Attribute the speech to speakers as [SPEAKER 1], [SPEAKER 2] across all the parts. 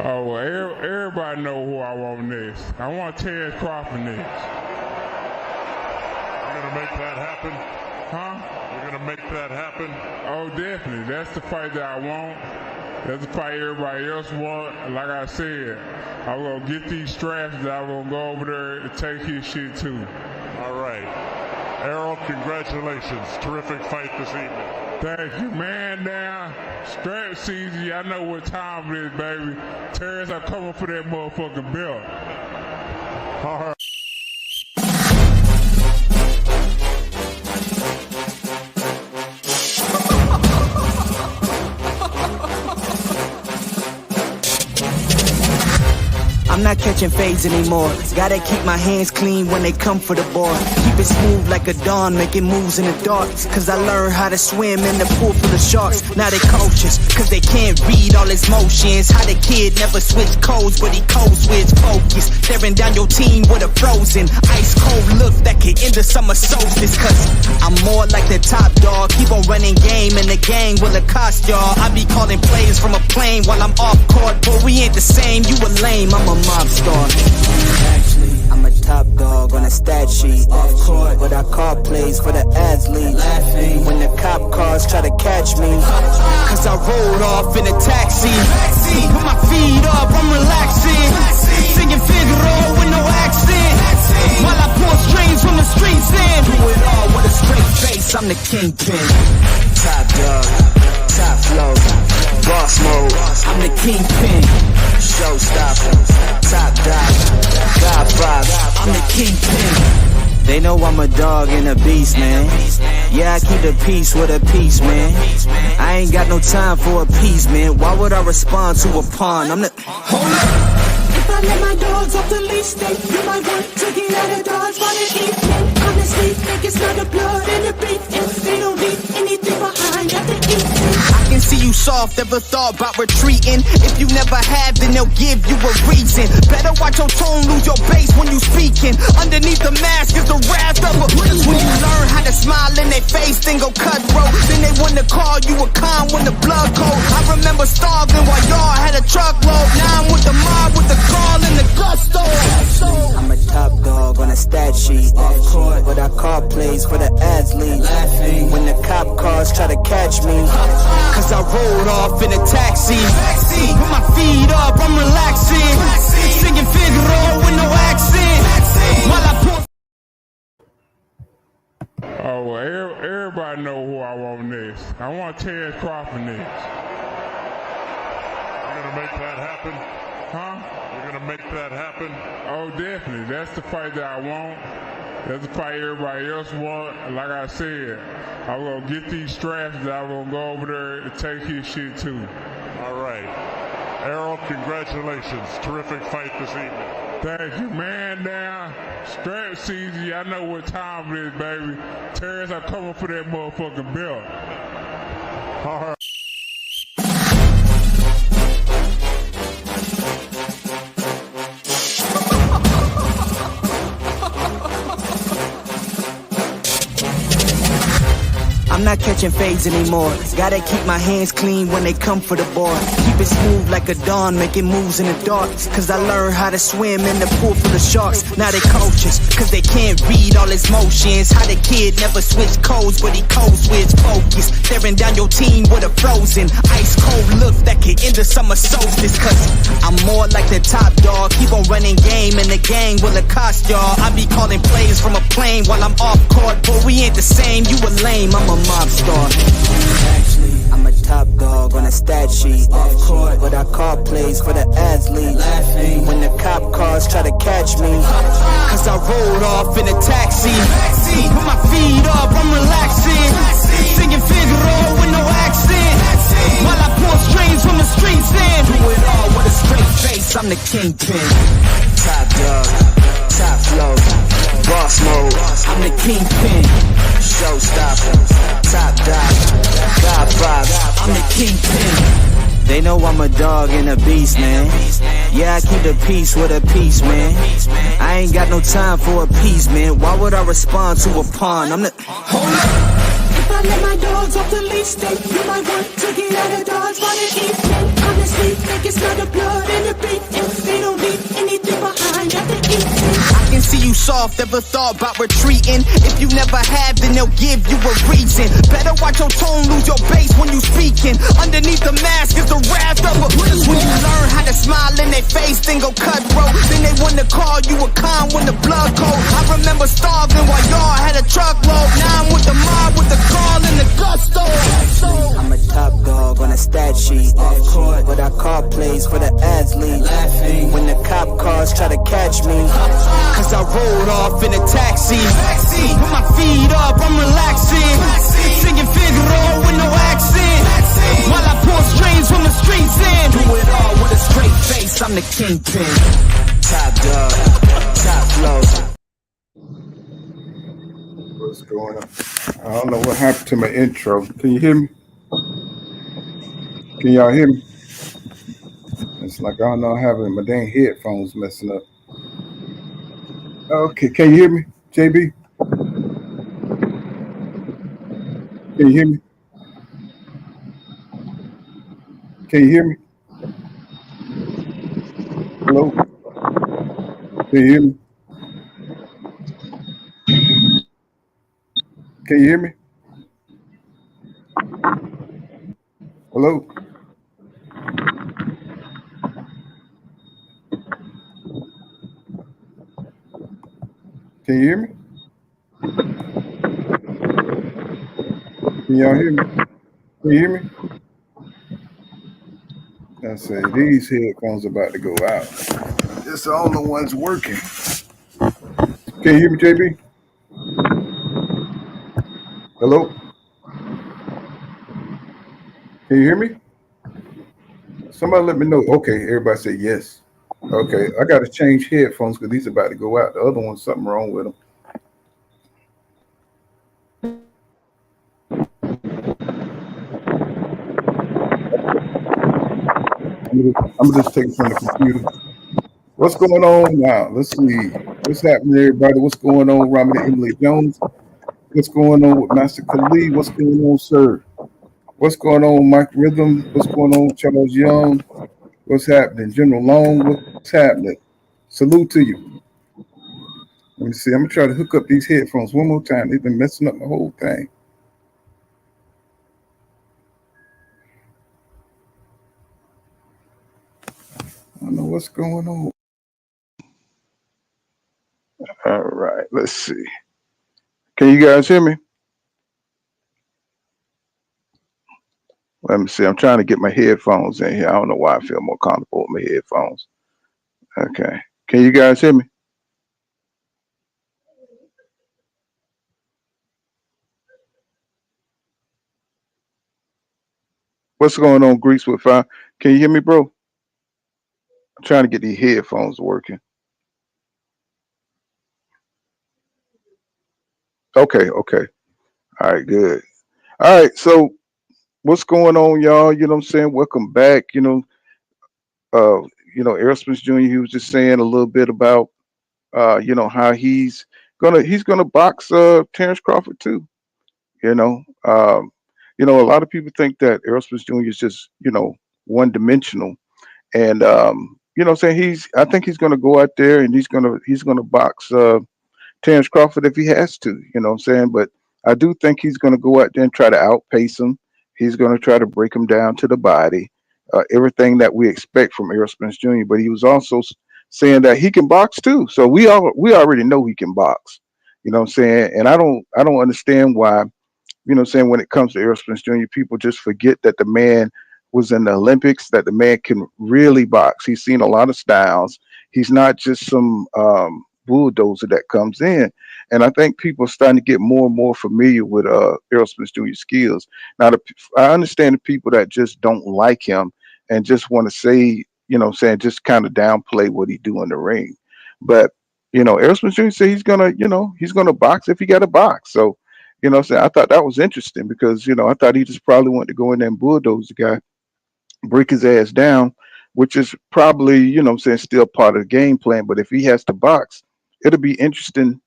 [SPEAKER 1] Oh, well, everybody know who I want next. I want Terrence Crawford next.
[SPEAKER 2] You're going to make that happen?
[SPEAKER 1] Huh?
[SPEAKER 2] You're going to make that happen?
[SPEAKER 1] Oh, definitely. That's the fight that I want. That's the fight everybody else want. Like I said, I'm going to get these straps that I'm going to go over there and take his shit too.
[SPEAKER 2] All right. Errol, congratulations. Terrific fight this evening.
[SPEAKER 1] Thank you, man. Now, strap season, I know what time it is, baby. Terrence, I'm coming for that motherfucking belt.
[SPEAKER 2] All right.
[SPEAKER 3] I'm not catching fades anymore. Gotta keep my hands clean when they come for the ball. Keep it smooth like a dawn, making moves in the dark. Cause I learned how to swim in the pool full of sharks. Now they coaches, cause they can't read all his motions. How the kid never switched codes, but he code switch focus. Staring down your team with a frozen, ice cold look that could end the summer solstice. Cause I'm more like the top dog. Keep on running game and the gang will accost y'all. I be calling plays from a plane while I'm off court. But we ain't the same, you a lame, I'm a mob star. Actually, I'm a top dog on a stat sheet. Off court, but I call plays for the athletes. Laughing when the cop cars try to catch me. Cause I rolled off in a taxi. Put my feet up, I'm relaxing. Singing Figaro with no accent. While I pour strings from the streets in. Do it all with a straight face, I'm the kingpin. Top dog, top flow, boss mode. I'm the kingpin. Showstopper, top dog, God vibe, I'm the kingpin. They know I'm a dog and a beast, man. Yeah, I keep the peace with a peace, man. I ain't got no time for a piece, man. Why would I respond to a pawn? I'm the... Hold up!
[SPEAKER 4] If I let my dogs off the leash, then you might want to get out of Dodge while they eat me. Honestly, think it's not the blood and the beef. If they don't leave anything behind after eating.
[SPEAKER 3] I can see you soft, ever thought about retreating. If you never have, then they'll give you a reason. Better watch your tone, lose your bass when you speaking. Underneath the mask is the wrath of a... When you learn how to smile in their face, then go cutthroat. Then they want to call you a con when the blood cold. I remember starving while y'all had a truckload. Now I'm with the mob with the call and the gusto. I'm a top dog on a stat sheet. Off court, but I call plays for the athletes. Laughing when the cop cars try to catch me. Cause I rolled off in a taxi. Put my feet up, I'm relaxing. Singing Figaro with no accent. While I pour...
[SPEAKER 1] Oh, well, everybody know who I want next. I want Terrence Crawford next.
[SPEAKER 2] You're going to make that happen?
[SPEAKER 1] Huh?
[SPEAKER 2] You're going to make that happen?
[SPEAKER 1] Oh, definitely. That's the fight that I want. That's the fight everybody else want. Like I said, I'm going to get these straps that I'm going to go over there and take his shit too.
[SPEAKER 2] All right. Errol, congratulations. Terrific fight this evening.
[SPEAKER 1] Thank you, man. Now, strap season, I know what time it is, baby. Terrence, I'm coming for that motherfucking belt.
[SPEAKER 2] All right.
[SPEAKER 3] I'm not catching fades anymore. Gotta keep my hands clean when they come for the ball. Keep it smooth like a dawn, making moves in the dark. Cause I learned how to swim in the pool full of sharks. Now they coaches, cause they can't read all his motions. How the kid never switched codes, but he code switch focus. Staring down your team with a frozen, ice cold look that could end the summer solstice. Cause I'm more like the top dog. Keep on running game and the gang will accost y'all. I be calling plays from a plane while I'm off court. But we ain't the same, you a lame, I'm a mob star. Actually, I'm a top dog on a stat sheet. Off court, but I call plays for the athletes. Laughing when the cop cars try to catch me. Cause I rolled off in a taxi. Put my feet up, I'm relaxing. Singing Figaro with no accent. While I pour strings from the streets in. Do it all with a straight face, I'm the kingpin. Top dog, top flow, boss mode. I'm the kingpin. Showstopper, top dog, God vibe, I'm the kingpin. They know I'm a dog and a beast, man. Yeah, I keep the peace with a piece, man. I ain't got no time for a piece, man. Why would I respond to a pawn? I'm the... Hold up!
[SPEAKER 4] If I let my dogs off the leash, then you might want to get out of Dodge while they eat me. Honestly, think it's not the blood and the
[SPEAKER 3] soft, ever thought about retreating? If you never have, then they'll give you a reason. Better watch your tone, lose your bass when you speaking. Underneath the mask is the wrath of a witness. When you learn how to smile in their face, then go cutthroat. Then they wanna call you a con when the blood cold. I remember starving while y'all had a truckload. Now I'm with the mob, with the call and the gusto. I'm a top dog on a stat sheet. Off court, but I call plays for the athlete. When the cop cars try to catch me, cause I rolled off in a taxi. Put my feet up, I'm relaxing. Singing Figaro with no accent. While I pull strings from the streets in. Do it all with a straight face, I'm the kingpin. Top dog, top flow.
[SPEAKER 5] What's going on? I don't know what happened to my intro. Can you hear me? Can y'all hear me? It's like I don't know, having my dang headphones messing up. Okay, can you hear me, JB? Can you hear me? Can you hear me? Hello? Can you hear me? Can you hear me? Hello? Can you hear me? Can y'all hear me? Can you hear me? I say these headphones about to go out. It's the only ones working. Can you hear me, JB? Hello? Can you hear me? Somebody let me know. Okay, everybody say yes. Okay, I got to change headphones because these are about to go out. The other one's something wrong with them. I'm gonna just take it from the computer. What's going on now? Let's see. What's happening, everybody? What's going on, Romney Emily Jones? What's going on with Master Khalid? What's going on, sir? What's going on, Mike Rhythm? What's going on, Charles Young? What's happening, General Long? What's happening? Salute to you. Let me see. I'm gonna try to hook up these headphones one more time. They've been messing up the whole thing. I don't know what's going on. All right, let's see. Can you guys hear me? Let me see. I'm trying to get my headphones in here. I don't know why I feel more comfortable with my headphones. Okay. Can you guys hear me? What's going on, Grease with Fire? Can you hear me, bro? I'm trying to get these headphones working. Okay. All right, good. All right, so what's going on, y'all? You know what I'm saying? Welcome back. Aerosmith Jr., he was just saying a little bit about how he's gonna box Terrence Crawford too. You know. A lot of people think that Aerosmith Jr. is just, one dimensional. And what I'm saying, I think he's gonna go out there and he's gonna box Terrence Crawford if he has to, you know what I'm saying? But I do think he's going to go out there and try to outpace him. He's going to try to break him down to the body, everything that we expect from Errol Spence Jr. But he was also saying that he can box too. So we already know he can box, you know what I'm saying? And I don't understand why, you know what I'm saying, when it comes to Errol Spence Jr., people just forget that the man was in the Olympics, that the man can really box. He's seen a lot of styles. He's not just some bulldozer that comes in. And I think people are starting to get more and more familiar with Errol Spence Jr.'s skills. Now, I understand the people that just don't like him and just want to say, you know what I'm saying, just kind of downplay what he do in the ring. But, Errol Spence Jr. said he's going to box if he got a box. So, you know what I'm saying, I thought that was interesting because, I thought he just probably wanted to go in there and bulldoze the guy, break his ass down, which is probably, you know what I'm saying, still part of the game plan. But if he has to box, it'll be interesting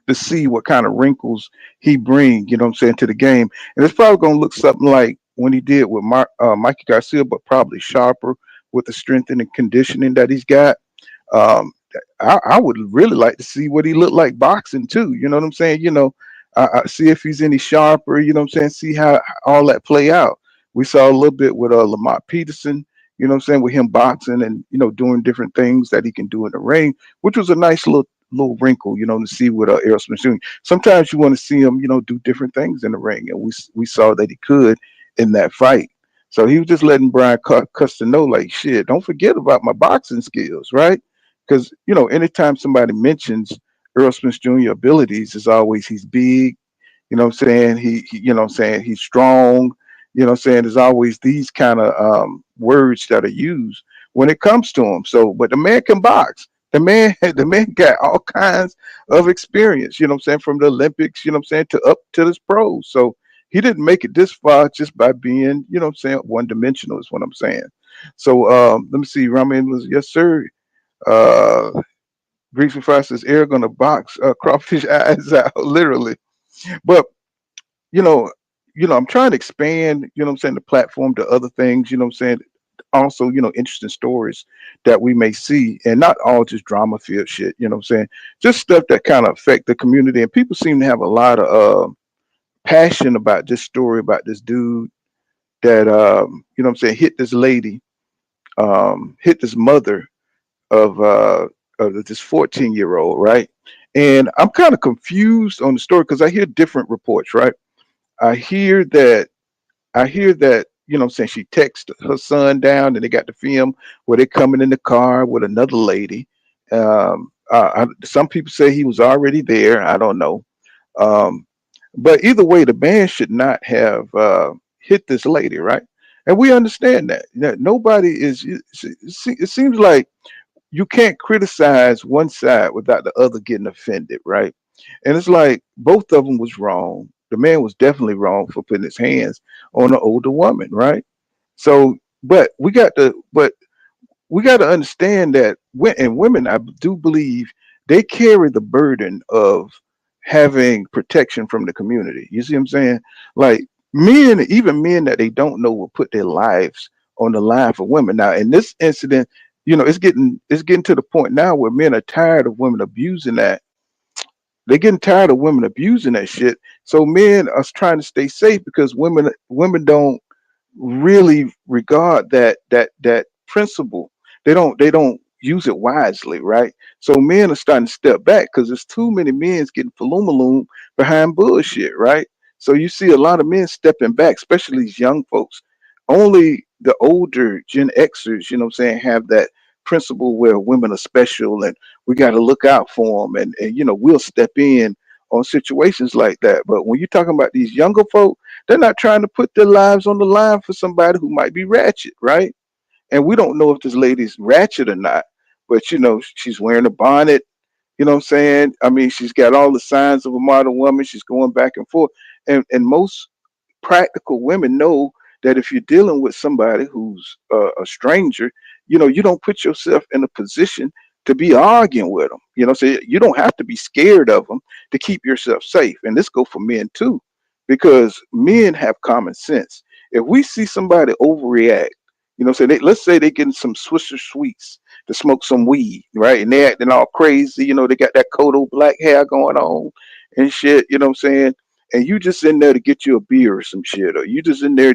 [SPEAKER 5] to see what kind of wrinkles he bring, you know what I'm saying, to the game. And it's probably going to look something like when he did with Mikey Garcia, but probably sharper with the strength and the conditioning that he's got. I would really like to see what he looked like boxing too. You know what I'm saying? I see if he's any sharper. You know what I'm saying? See how all that play out. We saw a little bit with Lamont Peterson. You know what I'm saying? With him boxing and doing different things that he can do in the ring, which was a nice little wrinkle. To see with Errol Smith Jr. Sometimes you want to see him, do different things in the ring, and we saw that he could in that fight. So he was just letting Brian Custer know, like, shit, don't forget about my boxing skills, right? Because anytime somebody mentions Earl Smith Jr. abilities, is always he's big. You know what I'm saying? He saying he's strong. You know what I'm saying? There's always these kind of words that are used when it comes to him. So, but the man can box. The man got all kinds of experience. You know what I'm saying? From the Olympics. You know what I'm saying? To up to this pros. So he didn't make it this far just by being, what I'm saying, one dimensional is what I'm saying. So let me see. Ramin was yes, sir. Uh, Greeks and Fries says air gonna box crawfish eyes out, literally. But you know, I'm trying to expand, what I'm saying, the platform to other things, what I'm saying. Also, interesting stories that we may see, and not all just drama filled shit, what I'm saying. Just stuff that kind of affect the community. And people seem to have a lot of passion about this story about this dude that what I'm saying, hit this lady, hit this mother of this 14-year-old, right? And I'm kind of confused on the story because I hear different reports, right? I hear that what I'm saying, she texted her son down and they got the film where they're coming in the car with another lady. Some people say he was already there. I don't know. Um, but either way, the man should not have hit this lady, right? And we understand that nobody is. It seems like you can't criticize one side without the other getting offended, right? And it's like both of them was wrong. The man was definitely wrong for putting his hands on an older woman, right? So, but we got to understand that and women, I do believe, they carry the burden of having protection from the community. You see what I'm saying? Like men, even men that they don't know will put their lives on the line for women. Now, in this incident, it's getting to the point now where men are tired of women abusing that. They're getting tired of women abusing that shit. So men are trying to stay safe because women don't really regard that principle. They don't use it wisely, right? So men are starting to step back because there's too many men getting falumaloom behind bullshit, right? So you see a lot of men stepping back, especially these young folks. Only the older Gen Xers, what I'm saying, have that principle where women are special and we got to look out for them, and we'll step in on situations like that. But when you're talking about these younger folk, they're not trying to put their lives on the line for somebody who might be ratchet, right? And we don't know if this lady's ratchet or not, but she's wearing a bonnet. You know what I'm saying? I mean, she's got all the signs of a modern woman. She's going back and forth, and most practical women know that if you're dealing with somebody who's a stranger, you don't put yourself in a position to be arguing with them. So you don't have to be scared of them to keep yourself safe. And this go for men too, because men have common sense. If we see somebody overreact, so let's say they getting some Swisher Sweets to smoke some weed, right? And they acting all crazy, they got that Kodo black hair going on and shit, you know what I'm saying? And you just in there to get you a beer or some shit, or you just in there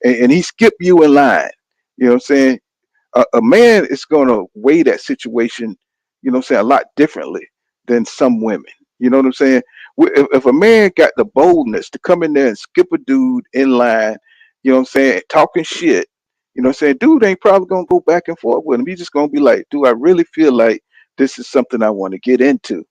[SPEAKER 5] and he skip you in line. You know what I'm saying? A man is gonna weigh that situation, what I'm saying, a lot differently than some women. You know what I'm saying? If a man got the boldness to come in there and skip a dude in line, what I'm saying, talking shit, what I'm saying, dude ain't probably gonna go back and forth with him. He's just gonna be like, do I really feel like this is something I want to get into?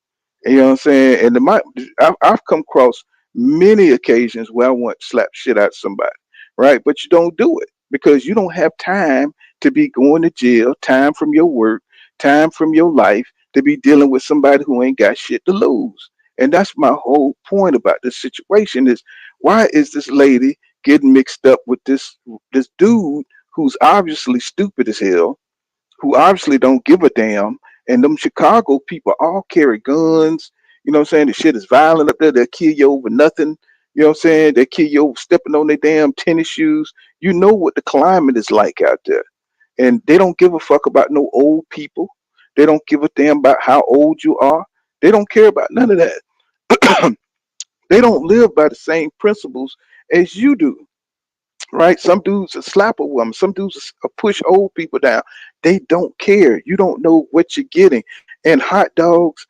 [SPEAKER 5] And you know what I'm saying? And I've come across many occasions where I want to slap shit out of somebody, right? But you don't do it because you don't have time to be going to jail, time from your work, time from your life to be dealing with somebody who ain't got shit to lose. And that's my whole point about this situation is why is this lady getting mixed up with this dude who's obviously stupid as hell, who obviously don't give a damn. And them Chicago people all carry guns. You know what I'm saying? The shit is violent up there. They'll kill you over nothing. You know what I'm saying? They kill you over stepping on their damn tennis shoes. You know what the climate is like out there. And they don't give a fuck about no old people. They don't give a damn about how old you are. They don't care about none of that. They don't live by the same principles as you do, right? Some dudes will slap a woman. Some dudes will push old people down. They don't care. You don't know what you're getting. And hot dogs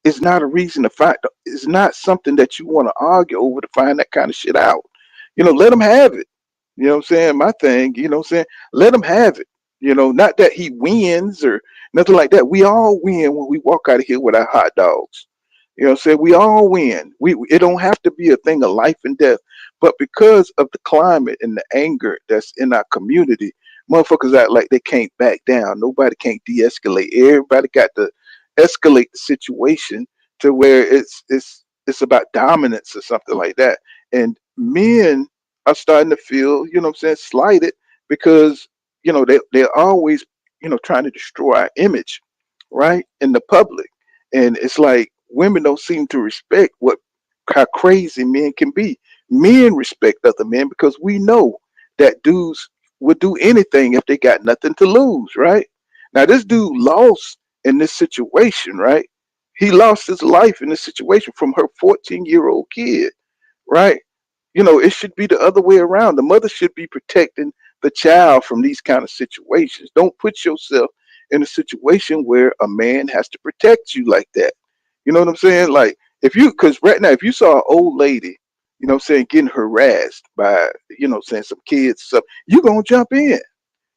[SPEAKER 5] is not a reason to fight. It's not something that you want to argue over to find that kind of shit out. Let them have it. You know what I'm saying? My thing, you know what I'm saying? Let him have it. Not that he wins or nothing like that. We all win when we walk out of here with our hot dogs. You know what I'm saying? We all win. It don't have to be a thing of life and death. But because of the climate and the anger that's in our community, motherfuckers act like they can't back down. Nobody can't de-escalate. Everybody got to escalate the situation to where it's about dominance or something like that. And men are starting to feel, you know what I'm saying, slighted because, they're always, trying to destroy our image, right? In the public. And it's like women don't seem to respect how crazy men can be. Men respect other men because we know that dudes would do anything if they got nothing to lose, right? Now this dude lost in this situation, right? He lost his life in this situation from her 14-year-old kid, right? It should be the other way around. The mother should be protecting the child from these kind of situations. Don't put yourself in a situation where a man has to protect you like that. You know what I'm saying? Like because right now, if you saw an old lady, what I'm saying, getting harassed by, saying some kids, stuff, you gonna jump in.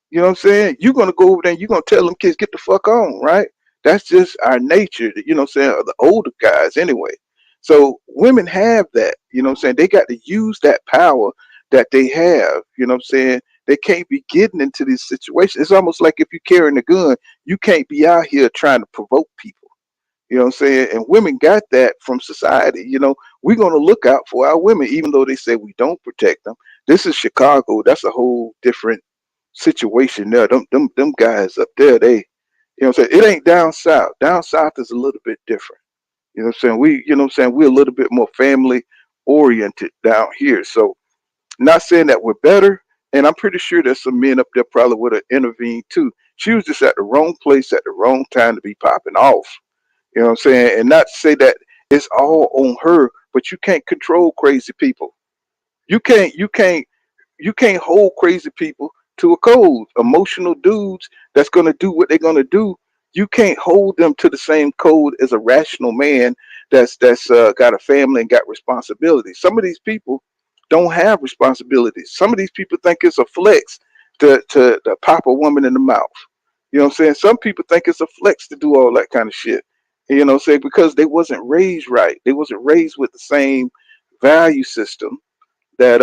[SPEAKER 5] You know what I'm saying? You're gonna go over there and you're gonna tell them kids get the fuck on, right? That's just our nature, what I'm saying, of the older guys anyway. So women have that, what I'm saying? They got to use that power that they have, what I'm saying? They can't be getting into these situations. It's almost like if you're carrying a gun, you can't be out here trying to provoke people. You know what I'm saying? And women got that from society. We're going to look out for our women, even though they say we don't protect them. This is Chicago. That's a whole different situation there. Them guys up there, what I'm saying? It ain't down south. Down south is a little bit different. You know what I'm saying? We're a little bit more family oriented down here. So not saying that we're better. And I'm pretty sure there's some men up there probably would have intervened too. She was just at the wrong place at the wrong time to be popping off. You know what I'm saying? And not to say that it's all on her, but you can't control crazy people. You can't hold crazy people to a code. Emotional dudes that's gonna do what they're gonna do. You can't hold them to the same code as a rational man that's got a family and got responsibilities. Some of these people don't have responsibilities. Some of these people think it's a flex to pop a woman in the mouth. You know what I'm saying? Some people think it's a flex to do all that kind of shit. You know what I'm saying? Because they wasn't raised right. They wasn't raised with the same value system that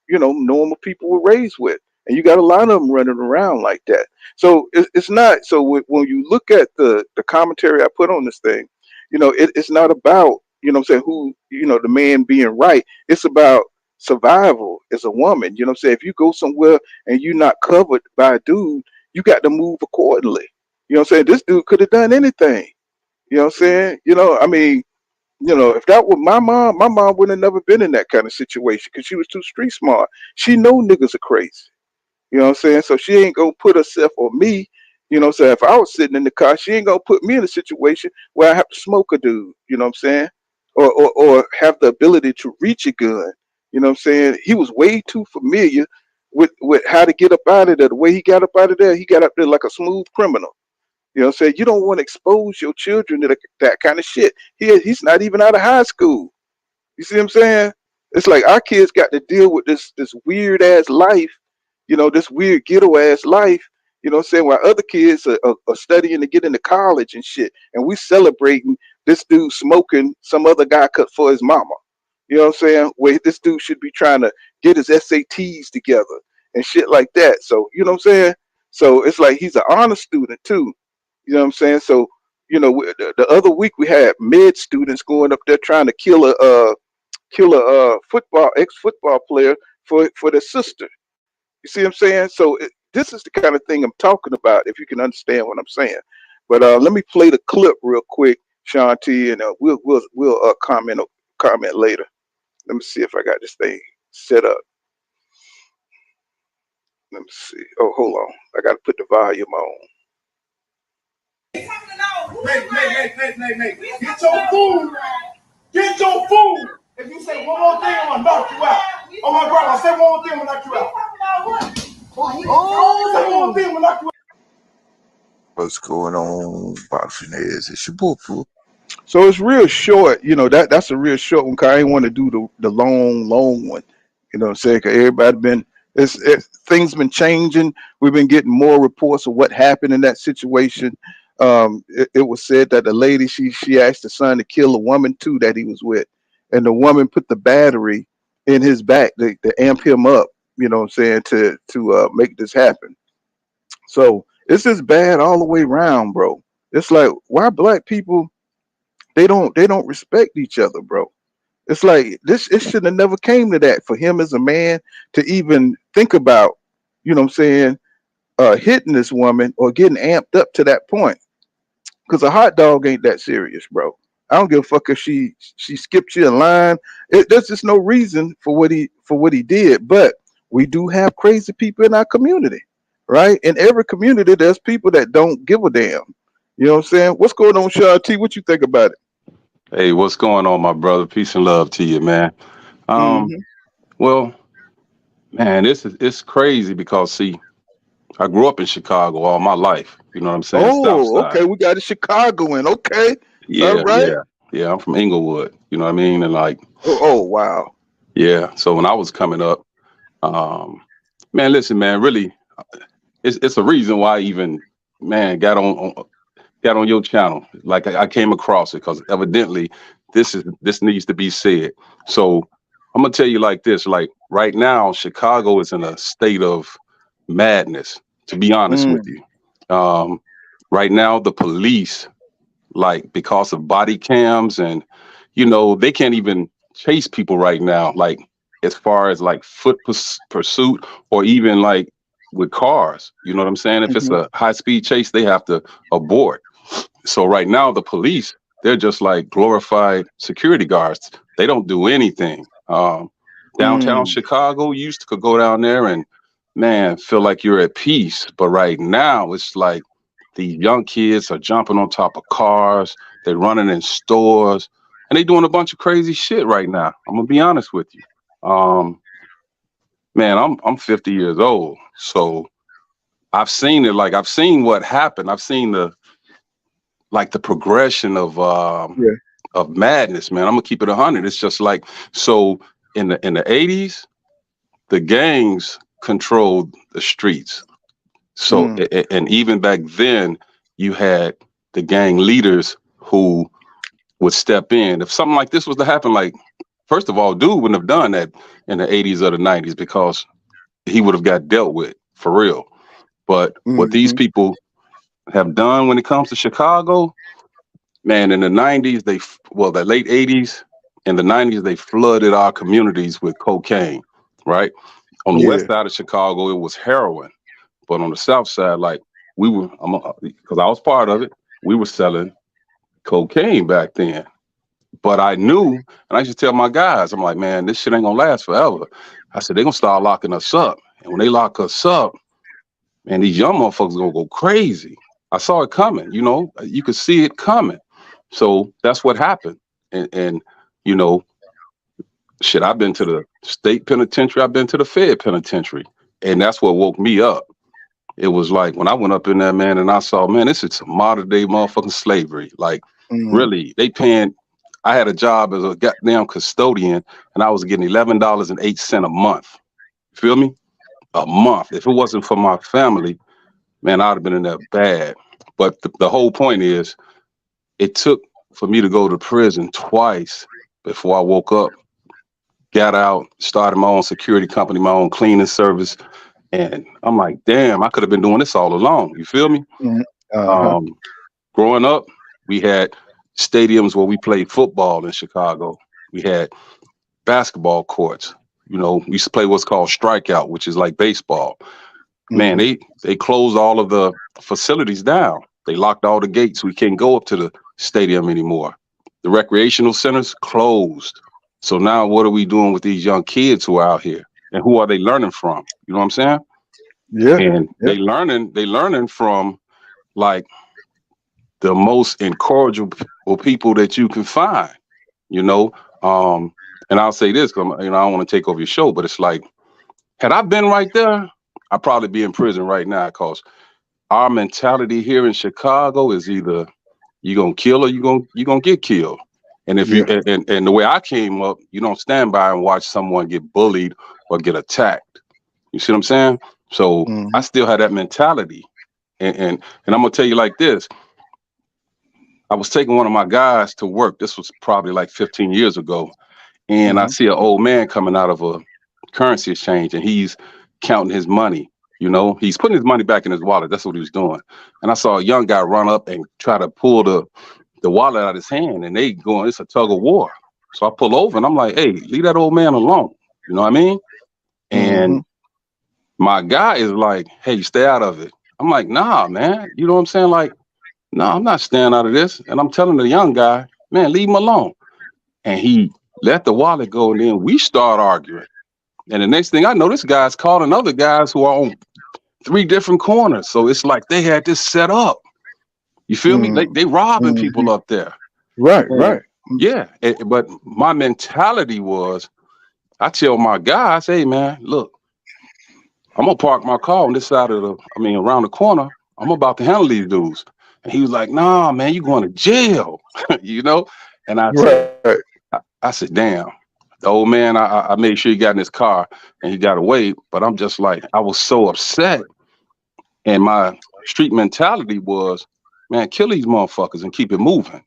[SPEAKER 5] normal people were raised with, and you got a lot of them running around like that. So it's not. So when you look at the commentary I put on this thing, it's not about, what I'm saying, who, the man being right. It's about survival as a woman. You know what I'm saying? If you go somewhere and you're not covered by a dude, you got to move accordingly. You know what I'm saying? This dude could have done anything. You know what I'm saying? I mean, if that were my mom would have never been in that kind of situation because she was too street smart. She know niggas are crazy. You know what I'm saying? So she ain't gonna put herself or me. You know what I'm saying? If I was sitting in the car, she ain't gonna put me in a situation where I have to smoke a dude. You know what I'm saying? Or have the ability to reach a gun. You know what I'm saying? He was way too familiar with how to get up out of there. The way he got up out of there, he got up there like a smooth criminal. You know what I'm saying? You don't want to expose your children to that kind of shit. He's not even out of high school. You see what I'm saying? It's like our kids got to deal with this weird ass life, this weird ghetto ass life, you know what I'm saying, while other kids are studying to get into college and shit. And we celebrating this dude smoking some other guy cut for his mama. You know what I'm saying? Where this dude should be trying to get his SATs together and shit like that. So, you know what I'm saying? So it's like he's an honor student too. You know what I'm saying? So, the other week we had med students going up there trying to kill a football ex-football player for their sister. You see what I'm saying? So this is the kind of thing I'm talking about. If you can understand what I'm saying. But let me play the clip real quick, Sean T, and we'll comment later. Let me see if I got this thing set up. Let me see. Oh, hold on. I got to put the volume on.
[SPEAKER 6] Nate. Get your food. Get your food. If you say one more thing, I'm gonna knock you out. Oh my grandma, say one more thing, I'm gonna knock you out. Oh, say one more thing, I'm gonna knock you out.
[SPEAKER 5] What's going on, boxing is? It's your boy, Pooh. So it's real short, that's a real short one. Cause I didn't want to do the long one. You know what I'm saying? Cause everybody been things been changing. We've been getting more reports of what happened in that situation. It was said that the lady she asked the son to kill a woman too that he was with, and the woman put the battery in his back to amp him up. You know what I'm saying, to make this happen. So it's just bad all the way around, bro. It's like, why black people they don't respect each other, bro. It's like this. It should have never came to that for him as a man to even think about, you know what I'm saying, hitting this woman or getting amped up to that point. Because a hot dog ain't that serious, bro. I don't give a fuck if she skipped you in line. There's just no reason for what he did. But we do have crazy people in our community, right? In every community, there's people that don't give a damn. You know what I'm saying? What's going on, Sean T? What you think about it?
[SPEAKER 7] Hey, what's going on, my brother? Peace and love to you, man.
[SPEAKER 5] Mm-hmm.
[SPEAKER 7] Well, man, it's crazy because see, I grew up in Chicago all my life. You know what I'm saying? South
[SPEAKER 5] Oh,
[SPEAKER 7] Side.
[SPEAKER 5] okay. We got a Chicagoan. Okay.
[SPEAKER 7] Yeah,
[SPEAKER 5] All right.
[SPEAKER 7] yeah. I'm from Inglewood. You know what I mean? And like,
[SPEAKER 5] Oh, wow.
[SPEAKER 7] yeah. So when I was coming up, man, listen, man, really, it's a reason why I even, man, got on your channel. Like I came across it because evidently this needs to be said. So I'm gonna tell you like this: like right now, Chicago is in a state of madness. To be honest with you, right now the police, like because of body cams and they can't even chase people right now. Like as far as like foot pursuit or even like with cars. You know what I'm saying? If it's
[SPEAKER 5] Mm-hmm.
[SPEAKER 7] a high speed chase, they have to abort. So right now, the police, they're just like glorified security guards. They don't do anything. Downtown Chicago, you used to could go down there and, man, feel like you're at peace. But right now, it's like the young kids are jumping on top of cars. They're running in stores. And they doing a bunch of crazy shit right now. I'm going to be honest with you. Man, I'm 50 years old. So I've seen it. Like, I've seen what happened. I've seen the progression of madness, man. I'm gonna keep it 100. It's just like, so in the 80s, the gangs controlled the streets. So and even back then, you had the gang leaders who would step in. If something like this was to happen, like, first of all, dude wouldn't have done that in the 80s or the 90s because he would have got dealt with for real. But what these people have done when it comes to Chicago, man, in the 90s, the late 80s and the 90s, they flooded our communities with cocaine, right? On the west side of Chicago, it was heroin. But on the south side, like because I was part of it, we were selling cocaine back then. But I knew, and I used to tell my guys, I'm like, man, this shit ain't gonna last forever. I said, they're gonna start locking us up. And when they lock us up, man, these young motherfuckers gonna go crazy. I saw it coming, you could see it coming. So that's what happened. And shit, I've been to the state penitentiary, I've been to the Fed penitentiary. And that's what woke me up. It was like when I went up in there, man, and I saw, man, this is modern day motherfucking slavery. Like, really, I had a job as a goddamn custodian, and I was getting $11.08 a month. You feel me? A month. If it wasn't for my family, man, I'd have been in there bad. But the whole point is, it took for me to go to prison twice before I woke up, got out, started my own security company, my own cleaning service. And I'm like, damn, I could have been doing this all along. You feel me? Growing up, we had stadiums where we played football in Chicago. We had basketball courts. We used to play what's called strikeout, which is like baseball. Man, they closed all of the facilities down. They locked all the gates. We can't go up to the stadium anymore. The recreational centers closed. So now what are we doing with these young kids who are out here? And who are they learning from? You know what I'm saying?
[SPEAKER 5] Yeah.
[SPEAKER 7] And they learning from like the most incorrigible people that you can find, you know. And I'll say this, 'cause, you know, I don't want to take over your show, but it's like, had I been right there, I'd probably be in prison right now, because our mentality here in Chicago is either you're gonna kill or you're gonna get killed. And if you and the way I came up, you don't stand by and watch someone get bullied or get attacked. You see what I'm saying? So I still had that mentality. And I'm gonna tell you like this. I was taking one of my guys to work. This was probably like 15 years ago. And I see an old man coming out of a currency exchange, and he's counting his money. You know, he's putting his money back in his wallet. That's what he was doing. And I saw a young guy run up and try to pull the wallet out of his hand, and they going, it's a tug of war. So I pull over and I'm like, hey, leave that old man alone. You know what I mean? And my guy is like, hey, stay out of it. I'm like, nah, man. You know what I'm saying? Like, no, I'm not staying out of this. And I'm telling the young guy, man, leave him alone. And he let the wallet go, and then we start arguing. And the next thing I know, this guy's calling other guys who are on 3 different corners. So it's like they had this set up. You feel me? They robbing people up there.
[SPEAKER 5] Right.
[SPEAKER 7] Yeah. But my mentality was, I tell my guys, hey, man, look, I'm going to park my car on this side of around the corner. I'm about to handle these dudes. And he was like, nah, man, you going to jail, you know? And I said, damn. The old man, I made sure he got in his car and he got away. But I'm just like, I was so upset. And my street mentality was, man, kill these motherfuckers and keep it moving.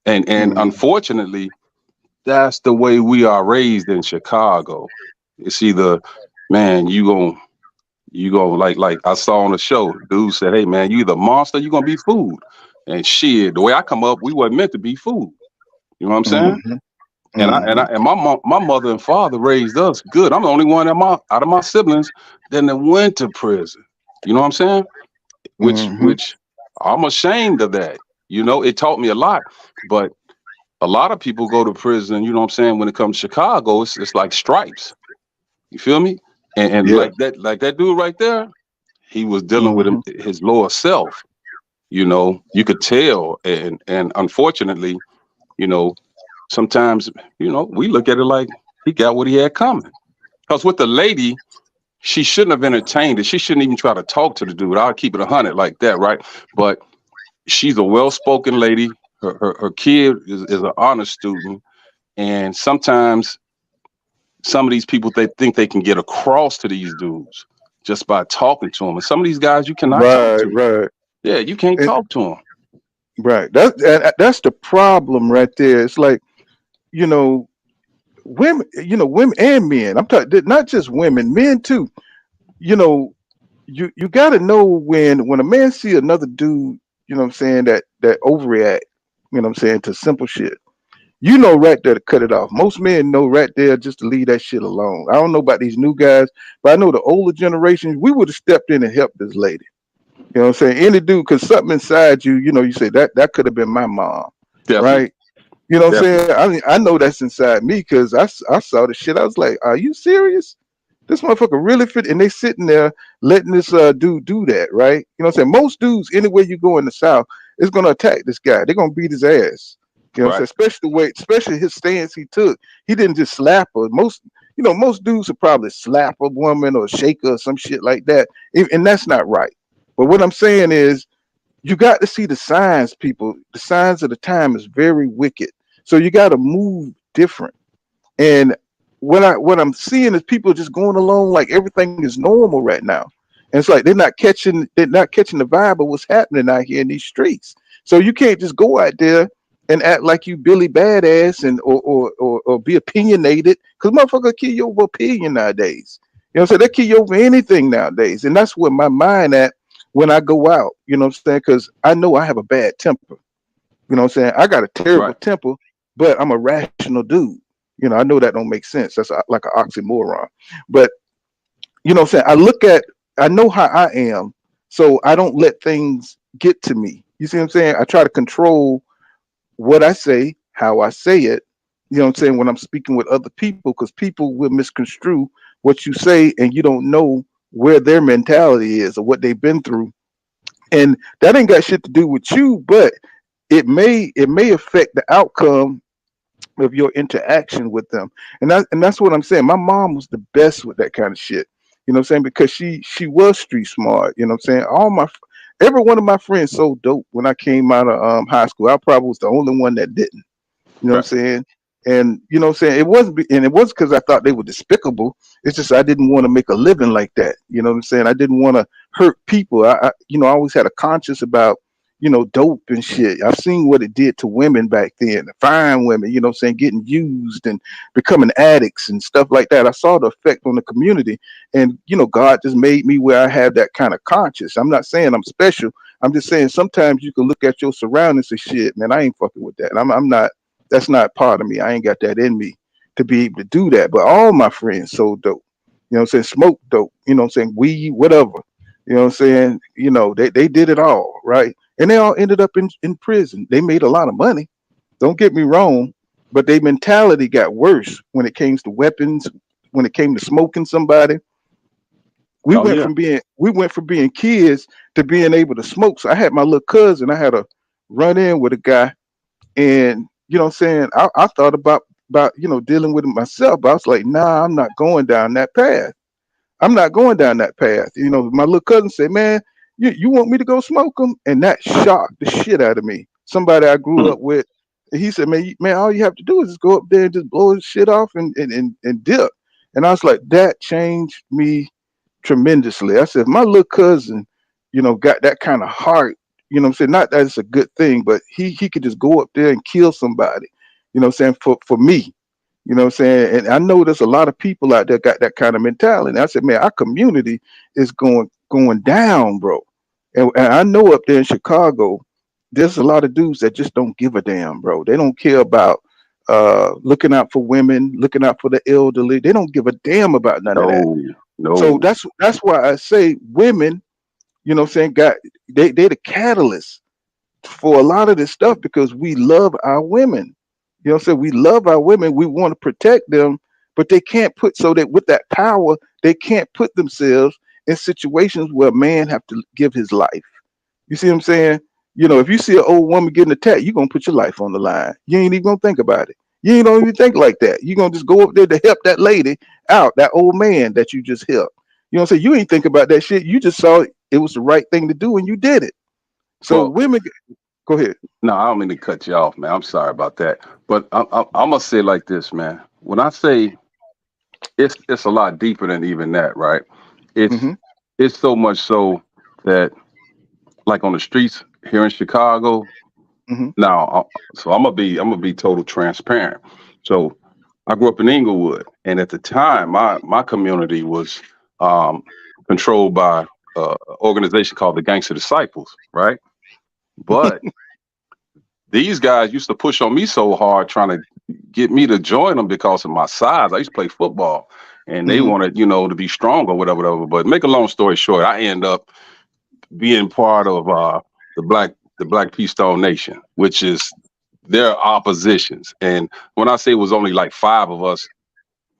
[SPEAKER 7] And unfortunately, that's the way we are raised in Chicago. It's either, man, you go like I saw on the show, dude said, hey, man, you either monster, you going to be food. And shit, the way I come up, we weren't meant to be food. You know what I'm saying? And my mother and father raised us good. I'm the only one out of my siblings that went to prison. You know what I'm saying? Which I'm ashamed of that. You know, it taught me a lot. But a lot of people go to prison, you know what I'm saying, when it comes to Chicago, it's like stripes. You feel me? And like that dude right there, he was dealing with his lower self. You know, you could tell. And unfortunately, you know, sometimes, you know, we look at it like he got what he had coming. Because with the lady, she shouldn't have entertained it. She shouldn't even try to talk to the dude. I'll keep it 100 like that, right? But she's a well-spoken lady. Her kid is an honor student. And sometimes some of these people, they think they can get across to these dudes just by talking to them. And some of these guys you cannot talk to. Right. Yeah, you can't talk to them.
[SPEAKER 5] Right. That's the problem right there. It's like, you know, women and men. I'm talking not just women, men too. You know, you got to know when a man see another dude, you know what I'm saying, that overreact, you know what I'm saying, to simple shit. You know right there to cut it off. Most men know right there just to leave that shit alone. I don't know about these new guys, but I know the older generations, we would have stepped in and helped this lady. You know what I'm saying? Any dude, because something inside you, you know, you say that could have been my mom. Definitely. Right? You know what I'm saying? I know that's inside me because I saw the shit. I was like, are you serious? This motherfucker really fit? And they sitting there letting this dude do that, right? You know what I'm saying? Most dudes, anywhere you go in the South, is going to attack this guy. They're going to beat his ass. You know what I'm saying? Especially his stance he took. He didn't just slap her. Most dudes would probably slap a woman or shake her or some shit like that. And that's not right. But what I'm saying is, you got to see the signs, people. The signs of the time is very wicked. So you got to move different. And what I'm seeing is people just going along like everything is normal right now. And it's like they're not catching the vibe of what's happening out here in these streets. So you can't just go out there and act like you Billy Badass and or be opinionated, because motherfucker kill you over opinion nowadays. You know what I'm saying? They kill you over anything nowadays. And that's where my mind at when I go out, you know what I'm saying? Because I know I have a bad temper. You know what I'm saying? I got a terrible temper, but I'm a rational dude. You know, I know that don't make sense. That's like an oxymoron. But, you know what I'm saying? I know how I am, so I don't let things get to me. You see what I'm saying? I try to control what I say, how I say it, you know what I'm saying, when I'm speaking with other people, because people will misconstrue what you say and you don't know where their mentality is or what they've been through And that ain't got shit to do with you, but it may affect the outcome of your interaction with them. And that's what I'm saying. My mom was the best with that kind of shit. You know what I'm saying? Because she was street smart. You know what I'm saying? Every one of my friends so dope when I came out of high school. I probably was the only one that didn't. You know what I'm
[SPEAKER 7] Right.
[SPEAKER 5] saying? And you know what I'm saying? It wasn't because I thought they were despicable. It's just I didn't want to make a living like that. You know what I'm saying? I didn't want to hurt people. I always had a conscience about, dope and shit. I've seen what it did to women back then, fine women, you know what I'm saying, getting used and becoming addicts and stuff like that. I saw the effect on the community. And, God just made me where I have that kind of conscience. I'm not saying I'm special. I'm just saying sometimes you can look at your surroundings and shit, man, I ain't fucking with that. I'm not, that's not part of me. I ain't got that in me to be able to do that. But all my friends so dope. You know what I'm saying? Smoke dope. You know what I'm saying? Weed, whatever. You know what I'm saying? They did it all, right? And they all ended up in prison. They made a lot of money. Don't get me wrong, but their mentality got worse when it came to weapons, when it came to smoking somebody. We
[SPEAKER 7] Oh
[SPEAKER 5] went
[SPEAKER 7] yeah.
[SPEAKER 5] from being kids to being able to smoke. So I had my little cousin. I had a run in with a guy, and you know what I'm saying, I thought about dealing with it myself, but I was like, nah, I'm not going down that path. I'm not going down that path. My little cousin said, man, you want me to go smoke them? And that shocked the shit out of me. Somebody I grew
[SPEAKER 7] Hmm.
[SPEAKER 5] up with. And he said, man, all you have to do is just go up there and just blow his shit off and dip. And I was like, that changed me tremendously. I said, if my little cousin, got that kind of heart, you know what I'm saying? Not that it's a good thing, but he could just go up there and kill somebody, you know what I'm saying, for me. You know what I'm saying? And I know there's a lot of people out there got that kind of mentality. And I said, man, our community is going down, bro. And I know up there in Chicago, there's a lot of dudes that just don't give a damn, bro. They don't care about looking out for women, looking out for the elderly. They don't give a damn about none of that.
[SPEAKER 7] No,
[SPEAKER 5] So
[SPEAKER 7] no.
[SPEAKER 5] that's why I say women, you know what I'm saying, they're the catalyst for a lot of this stuff because we love our women. You know what I'm saying? We love our women. We want to protect them, but they can't put so that with that power, they can't put themselves in situations where a man have to give his life. You see what I'm saying? If you see an old woman getting attacked, you're gonna put your life on the line. You ain't even gonna think about it. You ain't don't even think like that. You're gonna just go up there to help that lady out, that old man that you just helped. You know what I'm saying? You ain't think about that shit. You just saw it was the right thing to do and you did it. So
[SPEAKER 7] Well,
[SPEAKER 5] women, go ahead.
[SPEAKER 7] no, I don't mean to cut you off, man. I'm sorry about that. But I'm gonna say it like this, man. When I say it's a lot deeper than even that, right? It's
[SPEAKER 5] Hmm.
[SPEAKER 7] it's so much so that like on the streets here in Chicago.
[SPEAKER 5] Hmm.
[SPEAKER 7] Now, so I'm gonna be total transparent. So I grew up in Inglewood, and at the time, my community was um, controlled by an organization called the Gangster Disciples, right? But these guys used to push on me so hard, trying to get me to join them because of my size. I used to play football, and they
[SPEAKER 5] Hmm.
[SPEAKER 7] wanted, to be strong or whatever, whatever. But make a long story short, I end up being part of the Black Pea Stone Nation, which is their oppositions. And when I say it was only like five of us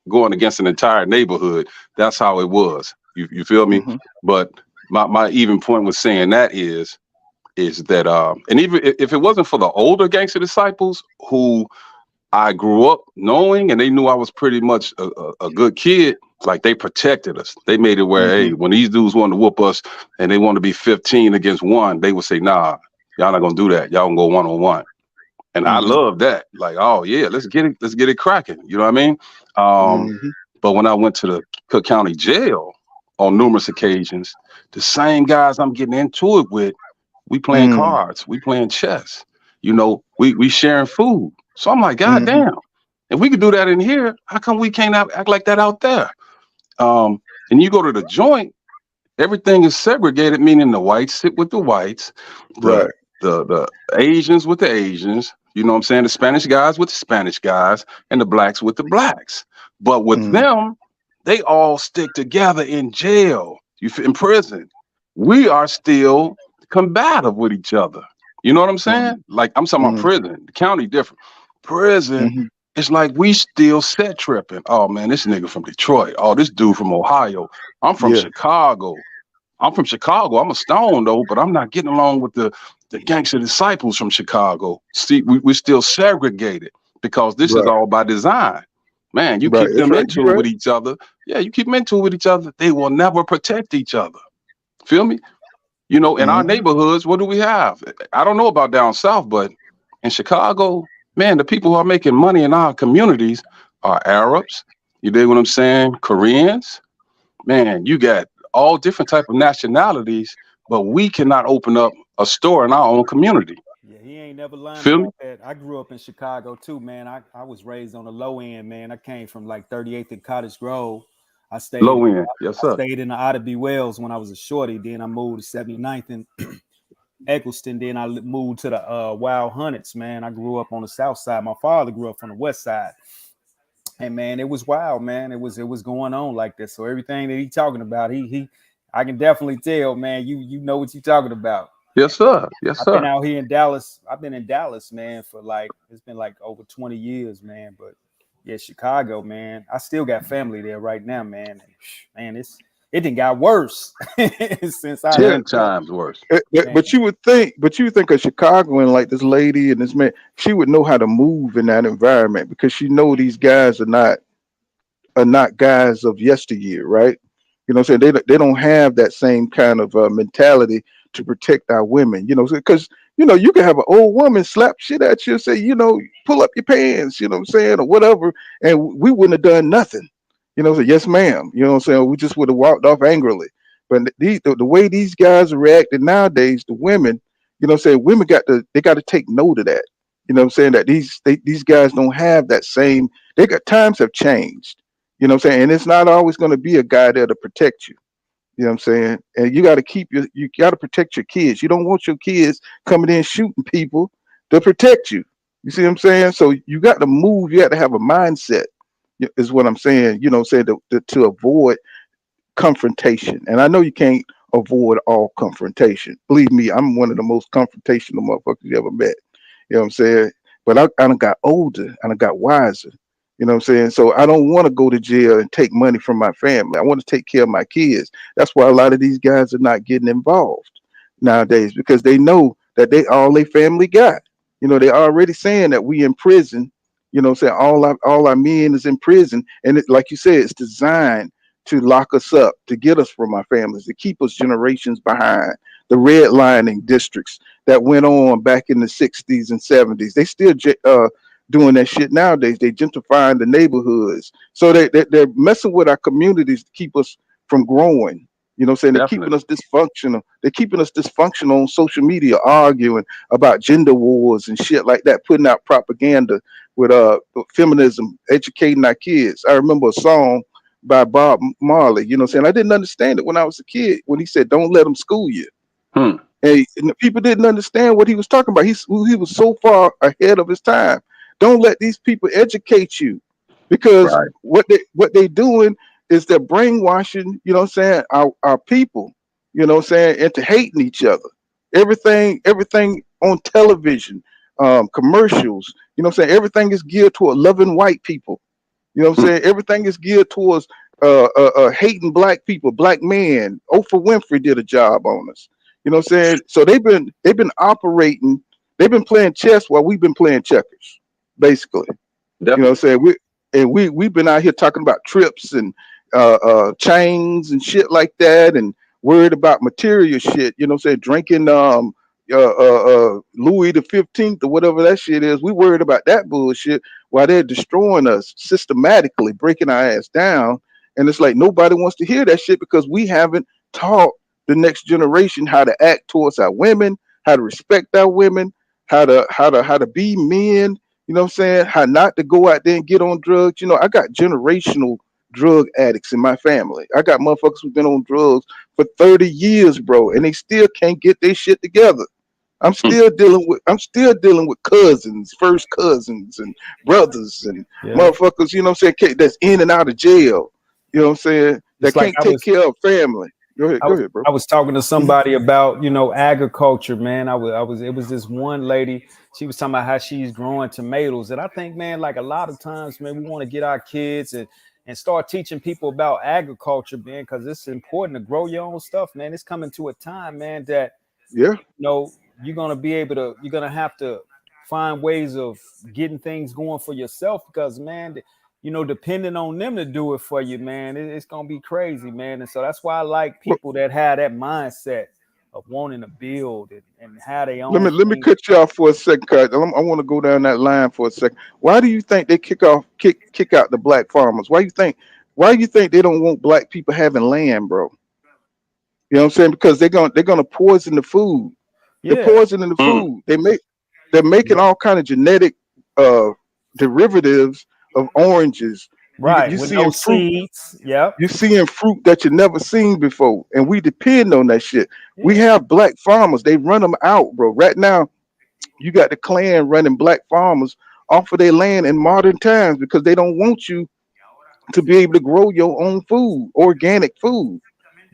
[SPEAKER 7] going against an entire neighborhood, that's how it was. You feel me?
[SPEAKER 5] Hmm.
[SPEAKER 7] But my even point with saying that is that and even if it wasn't for the older gangster disciples who I grew up knowing and they knew I was pretty much a good kid, like they protected us. They made it where,
[SPEAKER 5] Hmm.
[SPEAKER 7] hey, when these dudes wanted to whoop us and they wanted to be 15 against one, they would say, nah, y'all not gonna do that. Y'all gonna go 1-on-1. And I
[SPEAKER 5] Hmm.
[SPEAKER 7] love that. Like, oh yeah, let's get it cracking. You know what I mean? Um,
[SPEAKER 5] Hmm.
[SPEAKER 7] but when I went to the Cook County Jail on numerous occasions, the same guys I'm getting into it with, we playing
[SPEAKER 5] Hmm.
[SPEAKER 7] cards, we playing chess. We sharing food. So I'm like, God
[SPEAKER 5] Hmm.
[SPEAKER 7] damn, if we could do that in here, how come we can't act like that out there? And you go to the joint, everything is segregated, meaning the whites sit with the whites, the
[SPEAKER 5] Right.
[SPEAKER 7] the Asians with the Asians, you know what I'm saying? The Spanish guys with the Spanish guys, and the blacks with the blacks. But with
[SPEAKER 5] Hmm.
[SPEAKER 7] them, they all stick together in jail, in prison. We are still combative with each other. You know what I'm
[SPEAKER 5] Hmm.
[SPEAKER 7] saying? Like I'm talking about
[SPEAKER 5] Hmm.
[SPEAKER 7] prison, the county different. Prison,
[SPEAKER 5] Hmm.
[SPEAKER 7] it's like we still set tripping. Oh man, this nigga from Detroit. Oh, this dude from Ohio. I'm from
[SPEAKER 5] Yeah.
[SPEAKER 7] Chicago. I'm from Chicago. I'm a Stone though, but I'm not getting along with the gangster disciples from Chicago. See, we're still segregated because this is all by design. Man, you keep them into it with each other. Yeah, you keep them into it with each other. They will never protect each other. Feel me? You know, in our neighborhoods, what do we have? I don't know about down south, but in Chicago, man, the people who are making money in our communities are Arabs. You dig what I'm saying? Koreans. Man, you got all different type of nationalities, but we cannot open up a store in our own community.
[SPEAKER 8] Yeah, he ain't never lying
[SPEAKER 7] Feel
[SPEAKER 8] about
[SPEAKER 7] me?
[SPEAKER 8] that. I grew up in Chicago too, man. I was raised on the low end, man. I came from like 38th and Cottage Grove. I stayed
[SPEAKER 7] Low end, yes,
[SPEAKER 8] I
[SPEAKER 7] sir.
[SPEAKER 8] stayed in the Otterby Wells when I was a shorty. Then I moved to 79th and Eccleston. Then I moved to the Wild Hunnets, man. I grew up on the south side. My father grew up on the west side. And man, it was wild, man. It was going on like this. So everything that he's talking about, I can definitely tell, man. You know what you're talking about.
[SPEAKER 7] Yes, sir. Yes, sir.
[SPEAKER 8] I've been out here in Dallas. I've been in Dallas, man, for it's been like over 20 years, man. But yeah, Chicago, man. I still got family there right now, man. And, man, it didn't got worse since I
[SPEAKER 7] 10 times worse.
[SPEAKER 5] But you would think a Chicagoan like this lady and this man, she would know how to move in that environment because she know these guys are not guys of yesteryear, right? You know what I'm saying? They don't have that same kind of mentality to protect our women, you know, because you can have an old woman slap shit at you and say, pull up your pants, you know what I'm saying, or whatever, and we wouldn't have done nothing. So yes, ma'am. You know what I'm saying? We just would have walked off angrily. But the way these guys are reacting nowadays, the women, women got to take note of that. You know what I'm saying? That these guys don't have that same. Times have changed. You know what I'm saying? And it's not always going to be a guy there to protect you. You know what I'm saying? And you got to you got to protect your kids. You don't want your kids coming in shooting people to protect you. You see what I'm saying? So you got to move. You got to have a mindset, is what I'm saying. You know what I'm saying? To avoid confrontation. And I know you can't avoid all confrontation. Believe me, I'm one of the most confrontational motherfuckers you ever met. You know what I'm saying? But I done got older. I done got wiser. You know what I'm saying? So I don't want to go to jail and take money from my family. I want to take care of my kids. That's why a lot of these guys are not getting involved nowadays, because they know that they all their family got. They're already saying that we in prison. You know what I'm saying? All our men is in prison. And it, like you said, it's designed to lock us up, to get us from our families, to keep us generations behind. The redlining districts that went on back in the 60s and 70s, they still doing that shit nowadays. They gentrifying the neighborhoods. So they're messing with our communities to keep us from growing. You know what I'm saying? They're keeping us dysfunctional. They're keeping us dysfunctional on social media, arguing about gender wars and shit like that, putting out propaganda with feminism, educating our kids. I remember a song by Bob Marley, you know what I'm saying? I didn't understand it when I was a kid, when he said, "Don't let them school you." And the people didn't understand what he was talking about. He was so far ahead of his time. Don't let these people educate you, because what they doing is they're brainwashing, you know what I'm saying, our people, you know what I'm saying, into hating each other. Everything on television, commercials, you know what I'm saying, everything is geared toward loving white people. You know what I'm saying? Everything is geared towards hating black people, black men. Oprah Winfrey did a job on us. You know what I'm saying? So they've been operating, they've been playing chess while we've been playing checkers, basically. Definitely. You know what I'm saying? We've been out here talking about trips and chains and shit like that, and worried about material shit. You know what I'm saying? Drinking Louis the 15th or whatever that shit is. We worried about that bullshit while they're destroying us systematically, breaking our ass down. And it's like nobody wants to hear that shit, because we haven't taught the next generation how to act towards our women, how to respect our women, how to be men. You know what I'm saying? How not to go out there and get on drugs. I got generational drug addicts in my family. I got motherfuckers who've been on drugs for 30 years, bro, and they still can't get their shit together. I'm still dealing with cousins, first cousins, and brothers and motherfuckers, you know what I'm saying, that's in and out of jail. You know what I'm saying? That can't take care of family. Go ahead, bro.
[SPEAKER 8] I was talking to somebody about, agriculture, man. It was this one lady, she was talking about how she's growing tomatoes. And I think, man, like a lot of times, man, we want to get our kids and and start teaching people about agriculture, man, because it's important to grow your own stuff, man. It's coming to a time, man, that
[SPEAKER 5] Yeah.
[SPEAKER 8] you're gonna have to find ways of getting things going for yourself, because man, depending on them to do it for you, man, it's gonna be crazy, man. And so that's why I like people that have that mindset of wanting to build and have their own
[SPEAKER 5] Let me
[SPEAKER 8] thing.
[SPEAKER 5] cut you off for a second, cuz I want to go down that line for a second. Why do you think they kick out the black farmers? Why you think they don't want black people having land, bro? You know what I'm saying? Because they're gonna poison the food. They're
[SPEAKER 8] Yeah,
[SPEAKER 5] poisoning the food. They're making all kind of genetic uh derivatives of oranges.
[SPEAKER 8] right.
[SPEAKER 5] You
[SPEAKER 8] With no
[SPEAKER 5] seeing fruit.
[SPEAKER 8] seeds. Yep.
[SPEAKER 5] You're seeing fruit that you never seen before, and we depend on that shit. We
[SPEAKER 8] Yeah.
[SPEAKER 5] have black farmers. They run them out, bro. Right now, you got the Klan running black farmers off of their land in modern times because they don't want you to be able to grow your own food, organic food.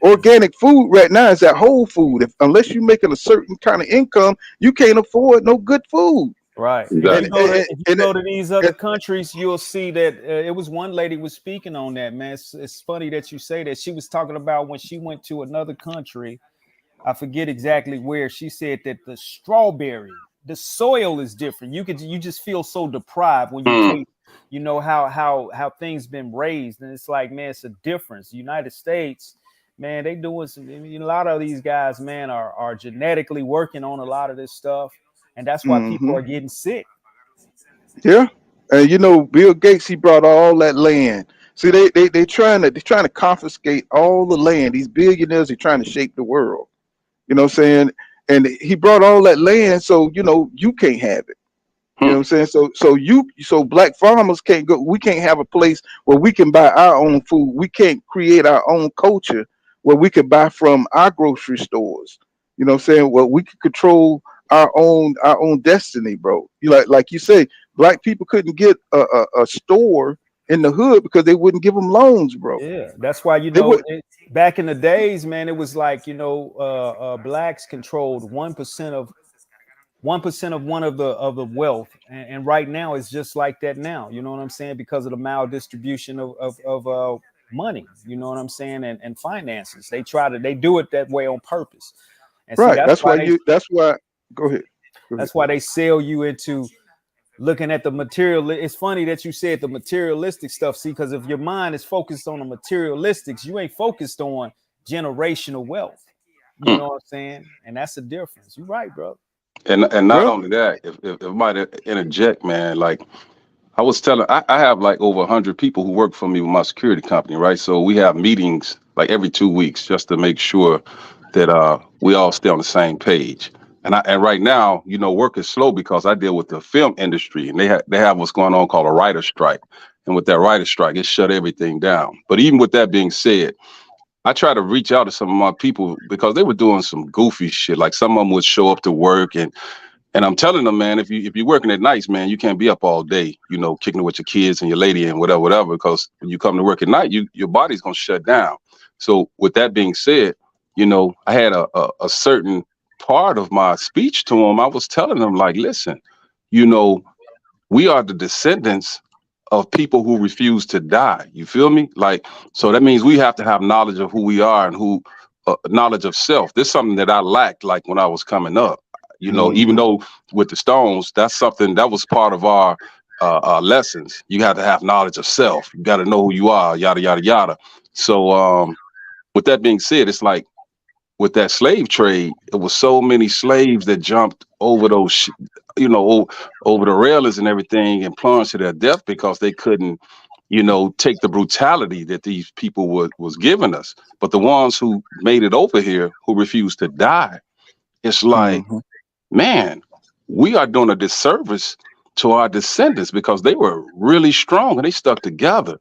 [SPEAKER 5] Organic food right now is at Whole Food. Unless you're making a certain kind of income, you can't afford no good food.
[SPEAKER 8] Right. If you
[SPEAKER 7] Exactly.
[SPEAKER 8] go to
[SPEAKER 5] And,
[SPEAKER 8] these other countries, you'll see that it was one lady was speaking on that, man. It's funny that you say that. She was talking about when she went to another country. I forget exactly where. She said that the soil is different. You just feel so deprived when you
[SPEAKER 7] Mm.
[SPEAKER 8] taste, how things been raised, and it's like, man, it's a difference. The United States, man, they doing some. A lot of these guys, man, are genetically working on a lot of this stuff, and that's why people
[SPEAKER 5] mhm.
[SPEAKER 8] are getting sick.
[SPEAKER 5] Yeah, and Bill Gates, he brought all that land. See, they're trying to confiscate all the land. These billionaires are trying to shape the world. You know what I'm saying? And he brought all that land, so you can't have it. You know what I'm saying? So black farmers can't go. We can't have a place where we can buy our own food. We can't create our own culture where we can buy from our grocery stores. You know what I'm saying? Well, we can control our own destiny, bro. Like you say, black people couldn't get a store in the hood because they wouldn't give them loans, bro.
[SPEAKER 8] Yeah, that's why
[SPEAKER 5] They would.
[SPEAKER 8] back in the days, man, it was like blacks controlled 1% of one of the wealth, and right now it's just like that now. You know what I'm saying? Because of the maldistribution of money. You know what I'm saying? And finances. They do it that way on purpose. And see,
[SPEAKER 5] Right. That's why. Go ahead. Go ahead.
[SPEAKER 8] that's why they sell you into looking at the material. It's funny that you said the materialistic stuff. See, because if your mind is focused on the materialistics, you ain't focused on generational wealth. You
[SPEAKER 7] Mm.
[SPEAKER 8] know what I'm saying? And that's the difference. You're right, bro.
[SPEAKER 7] And not
[SPEAKER 5] Well,
[SPEAKER 7] only that, if I might interject, man, like I was telling, I have like over 100 people who work for me with my security company, right? So we have meetings like every 2 weeks just to make sure that we all stay on the same page. And right now, work is slow because I deal with the film industry, and they have what's going on called a writer's strike. And with that writer's strike, it shut everything down. But even with that being said, I try to reach out to some of my people because they were doing some goofy shit. Like some of them would show up to work, and I'm telling them, man, if you're working at nights, man, you can't be up all day, kicking it with your kids and your lady and whatever, because when you come to work at night, your body's gonna shut down. So with that being said, I had a certain part of my speech to them. I was telling them, like, listen, you know, we are the descendants of people who refuse to die. You feel me? Like, so that means we have to have knowledge of who we are and who knowledge of self. This is something that I lacked, like when I was coming up. Even
[SPEAKER 5] mhm.
[SPEAKER 7] though with the Stones, that's something that was part of our lessons. You have to have knowledge of self. You got to know who you are. Yada yada yada. So, with that being said, it's like with that slave trade, it was so many slaves that jumped over those, over the railings and everything and plunged to their death because they couldn't, take the brutality that these people was giving us. But the ones who made it over here, who refused to die, it's like,
[SPEAKER 5] Mhm.
[SPEAKER 7] man, we are doing a disservice to our descendants because they were really strong and they stuck together.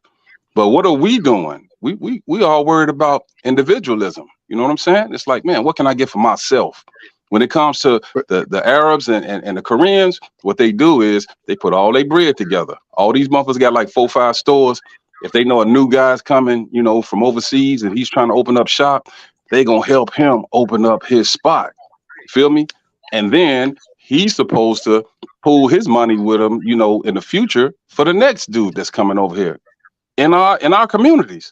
[SPEAKER 7] But what are we doing? We all worried about individualism. You know what I'm saying? It's like, man, what can I get for myself? When it comes to the Arabs and the Koreans, what they do is they put all their bread together. All these motherfuckers got like 4 or 5 stores. If they know a new guy's coming, from overseas and he's trying to open up shop, they gonna help him open up his spot. Feel me? And then he's supposed to pool his money with him, in the future for the next dude that's coming over here. in our communities.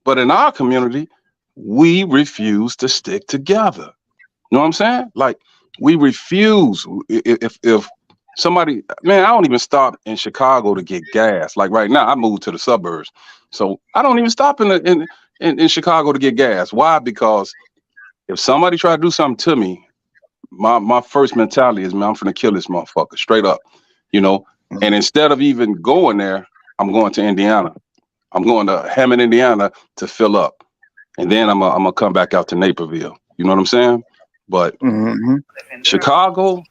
[SPEAKER 7] But in our community, we refuse to stick together. You know what I'm saying? Like, we refuse. If somebody, man, I don't even stop in Chicago to get gas. Like right now, I moved to the suburbs, so I don't even stop in Chicago to get gas. Why? Because if somebody try to do something to me, my first mentality is, man, I'm finna kill this motherfucker straight up, you know. And instead of even going there, I'm going to Indiana. I'm going to Hammond, Indiana to fill up, and then I'm gonna come back out to Naperville. You know what I'm saying? But Chicago,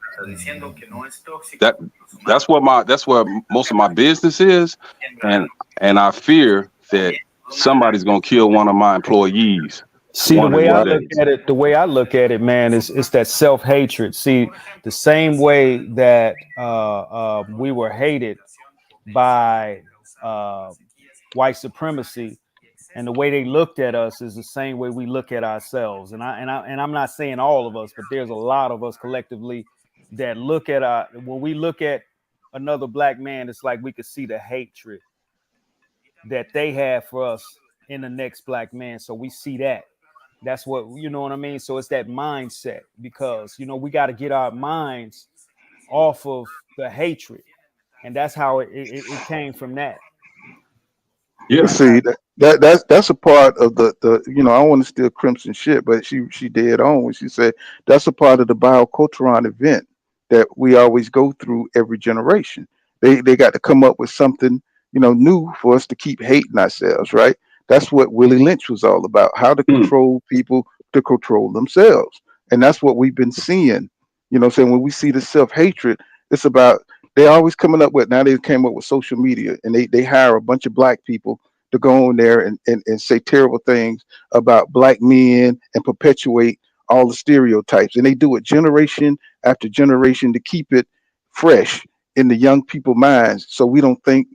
[SPEAKER 7] that's where most of my business is, and I fear that somebody's gonna kill one of my employees.
[SPEAKER 8] See, the way I look at it, man, is it's that self-hatred. See, the same way that we were hated by white supremacy, and the way they looked at us is the same way we look at ourselves. And I'm not saying all of us, but there's a lot of us collectively that look at when we look at another black man, it's like we could see the hatred that they have for us in the next black man. So we see that. That's what, you know what I mean? So it's that mindset, because, you know, we got to get our minds off of the hatred. And that's how it came from that.
[SPEAKER 5] Yeah. See, that's a part of the you know, I don't want to steal Crimson shit, but she dead on when she said that's a part of the bioculturon event that we always go through every generation. They got to come up with something, you know, new for us to keep hating ourselves, right? That's what Willie Lynch was all about, how to control people to control themselves. And that's what we've been seeing. You know what I'm saying? When we see the self-hatred, it's about, they always coming up with, now they came up with social media, and they hire a bunch of black people to go on there and say terrible things about black men and perpetuate all the stereotypes. And they do it generation after generation to keep it fresh in the young people's minds, so we don't think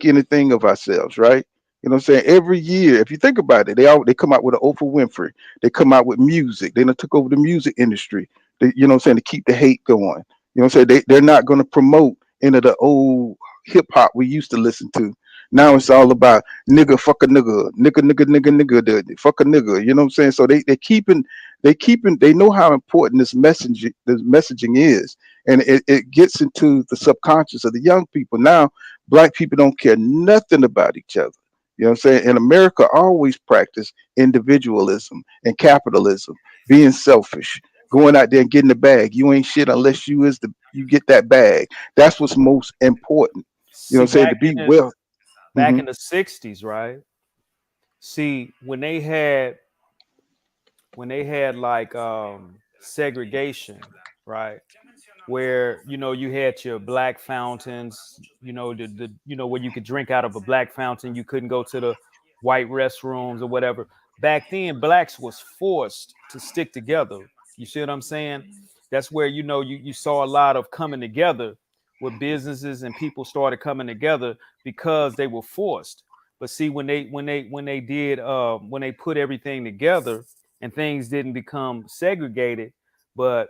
[SPEAKER 5] anything of ourselves, right? You know what I'm saying? Every year, if you think about it, they come out with an Oprah Winfrey. They come out with music. They done took over the music industry. You know what I'm saying, to keep the hate going. You know what I'm saying? They're not going to promote into the old hip hop we used to listen to. Now it's all about nigga, fuck a nigga, nigga, fuck a nigga. You know what I'm saying? So they know how important this messaging is, and it gets into the subconscious of the young people. Now black people don't care nothing about each other. You know what I'm saying? In America, always practice individualism and capitalism, being selfish, going out there and getting the bag. You ain't shit unless you get that bag. That's what's most important. You know what I'm saying? To be well.
[SPEAKER 8] Back in the 60s, right? See, when they had like segregation, right? Where, you know, you had your black fountains, you know, where you could drink out of a black fountain, you couldn't go to the white restrooms or whatever. Back then, blacks was forced to stick together. You see what I'm saying? That's where, you know, you saw a lot of coming together, with businesses and people started coming together because they were forced. But see, when they put everything together and things didn't become segregated, and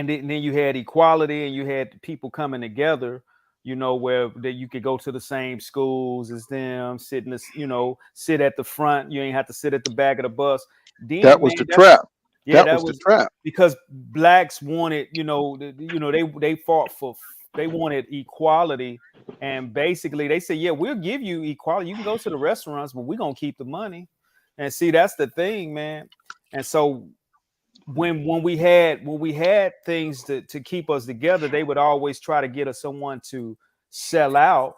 [SPEAKER 8] then you had equality and you had people coming together, you know, where that you could go to the same schools as them, sit at the front. You ain't have to sit at the back of the bus. Then,
[SPEAKER 5] that was the trap.
[SPEAKER 8] Yeah,
[SPEAKER 5] that was the trap.
[SPEAKER 8] Because blacks wanted, they fought for, they wanted equality, and basically they said, yeah, we'll give you equality. You can go to the restaurants, but we're gonna keep the money. And see, that's the thing, man. And so when we had things to keep us together, they would always try to get us someone to sell out.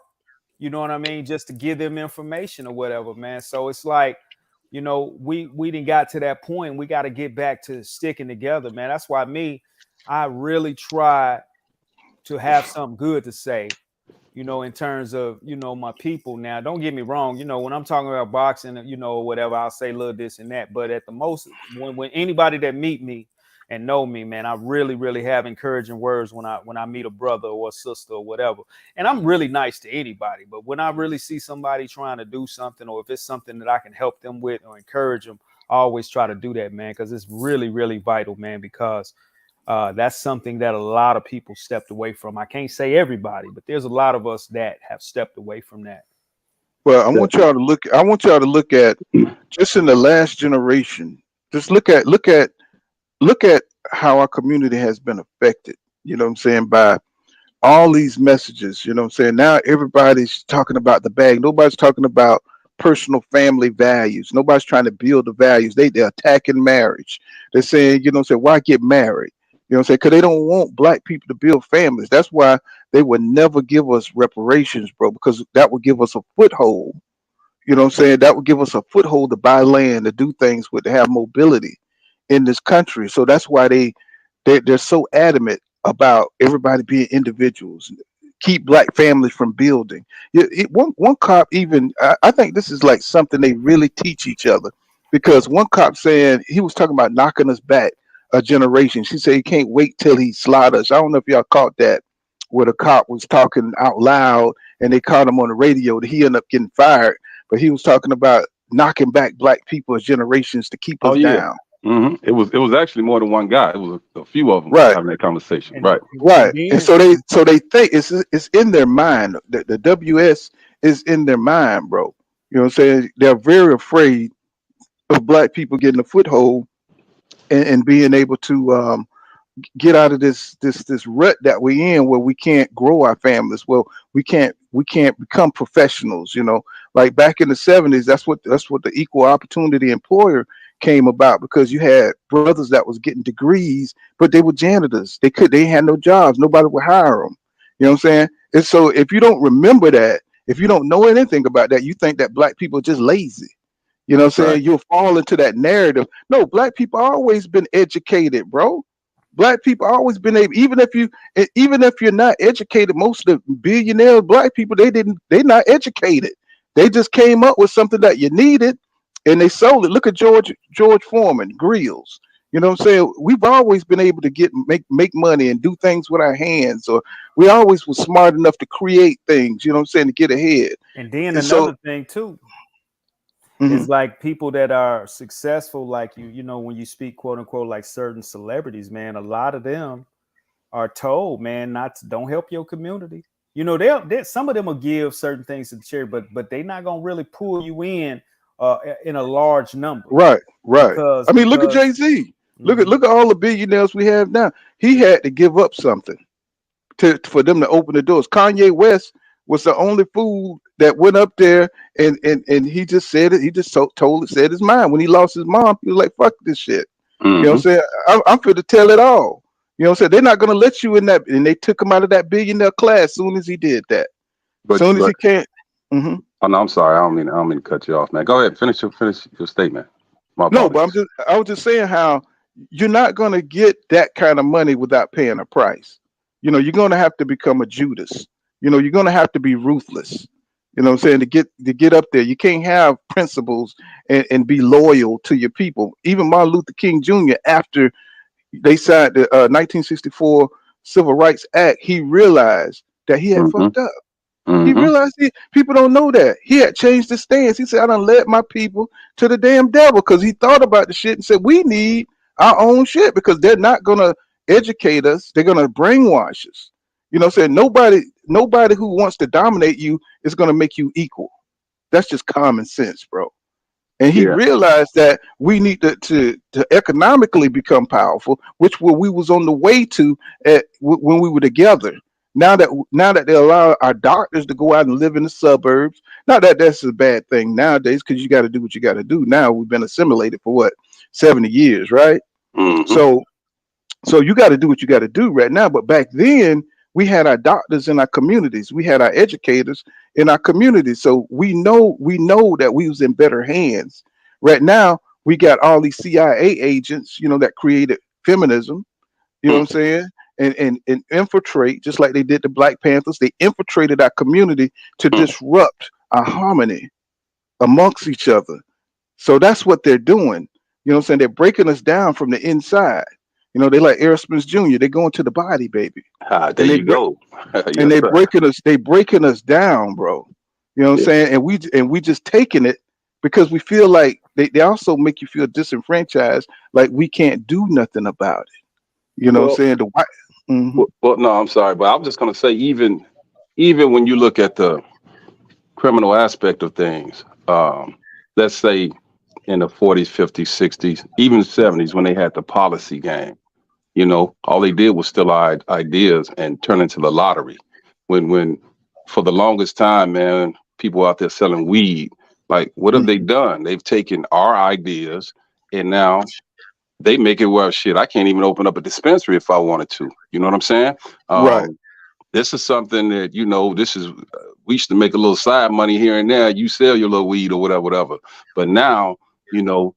[SPEAKER 8] You know what I mean? Just to give them information or whatever, man. So it's like, you know, we didn't got to that point. We got to get back to sticking together, man. That's why I really try to have something good to say, you know, in terms of, you know, my people. Now, don't get me wrong. You know, when I'm talking about boxing, you know, whatever, I'll say a little this and that. But at the most, when anybody that meet me and know me, man, I really, really have encouraging words when I meet a brother or a sister or whatever. And I'm really nice to anybody. But when I really see somebody trying to do something, or if it's something that I can help them with or encourage them, I always try to do that, man, because it's really, really vital, man, because That's something that a lot of people stepped away from. I can't say everybody, but there's a lot of us that have stepped away from that.
[SPEAKER 5] Well, I want y'all to look. I want y'all to look at just in the last generation. Just look at how our community has been affected. You know what I'm saying, by all these messages. You know what I'm saying. Now everybody's talking about the bag. Nobody's talking about personal family values. Nobody's trying to build the values. They're attacking marriage. They're saying, you know, say why get married? You know what I'm saying? Because they don't want black people to build families. That's why they would never give us reparations, bro, because that would give us a foothold. You know what I'm saying? That would give us a foothold to buy land, to do things with, to have mobility in this country. So that's why they're so adamant about everybody being individuals, keep black families from building. One cop even, I think this is like something they really teach each other, because one cop saying he was talking about knocking us back a generation. She said he can't wait till he slaughters. I don't know if y'all caught that, where the cop was talking out loud and they caught him on the radio. He ended up getting fired, but he was talking about knocking back black people as generations to keep us down.
[SPEAKER 7] It was actually more than one guy. It was a few of them
[SPEAKER 5] Right.
[SPEAKER 7] having that conversation.
[SPEAKER 8] And,
[SPEAKER 7] Right.
[SPEAKER 5] Right.
[SPEAKER 8] then,
[SPEAKER 5] And so they think it's in their mind. The WS is in their mind, bro. You know what I'm saying? They're very afraid of black people getting a foothold and being able to get out of this rut that we in, where we can't grow our families. Well, we can't become professionals, you know. Like back in the 70s, that's what the equal opportunity employer came about, because you had brothers that was getting degrees, but they were janitors. They had no jobs. Nobody would hire them. You know what I'm saying? And so if you don't remember that, if you don't know anything about that, you think that black people are just lazy. You know what I'm saying?
[SPEAKER 7] Right.
[SPEAKER 5] You'll fall into that narrative. No, black people always been educated, bro. Black people always been able, even if you're not educated, most of the billionaire black people, they're not educated. They just came up with something that you needed and they sold it. Look at George Foreman, grills. You know what I'm saying? We've always been able to make money and do things with our hands, or we always was smart enough to create things, you know what I'm saying, to get ahead.
[SPEAKER 8] and then
[SPEAKER 5] And so
[SPEAKER 8] another thing too, it's like people that are successful, like you know, when you speak quote unquote like certain celebrities, man, a lot of them are told, man, don't help your community. You know, they some of them will give certain things to the charity, but they're not gonna really pull you in a large number.
[SPEAKER 5] Right.
[SPEAKER 8] Because
[SPEAKER 5] I mean, look at Jay-Z. Look at all the billionaires we have now. He had to give up something for them to open the doors. Kanye West was the only fool that went up there and he just said it. He just said his mind. When he lost his mom, he was like, "Fuck this shit." You know what I'm saying? I'm fit to tell it all. You know what I'm saying? They're not gonna let you in that, and they took him out of that billionaire class as soon as he did that. As soon as he can't.
[SPEAKER 7] Oh no, I'm sorry. I don't mean to cut you off, man. Go ahead, finish your statement.
[SPEAKER 5] No, but I was just saying how you're not gonna get that kind of money without paying a price. You know, you're gonna have to become a Judas. You know, you're gonna have to be ruthless. You know what I'm saying? To get up there. You can't have principles and be loyal to your people. Even Martin Luther King Jr., after they signed the 1964 Civil Rights Act, he realized that he had fucked up. He realized people don't know that. He had changed his stance. He said, I done led my people to the damn devil, because he thought about the shit and said, we need our own shit, because they're not going to educate us. They're going to brainwash us. You know what I'm saying? Nobody who wants to dominate you is going to make you equal. That's just common sense, bro. And he realized that we need to economically become powerful, which we was on the way to when we were together. Now that they allow our doctors to go out and live in the suburbs, not that that's a bad thing nowadays, because you got to do what you got to do. Now we've been assimilated for what, 70 years, right? So you got to do what you got to do right now. But back then we had our doctors in our communities, we had our educators in our communities, so we know that we was in better hands. Right now we got all these CIA agents, you know, that created feminism. You know what I'm saying? And infiltrate, just like they did the Black Panthers. They infiltrated our community to disrupt our harmony amongst each other. So that's what they're doing. You know what I'm saying? They're breaking us down from the inside. You know, they like Aerosmith Jr. They go into the body, baby.
[SPEAKER 7] There you go.
[SPEAKER 5] And they breaking us down, bro. You know what I'm saying? And we just taking it because we feel like they also make you feel disenfranchised, like we can't do nothing about it. You know what I'm saying? The white. Mm-hmm.
[SPEAKER 7] Well, no, I'm sorry, but I was just going to say, even when you look at the criminal aspect of things, let's say in the 40s, 50s, 60s, even 70s, when they had the policy game, you know, all they did was steal our ideas and turn into the lottery. When for the longest time, man, people out there selling weed, like, what have they done? They've taken our ideas and now they make it where, shit, I can't even open up a dispensary if I wanted to. You know what I'm saying?
[SPEAKER 5] Right.
[SPEAKER 7] This is something that, you know, we used to make a little side money here and there. You sell your little weed or whatever. But now, you know,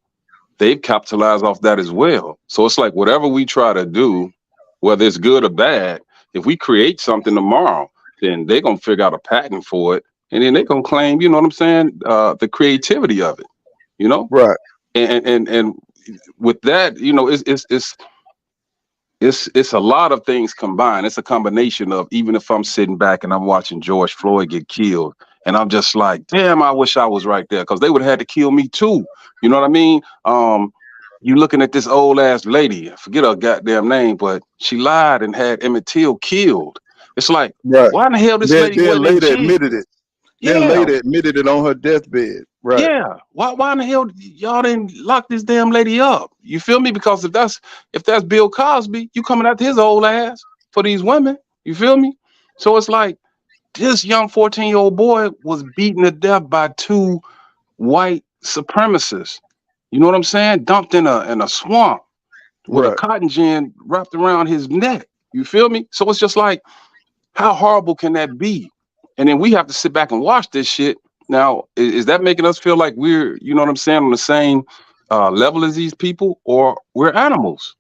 [SPEAKER 7] they've capitalized off that as well. So it's like whatever we try to do, whether it's good or bad, if we create something tomorrow, then they're going to figure out a patent for it. And then they're going to claim, you know what I'm saying, the creativity of it, you know?
[SPEAKER 5] Right.
[SPEAKER 7] And with that, you know, it's a lot of things combined. It's a combination of, even if I'm sitting back and I'm watching George Floyd get killed, and I'm just like, damn, I wish I was right there, because they would have had to kill me too. You know what I mean? You looking at this old ass lady, I forget her goddamn name, but she lied and had Emmett Till killed. It's like, why in the hell this lady wasn't in jail?
[SPEAKER 5] Admitted it. Then later admitted it on her deathbed. Right.
[SPEAKER 7] Yeah. Why in the hell y'all didn't lock this damn lady up? You feel me? Because if that's Bill Cosby, you coming after his old ass for these women. You feel me? So it's like this young 14-year-old boy was beaten to death by two white supremacists. You know what I'm saying? Dumped in a swamp with a cotton gin wrapped around his neck. You feel me? So it's just like, how horrible can that be? And then we have to sit back and watch this shit. Now, is that making us feel like we're, you know what I'm saying, on the same level as these people, or we're animals?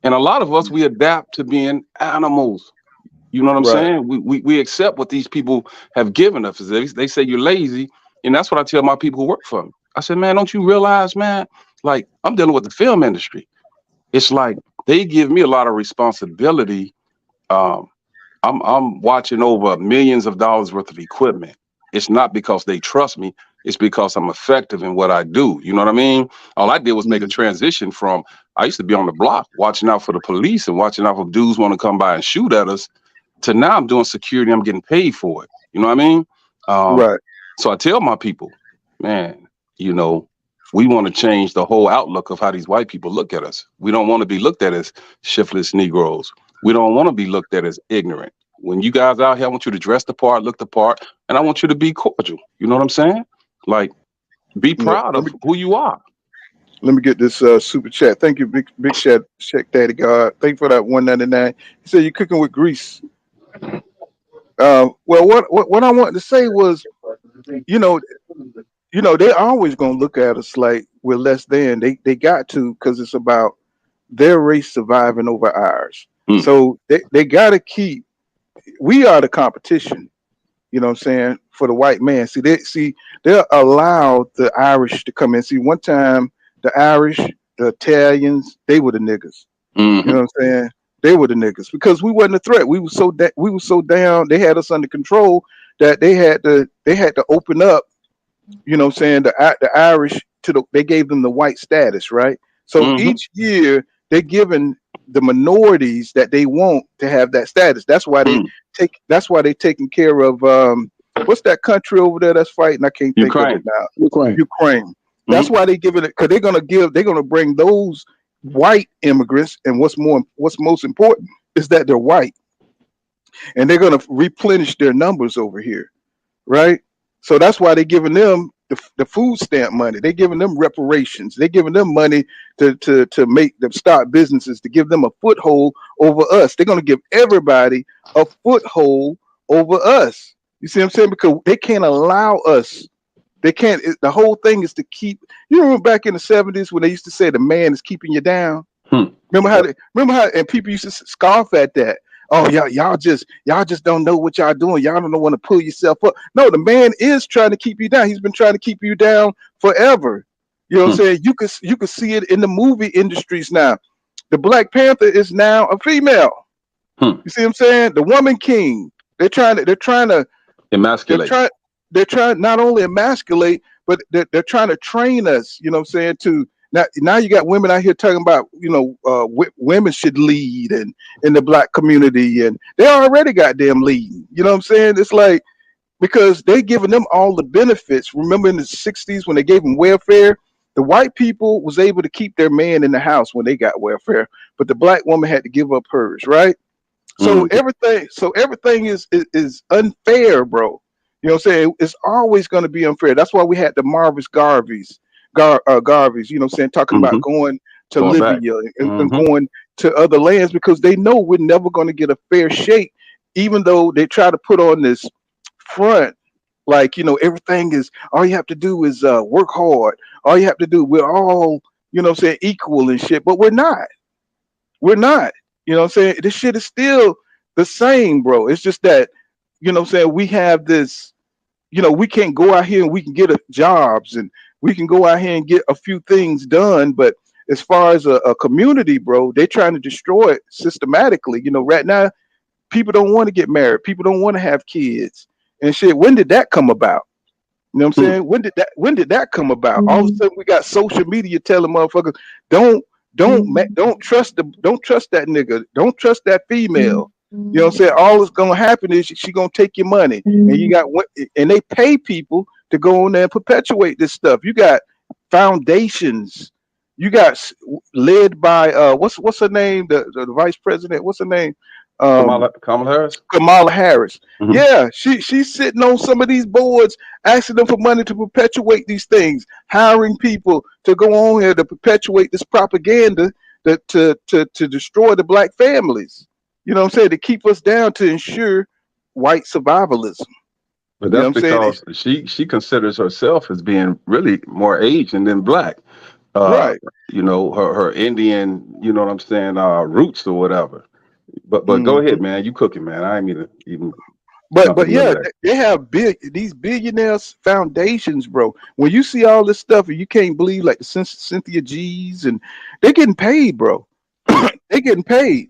[SPEAKER 7] And a lot of us, we adapt to being animals. You know what I'm saying? We accept what these people have given us. They say you're lazy, and that's what I tell my people who work for me. I said, man, don't you realize, man, like, I'm dealing with the film industry. It's like they give me a lot of responsibility. I'm watching over millions of dollars worth of equipment. It's not because they trust me. It's because I'm effective in what I do. You know what I mean? All I did was make a transition from, I used to be on the block watching out for the police and watching out for dudes want to come by and shoot at us, to now I'm doing security. I'm getting paid for it. You know what I mean? So I tell my people, man, you know, we want to change the whole outlook of how these white people look at us. We don't want to be looked at as shiftless Negroes. We don't want to be looked at as ignorant. When you guys out here, I want you to dress the part, look the part, and I want you to be cordial. You know what I'm saying? Like, be proud of who you are.
[SPEAKER 5] Let me get this super chat. Thank you, big check, Daddy God. Thank you for that $1.99. He said you're cooking with grease. Well, what I wanted to say was, you know, they're always gonna look at us like we're less than. They got to, because it's about their race surviving over ours. So they gotta keep. We are the competition, you know what I'm saying, for the white man. They'll allow the Irish to come in. See, one time the Irish, the Italians, they were the niggas. You know what I'm saying? They were the niggas because we wasn't a threat. We were so down. They had us under control that they had to open up. You know what I'm saying? The Irish they gave them the white status, right? So each year they're giving the minorities that they want to have that status. That's why they're taking care of what's that country over there that's fighting? I can't think of it now. Ukraine. That's why they give it, because they're gonna bring those white immigrants, and what's most important is that they're white, and they're gonna replenish their numbers over here, right? So that's why they're giving them the food stamp money. They're giving them reparations. They're giving them money to make them start businesses, to give them a foothold over us. They're going to give everybody a foothold over us. You see what I'm saying? Because they can't allow us. They can't. The whole thing is to keep. You remember back in the 70s when they used to say the man is keeping you down? Remember how and people used to scoff at that. Oh, y'all just don't know what y'all doing. Y'all don't want to pull yourself up. No, the man is trying to keep you down. He's been trying to keep you down forever. You know what I'm saying? You can see it in the movie industries now. The Black Panther is now a female. You see what I'm saying? The woman king. They're trying to
[SPEAKER 7] emasculate.
[SPEAKER 5] They're trying not only emasculate, but they're trying to train us. You know what I'm saying? now you got women out here talking about, you know, women should lead and in the black community, and they already got them leading. You know what I'm saying? It's like, because they giving them all the benefits. Remember in the 60s when they gave them welfare, the white people was able to keep their man in the house when they got welfare, but the black woman had to give up hers, right? So everything is unfair, bro. You know what I'm saying? It's always going to be unfair. That's why we had the Marvis Garveys, Garveys, you know what I'm saying, talking about going to Libya and going to other lands, because they know we're never going to get a fair shake, even though they try to put on this front, like, you know, everything is, all you have to do is work hard. All you have to do, we're all, you know what I'm saying, equal and shit, but we're not. We're not. You know what I'm saying? This shit is still the same, bro. It's just that, you know what I'm saying, we have this, you know, we can't go out here and we can get jobs and we can go out here and get a few things done, but as far as a community, bro, they're trying to destroy it systematically. You know, right now, people don't want to get married. People don't want to have kids and shit. When did that come about? You know what I'm saying? When did that come about? All of a sudden we got social media telling motherfuckers, don't trust that nigga. Don't trust that female. You know what I'm saying? All that's gonna happen is she gonna take your money, and they pay people to go on there and perpetuate this stuff. You got foundations. You got led by what's her name? The vice president. What's her name?
[SPEAKER 7] Kamala Harris.
[SPEAKER 5] Kamala Harris. Yeah, she's sitting on some of these boards, asking them for money to perpetuate these things, hiring people to go on here to perpetuate this propaganda to destroy the black families. You know what I'm saying? To keep us down, to ensure white survivalism.
[SPEAKER 7] But that's because she considers herself as being really more Asian than black.
[SPEAKER 5] Right.
[SPEAKER 7] You know, her Indian, you know what I'm saying, roots or whatever. But go ahead, man. You cooking, man. I ain't mean to even.
[SPEAKER 5] But yeah, they have these billionaires foundations, bro. When you see all this stuff, and you can't believe, like the Cynthia G's, and they're getting paid, bro. They getting paid.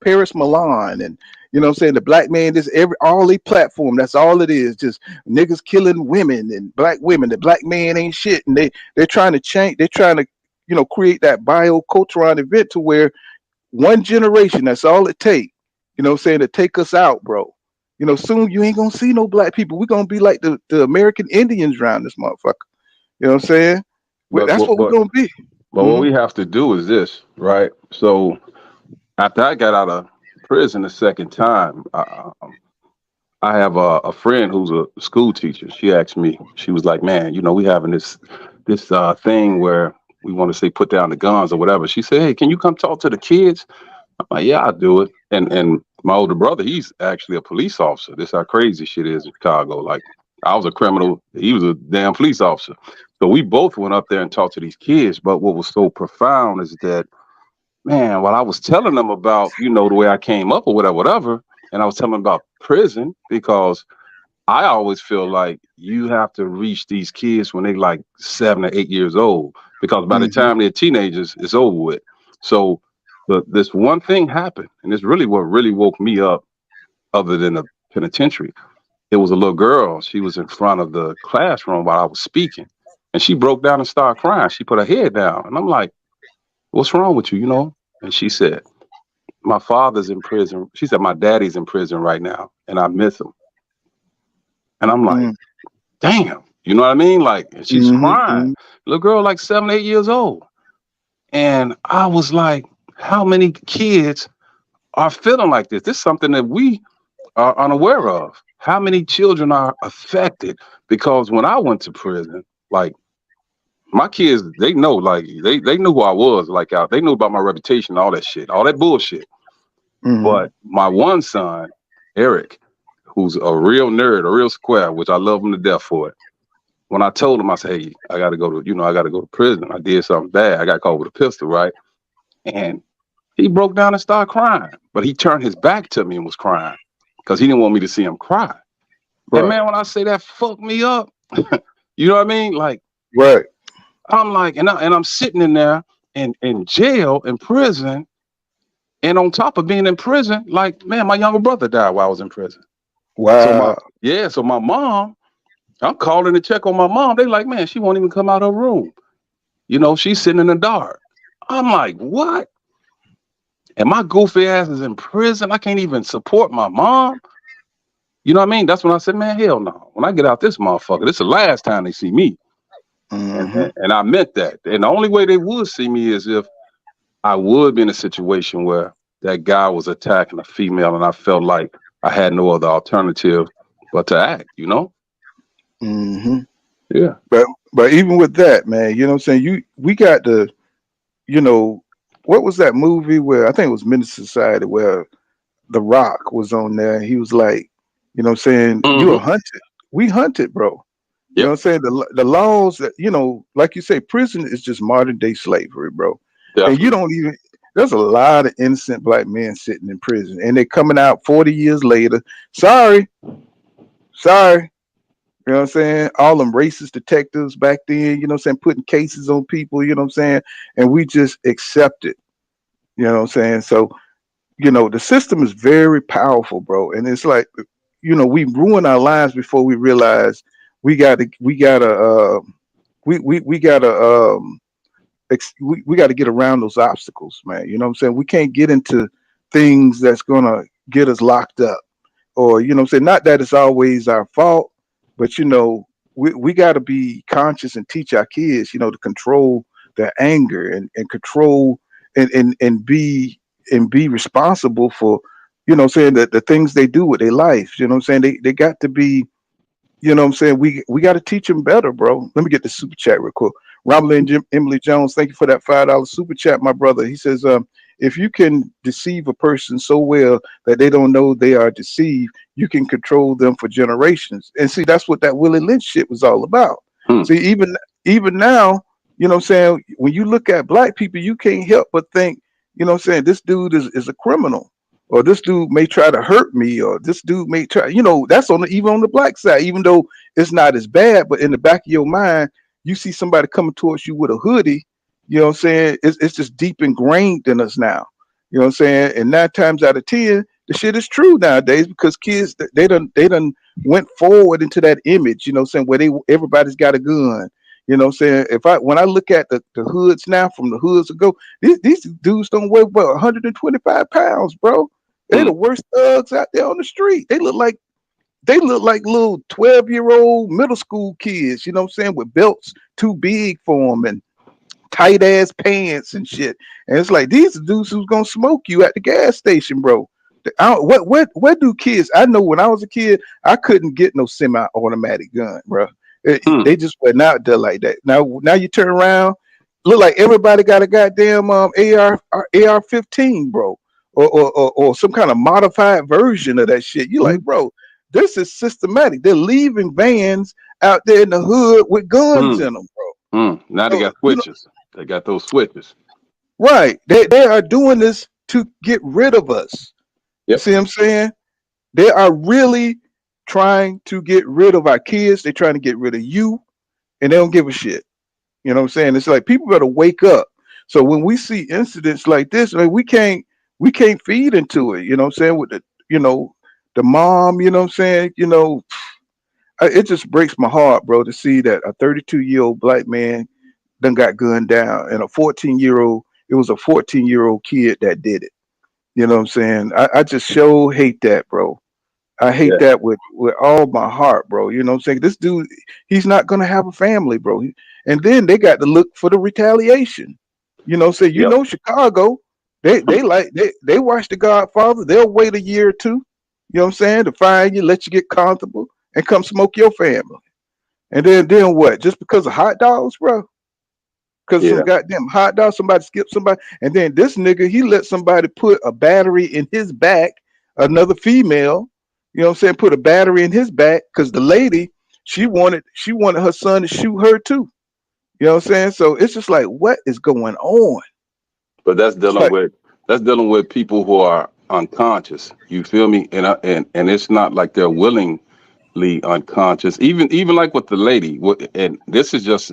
[SPEAKER 5] Paris Milan, and you know what I'm saying, the black man, all they platform, that's all it is, just niggas killing women and black women. The black man ain't shit, and they're trying to change. They're trying to, you know, create that biocultural event to where one generation, that's all it take, you know what I'm saying, to take us out, bro. You know, soon you ain't gonna see no black people. We're gonna be like the American Indians around this motherfucker. You know what I'm saying? That's what we're gonna be.
[SPEAKER 7] But what we have to do is this, right? So after I got out of prison the second time, I have a friend who's a school teacher. She asked me, she was like, man, you know, we having this thing where we want to say put down the guns or whatever. She said, hey, can you come talk to the kids? I'm like, yeah, I'll do it. And my older brother, he's actually a police officer. This is how crazy shit is in Chicago. Like, I was a criminal. He was a damn police officer. So we both went up there and talked to these kids. But what was so profound is that, man, while I was telling them about, you know, the way I came up or whatever, and I was telling them about prison, because I always feel like you have to reach these kids when they like 7 or 8 years old, because by the time they're teenagers, it's over with. So this one thing happened, and it's really what really woke me up, other than the penitentiary. It was a little girl. She was in front of the classroom while I was speaking, and she broke down and started crying. She put her head down, and I'm like, what's wrong with you, you know? And she said, my father's in prison. She said, my daddy's in prison right now, and I miss him. And I'm like, damn, you know what I mean? Like, and she's crying. Little girl, like 7, 8 years old. And I was like, how many kids are feeling like this? This is something that we are unaware of. How many children are affected? Because when I went to prison, like, my kids, they know, like, they knew who I was. Like, they knew about my reputation, all that shit, all that bullshit. But my one son, Eric, who's a real nerd, a real square, which I love him to death for it. When I told him, I said, hey, I got to go to prison. I did something bad. I got caught with a pistol, right? And he broke down and started crying. But he turned his back to me and was crying because he didn't want me to see him cry. Right. And man, when I say that fucked me up, you know what I mean? Like,
[SPEAKER 5] right.
[SPEAKER 7] I'm like, and I'm sitting in there in jail, in prison. And on top of being in prison, like, man, my younger brother died while I was in prison.
[SPEAKER 5] Wow.
[SPEAKER 7] So my mom, I'm calling to check on my mom. They like, man, she won't even come out of her room. You know, she's sitting in the dark. I'm like, what? And my goofy ass is in prison. I can't even support my mom. You know what I mean? That's when I said, man, hell no. When I get out this motherfucker, this is the last time they see me. And I meant that. And the only way they would see me is if I would be in a situation where that guy was attacking a female and I felt like I had no other alternative but to act, you know? Yeah.
[SPEAKER 5] But even with that, man, you know what I'm saying? We got the, you know, what was that movie where I think it was Menace Society where The Rock was on there and he was like, you know what I'm saying, you're hunted. We hunted, bro. You know what I'm saying? The laws that, you know, like you say, prison is just modern day slavery, bro. Definitely. And you don't even, there's a lot of innocent black men sitting in prison and they're coming out 40 years later. Sorry. You know what I'm saying? All them racist detectives back then, you know what I'm saying, putting cases on people, you know what I'm saying? And we just accept it. You know what I'm saying? So, you know, the system is very powerful, bro. And it's like, you know, we ruin our lives before we realize we gotta get around those obstacles, man. You know what I'm saying? We can't get into things that's gonna get us locked up. Or, you know what I'm saying? Not that it's always our fault, but you know, we gotta be conscious and teach our kids, you know, to control their anger and control and be responsible for, you know what I'm saying, the things they do with their life. You know what I'm saying? They got to be, you know what I'm saying? We got to teach them better, bro. Let me get the super chat real quick. Robert and Emily Jones, thank you for that $5 super chat, my brother. He says, if you can deceive a person so well that they don't know they are deceived, you can control them for generations. And see, that's what that Willie Lynch shit was all about. See, even now, you know what I'm saying, when you look at black people, you can't help but think, you know what I'm saying, this dude is a criminal, or this dude may try to hurt me, or this dude may try, you know, that's even on the black side, even though it's not as bad, but in the back of your mind, you see somebody coming towards you with a hoodie, you know what I'm saying, it's just deep ingrained in us now. You know what I'm saying? And 9 times out of 10, the shit is true nowadays because kids, they done went forward into that image, you know what I'm saying, where everybody's got a gun. You know what I'm saying? When I look at the hoods now from the hoods ago, these dudes don't weigh about 125 pounds, bro. They're the worst thugs out there on the street. They look like little 12-year-old middle school kids, you know what I'm saying, with belts too big for them and tight ass pants and shit. And it's like these dudes who's gonna smoke you at the gas station, bro. What do kids? I know when I was a kid, I couldn't get no semi-automatic gun, bro. They just went out there like that. Now you turn around, look like everybody got a goddamn AR-15, bro, or some kind of modified version of that shit. You like, bro, this is systematic. They're leaving vans out there in the hood with guns in them, bro.
[SPEAKER 7] Now they got switches. They got those switches.
[SPEAKER 5] Right. They are doing this to get rid of us. You see what I'm saying? They are really trying to get rid of our kids. They're trying to get rid of you, and they don't give a shit. You know what I'm saying? It's like people better wake up. So when we see incidents like this, I mean, we can't feed into it. You know what I'm saying? With the mom, you know what I'm saying? You know, it just breaks my heart, bro, to see that a 32-year-old black man done got gunned down, and it was a 14-year-old kid that did it. You know what I'm saying? I just hate that, bro. I hate that with all my heart, bro. You know what I'm saying? This dude, he's not gonna have a family, bro. And then they got to look for the retaliation. You know, say you know Chicago, they watch The Godfather. They'll wait a year or two. You know what I'm saying? To find you, let you get comfortable, and come smoke your family. And then what? Just because of hot dogs, bro? Because some goddamn hot dogs, somebody skipped somebody, and then this nigga, he let somebody put a battery in his back, another female. You know what I'm saying? Put a battery in his back because the lady, she wanted her son to shoot her too. You know what I'm saying? So it's just like, what is going on?
[SPEAKER 7] But that's dealing with people who are unconscious. You feel me? And it's not like they're willingly unconscious. Even like with the lady. And this is just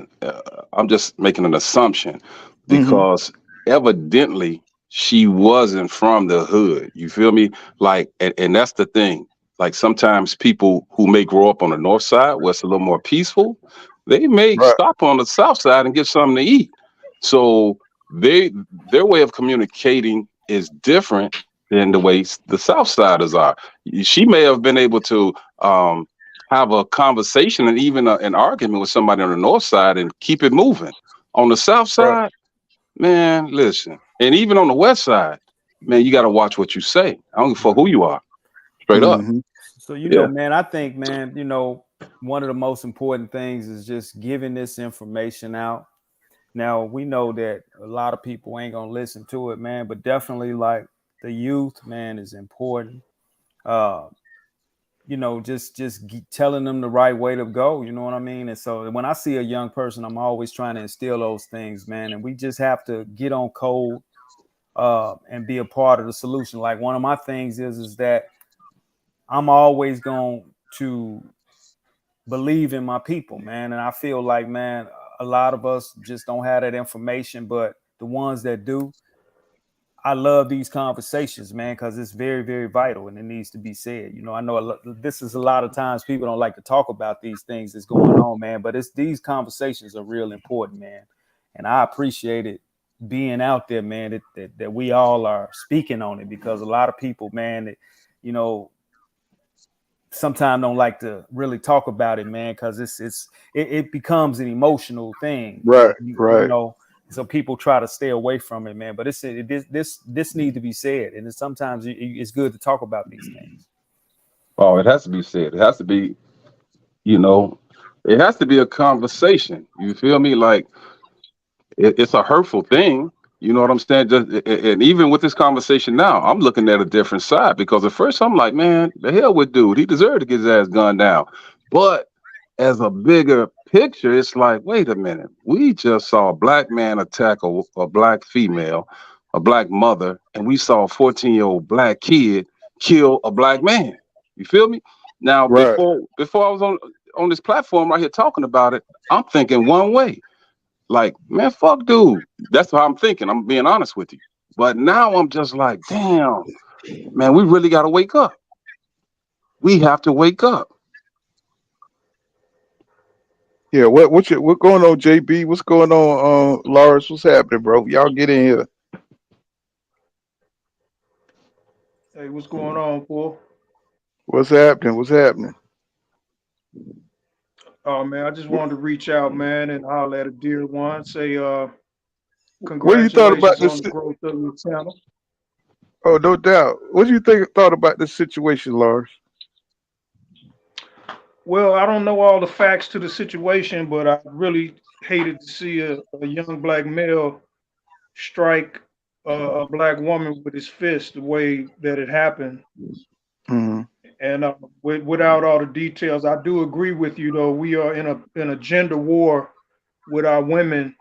[SPEAKER 7] I'm just making an assumption because evidently she wasn't from the hood. You feel me? Like, and that's the thing. Like sometimes people who may grow up on the north side where it's a little more peaceful, they may stop on the south side and get something to eat. So their way of communicating is different than the way the South Siders are. She may have been able to have a conversation and even an argument with somebody on the North Side and keep it moving. On the South Side, man, listen, and even on the West Side, man, you got to watch what you say. I don't give a fuck who you are, straight up.
[SPEAKER 8] So you know, man, I think, man, you know, one of the most important things is just giving this information out. Now, we know that a lot of people ain't gonna listen to it, man, but definitely like the youth, man, is important. You know, just telling them the right way to go, you know what I mean? And so when I see a young person, I'm always trying to instill those things, man. And we just have to get on code and be a part of the solution. Like one of my things is that I'm always going to believe in my people, man. And I feel like, man, a lot of us just don't have that information, but the ones that do, I love these conversations, man, because it's very, very vital and it needs to be said. You know, I know this is a lot of times people don't like to talk about these things that's going on, man, but these conversations are real important, man. And I appreciate it being out there, man, that we all are speaking on it, because a lot of people, man, that, you know, sometimes don't like to really talk about it, man, because it becomes an emotional thing,
[SPEAKER 5] right?
[SPEAKER 8] You know, so people try to stay away from it, man. But this needs to be said, and sometimes it's good to talk about these things.
[SPEAKER 7] Oh, it has to be said. It has to be, you know, it has to be a conversation. You feel me? Like it's a hurtful thing. You know what I'm saying? And even with this conversation now, I'm looking at a different side, because at first I'm like, man, the hell with dude. He deserved to get his ass gunned down. But as a bigger picture, it's like, wait a minute. We just saw a black man attack a black female, a black mother, and we saw a 14-year-old black kid kill a black man. You feel me? Now, before I was on this platform right here talking about it, I'm thinking one way. Like, man, fuck dude. That's how I'm thinking. I'm being honest with you. But now I'm just like, damn, man, we really got to wake up. We have to wake up.
[SPEAKER 5] Yeah, what going on, JB? What's going on, Lawrence? What's happening, bro? Y'all get in here.
[SPEAKER 6] Hey, what's going on, Paul?
[SPEAKER 5] What's happening? What's happening?
[SPEAKER 6] Oh man, I just wanted to reach out, man, and holler at a dear one. Say, congratulations
[SPEAKER 5] what do you thought about this
[SPEAKER 6] on the growth of your channel.
[SPEAKER 5] Oh, no doubt. What do you thought about this situation, Lars?
[SPEAKER 6] Well, I don't know all the facts to the situation, but I really hated to see a young black male strike a black woman with his fist the way that it happened.
[SPEAKER 5] Mm-hmm.
[SPEAKER 6] And without all the details, I do agree with you, though. We are in a gender war with our women,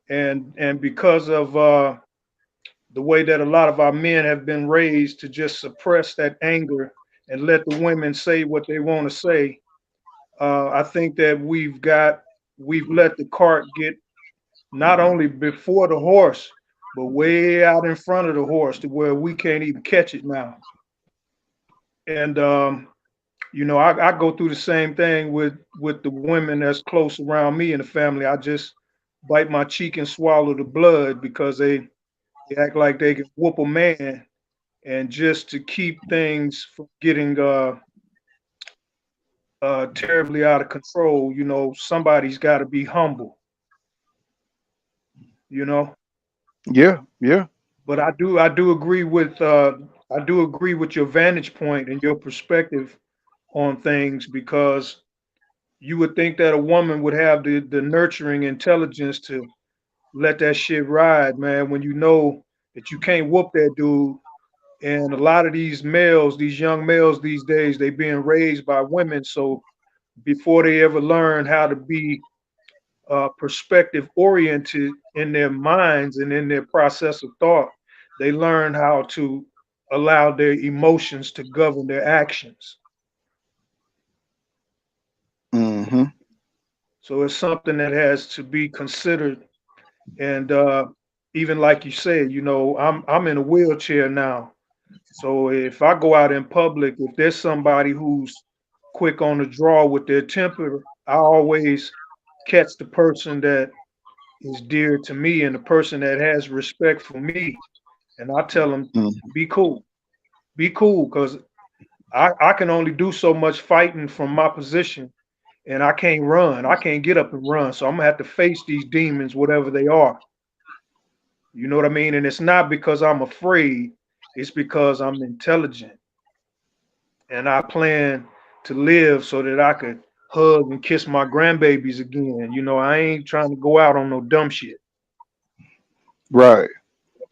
[SPEAKER 6] and because of the way that a lot of our men have been raised to just suppress that anger and let the women say what they want to say, I think that we've let the cart get not only before the horse, but way out in front of the horse to where we can't even catch it now. And you know, I go through the same thing with the women that's close around me in the family. I just bite my cheek and swallow the blood because they act like they can whoop a man, and just to keep things from getting terribly out of control, you know, somebody's got to be humble. You know.
[SPEAKER 5] Yeah.
[SPEAKER 6] But I do agree with your vantage point and your perspective on things, because you would think that a woman would have the nurturing intelligence to let that shit ride, man, when you know that you can't whoop that dude. And a lot of these males, these young males these days, they being raised by women. So before they ever learn how to be perspective oriented in their minds and in their process of thought, they learn how to allow their emotions to govern their actions.
[SPEAKER 5] Mm-hmm.
[SPEAKER 6] So it's something that has to be considered. And even like you said, you know, I'm in a wheelchair now. So if I go out in public, if there's somebody who's quick on the draw with their temper, I always catch the person that is dear to me and the person that has respect for me. And I tell them,
[SPEAKER 5] Mm.
[SPEAKER 6] be cool, because I can only do so much fighting from my position, and I can't run. I can't get up and run. So I'm gonna have to face these demons, whatever they are. You know what I mean? And it's not because I'm afraid, it's because I'm intelligent and I plan to live so that I could hug and kiss my grandbabies again. You know, I ain't trying to go out on no dumb shit.
[SPEAKER 5] Right.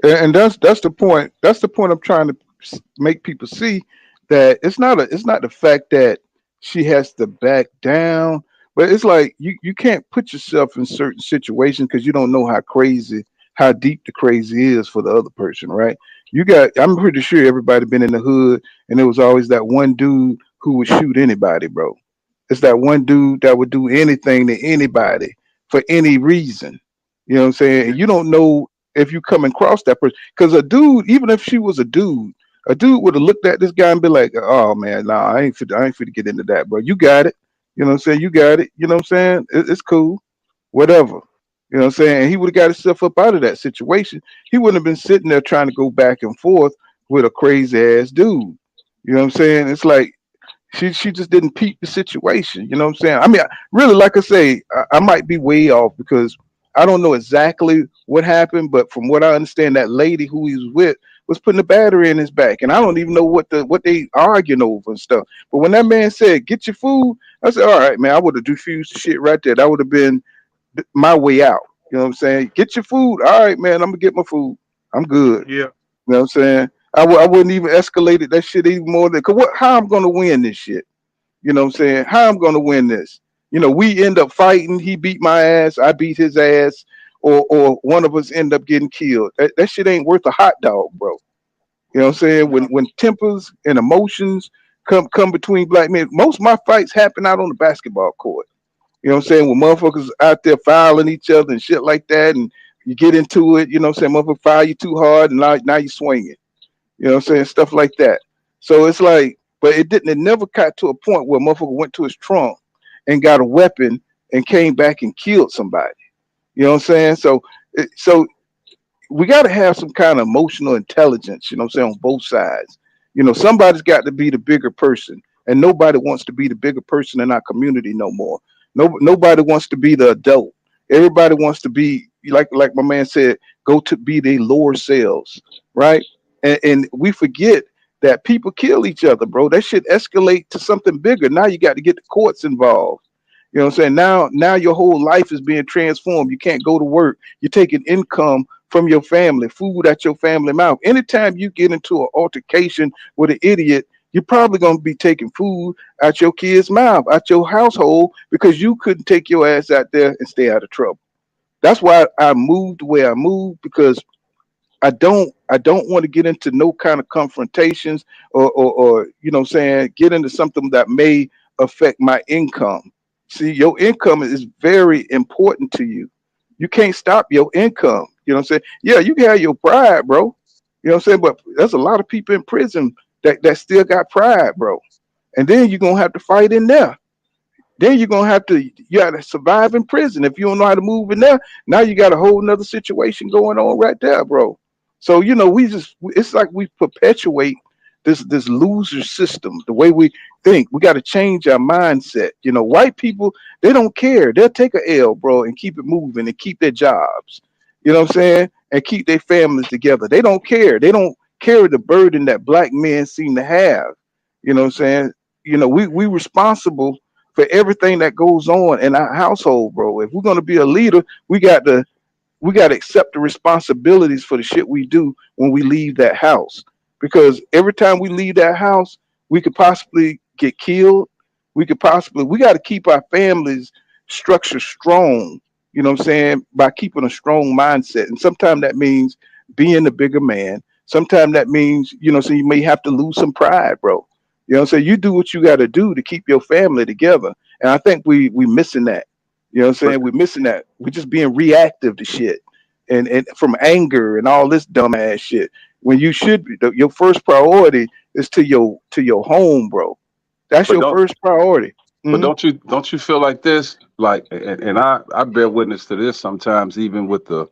[SPEAKER 5] And that's the point. That's the point I'm trying to make people see, that it's not the fact that she has to back down, but it's like you can't put yourself in certain situations because you don't know how deep the crazy is for the other person, right? I'm pretty sure everybody been in the hood, and there was always that one dude who would shoot anybody, bro. It's that one dude that would do anything to anybody for any reason. You know what I'm saying? And you don't know if you come across that person. Because a dude, even if she was a dude would have looked at this guy and be like, "Oh man, nah, I ain't fit to get into that, bro. You got it. You know what I'm saying? You got it. You know what I'm saying? It's cool, whatever. You know what I'm saying?" And he would have got himself up out of that situation. He wouldn't have been sitting there trying to go back and forth with a crazy ass dude. You know what I'm saying? It's like she just didn't peep the situation. You know what I'm saying? I mean, really, like I say, I might be way off because I don't know exactly what happened, but from what I understand, that lady who he was with was putting a battery in his back, and I don't even know what they arguing over and stuff. But when that man said, "Get your food," I said, "All right, man, I would have diffused the shit right there. That would have been my way out." You know what I'm saying? Get your food. All right, man, I'm gonna get my food. I'm good.
[SPEAKER 6] Yeah.
[SPEAKER 5] You know what I'm saying? I wouldn't even escalated that shit even more than, cause how I'm gonna win this shit? You know what I'm saying? How I'm gonna win this? You know, we end up fighting. He beat my ass. I beat his ass, or one of us end up getting killed. That shit ain't worth a hot dog, bro. You know what I'm saying?
[SPEAKER 6] No.
[SPEAKER 5] When tempers and emotions come between black men, most of my fights happen out on the basketball court. You know what I'm saying? When motherfuckers out there fouling each other and shit like that, and you get into it, you know what I'm saying? Motherfucker foul you too hard, and now you swinging. You know what I'm saying? Stuff like that. So it's like, but it never got to a point where motherfucker went to his trunk and got a weapon and came back and killed somebody. You know what I'm saying? So we got to have some kind of emotional intelligence, you know what I'm saying, on both sides. You know, somebody's got to be the bigger person, and nobody wants to be the bigger person in our community no more. Nobody wants to be the adult. Everybody wants to be like my man said, go to be their lower selves, right? And we forget that people kill each other, bro. That should escalate to something bigger. Now you got to get the courts involved. You know what I'm saying? Now your whole life is being transformed. You can't go to work. You're taking income from your family, food at your family mouth. Anytime you get into an altercation with an idiot, you're probably going to be taking food out your kid's mouth, out your household, because you couldn't take your ass out there and stay out of trouble. That's why I moved the way I moved, because I don't want to get into no kind of confrontations or you know what I'm saying, get into something that may affect my income. See, your income is very important to you. You can't stop your income. You know what I'm saying? Yeah, you can have your pride, bro. You know what I'm saying? But there's a lot of people in prison that still got pride, bro. And then you're gonna have to fight in there. Then you gotta survive in prison. If you don't know how to move in there, now you got a whole nother situation going on right there, bro. So you know, it's like we perpetuate this loser system. The way we think, we got to change our mindset. You know, white people, they don't care. They'll take a L, bro, and keep it moving and keep their jobs. You know what I'm saying? And keep their families together. They don't care. They don't carry the burden that black men seem to have. You know what I'm saying? You know, we responsible for everything that goes on in our household, bro. If we're gonna be a leader, we got to accept the responsibilities for the shit we do when we leave that house. Because every time we leave that house, we could possibly get killed. We got to keep our families structure strong, you know what I'm saying, by keeping a strong mindset. And sometimes that means being the bigger man. Sometimes that means, you know, so you may have to lose some pride, bro. You know what I'm saying? You do what you got to do to keep your family together. And I think we missing that. You know what I'm saying? We're missing that. We're just being reactive to shit and from anger and all this dumbass shit. When you should be, your first priority is to your home, bro. That's
[SPEAKER 7] But
[SPEAKER 5] your
[SPEAKER 7] don't
[SPEAKER 5] first priority.
[SPEAKER 7] but
[SPEAKER 5] Hmm.
[SPEAKER 7] don't you feel like this? Like, and I bear witness to this sometimes, even with the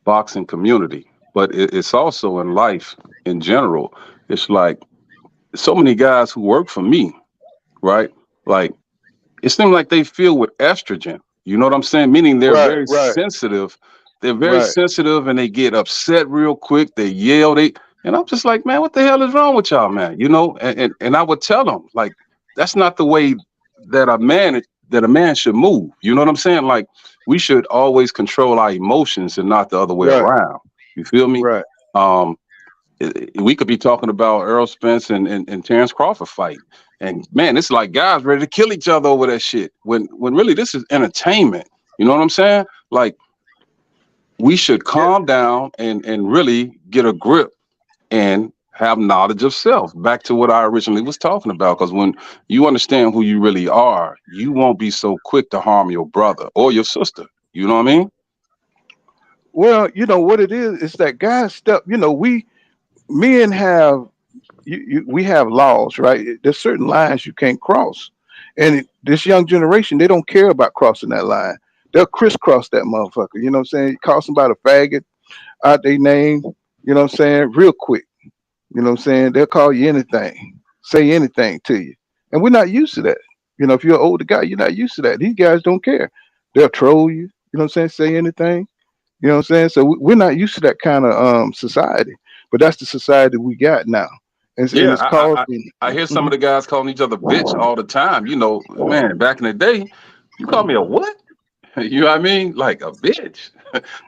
[SPEAKER 7] boxing community, but it's also in life in general. It's like so many guys who work for me, right? Like, it seems like they feel with estrogen. You know what I'm saying? Meaning they're
[SPEAKER 5] Right,
[SPEAKER 7] very
[SPEAKER 5] right,
[SPEAKER 7] sensitive. They're very
[SPEAKER 5] right.
[SPEAKER 7] sensitive and they get upset real quick. They yell. And I'm just like, man, what the hell is wrong with y'all, man? You know, and I would tell them, like, that's not the way that a man should move. You know what I'm saying? Like, we should always control our emotions and not the other way
[SPEAKER 5] Right,
[SPEAKER 7] around. You feel me?
[SPEAKER 5] right.
[SPEAKER 7] Um, we could be talking about Errol Spence and Terrence Crawford fight. And man, it's like guys ready to kill each other over that shit. When really this is entertainment. You know what I'm saying? Like, we should
[SPEAKER 5] Yeah.
[SPEAKER 7] calm down and really get a grip and have knowledge of self. Back to what I originally was talking about. Because when you understand who you really are, you won't be so quick to harm your brother or your sister. You know what I mean?
[SPEAKER 5] Well, you know what it is that guys step. You know, men have we have laws, right? There's certain lines you can't cross, and this young generation, they don't care about crossing that line. They'll crisscross that motherfucker. You know what I'm saying? Call somebody a faggot out their name. You know what I'm saying? Real quick. You know what I'm saying? They'll call you anything, say anything to you, and we're not used to that. You know, if you're an older guy, you're not used to that. These guys don't care. They'll troll you. You know what I'm saying? Say anything. You know what I'm saying? So we're not used to that kind of society, but that's the society we got now, and
[SPEAKER 7] Yeah,
[SPEAKER 5] it's causing.
[SPEAKER 7] I hear some of
[SPEAKER 5] Mhm.
[SPEAKER 7] the guys calling each other bitch all the time. You know, man, back in the day, you call me a what? You know what I mean? Like a bitch.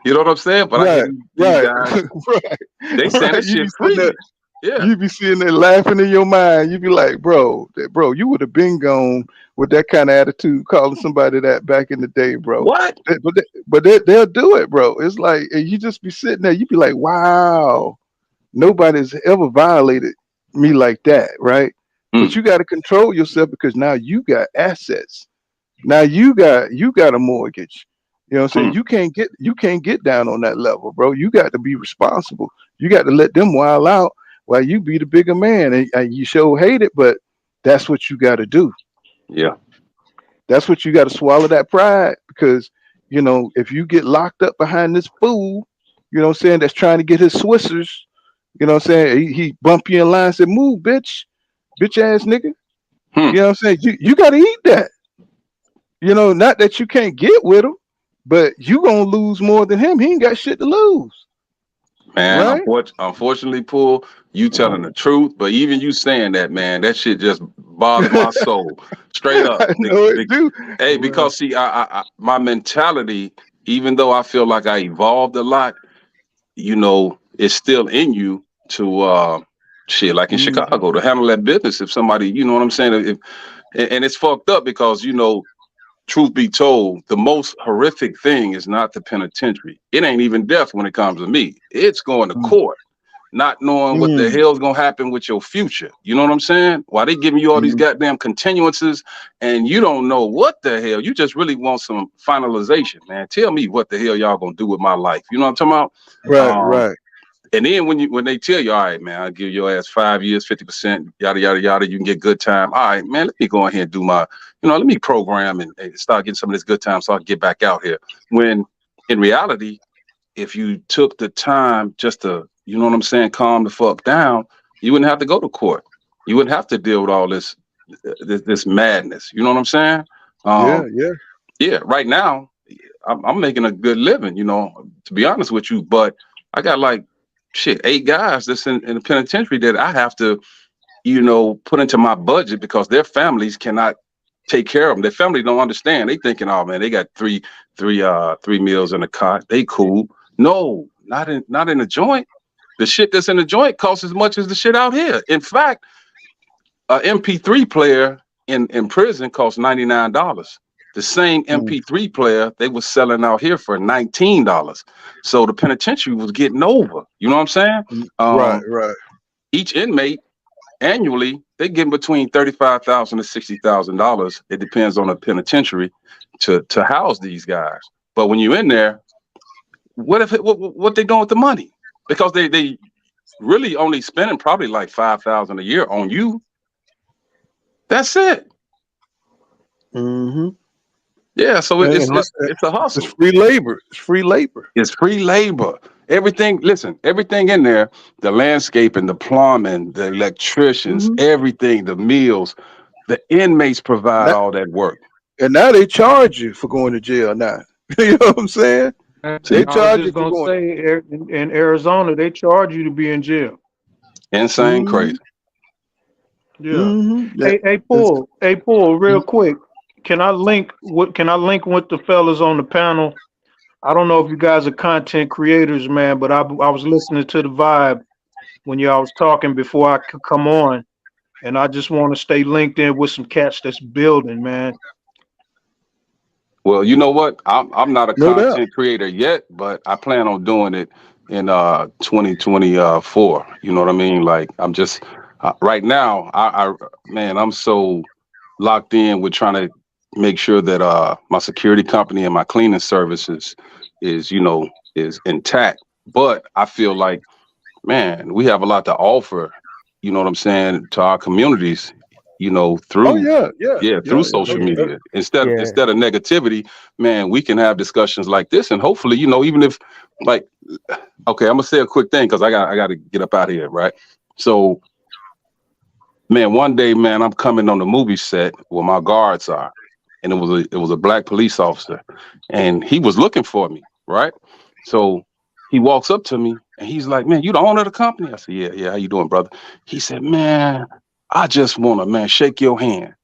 [SPEAKER 7] You know what I'm saying? But I hear
[SPEAKER 5] Right,
[SPEAKER 7] these
[SPEAKER 5] right,
[SPEAKER 7] guys,
[SPEAKER 5] right,
[SPEAKER 7] they saying
[SPEAKER 5] right.
[SPEAKER 7] that shit freely. Yeah.
[SPEAKER 5] You be sitting there laughing in your mind. You be like, bro, you would have been gone with that kind of attitude, calling somebody that back in the day, bro.
[SPEAKER 7] What?
[SPEAKER 5] They'll do it, bro. It's like, and you just be sitting there. You be like, wow, nobody's ever violated me like that, right? But
[SPEAKER 7] Mm,
[SPEAKER 5] you got to control yourself because now you got assets. Now you got a mortgage. You know what I'm saying?
[SPEAKER 7] mm.
[SPEAKER 5] You can't get down on that level, bro. You got to be responsible. You got to let them wild out while you be the bigger man. And you sure hate it, but that's what you got to do.
[SPEAKER 7] Yeah.
[SPEAKER 5] That's what you got to swallow that pride because if you get locked up behind this fool, you know what I'm saying, that's trying to get his Swissers, you know what I'm saying? He bump you in line and say, move, bitch ass nigga.
[SPEAKER 7] Hmm.
[SPEAKER 5] You know what I'm saying? You got to eat that. Not that you can't get with him, but you gonna lose more than him. He ain't got shit to lose,
[SPEAKER 7] Man,
[SPEAKER 5] right?
[SPEAKER 7] unfortunately, Paul, you telling the truth, but even you saying that, man, that shit just bothered my soul. Straight up.
[SPEAKER 5] I know it do.
[SPEAKER 7] Hey,
[SPEAKER 5] Well,
[SPEAKER 7] because see, my mentality, even though I feel like I evolved a lot, it's still in you to shit, like in
[SPEAKER 5] mm,
[SPEAKER 7] Chicago, to handle that business. If somebody, you know what I'm saying? And it's fucked up because, truth be told, the most horrific thing is not the penitentiary. It ain't even death when it comes to me. It's going to
[SPEAKER 5] mm,
[SPEAKER 7] court, not knowing what the
[SPEAKER 5] mm,
[SPEAKER 7] hell's gonna happen with your future. You know what I'm saying? Why they giving you all these
[SPEAKER 5] mm.
[SPEAKER 7] goddamn continuances and you don't know what the hell. You just really want some finalization, man. Tell me what the hell y'all gonna do with my life. You know what I'm talking
[SPEAKER 5] Right,
[SPEAKER 7] about?
[SPEAKER 5] right.
[SPEAKER 7] And then when they tell you, all right, man, I'll give your ass 5 years, 50%, yada yada yada, you can get good time. All right, man, let me go ahead and do my, let me program and start getting some of this good time so I can get back out here. When in reality, if you took the time just to, you know what I'm saying, calm the fuck down, you wouldn't have to go to court. You wouldn't have to deal with all this madness. You know what I'm saying?
[SPEAKER 5] Yeah,
[SPEAKER 7] Um,
[SPEAKER 5] yeah.
[SPEAKER 7] yeah, right now, I'm making a good living, to be honest with you, but I got like shit, 8 guys that's in the penitentiary that I have to, put into my budget because their families cannot take care of them. Their family don't understand. They thinking, oh man, they got three meals in a cot. They cool. No, not in a joint. The shit that's in the joint costs as much as the shit out here. In fact, a MP3 player in prison costs $99. The same
[SPEAKER 5] Mm.
[SPEAKER 7] MP3 player they was selling out here for $19. So the penitentiary was getting over. You know what I'm saying?
[SPEAKER 5] Right, right.
[SPEAKER 7] Each inmate annually they get between $35,000 to $60,000. It depends on the penitentiary to house these guys. But when you're in there, what they doing with the money? Because they really only spending probably like $5,000 a year on you. That's it.
[SPEAKER 5] Mm-hmm.
[SPEAKER 7] Yeah, so
[SPEAKER 5] And
[SPEAKER 7] it's a hustle.
[SPEAKER 5] it's free labor. It's free labor.
[SPEAKER 7] It's free labor. Everything, listen, everything in there, the landscaping, the plumbing, the electricians,
[SPEAKER 5] Mhm.
[SPEAKER 7] everything, the meals, the inmates provide
[SPEAKER 5] Now,
[SPEAKER 7] all that work.
[SPEAKER 5] and now they charge you for going to jail now. You know what I'm saying? They
[SPEAKER 7] See,
[SPEAKER 6] I was
[SPEAKER 5] charge you
[SPEAKER 6] just
[SPEAKER 5] for
[SPEAKER 6] gonna
[SPEAKER 5] going.
[SPEAKER 6] say, in Arizona, they charge you to be in jail.
[SPEAKER 7] insane,
[SPEAKER 5] Hmm.
[SPEAKER 7] crazy.
[SPEAKER 6] Yeah.
[SPEAKER 5] Hmm. Yeah. It's,
[SPEAKER 6] Hey, Paul, real quick. Can I link with the fellas on the panel? I don't know if you guys are content creators, man, but I was listening to the vibe when y'all was talking before I could come on, and I just want to stay linked in with some cats that's building, man.
[SPEAKER 7] Well, you know what? I'm not a
[SPEAKER 5] no doubt.
[SPEAKER 7] content creator yet, but I plan on doing it in 2024. You know what I mean? Like I'm just right now. I man, I'm so locked in with trying to make sure that my security company and my cleaning services is is intact. But I feel like, man, we have a lot to offer. You know what I'm saying, to our communities.
[SPEAKER 5] Oh
[SPEAKER 7] Through
[SPEAKER 5] yeah, yeah,
[SPEAKER 7] through
[SPEAKER 5] yeah, yeah.
[SPEAKER 7] social
[SPEAKER 8] Yeah,
[SPEAKER 7] media, instead
[SPEAKER 8] yeah.
[SPEAKER 7] instead of negativity, man, we can have discussions like this, and hopefully, even if, like, okay, I'm gonna say a quick thing because I got to get up out of here, right? So, man, one day, man, I'm coming on the movie set where my guards are, and it was a black police officer, and he was looking for me, right? So he walks up to me and he's like, "Man, you the owner of the company?" I said, "Yeah, yeah. How you doing, brother?" He said, "Man, I just wanna, man, shake your hand."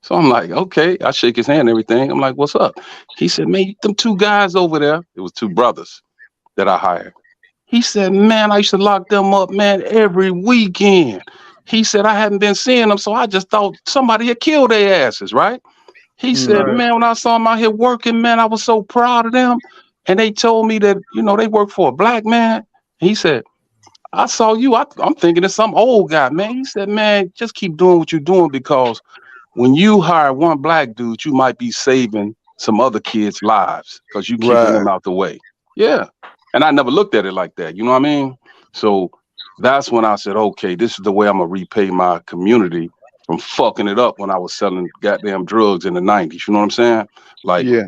[SPEAKER 7] So I'm like, "Okay." I shake his hand and everything. I'm like, "What's up?" He said, "Man, them two guys over there," it was two brothers that I hired. He said, "Man, I used to lock them up, man, every weekend." He said, "I hadn't been seeing them, so I just thought somebody had killed their asses, right?" He said,
[SPEAKER 5] Hmm.
[SPEAKER 6] Right.
[SPEAKER 7] "Man, when I saw them out here working, man, I was so proud of them. And they told me that, they work for a black man." He said, "I saw you. I'm thinking it's some old guy, man." He said, "Man, just keep doing what you're doing, because when you hire one black dude, you might be saving some other kids' lives because you keeping
[SPEAKER 5] Right.
[SPEAKER 7] them out the way." Yeah. And I never looked at it like that. You know what I mean? So that's when I said, okay, this is the way I'm going to repay my community from fucking it up when I was selling goddamn drugs in the 90s. You know what I'm saying? Like,
[SPEAKER 5] Yeah.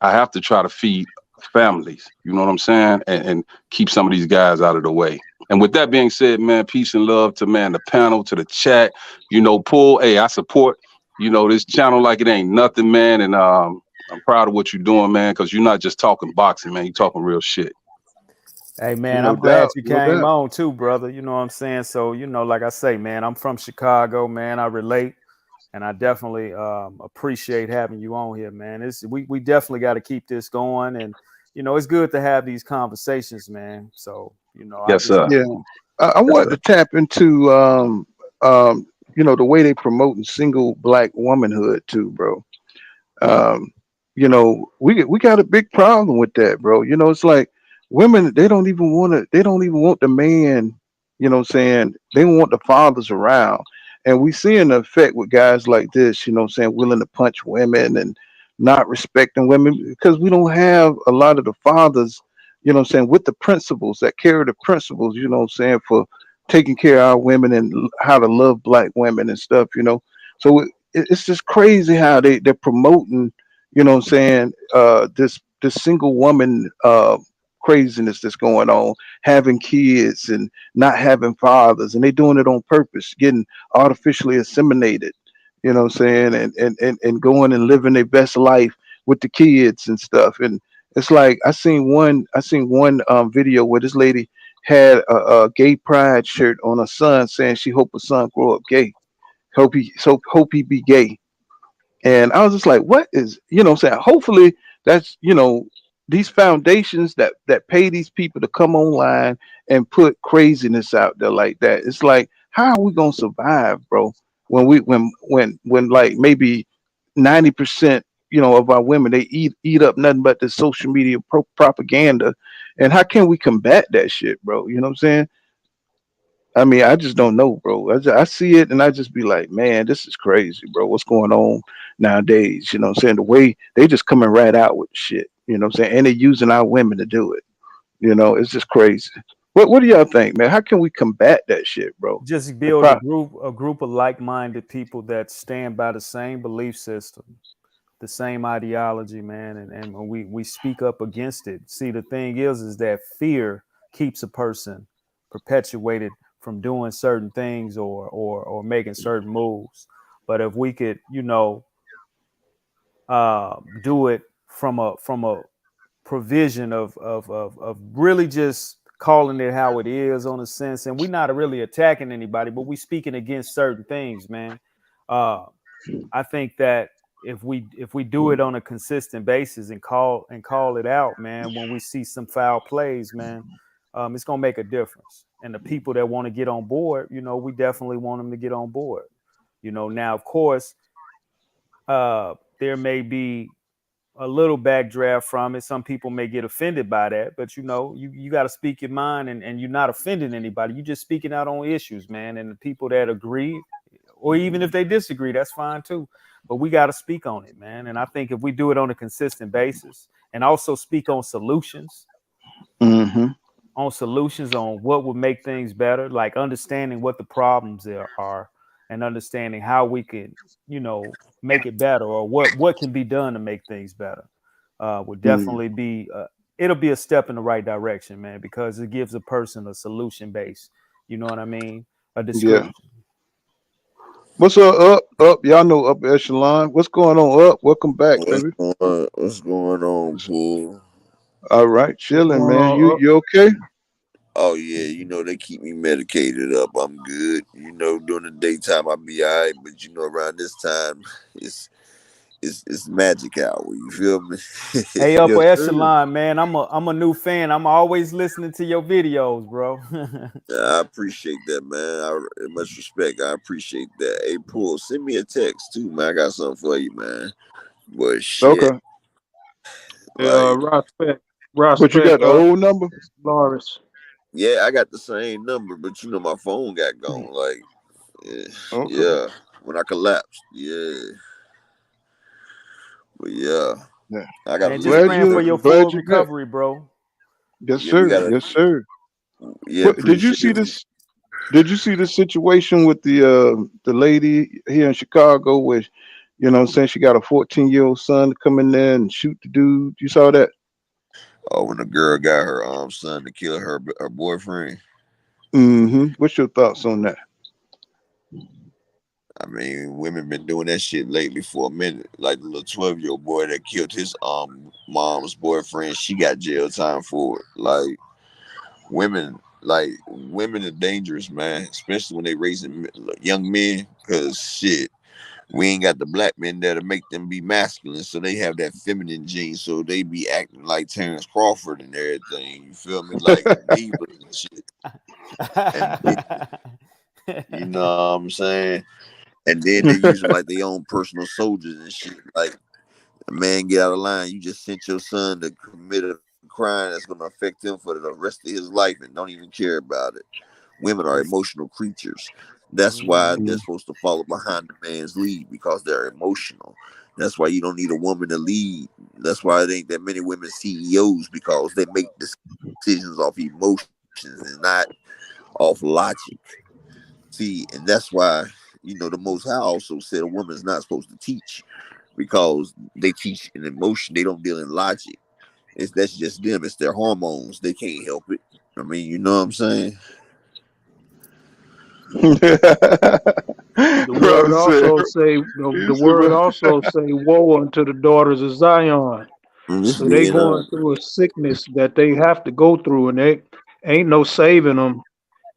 [SPEAKER 7] I have to try to feed families. You know what I'm saying? And keep some of these guys out of the way. And with that being said, man, peace and love to, man, the panel, to the chat. Paul, hey, I support, this channel like it ain't nothing, man. And I'm proud of what you're doing, man, because you're not just talking boxing, man. You're talking real shit.
[SPEAKER 8] Hey man,
[SPEAKER 5] No
[SPEAKER 8] I'm glad
[SPEAKER 5] doubt.
[SPEAKER 8] you
[SPEAKER 5] No
[SPEAKER 8] came
[SPEAKER 5] doubt.
[SPEAKER 8] on too, brother. You know what I'm saying? So, like I say, man, I'm from Chicago, man. I relate, and I definitely appreciate having you on here, man. We definitely got to keep this going, and it's good to have these conversations, man. So, I
[SPEAKER 7] Yes,
[SPEAKER 8] just
[SPEAKER 7] sir.
[SPEAKER 5] Yeah. I
[SPEAKER 7] Yes,
[SPEAKER 5] wanted
[SPEAKER 7] sir.
[SPEAKER 5] to tap into the way they promoting single black womanhood too, bro. Um, we got a big problem with that, bro. It's like women, they don't even want the man, what I'm saying? They want the fathers around. And we seeing the effect with guys like this, what I'm saying, willing to punch women and not respecting women because we don't have a lot of the fathers, what I'm saying, with the principles that carry the principles, what I'm saying, for taking care of our women and how to love black women and stuff. So it's just crazy how they're promoting, what I'm saying, this single woman craziness that's going on, having kids and not having fathers, and they doing it on purpose, getting artificially inseminated, what I'm saying, and going and living their best life with the kids and stuff. And it's like I seen one video where this lady had a gay pride shirt on her son saying she hope her son grow up gay. Hope he be gay. And I was just like, what is, what I'm saying? Hopefully that's, these foundations that pay these people to come online and put craziness out there like that. It's like, how are we gonna survive, bro? When like maybe 90%, of our women, they eat up nothing but the social media propaganda. And how can we combat that shit, bro? You know what I'm saying? I mean, I just don't know, bro. I see it and I just be like, man, this is crazy, bro. What's going on nowadays? You know what I'm saying? The way they just coming right out with shit, you know what I'm saying? And they're using our women to do it. It's just crazy. What do y'all think, man? How can we combat that shit, bro?
[SPEAKER 8] just
[SPEAKER 5] The
[SPEAKER 8] build a
[SPEAKER 5] pro-
[SPEAKER 8] group of like-minded people that stand by the same belief system, the same ideology, man, and when we speak up against it. See, the thing is that fear keeps a person perpetuated from doing certain things or making certain moves. But if we could, do it from a provision of really just calling it how it is on a sense, and we're not really attacking anybody, but we speaking against certain things, man. I think that if we do it on a consistent basis and call it out, man, when we see some foul plays, man, it's gonna make a difference. And the people that want to get on board, we definitely want them to get on board. Now of course, there may be a little backdraft from it. Some people may get offended by that, but you got to speak your mind, and you're not offending anybody. You're just speaking out on issues, man. And the people that agree, or even if they disagree, that's fine too. But we got to speak on it, man. And I think if we do it on a consistent basis and also speak on solutions,
[SPEAKER 5] Mm-hmm.
[SPEAKER 8] on what would make things better, like understanding what the problems there are and understanding how we can, make it better, or what can be done to make things better, would definitely be, it'll be a step in the right direction, man, because it gives a person a solution base. You know what I mean? A description.
[SPEAKER 5] Yeah. What's up? Y'all know Up Echelon. What's going on, Up? Welcome back, baby.
[SPEAKER 9] What's going on, Pool?
[SPEAKER 5] All right, chilling, man. You okay?
[SPEAKER 9] Oh yeah, they keep me medicated up. I'm good. During the daytime I be alright, but around this time it's magic hour. You feel me?
[SPEAKER 8] Hey, Upper
[SPEAKER 5] Yes, sir.
[SPEAKER 8] Echelon, man. I'm a new fan. I'm always listening to your videos, bro.
[SPEAKER 9] I appreciate that, man. Much respect. I appreciate that. Hey, Pool, send me a text too, man. I got something for you, man. But shit,
[SPEAKER 5] Okay.
[SPEAKER 9] like,
[SPEAKER 5] But you got the old number?
[SPEAKER 6] Lawrence.
[SPEAKER 9] yeah, I got the same number, but my phone got gone. Like,
[SPEAKER 5] Okay.
[SPEAKER 9] yeah, when I collapsed, yeah. But yeah,
[SPEAKER 5] Yeah.
[SPEAKER 9] I got a
[SPEAKER 8] Man,
[SPEAKER 9] little
[SPEAKER 8] just
[SPEAKER 9] bit.
[SPEAKER 8] praying for your
[SPEAKER 5] glad
[SPEAKER 8] full
[SPEAKER 5] you back.
[SPEAKER 8] recovery, bro.
[SPEAKER 5] Yes,
[SPEAKER 9] Yeah, we
[SPEAKER 5] sir.
[SPEAKER 9] gotta.
[SPEAKER 5] Yes, sir.
[SPEAKER 9] Yeah,
[SPEAKER 5] Did you see this? Did you see the situation with the lady here in Chicago where, saying she got a 14-year-old son to come in there and shoot the dude? You saw that?
[SPEAKER 9] Oh, when the girl got her son to kill her boyfriend.
[SPEAKER 5] Mm-hmm. What's your thoughts on that?
[SPEAKER 9] I mean, women been doing that shit lately for a minute. Like the little 12-year-old boy that killed his mom's boyfriend, she got jail time for it. Women are dangerous, man, especially when they raising young men. Cause shit, we ain't got the black men there to make them be masculine, so they have that feminine gene, so they be acting like Terrence Crawford and everything. You feel me? Like divas and shit. And then, you know what I'm saying? And then they use them like their own personal soldiers and shit. Like, a man get out of line, you just sent your son to commit a crime that's going to affect him for the rest of his life and don't even care about it. Women are emotional creatures. That's why they're supposed to follow behind the man's lead, because they're emotional. That's why you don't need a woman to lead. That's why it ain't that many women CEOs, because they make decisions off emotions and not off logic. See, and that's why, the Most High also said a woman's not supposed to teach, because they teach in emotion. They don't deal in logic. That's just them. It's their hormones. They can't help it. I mean, you know what I'm saying?
[SPEAKER 6] The word also say the word also say woe unto the daughters of Zion. So they going through a sickness that they have to go through, and they ain't no saving them.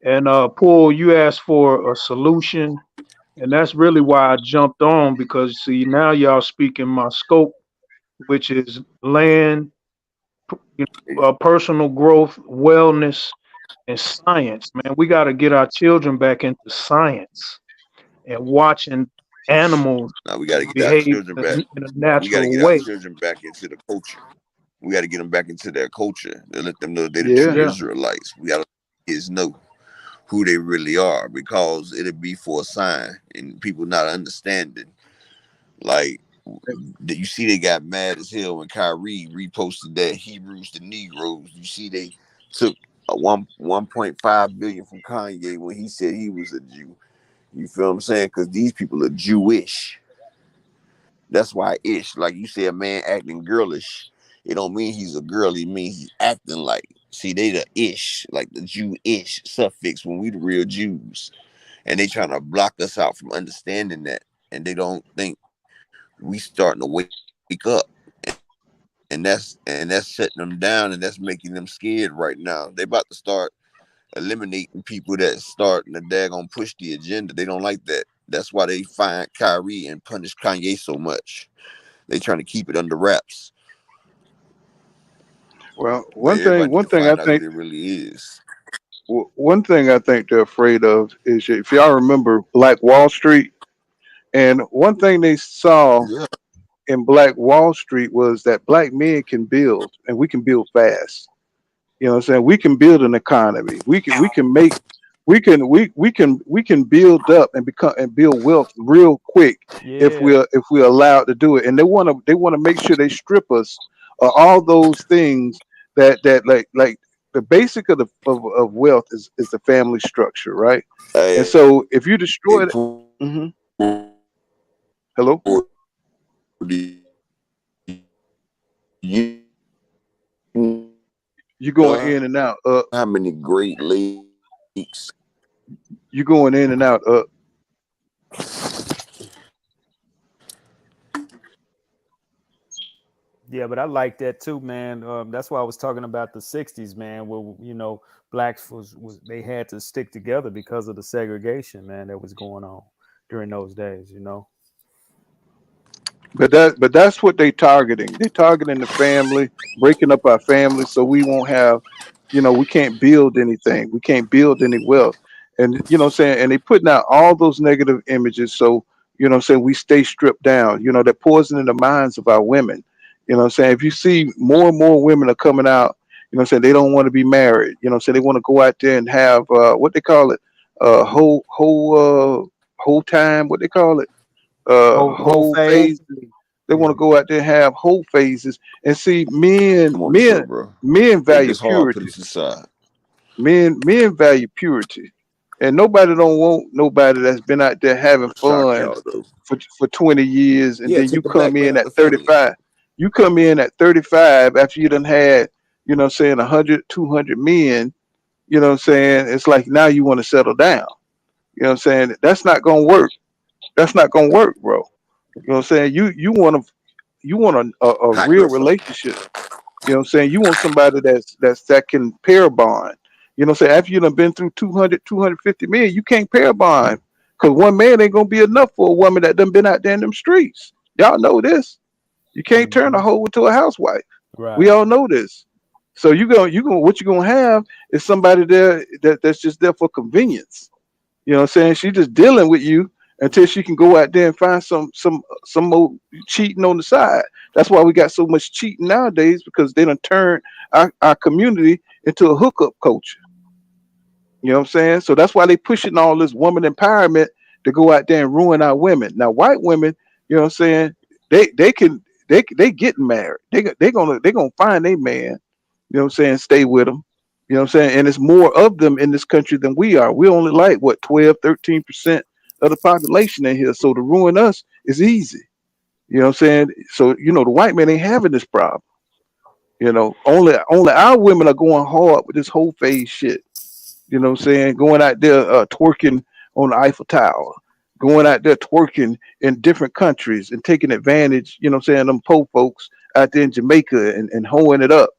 [SPEAKER 6] And Paul, you asked for a solution, and that's really why I jumped on, because see, now y'all speaking my scope, which is land, personal growth, wellness, and science. Man, we got to get our children back into science and watching animals
[SPEAKER 9] Now we got to get our
[SPEAKER 6] behave
[SPEAKER 9] children back.
[SPEAKER 6] in a
[SPEAKER 9] We got to
[SPEAKER 6] natural
[SPEAKER 9] get our
[SPEAKER 6] way.
[SPEAKER 9] children back into the culture. We got to get them back into their culture and let them know they're the
[SPEAKER 5] Yeah.
[SPEAKER 9] true Israelites. We got to let kids know who they really are, because it'll be for a sign and people not understanding. Like, you see, they got mad as hell when Kyrie reposted that Hebrews to Negroes. You see, they took a 1.5 billion from Kanye when he said he was a Jew. You feel what I'm saying? Because these people are Jewish. That's why ish. Like you say, a man acting girlish. It don't mean he's a girl. It means he's acting like. See, they the ish, like the Jew-ish suffix when we the real Jews, and they trying to block us out from understanding that, and they don't think we starting to wake up, and that's shutting them down, and that's making them scared right now. They about to start eliminating people that starting to daggone push the agenda. They don't like that. That's why they find Kyrie and punish Kanye so much. They trying to keep it under wraps.
[SPEAKER 5] Well,
[SPEAKER 9] But everybody need
[SPEAKER 5] one
[SPEAKER 9] to
[SPEAKER 5] thing I
[SPEAKER 9] find out who
[SPEAKER 5] think,
[SPEAKER 9] they really is.
[SPEAKER 5] one thing I think they're afraid of is if y'all remember Black Wall Street, and one thing they saw
[SPEAKER 9] Yeah.
[SPEAKER 5] in Black Wall Street was that black men can build, and we can build fast. You know what I'm saying? We can build an economy. We can make we can build up and become and build wealth real quick
[SPEAKER 8] Yeah.
[SPEAKER 5] if we're allowed to do it. And they want to make sure they strip us of all those things that like the basic of of wealth is the family structure, right? And
[SPEAKER 9] Hey,
[SPEAKER 5] so if you destroy it,
[SPEAKER 9] Pooh,
[SPEAKER 5] hmm hello,
[SPEAKER 9] you
[SPEAKER 5] you're going
[SPEAKER 9] know
[SPEAKER 5] in and out.
[SPEAKER 9] how many great lakes?
[SPEAKER 5] You're going in and out.
[SPEAKER 8] Yeah, but I like that too, man. That's why I was talking about the '60s, man, where blacks was they had to stick together because of the segregation, man, that was going on during those days.
[SPEAKER 5] But that's what they targeting. They targeting the family, breaking up our family, so we won't have, we can't build anything. We can't build any wealth. And what I'm saying, and they putting out all those negative images, so what I'm saying, we stay stripped down. They're poisoning the minds of our women. What I'm saying, if you see more and more women are coming out, what I'm saying, they don't want to be married. What I'm saying, they want to go out there and have what they call it, whole time, what they call it,
[SPEAKER 8] Whole
[SPEAKER 5] whole
[SPEAKER 8] phase.
[SPEAKER 5] phase. They want
[SPEAKER 8] Yeah.
[SPEAKER 5] to go out there and have whole phases and see men,
[SPEAKER 9] Come on the show,
[SPEAKER 5] men,
[SPEAKER 9] bro.
[SPEAKER 5] men
[SPEAKER 9] Take
[SPEAKER 5] value
[SPEAKER 9] this hard, put
[SPEAKER 5] purity.
[SPEAKER 9] it aside.
[SPEAKER 5] Men value purity, and nobody don't want nobody that's been out there having
[SPEAKER 9] Shock
[SPEAKER 5] fun
[SPEAKER 9] y'all though.
[SPEAKER 5] for 20 years, and
[SPEAKER 9] Yeah,
[SPEAKER 5] then you
[SPEAKER 9] take the black
[SPEAKER 5] come
[SPEAKER 9] man
[SPEAKER 5] in
[SPEAKER 9] out
[SPEAKER 5] at
[SPEAKER 9] the family.
[SPEAKER 5] 35. You come in at 35 after you done had, what I'm saying, 100, 200 men. What I'm saying, it's like now you want to settle down. What I'm saying, that's not gonna work. That's not gonna work, bro. What I'm saying, you want a
[SPEAKER 9] Hot
[SPEAKER 5] real
[SPEAKER 9] girl summer.
[SPEAKER 5] relationship. What I'm saying, you want somebody that can pair bond. What I'm saying, after you done been through 200, 250 million, you can't pair bond because one man ain't gonna be enough for a woman that done been out there in them streets. Y'all know this. You can't turn a
[SPEAKER 8] Hmm.
[SPEAKER 5] hoe into a housewife. We
[SPEAKER 8] Right.
[SPEAKER 5] all know this. So what you gonna have is somebody there that's just there for convenience. What I'm saying? She just dealing with you until she can go out there and find some more cheating on the side. That's why we got so much cheating nowadays, because they done turned our community into a hookup culture. You know what I'm saying? So that's why they pushing all this woman empowerment to go out there and ruin our women. Now, white women, what I'm saying, they can they getting married. They gonna find a man. What I'm saying, stay with them. What I'm saying, and it's more of them in this country than we are. We only like what 12, 13% of the population in here. So to ruin us is easy. What I'm saying? So the white man ain't having this problem. Only our women are going hard with this whole phase shit. What I'm saying? Going out there twerking on the Eiffel Tower, going out there twerking in different countries and taking advantage, what I'm saying, them po folks out there in Jamaica and hoeing it up.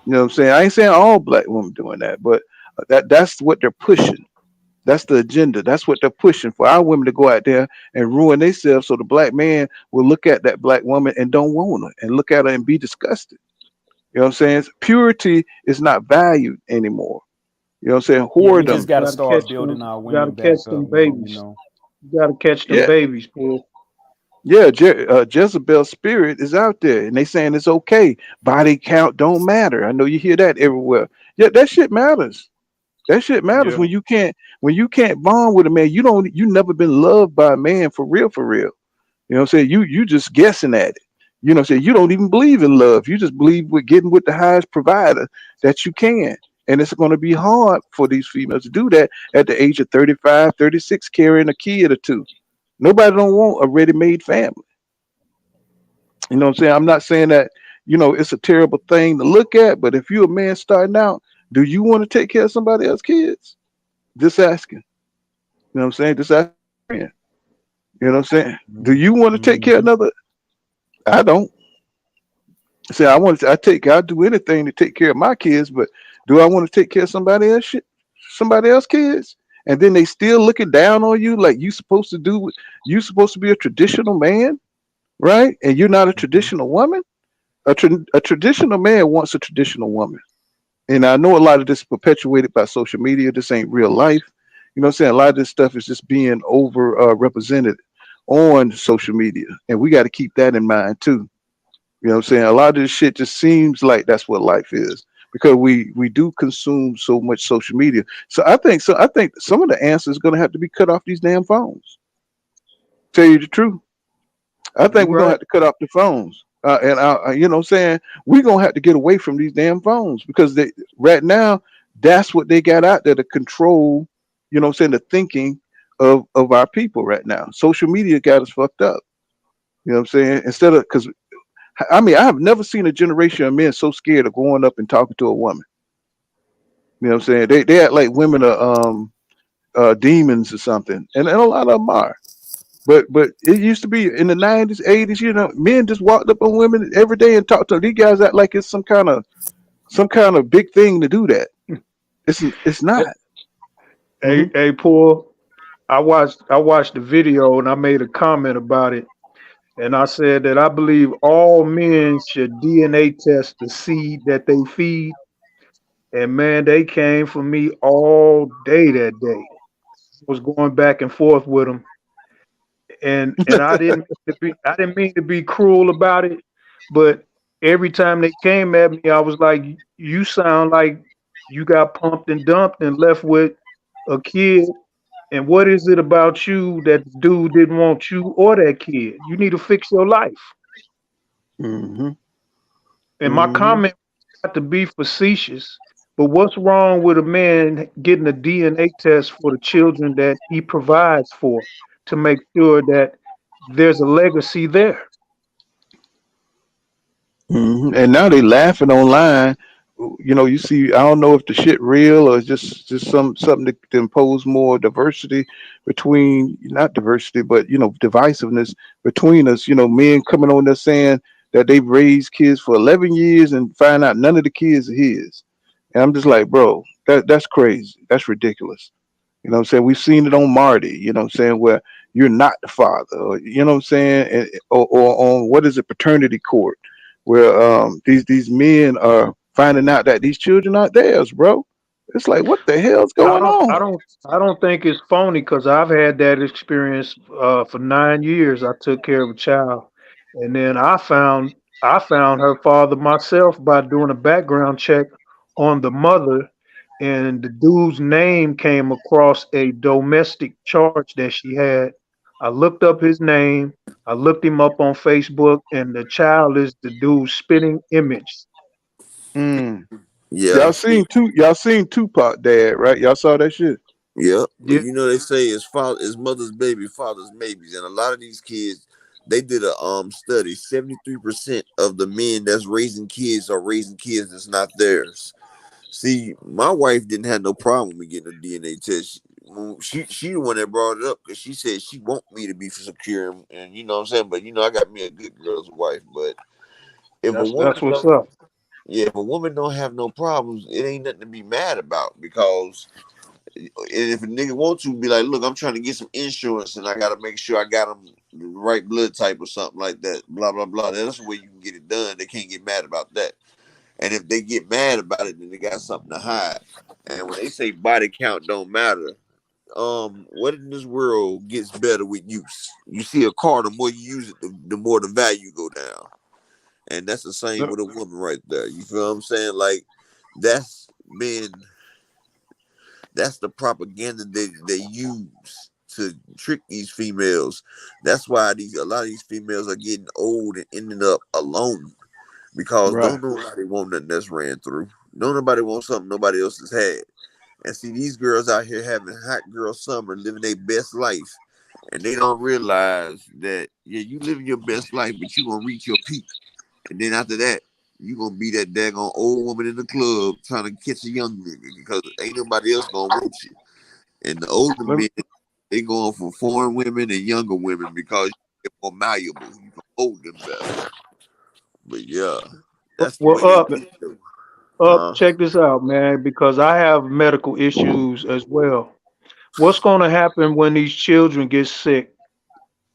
[SPEAKER 5] What I'm saying? I ain't saying all black women doing that, but that's what they're pushing. That's the agenda. That's what they're pushing for our women to go out there and ruin themselves, so the black man will look at that black woman and don't want her and look at her and be disgusted. You know what I'm saying? Purity is not valued anymore. You know what I'm saying?
[SPEAKER 8] Yeah, we just
[SPEAKER 5] Whoredom.
[SPEAKER 8] got to
[SPEAKER 6] Gotta
[SPEAKER 8] start
[SPEAKER 6] catch
[SPEAKER 8] building
[SPEAKER 6] them.
[SPEAKER 8] our
[SPEAKER 6] Gotta
[SPEAKER 8] women back
[SPEAKER 6] catch
[SPEAKER 8] up
[SPEAKER 6] them
[SPEAKER 8] more. You
[SPEAKER 6] babies.
[SPEAKER 8] know.
[SPEAKER 6] Gotta catch them
[SPEAKER 5] Yeah,
[SPEAKER 6] babies, Paul.
[SPEAKER 5] yeah. Jezebel's spirit is out there, and they saying it's okay. Body count don't matter. I know you hear that everywhere. Yeah, that shit matters. That shit matters
[SPEAKER 6] Yeah.
[SPEAKER 5] when you can't bond with a man. You never been loved by a man for real, for real. You know what I'm saying? You just guessing at it. You know what I'm saying? You don't even believe in love. You just believe with getting with the highest provider that you can. And it's going to be hard for these females to do that at the age of 35, 36, carrying a kid or two. Nobody don't want a ready-made family. You know what I'm saying? I'm not saying that, it's a terrible thing to look at, but if you're a man starting out, do you want to take care of somebody else's kids? Just asking. You know what I'm saying? Just asking. You know what I'm saying? Do you want to take care of another? I don't. Say I do anything to take care of my kids, but do I want to take care of somebody else's kids? And then they still looking down on you like you supposed to be a traditional man, right? And you're not a traditional woman. A traditional man wants a traditional woman. And I know a lot of this is perpetuated by social media. This ain't real life. You know what I'm saying? A lot of this stuff is just being over represented on social media. And we got to keep that in mind too. You know what I'm saying? A lot of this shit just seems like that's what life is because we do consume so much social media. So I think some of the answers going to have to be cut off these damn phones. Tell you the truth. I
[SPEAKER 6] You
[SPEAKER 5] think we're gonna
[SPEAKER 6] right.
[SPEAKER 5] have to cut off the phones. You know what I'm saying? We're gonna have to get away from these damn phones because right now that's what they got out there to control, you know what I'm saying, the thinking of our people right now. Social media got us fucked up. You know what I'm saying? Instead of because I mean I have never seen a generation of men so scared of going up and talking to a woman. You know what I'm saying? They act like women are demons or something. And a lot of them are. But it used to be in the 90s, 80s, men just walked up on women every day and talked to them. These guys act like it's some kind of big thing to do that. It's not.
[SPEAKER 6] Hey,
[SPEAKER 5] Hmm.
[SPEAKER 6] hey, Paul. I watched the video and I made a comment about it. And I said that I believe all men should DNA test the seed that they feed. And man, they came for me all day that day. I was going back and forth with them. And I didn't mean to be cruel about it, but every time they came at me, I was like, you sound like you got pumped and dumped and left with a kid. And what is it about you that the dude didn't want you or that kid? You need to fix your life.
[SPEAKER 5] Hmm.
[SPEAKER 6] And my
[SPEAKER 5] Hmm.
[SPEAKER 6] comment was not to be facetious, but what's wrong with a man getting a DNA test for the children that he provides for to make sure that there's a legacy there?
[SPEAKER 5] And now they laughing online. You see, I don't know if the shit real or it's just something to impose more diversity between not diversity, but divisiveness between us. Men coming on there saying that they've raised kids for 11 years and find out none of the kids are his. And I'm just like, bro, that's crazy. That's ridiculous. You know what I'm saying? We've seen it on Marty, you know what I'm saying, where you're not the father, or, you know what I'm saying? Or on what is it, paternity court, where these men are finding out that these children aren't theirs, bro. It's like, what the hell's
[SPEAKER 6] I
[SPEAKER 5] going
[SPEAKER 6] don't, I
[SPEAKER 5] on?
[SPEAKER 6] don't, I don't think it's phony because I've had that experience for 9 years. I took care of a child, and then I found her father myself by doing a background check on the mother, and the dude's name came across a domestic charge that she had. I looked up his name. I looked him up on Facebook, and the child is the dude's spitting image.
[SPEAKER 5] Mm.
[SPEAKER 9] Yeah,
[SPEAKER 5] Y'all seen Tupac dad, right? Y'all saw that shit.
[SPEAKER 9] yeah. But
[SPEAKER 6] Yeah,
[SPEAKER 9] you know they say it's father, it's mother's baby, father's babies, and a lot of these kids. They did a study. 73% of the men that's raising kids are raising kids that's not theirs. See, my wife didn't have no problem with me getting a DNA test. She the one that brought it up because she said she want me to be secure and you know what I'm saying. But I got me a good girl's wife. But if a
[SPEAKER 6] that's
[SPEAKER 9] woman
[SPEAKER 6] what's
[SPEAKER 9] don't,
[SPEAKER 6] up.
[SPEAKER 9] yeah, if a woman don't have no problems, it ain't nothing to be mad about because if a nigga want to be like, look, I'm trying to get some insurance and I got to make sure I got them the right blood type or something like that. Blah blah blah. That's the way you can get it done. They can't get mad about that. And if they get mad about it, then they got something to hide. And when they say body count don't matter, what in this world gets better with use? You see a car, the more you use it, the more the value go down. And that's the same with a woman right there. You feel what I'm saying? Like that's been that's the propaganda they use to trick these females. That's why a lot of these females are getting old and ending up alone because
[SPEAKER 5] Right.
[SPEAKER 9] don't nobody want nothing that's ran through. Don't nobody want something nobody else has had. And see these girls out here having hot girl summer, living their best life, and they don't realize that yeah, you living your best life, but you gonna reach your peak, and then after that, you gonna be that daggone old woman in the club trying to catch a young nigga because ain't nobody else gonna want you. And the older
[SPEAKER 5] Let me,
[SPEAKER 9] men, they going for foreign women and younger women because you're more malleable. You can hold them better. But yeah, that's the way
[SPEAKER 6] Well,
[SPEAKER 9] they
[SPEAKER 6] up,
[SPEAKER 9] get though.
[SPEAKER 6] up. Check this out, man, because I have medical issues as well. What's going to happen when these children get sick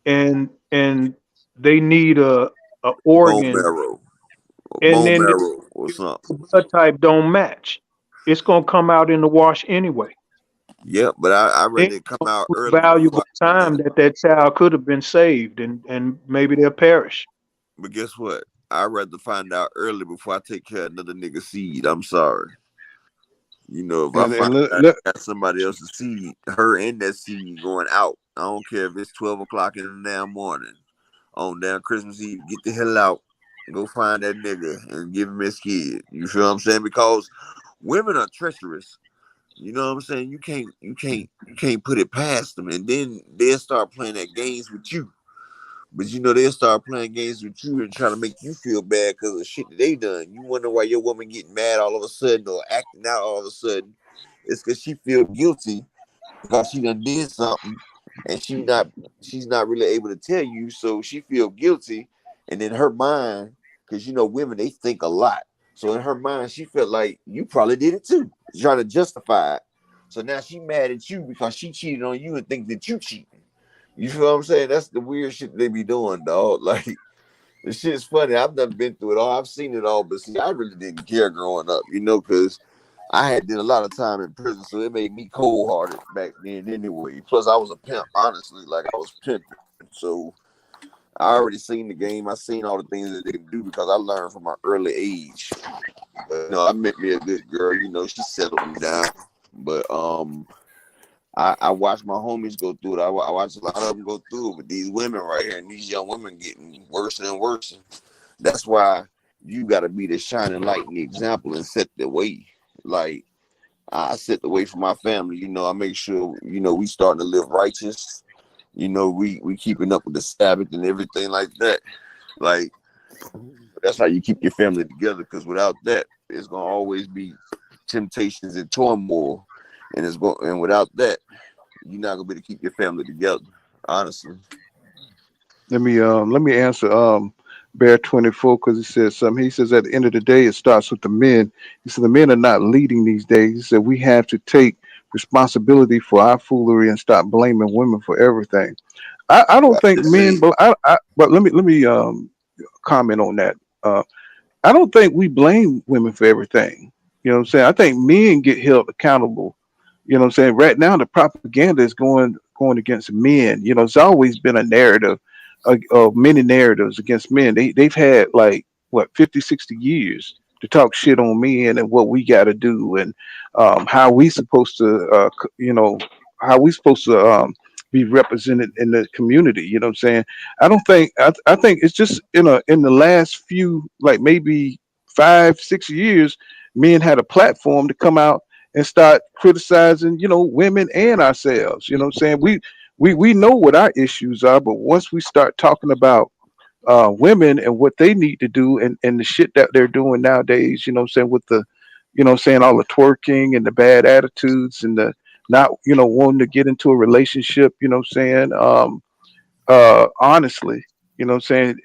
[SPEAKER 6] and they need a
[SPEAKER 9] Bone
[SPEAKER 6] organ,
[SPEAKER 9] marrow,
[SPEAKER 6] and
[SPEAKER 9] bone
[SPEAKER 6] then the
[SPEAKER 9] marrow or something.
[SPEAKER 6] blood type don't match? It's going to come out in the wash anyway.
[SPEAKER 9] Yeah, but I
[SPEAKER 6] Then
[SPEAKER 9] rather it come out early before
[SPEAKER 6] valuable
[SPEAKER 9] I do
[SPEAKER 6] time
[SPEAKER 9] that.
[SPEAKER 6] that child could have been saved, and maybe they'll perish.
[SPEAKER 9] But guess what? I'd rather find out early before I take care of another nigga seed. I'm sorry. You know, if I find
[SPEAKER 5] and
[SPEAKER 9] out I got somebody else's seed, her and that seed going out. I don't care if it's 12 o'clock in the damn morning. On damn Christmas Eve, get the hell out. Go find that nigga and give him his kid. You feel what I'm saying? Because women are treacherous. You know what I'm saying? You can't put it past them. And then they'll start playing that games with you. But you know, they'll start playing games with you and trying to make you feel bad because of shit that they done. You wonder why your woman getting mad all of a sudden or acting out all of a sudden. It's because she feel guilty because she done did something and she's not really able to tell you, so she feel guilty. And in her mind, because you know, women, they think a lot. So in her mind, she felt like you probably did it too. Trying to justify it. So now she mad at you because she cheated on you and think that you cheating. You feel what I'm saying? That's the weird shit they be doing, dog. Like the shit's funny. I've done been through it all. I've seen it all, but see, I really didn't care growing up, you know, because I had did a lot of time in prison, so it made me cold hearted back then anyway. Plus, I was a pimp, honestly, like I was pimping. So I already seen the game. I seen all the things that they can do because I learned from an early age. But, you know, I met me a good girl. You know, she settled me down. But I watched my homies go through it. I watched a lot of them go through it. But these women right here and these young women getting worse and worse. That's why you got to be the shining light and the example and set the way. Like I set the way for my family. You know, I make sure, you know, we starting to live righteous. You know, we keeping up with the Sabbath and everything like that. Like that's how you keep your family together. Because without that, it's gonna always be temptations and turmoil. And without that, you're not gonna be able to keep your family together. Honestly.
[SPEAKER 5] let me answer Bear 24 because he says something. He says at the end of the day, it starts with the men. He said the men are not leading these days. He said we have to take responsibility for our foolery and stop blaming women for everything. I don't
[SPEAKER 9] That's
[SPEAKER 5] think
[SPEAKER 9] the
[SPEAKER 5] men,
[SPEAKER 9] thing.
[SPEAKER 5] but let me comment on that. I don't think we blame women for everything. You know what I'm saying? I think men get held accountable. You know what I'm saying? Right now, the propaganda is going against men. You know, it's always been a narrative of many narratives against men. They've had like what 50, 60 years to talk shit on men and what we got to do and how we supposed to, how we supposed to be represented in the community. You know what I'm saying? I think it's just in the last few like maybe 5, 6 years, men had a platform to come out and start criticizing, women and ourselves. You know what I'm saying? We know what our issues are, but once we start talking about women and what they need to do and the shit that they're doing nowadays, you know what I'm saying, with the, what I'm saying, all the twerking and the bad attitudes and the not, wanting to get into a relationship, what I'm saying, honestly, what I'm saying,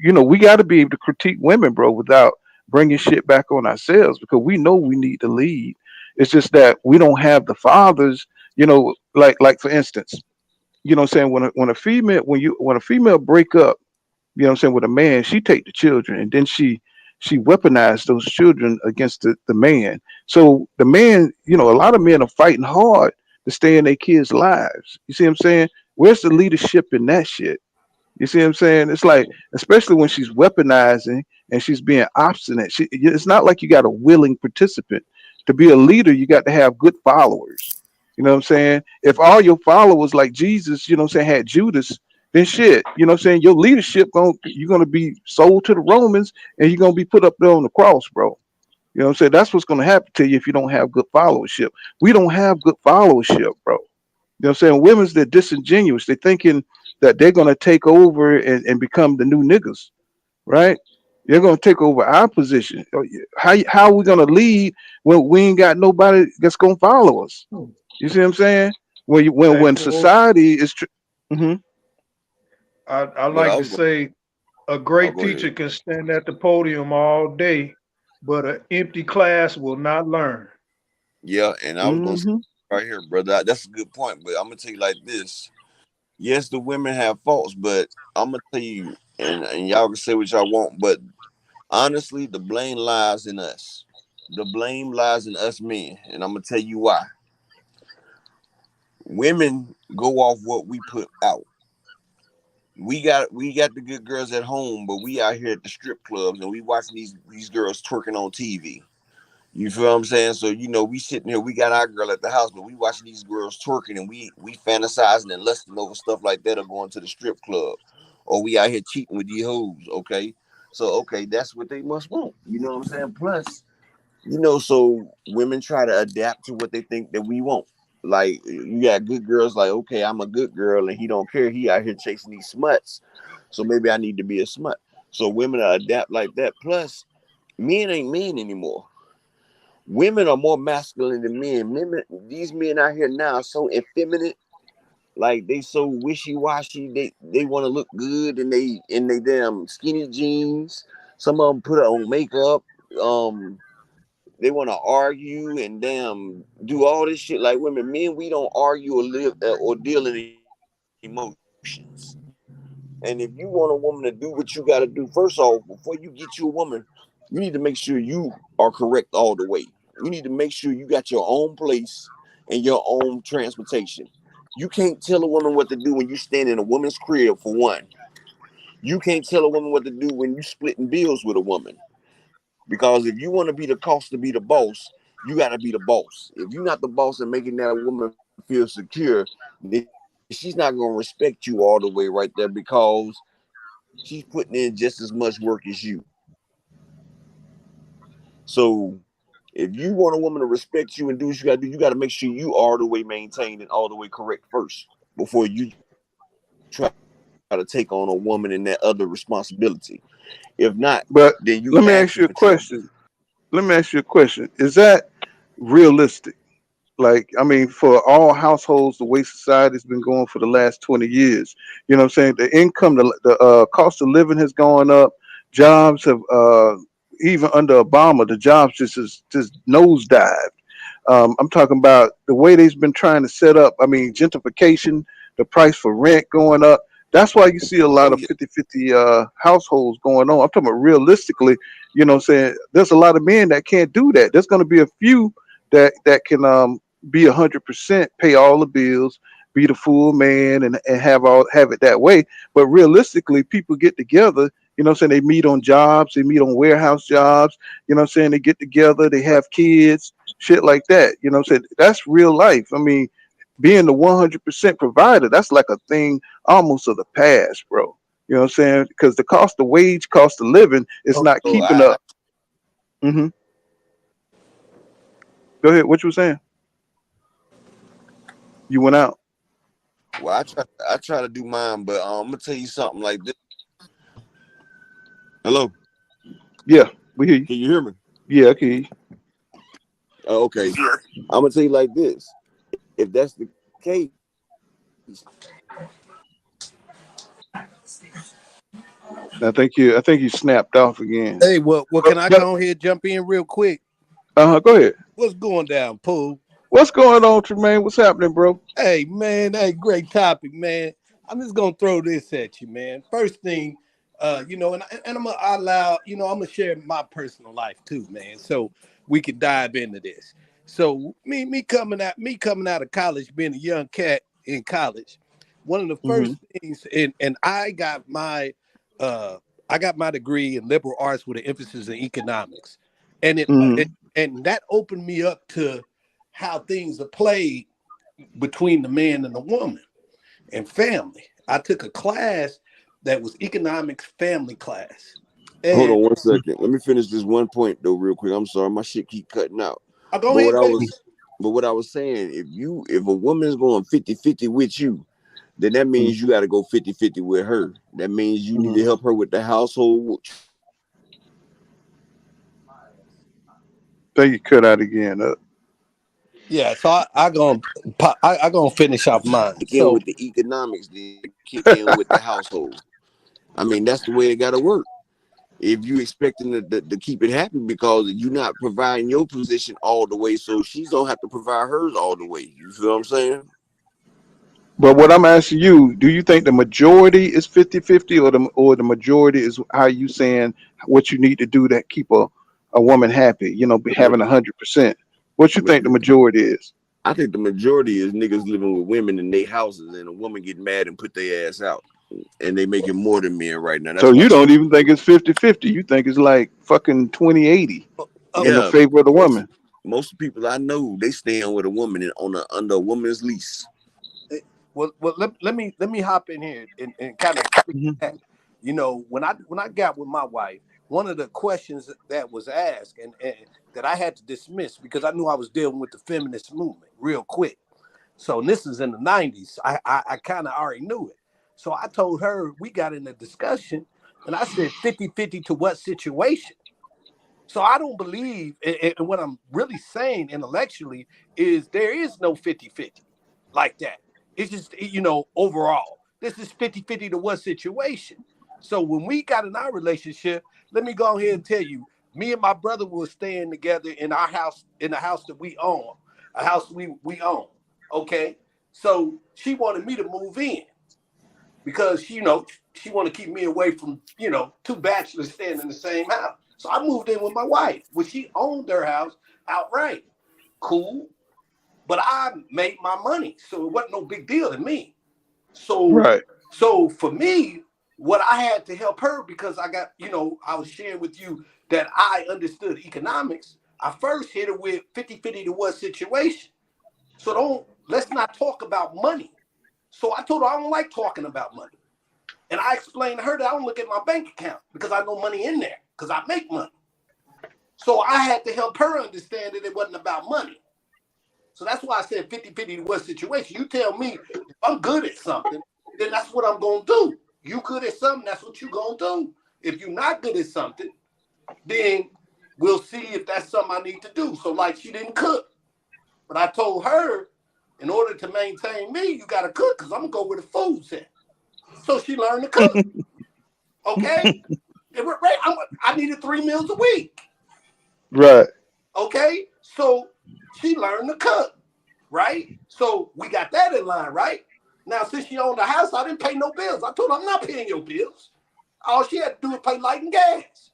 [SPEAKER 5] we got to be able to critique women, bro, without bringing shit back on ourselves because we know we need to lead. It's just that we don't have the fathers, like for instance, what I'm saying, when a female break up, what I'm saying, with a man, she take the children and then she weaponized those children against the man. So the man, a lot of men are fighting hard to stay in their kids' lives. You see what I'm saying? Where's the leadership in that shit? You see what I'm saying? It's like, especially when she's weaponizing and she's being obstinate. It's not like you got a willing participant. To be a leader, you got to have good followers. You know what I'm saying? If all your followers like Jesus, what I'm saying, had Judas, then shit, what I'm saying, your leadership you're gonna be sold to the Romans and you're gonna be put up there on the cross, bro. You know what I'm saying? That's what's gonna happen to you if you don't have good followership. We don't have good followership, bro. You know what I'm saying? Women's, they're disingenuous. They're thinking that they're gonna take over and become the new niggas, right? They're gonna take over our position. How are we gonna lead when we ain't got nobody that's gonna follow us? You see what I'm saying?
[SPEAKER 6] Hey,
[SPEAKER 5] When
[SPEAKER 6] Paul,
[SPEAKER 5] society is mm-hmm.
[SPEAKER 6] I
[SPEAKER 9] Well, I
[SPEAKER 6] like to
[SPEAKER 9] was going.
[SPEAKER 6] say a
[SPEAKER 9] I'll
[SPEAKER 6] great
[SPEAKER 9] go ahead.
[SPEAKER 6] teacher can stand at the podium all day, but an empty class will not learn.
[SPEAKER 9] Yeah, and I was gonna say
[SPEAKER 5] Mm-hmm.
[SPEAKER 9] right here, brother. That's a good point, but I'm gonna tell you like this. Yes, the women have faults, but I'm gonna tell you, and y'all can say what y'all want, but honestly, the blame lies in us. The blame lies in us men, and I'm gonna tell you why. Women go off what we put out. We got the good girls at home, but we out here at the strip clubs and we watching these girls twerking on TV. You feel what I'm saying? So we sitting here, we got our girl at the house, but we watching these girls twerking and we fantasizing and lusting over stuff like that, or going to the strip club, or we out here cheating with these hoes. Okay, so okay, that's what they must want. You know what I'm saying? Plus, so women try to adapt to what they think that we want. Like you got good girls, like okay, I'm a good girl, and he don't care. He out here chasing these smuts, so maybe I need to be a smut. So women adapt like that. Plus, men ain't men anymore. Women are more masculine than men. These men out here now are so effeminate, like they so wishy washy. They want to look good in they damn skinny jeans. Some of them put on makeup. Um, they want to argue and damn do all this shit like women. Men, we don't argue or live or deal in emotions. And if you want a woman to do what you got to do, first off, before you get you a woman, you need to make sure you are correct all the way. You need to make sure you got your own place and your own transportation. You can't tell a woman what to do when you stand in a woman's crib, for one. You can't tell a woman what to do when you splitting bills with a woman. Because if you want to be the cost to be the boss, you got to be the boss. If you're not the boss and making that woman feel secure, then she's not going to respect you all the way right there, because she's putting in just as much work as you. So if you want a woman to respect you and do what you got to do, you got to make sure you are the way maintained and all the way correct first before you try to take on a woman and that other responsibility. If not,
[SPEAKER 5] But
[SPEAKER 9] then you
[SPEAKER 5] let me ask
[SPEAKER 9] asking
[SPEAKER 5] you a
[SPEAKER 9] for trouble.
[SPEAKER 5] question. Let me ask you a question. Is that realistic? Like, I mean, for all households, the way society's been going for the last 20 years, you know what I'm saying? The income, the cost of living has gone up. Jobs have, even under Obama, the jobs just nosedived. I'm talking about the way they've been trying to set up. I mean, gentrification, the price for rent going up. That's why you see a lot
[SPEAKER 9] Oh
[SPEAKER 5] of
[SPEAKER 9] yeah.
[SPEAKER 5] 50-50 households going on. I'm talking about realistically, you know what I'm saying? There's a lot of men that can't do that. There's going to be a few that can be 100%, pay all the bills, be the full man, and have it that way. But realistically, people get together. You know what I'm saying? They meet on jobs. They meet on warehouse jobs. You know what I'm saying? They get together. They have kids, shit like that. You know what I'm saying? That's real life. I mean, being the 100% provider, that's like a thing almost of the past, bro. You know what I'm saying? Because the cost of living is
[SPEAKER 9] Oh,
[SPEAKER 5] not keeping
[SPEAKER 9] I
[SPEAKER 5] up. Hmm. Go ahead. What you were saying? You went out.
[SPEAKER 9] well, I try to do mine, but I'm gonna tell you something like this. Hello,
[SPEAKER 5] Yeah, we hear you.
[SPEAKER 9] can you hear me?
[SPEAKER 5] Yeah, I can hear you.
[SPEAKER 9] Okay, I'm gonna tell you like this. If that's the case,
[SPEAKER 5] I think you snapped off again.
[SPEAKER 10] Hey, well, can I
[SPEAKER 5] But
[SPEAKER 10] go ahead and jump in real quick?
[SPEAKER 5] go ahead.
[SPEAKER 10] What's going down, Pooh?
[SPEAKER 5] What's going on, Tremaine? What's happening, bro?
[SPEAKER 10] Hey, man, hey, great topic, man. I'm just gonna throw this at you, man. First thing, and I'm gonna allow, I'm gonna share my personal life too, man. So we could dive into this. So me coming out of college, being a young cat in college, one of the
[SPEAKER 5] Hmm.
[SPEAKER 10] first things, and uh I got my degree in liberal arts with an emphasis in economics, and
[SPEAKER 5] Hmm.
[SPEAKER 10] and that opened me up to how things are played between the man and the woman and family. I took a class that was economics family class.
[SPEAKER 9] hold
[SPEAKER 10] And
[SPEAKER 9] on 1 second. Let me finish this one point though, real quick. I'm sorry, my shit keep cutting out.
[SPEAKER 10] I'll go
[SPEAKER 9] But what
[SPEAKER 10] ahead,
[SPEAKER 9] I was
[SPEAKER 10] baby.
[SPEAKER 9] But what I was saying, if a woman's going 50-50 with you, then that means you got to go 50-50 with her. That means you need to help her with the household.
[SPEAKER 5] Then you cut out again.
[SPEAKER 10] Yeah, so I gonna finish off mine.
[SPEAKER 9] Kick in with the economics, then kick in with the household. I mean, that's the way it got to work. If you expecting to keep it happy, because you're not providing your position all the way, so she's gonna have to provide hers all the way. You feel what I'm saying?
[SPEAKER 5] But what I'm asking you, do you think the majority is 50-50, or the majority is how you saying what you need to do to keep a woman happy, having 100%? What you think the majority is?
[SPEAKER 9] I think the majority is niggas living with women in their houses, and a woman get mad and put their ass out, and they making more than men right now. That's
[SPEAKER 5] so you don't even think it's 50-50. You think it's like fucking 20-80 in the favor of the woman.
[SPEAKER 9] Most people I know, they staying with a woman under a woman's lease.
[SPEAKER 10] Well, let me hop in here and kind of, when I got with my wife, one of the questions that was asked and that I had to dismiss, because I knew I was dealing with the feminist movement real quick. So this is in the 90s. I kind of already knew it. So I told her, we got in a discussion, and I said 50-50 to what situation? So I don't believe, and what I'm really saying intellectually is there is no 50-50 like that. It's just, overall, this is 50-50 to what situation. So when we got in our relationship, let me go ahead and tell you, me and my brother were staying together in our house, in the house that we own, a house we own. Okay. So she wanted me to move in because, she wanted to keep me away from, two bachelors staying in the same house. So I moved in with my wife, which she owned their house outright. Cool. But I made my money, so it wasn't no big deal to me. So for me, what I had to help her, because I got, I was sharing with you that I understood economics. I first hit her with 50-50 to what situation. So let's not talk about money. So I told her I don't like talking about money. And I explained to her that I don't look at my bank account because I know money in there, because I make money. So I had to help her understand that it wasn't about money. So that's why I said 50-50 to what situation. You tell me if I'm good at something, then that's what I'm going to do. You good at something, that's what you're going to do. If you're not good at something, then we'll see if that's something I need to do. So like she didn't cook. But I told her, in order to maintain me, you got to cook because I'm going to go where the food's at. So she learned to cook. Okay? I needed 3 meals a week.
[SPEAKER 5] Right.
[SPEAKER 10] Okay? So she learned to cook, right? So we got that in line, right? Now, since she owned the house, I didn't pay no bills. I told her, I'm not paying your bills. All she had to do was pay light and gas.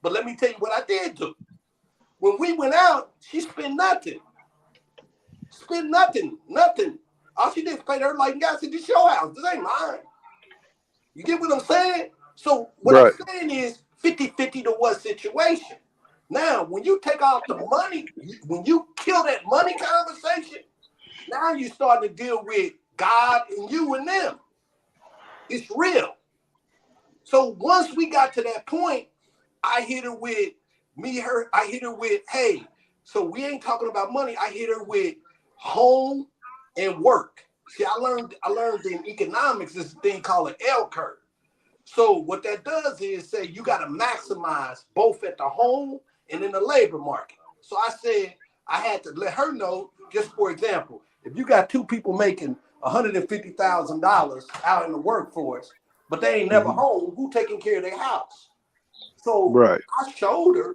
[SPEAKER 10] But let me tell you what I did do. When we went out, she spent nothing. Nothing. All she did was pay her light and gas. This is your house. This ain't mine. You get what I'm saying? So what I'm saying is 50-50 to what situation? Now, when you take out the money, when you kill that money conversation, now you start to deal with God and you and them. It's real. So once we got to that point, I hit her with hey, so we ain't talking about money. I hit her with home and work. See, I learned in economics this thing called an L curve. So what that does is say you got to maximize both at the home and in the labor market. So I said I had to let her know, just for example, if you got two people making $150,000 out in the workforce, but they ain't never home, who taking care of their house? So I showed her,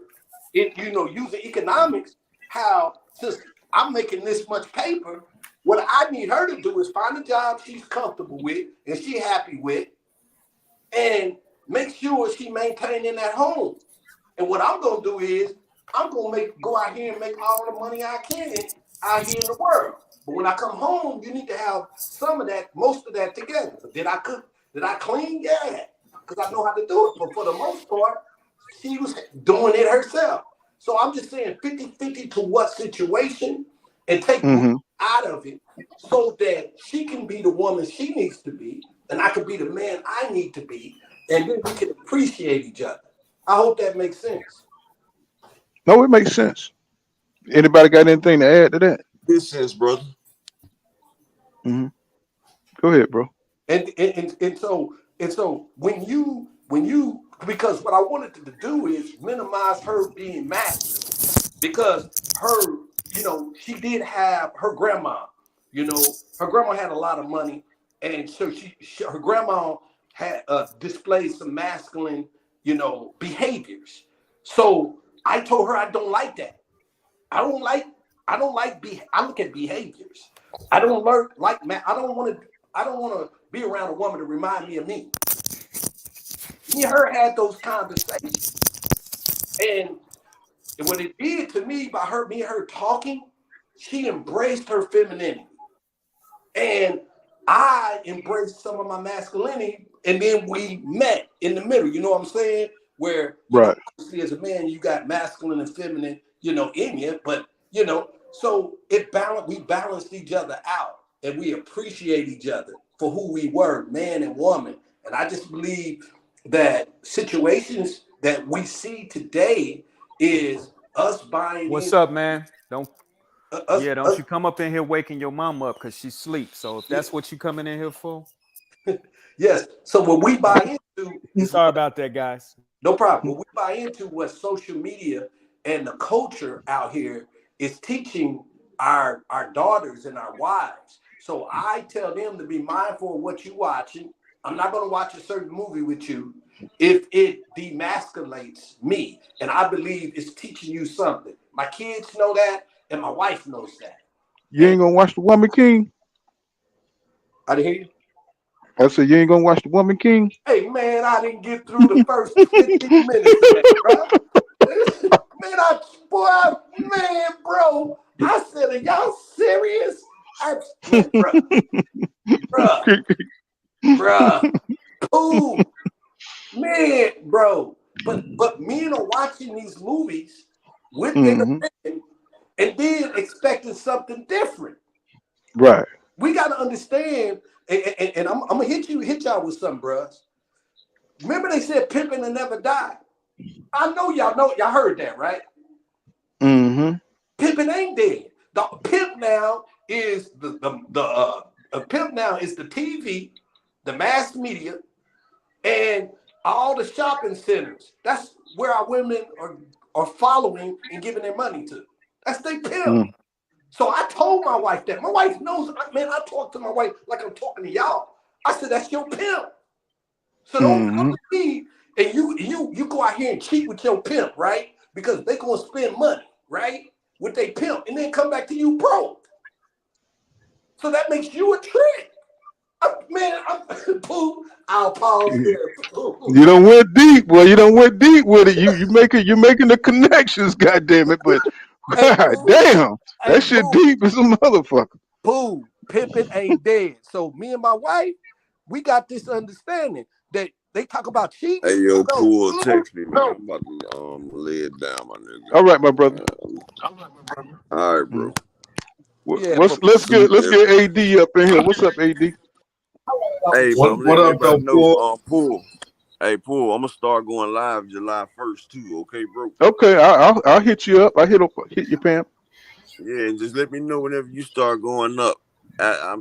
[SPEAKER 10] using economics, how since I'm making this much paper, what I need her to do is find a job she's comfortable with and she happy with, and make sure she maintaining that home. And what I'm gonna do is I'm gonna go out here and make all the money I can out here in the world. But when I come home, you need to have some of that, most of that together. Did I cook? Did I clean? Yeah, because I know how to do it. But for the most part, she was doing it herself. So I'm just saying 50-50 to what situation, and take out of it so that she can be the woman she needs to be, and I can be the man I need to be, and then we can appreciate each other. I hope that makes sense.
[SPEAKER 5] No, it makes sense. Anybody got anything to add to that?
[SPEAKER 9] This sense, brother.
[SPEAKER 5] Mm-hmm. Go ahead, bro.
[SPEAKER 10] And so when you because what I wanted to do is minimize her being masculine, because her, she did have her grandma, her grandma had a lot of money, and so her grandma had displayed some masculine, behaviors. So I told her I don't like that. I look at behaviors. I don't like I don't want to be around a woman to remind me of me. Me and her had those conversations, and what it did to me by me and her talking, she embraced her femininity, and I embraced some of my masculinity, and then we met in the middle. You know what I'm saying? Where obviously as a man you got masculine and feminine, in you, but so we balanced each other out, and we appreciate each other for who we were, man and woman. And I just believe that situations that we see today is us buying.
[SPEAKER 8] What's up, man? Don't you come up in here waking your mom up because she sleeps. So if that's what you coming in here for.
[SPEAKER 10] Yes. So what we buy into
[SPEAKER 8] sorry about that, guys.
[SPEAKER 10] No problem. What we buy into what social media and the culture out here is teaching our daughters and our wives. So I tell them to be mindful of what you're watching. I'm not going to watch a certain movie with you if it demasculates me. And I believe it's teaching you something. My kids know that, and my wife knows that.
[SPEAKER 5] You ain't gonna watch The Woman King?
[SPEAKER 10] I didn't hear you.
[SPEAKER 5] I said you ain't gonna watch The Woman King?
[SPEAKER 10] Hey man, I didn't get through the first 15 minutes of that, bro. Bro. I said, are y'all serious? Bro. Ooh, man, bro. But men are watching these movies with their opinion and then expecting something different.
[SPEAKER 5] Right.
[SPEAKER 10] We got to understand, and I'm gonna hit y'all with something, bro. Remember they said pimping and never die. I know y'all heard that, right?
[SPEAKER 5] Mm-hmm.
[SPEAKER 10] Pimping ain't dead. The pimp now is the pimp now is the TV, the mass media, and all the shopping centers. That's where our women are following and giving their money to. That's their pimp. So I told my wife that. My wife knows, man, I talk to my wife like I'm talking to y'all. I said, that's your pimp. So don't come to me and you go out here and cheat with your pimp, right? Because they gonna spend money, right? With their pimp, and then come back to you broke. So that makes you a trick. I'll pause there.
[SPEAKER 5] You don't went deep, boy. You don't went deep with it. You're making the connections, goddamn it. But damn, that shit deep as a motherfucker.
[SPEAKER 10] Boo, pimping ain't dead. So me and my wife, we got this understanding that they talk about cheating.
[SPEAKER 9] Hey, yo, Pool, text me, man. I'm about to lay it down, my nigga.
[SPEAKER 5] All right, my brother.
[SPEAKER 9] All right, bro.
[SPEAKER 5] Let's get AD up in here. What's up, AD?
[SPEAKER 9] Hey,
[SPEAKER 11] what up, though,
[SPEAKER 9] Pool? Hey, Pool, I'm gonna start going live July 1st too. Okay, bro.
[SPEAKER 5] Okay, I'll hit you up. I hit you, Pam.
[SPEAKER 9] Yeah, and just let me know whenever you start going up. I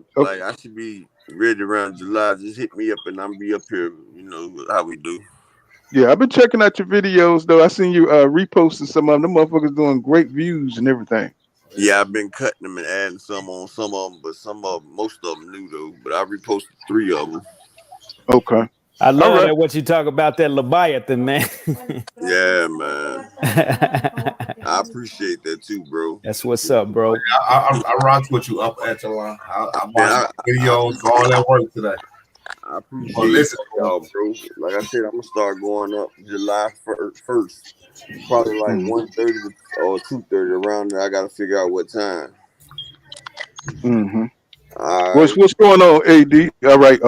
[SPEAKER 9] should be ready around July. Just hit me up and I'm be up here. You know how we do.
[SPEAKER 5] Yeah, I've been checking out your videos though. I seen you reposting some of them. The motherfuckers doing great views and everything.
[SPEAKER 9] Yeah, I've been cutting them and adding some on some of them, but most of them new though. But I reposted 3 of them.
[SPEAKER 5] Okay.
[SPEAKER 8] I love that what you talk about that Leviathan, man.
[SPEAKER 9] Yeah, man. I appreciate that too, bro.
[SPEAKER 8] That's what's up, bro.
[SPEAKER 11] I rock with you up at July. I watched videos, all that work today.
[SPEAKER 9] I appreciate y'all, bro. Like I said, I'm gonna start going up July 1st. Probably like 1:30 or 2:30 around there. I gotta figure out what time.
[SPEAKER 5] What's going on, AD? All right,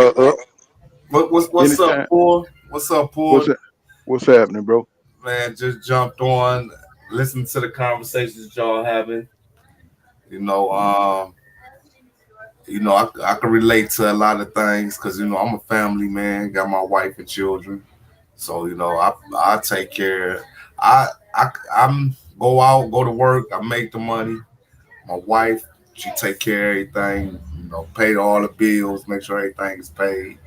[SPEAKER 11] What's up, Paul? What's up, Paul?
[SPEAKER 5] What's happening, bro?
[SPEAKER 11] Man, just jumped on, listen to the conversations y'all having. I can relate to a lot of things because I'm a family man, got my wife and children. So I take care. I'm go out, go to work, I make the money. My wife, She take care of everything, you know, pay all the bills, make sure everything is paid.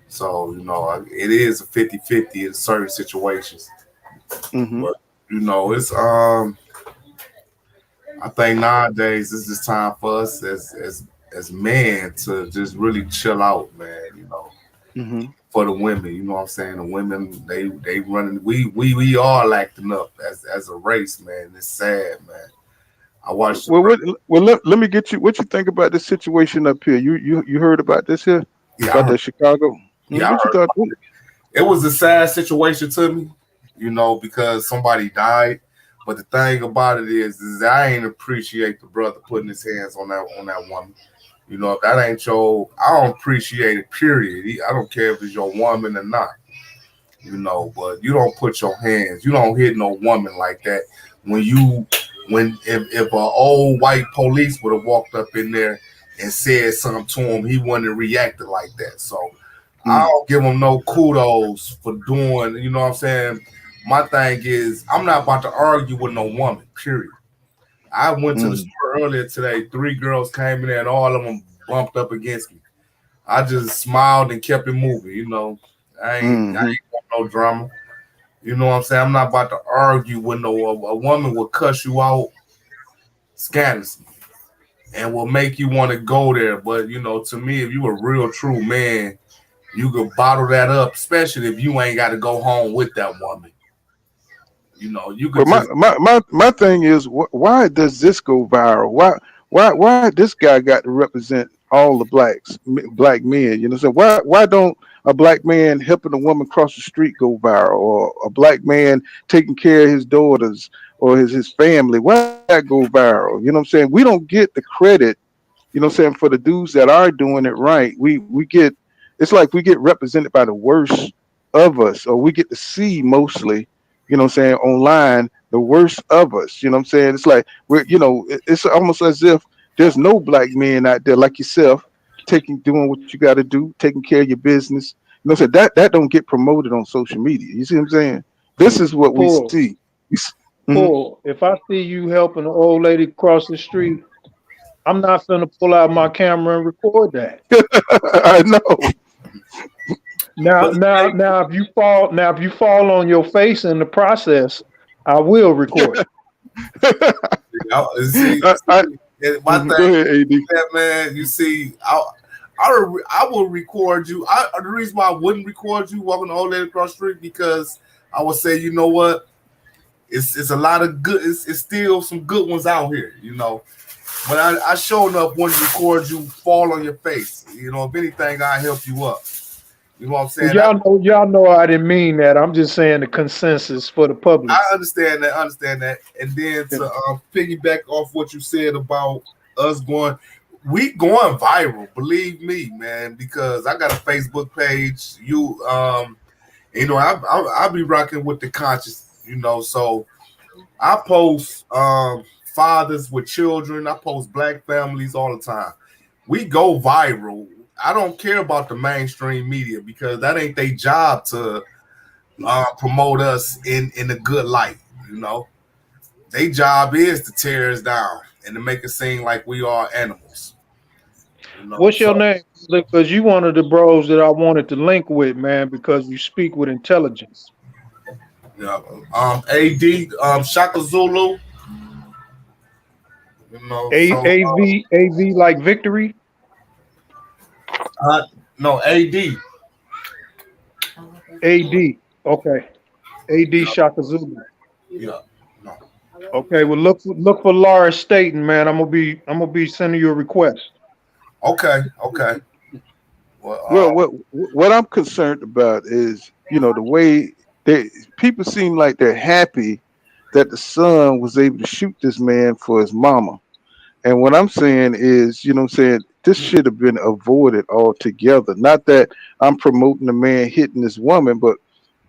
[SPEAKER 11] So, you know, it is a 50-50 in certain situations.
[SPEAKER 5] Mm-hmm.
[SPEAKER 11] But, you know, it's I think nowadays this is time for us as men to just really chill out, man, you know.
[SPEAKER 5] Mm-hmm.
[SPEAKER 11] For the women, you know what I'm saying? The women, they running we all acting up as a race, man. It's sad, man. I watched the
[SPEAKER 5] Let me get you what you think about this situation up here. You heard about this here?
[SPEAKER 11] yeah,
[SPEAKER 5] About the Chicago?
[SPEAKER 11] yeah, I
[SPEAKER 5] What you
[SPEAKER 11] heard
[SPEAKER 5] thought?
[SPEAKER 11] about it. It was a sad situation to me, you know, because somebody died. But the thing about it is I ain't appreciate the brother putting his hands on that woman. You know, if that ain't your, I don't appreciate it. Period. I don't care if it's your woman or not. You know, but you don't put your hands, you don't hit no woman like that. When if an old white police would have walked up in there and said something to him, he wouldn't have reacted like that. So I don't give him no kudos for doing, you know what I'm saying? My thing is, I'm not about to argue with no woman, period. I went to the store earlier today. 3 girls came in there and all of them bumped up against me. I just smiled and kept it moving, you know. I ain't want no drama. You know what I'm saying? I'm not about to argue with a woman will cuss you out scandalously and will make you want to go there. But you know, to me, if you a real true man, you could bottle that up, especially if you ain't got to go home with that woman. You know, you could
[SPEAKER 5] But my thing is, why does this go viral? Why this guy got to represent all the black men? You know, so why don't a black man helping a woman cross the street go viral, or a black man taking care of his daughters or his family? Why that go viral? You know what I'm saying? We don't get the credit, you know what I'm saying, for the dudes that are doing it right. We get, it's like we get represented by the worst of us, or we get to see mostly, you know what I'm saying, online the worst of us. You know what I'm saying? It's like it's almost as if there's no black men out there like yourself doing what you got to do, taking care of your business. You know what I'm saying? That don't get promoted on social media. You see what I'm saying? This is what we
[SPEAKER 6] Paul,
[SPEAKER 5] see.
[SPEAKER 6] Paul, if I see you helping an old lady cross the street, I'm not gonna pull out my camera and record that.
[SPEAKER 5] I know.
[SPEAKER 6] Now, if you fall on your face in the process, I will record it.
[SPEAKER 11] see, my thing,
[SPEAKER 5] go ahead, AD.
[SPEAKER 11] Man, you see, I will record you. The reason why I wouldn't record you walking the old lady across the street, because I would say, you know what, it's a lot of good. It's still some good ones out here, you know. But I sure enough want to record you fall on your face. You know, if anything, I help you up. You know what I'm saying?
[SPEAKER 6] Well, y'all know I didn't mean that. I'm just saying the consensus for the public.
[SPEAKER 11] I understand that. And then to piggyback off what you said about us we going viral, believe me, man, because I got a Facebook page. You know, I'll be rocking with the conscious, you know, so I post fathers with children, I post black families all the time. We go viral. I don't care about the mainstream media because that ain't their job to promote us in a good light, you know. Their job is to tear us down and to make it seem like we are animals. You know?
[SPEAKER 6] What's your name? Because you one of the bros that I wanted to link with, man, because you speak with intelligence.
[SPEAKER 11] Yeah. AD, Shaka Zulu. You know,
[SPEAKER 6] AV like victory?
[SPEAKER 11] No, AD.
[SPEAKER 6] AD. Okay. AD Shaka Zulu.
[SPEAKER 11] Yeah. No.
[SPEAKER 6] Okay, well look for Laura Staten, man. I'm gonna be sending you a request.
[SPEAKER 11] Okay.
[SPEAKER 5] Well, what I'm concerned about is, you know, the way people seem like they're happy that the son was able to shoot this man for his mama. And what I'm saying is, you know what I'm saying, this should have been avoided altogether. Not that I'm promoting the man hitting this woman, but,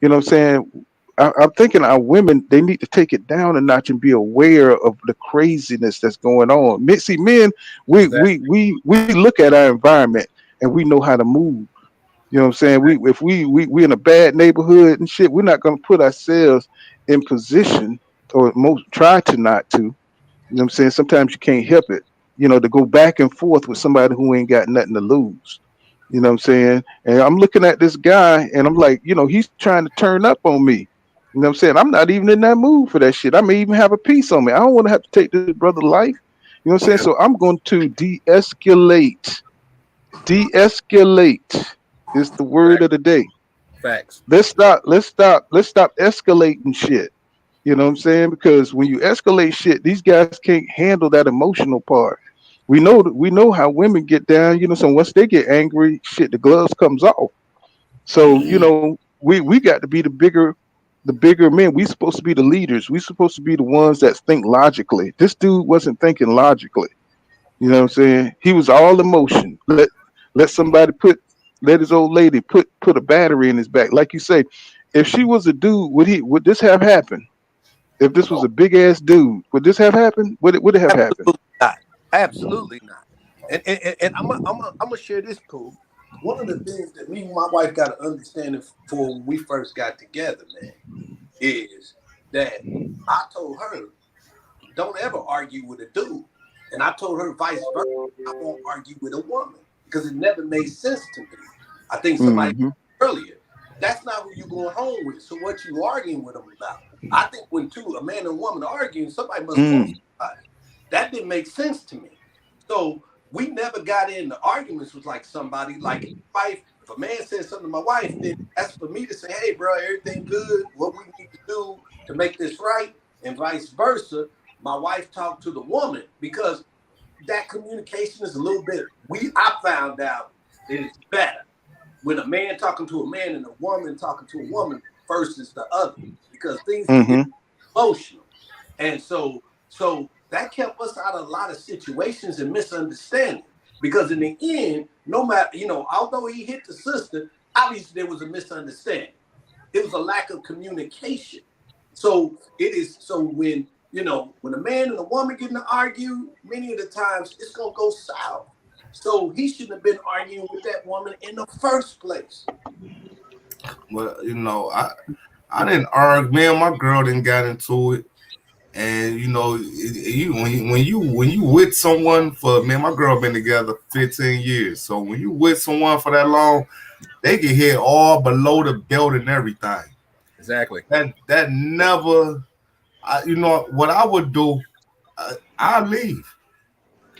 [SPEAKER 5] you know what I'm saying, I'm thinking our women, they need to take it down a notch and be aware of the craziness that's going on. See, men, we look at our environment and we know how to move. You know what I'm saying? If we in a bad neighborhood and shit, we're not going to put ourselves in position, or most try to not to. You know what I'm saying? Sometimes you can't help it. to go back and forth with somebody who ain't got nothing to lose. You know what I'm saying? And I'm looking at this guy and I'm like, he's trying to turn up on me. You know what I'm saying? I'm not even in that mood for that shit. I may even have a piece on me. I don't want to have to take this brother's life. You know what I'm saying? So I'm going to de-escalate. De-escalate is the word of the day.
[SPEAKER 10] Facts.
[SPEAKER 5] Let's stop escalating shit. You know what I'm saying? Because when you escalate shit, these guys can't handle that emotional part. We know how women get down, so once they get angry, shit, the gloves comes off. So, we got to be the bigger men. We supposed to be the leaders. We supposed to be the ones that think logically. This dude wasn't thinking logically. You know what I'm saying? He was all emotion. Let somebody let his old lady put a battery in his back. Like you say, if she was a dude, would this have happened? If this was a big ass dude, would this have happened? Would it have happened?
[SPEAKER 10] Absolutely not. Absolutely not. And I'm gonna share this, Pooh. One of the things that me and my wife got to understand before when we first got together, man, is that I told her, don't ever argue with a dude. And I told her vice versa, I won't argue with a woman because it never made sense to me. I think somebody earlier, that's not who you going home with. So what you arguing with them about? I think when a man and a woman are arguing, somebody must want somebody. That didn't make sense to me. So we never got into arguments with like somebody like wife. If a man says something to my wife, then that's for me to say, hey, bro, everything good. What we need to do to make this right, and vice versa. My wife talked to the woman because that communication is a little bit. I found out that it's better when a man talking to a man and a woman talking to a woman versus the other, because things get emotional, and so that kept us out of a lot of situations and misunderstanding. Because in the end, no matter although he hit the sister, obviously there was a misunderstanding. It was a lack of communication. So when when a man and a woman getting to argue, many of the times it's gonna go south. So he shouldn't have been arguing with that woman in the first place.
[SPEAKER 11] Well, I didn't argue. Me and my girl didn't got into it, and when you with someone for my girl been together 15 years. So when you with someone for that long, they get hit all below the belt and everything.
[SPEAKER 10] Exactly.
[SPEAKER 11] That never. What I would do, I leave.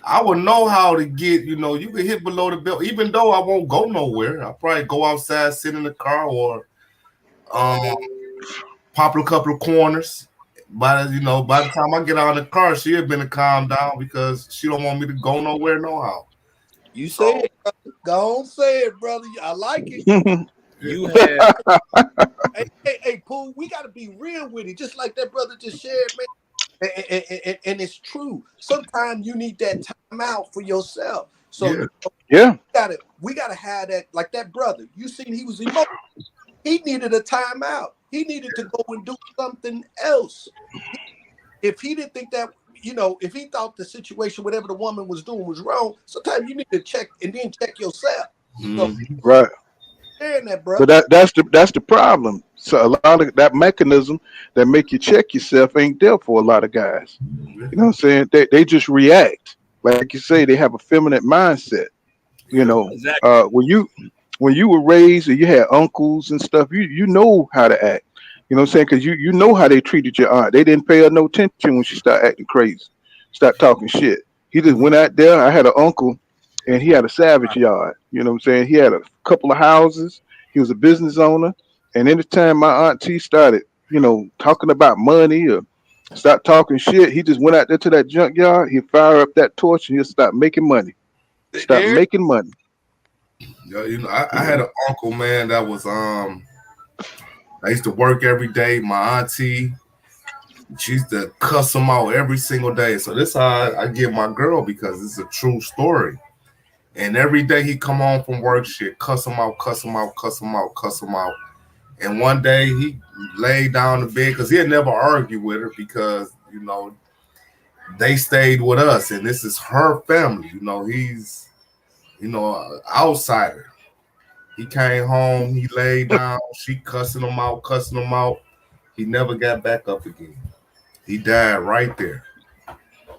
[SPEAKER 11] I would know how to get, you can hit below the belt, even though I won't go nowhere. I'll probably go outside, sit in the car, or pop a couple of corners. By the time I get out of the car, she had been to calm down because she don't want me to go nowhere, no how.
[SPEAKER 10] You say it, brother. Go on, say it, brother. I like it. You have hey, Pooh, we got to be real with it, just like that brother just shared, man. And it's true. Sometimes you need that time out for yourself. So we gotta have that, like that brother. You seen he was emotional. He needed a timeout. He needed to go and do something else. If he didn't think that, if he thought the situation, whatever the woman was doing was wrong, sometimes you need to check and then check yourself. So,
[SPEAKER 5] right.
[SPEAKER 10] That, brother.
[SPEAKER 5] But that's the problem. So a lot of that mechanism that make you check yourself ain't there for a lot of guys. You know what I'm saying? They just react. Like you say, they have a feminine mindset.
[SPEAKER 10] Exactly.
[SPEAKER 5] When you were raised and you had uncles and stuff, you know how to act. You know what I'm saying? Because you know how they treated your aunt. They didn't pay her no attention when she started acting crazy, start talking shit. He just went out there. I had an uncle, and he had a savage yard. You know what I'm saying? He had a couple of houses. He was a business owner. And anytime my auntie started, talking about money or start talking shit, he just went out there to that junkyard. He'd fire up that torch and he'd start making money. Start making money.
[SPEAKER 11] Yeah, I had an uncle, man, that was I used to work every day. My auntie, she used to cuss him out every single day. So this how I get my girl, because it's a true story. And every day he come home from work, shit, cuss him out, cuss him out, cuss him out, cuss him out. And one day he laid down in bed, because he had never argued with her, because, they stayed with us. And this is her family. He's, outsider. He came home, he laid down, she cussing him out, cussing him out. He never got back up again. He died right there.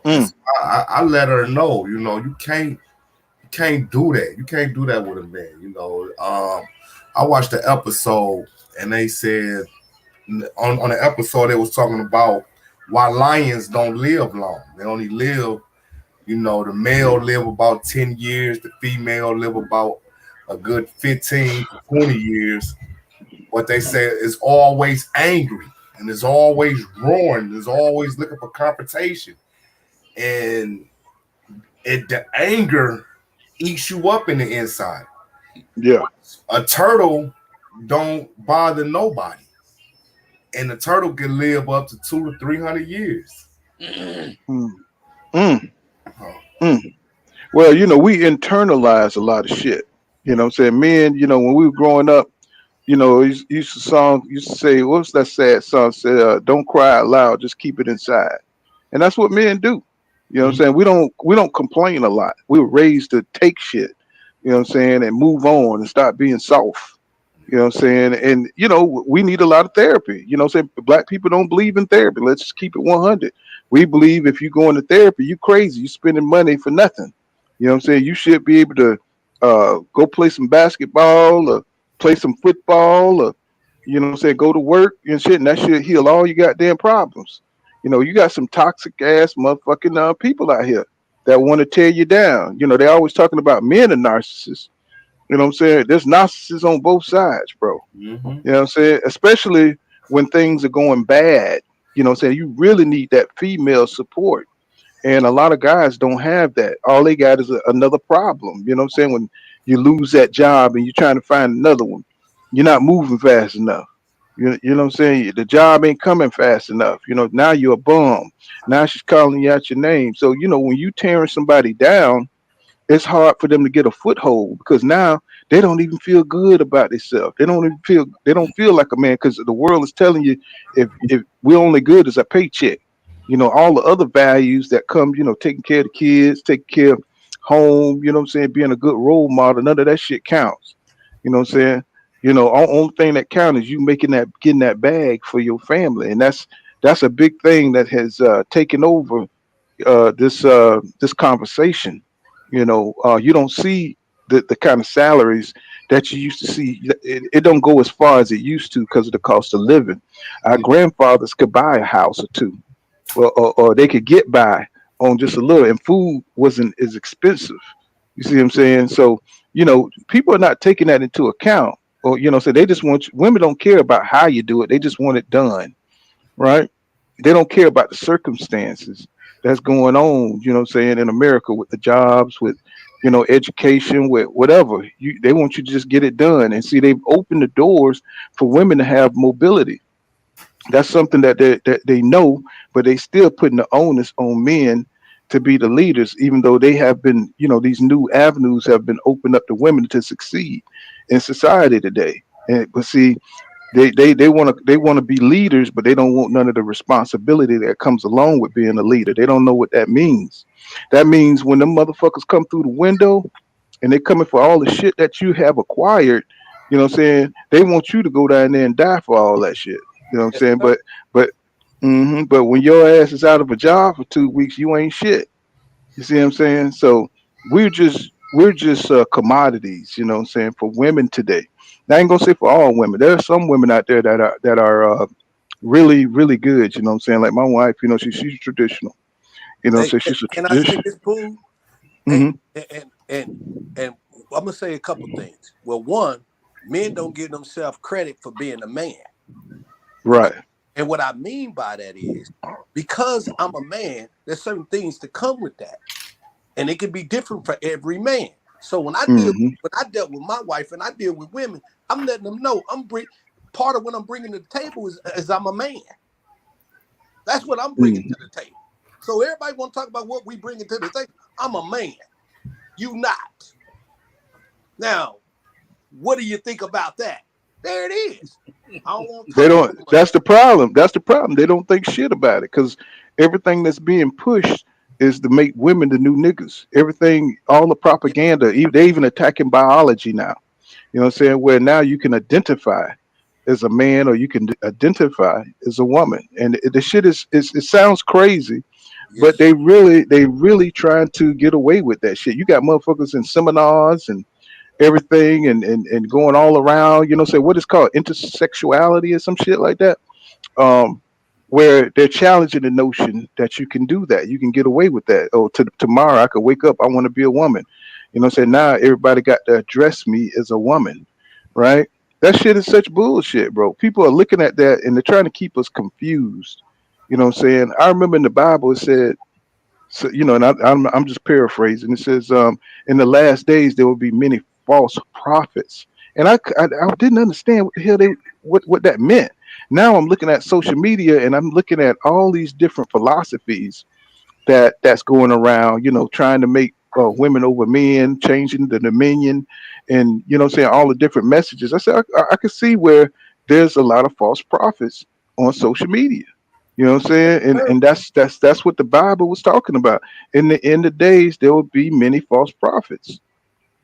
[SPEAKER 11] So I let her know, you can't do that. You can't do that with a man. I watched the episode and they said on the episode they was talking about why lions don't live long. They only live, the male live about 10 years, the female live about a good 15 to 20 years. What they say is always angry and is always roaring, is always looking for confrontation. And the anger eats you up in the inside.
[SPEAKER 5] Yeah.
[SPEAKER 11] A turtle don't bother nobody. And the turtle can live up to 200 to 300 years.
[SPEAKER 5] Well, we internalize a lot of shit. I'm saying? Men, when we were growing up, used to say, what's that sad song? Said, don't cry out loud, just keep it inside. And that's what men do. You know what I'm saying? We don't complain a lot. We were raised to take shit, and move on and stop being soft. You know what I'm saying? And we need a lot of therapy. Black people don't believe in therapy. Let's just keep it 100. We believe if you go into therapy, you crazy. You spending money for nothing. You know what I'm saying? You should be able to go play some basketball or play some football or go to work and shit, and that should heal all your goddamn problems. You got some toxic ass motherfucking people out here that want to tear you down. They always talking about men are narcissists. You know what I'm saying? There's narcissists on both sides, bro. You know what I'm saying? Especially when things are going bad. You know what I'm saying? You really need that female support. And a lot of guys don't have that. All they got is another problem. You know what I'm saying? When you lose that job and you're trying to find another one, you're not moving fast enough. You know what I'm saying? The job ain't coming fast enough. Now you're a bum. Now she's calling you out your name. So, when you tearing somebody down, it's hard for them to get a foothold because now they don't even feel good about themselves. They don't feel like a man because the world is telling you if we're only good as a paycheck. All the other values that come, taking care of the kids, taking care of home, being a good role model, none of that shit counts. You know what I'm saying? Only thing that counts is you getting that bag for your family. And that's a big thing that has taken over this conversation. You don't see the kind of salaries that you used to see. It don't go as far as it used to because of the cost of living. Our grandfathers could buy a house or two, or they could get by on just a little, and food wasn't as expensive. You see what I'm saying? So, people are not taking that into account. Or, so they just women don't care about how you do it. They just want it done, right? They don't care about the circumstances that's going on, in America with the jobs, with, education, with whatever. They want you to just get it done. And see, they've opened the doors for women to have mobility. That's something that they know, but they still putting the onus on men to be the leaders, even though they have been, these new avenues have been opened up to women to succeed in society today. But see, they want to be leaders, but they don't want none of the responsibility that comes along with being a leader. They don't know what that means. That means when them motherfuckers come through the window and they coming for all the shit that you have acquired, they want you to go down there and die for all that shit. You know what I'm saying? But when your ass is out of a job for 2 weeks, you ain't shit. You see what I'm saying? So we're just commodities, for women today. Now, I ain't gonna say for all women. There are some women out there that are really, really good. You know what I'm saying? Like my wife, she's traditional. So she's a
[SPEAKER 10] Can I say
[SPEAKER 5] tradition.
[SPEAKER 10] this, Pooh?
[SPEAKER 5] Mm-hmm.
[SPEAKER 10] And I'm gonna say a couple things. Well, one, men don't give themselves credit for being a man.
[SPEAKER 5] Right.
[SPEAKER 10] And what I mean by that is because I'm a man, there's certain things that come with that. And it can be different for every man. So when I dealt with my wife and I deal with women, I'm letting them know part of what I'm bringing to the table is I'm a man. That's what I'm bringing to the table. So everybody want to talk about what we bringing to the table. I'm a man. You not. Now, what do you think about that? There it is. I don't want to
[SPEAKER 5] They don't. That's the problem. That's the problem. They don't think shit about it because everything that's being pushed is to make women the new niggas. Everything, all the propaganda, they even attacking biology now. You know what I'm saying? Where now you can identify as a man or you can identify as a woman. And the shit it sounds crazy, but they really trying to get away with that shit. You got motherfuckers in seminars and everything and going all around, say what is called intersexuality or some shit like that. Where they're challenging the notion that you can do that, you can get away with that. Oh, tomorrow I could wake up, I want to be a woman. Say now everybody got to address me as a woman, right? That shit is such bullshit, bro. People are looking at that and they're trying to keep us confused. You know what I'm saying? I remember in the Bible it said, so, and I'm just paraphrasing. It says, in the last days there will be many false prophets, and I didn't understand what the hell what that meant. Now I'm looking at social media and I'm looking at all these different philosophies that's going around, trying to make women over men, changing the dominion, and saying all the different messages. I said I could see where there's a lot of false prophets on social media. You know what I'm saying? And that's what the Bible was talking about. In the end of days, there will be many false prophets.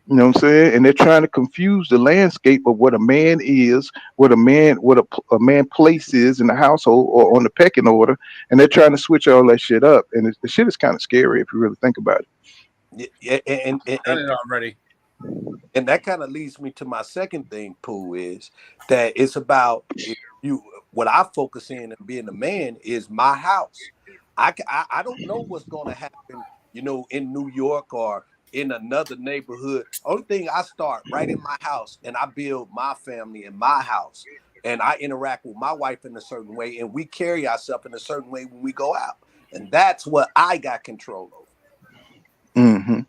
[SPEAKER 5] You know what I'm saying? And they're trying to confuse the landscape of what a man is, what a man place is in the household or on the pecking order, and they're trying to switch all that shit up. And the shit is kind of scary if you really think about it.
[SPEAKER 10] Yeah, and
[SPEAKER 8] already.
[SPEAKER 10] And that kind of leads me to my second thing, Pooh, is that it's about what I focus in and being a man is my house. I don't know what's going to happen, in New York or in another neighborhood. Only thing, I start right in my house and I build my family in my house, and I interact with my wife in a certain way, and we carry ourselves in a certain way when we go out, and that's what I got control over.
[SPEAKER 5] Mm-hmm.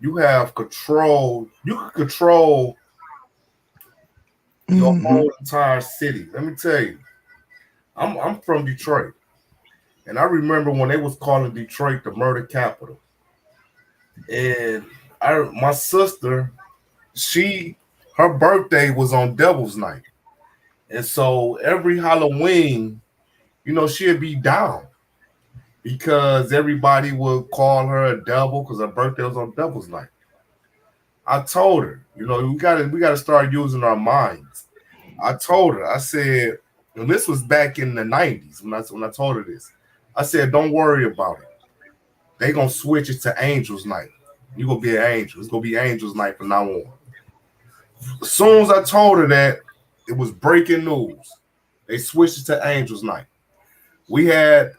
[SPEAKER 11] You have control. You can control your whole entire city. Let me tell you, I'm from Detroit, and I remember when they was calling Detroit the murder capital. And my sister, her birthday was on Devil's Night, and so every Halloween, she'd be down because everybody would call her a devil because her birthday was on Devil's Night. I told her, we gotta start using our minds. I told her, I said, and this was back in the 90s when I told her this. I said, don't worry about it. They gonna switch it to Angels Night. You gonna be an angel. It's gonna be Angels Night from now on. As soon as I told her that, it was breaking news. They switched it to Angels Night. We had,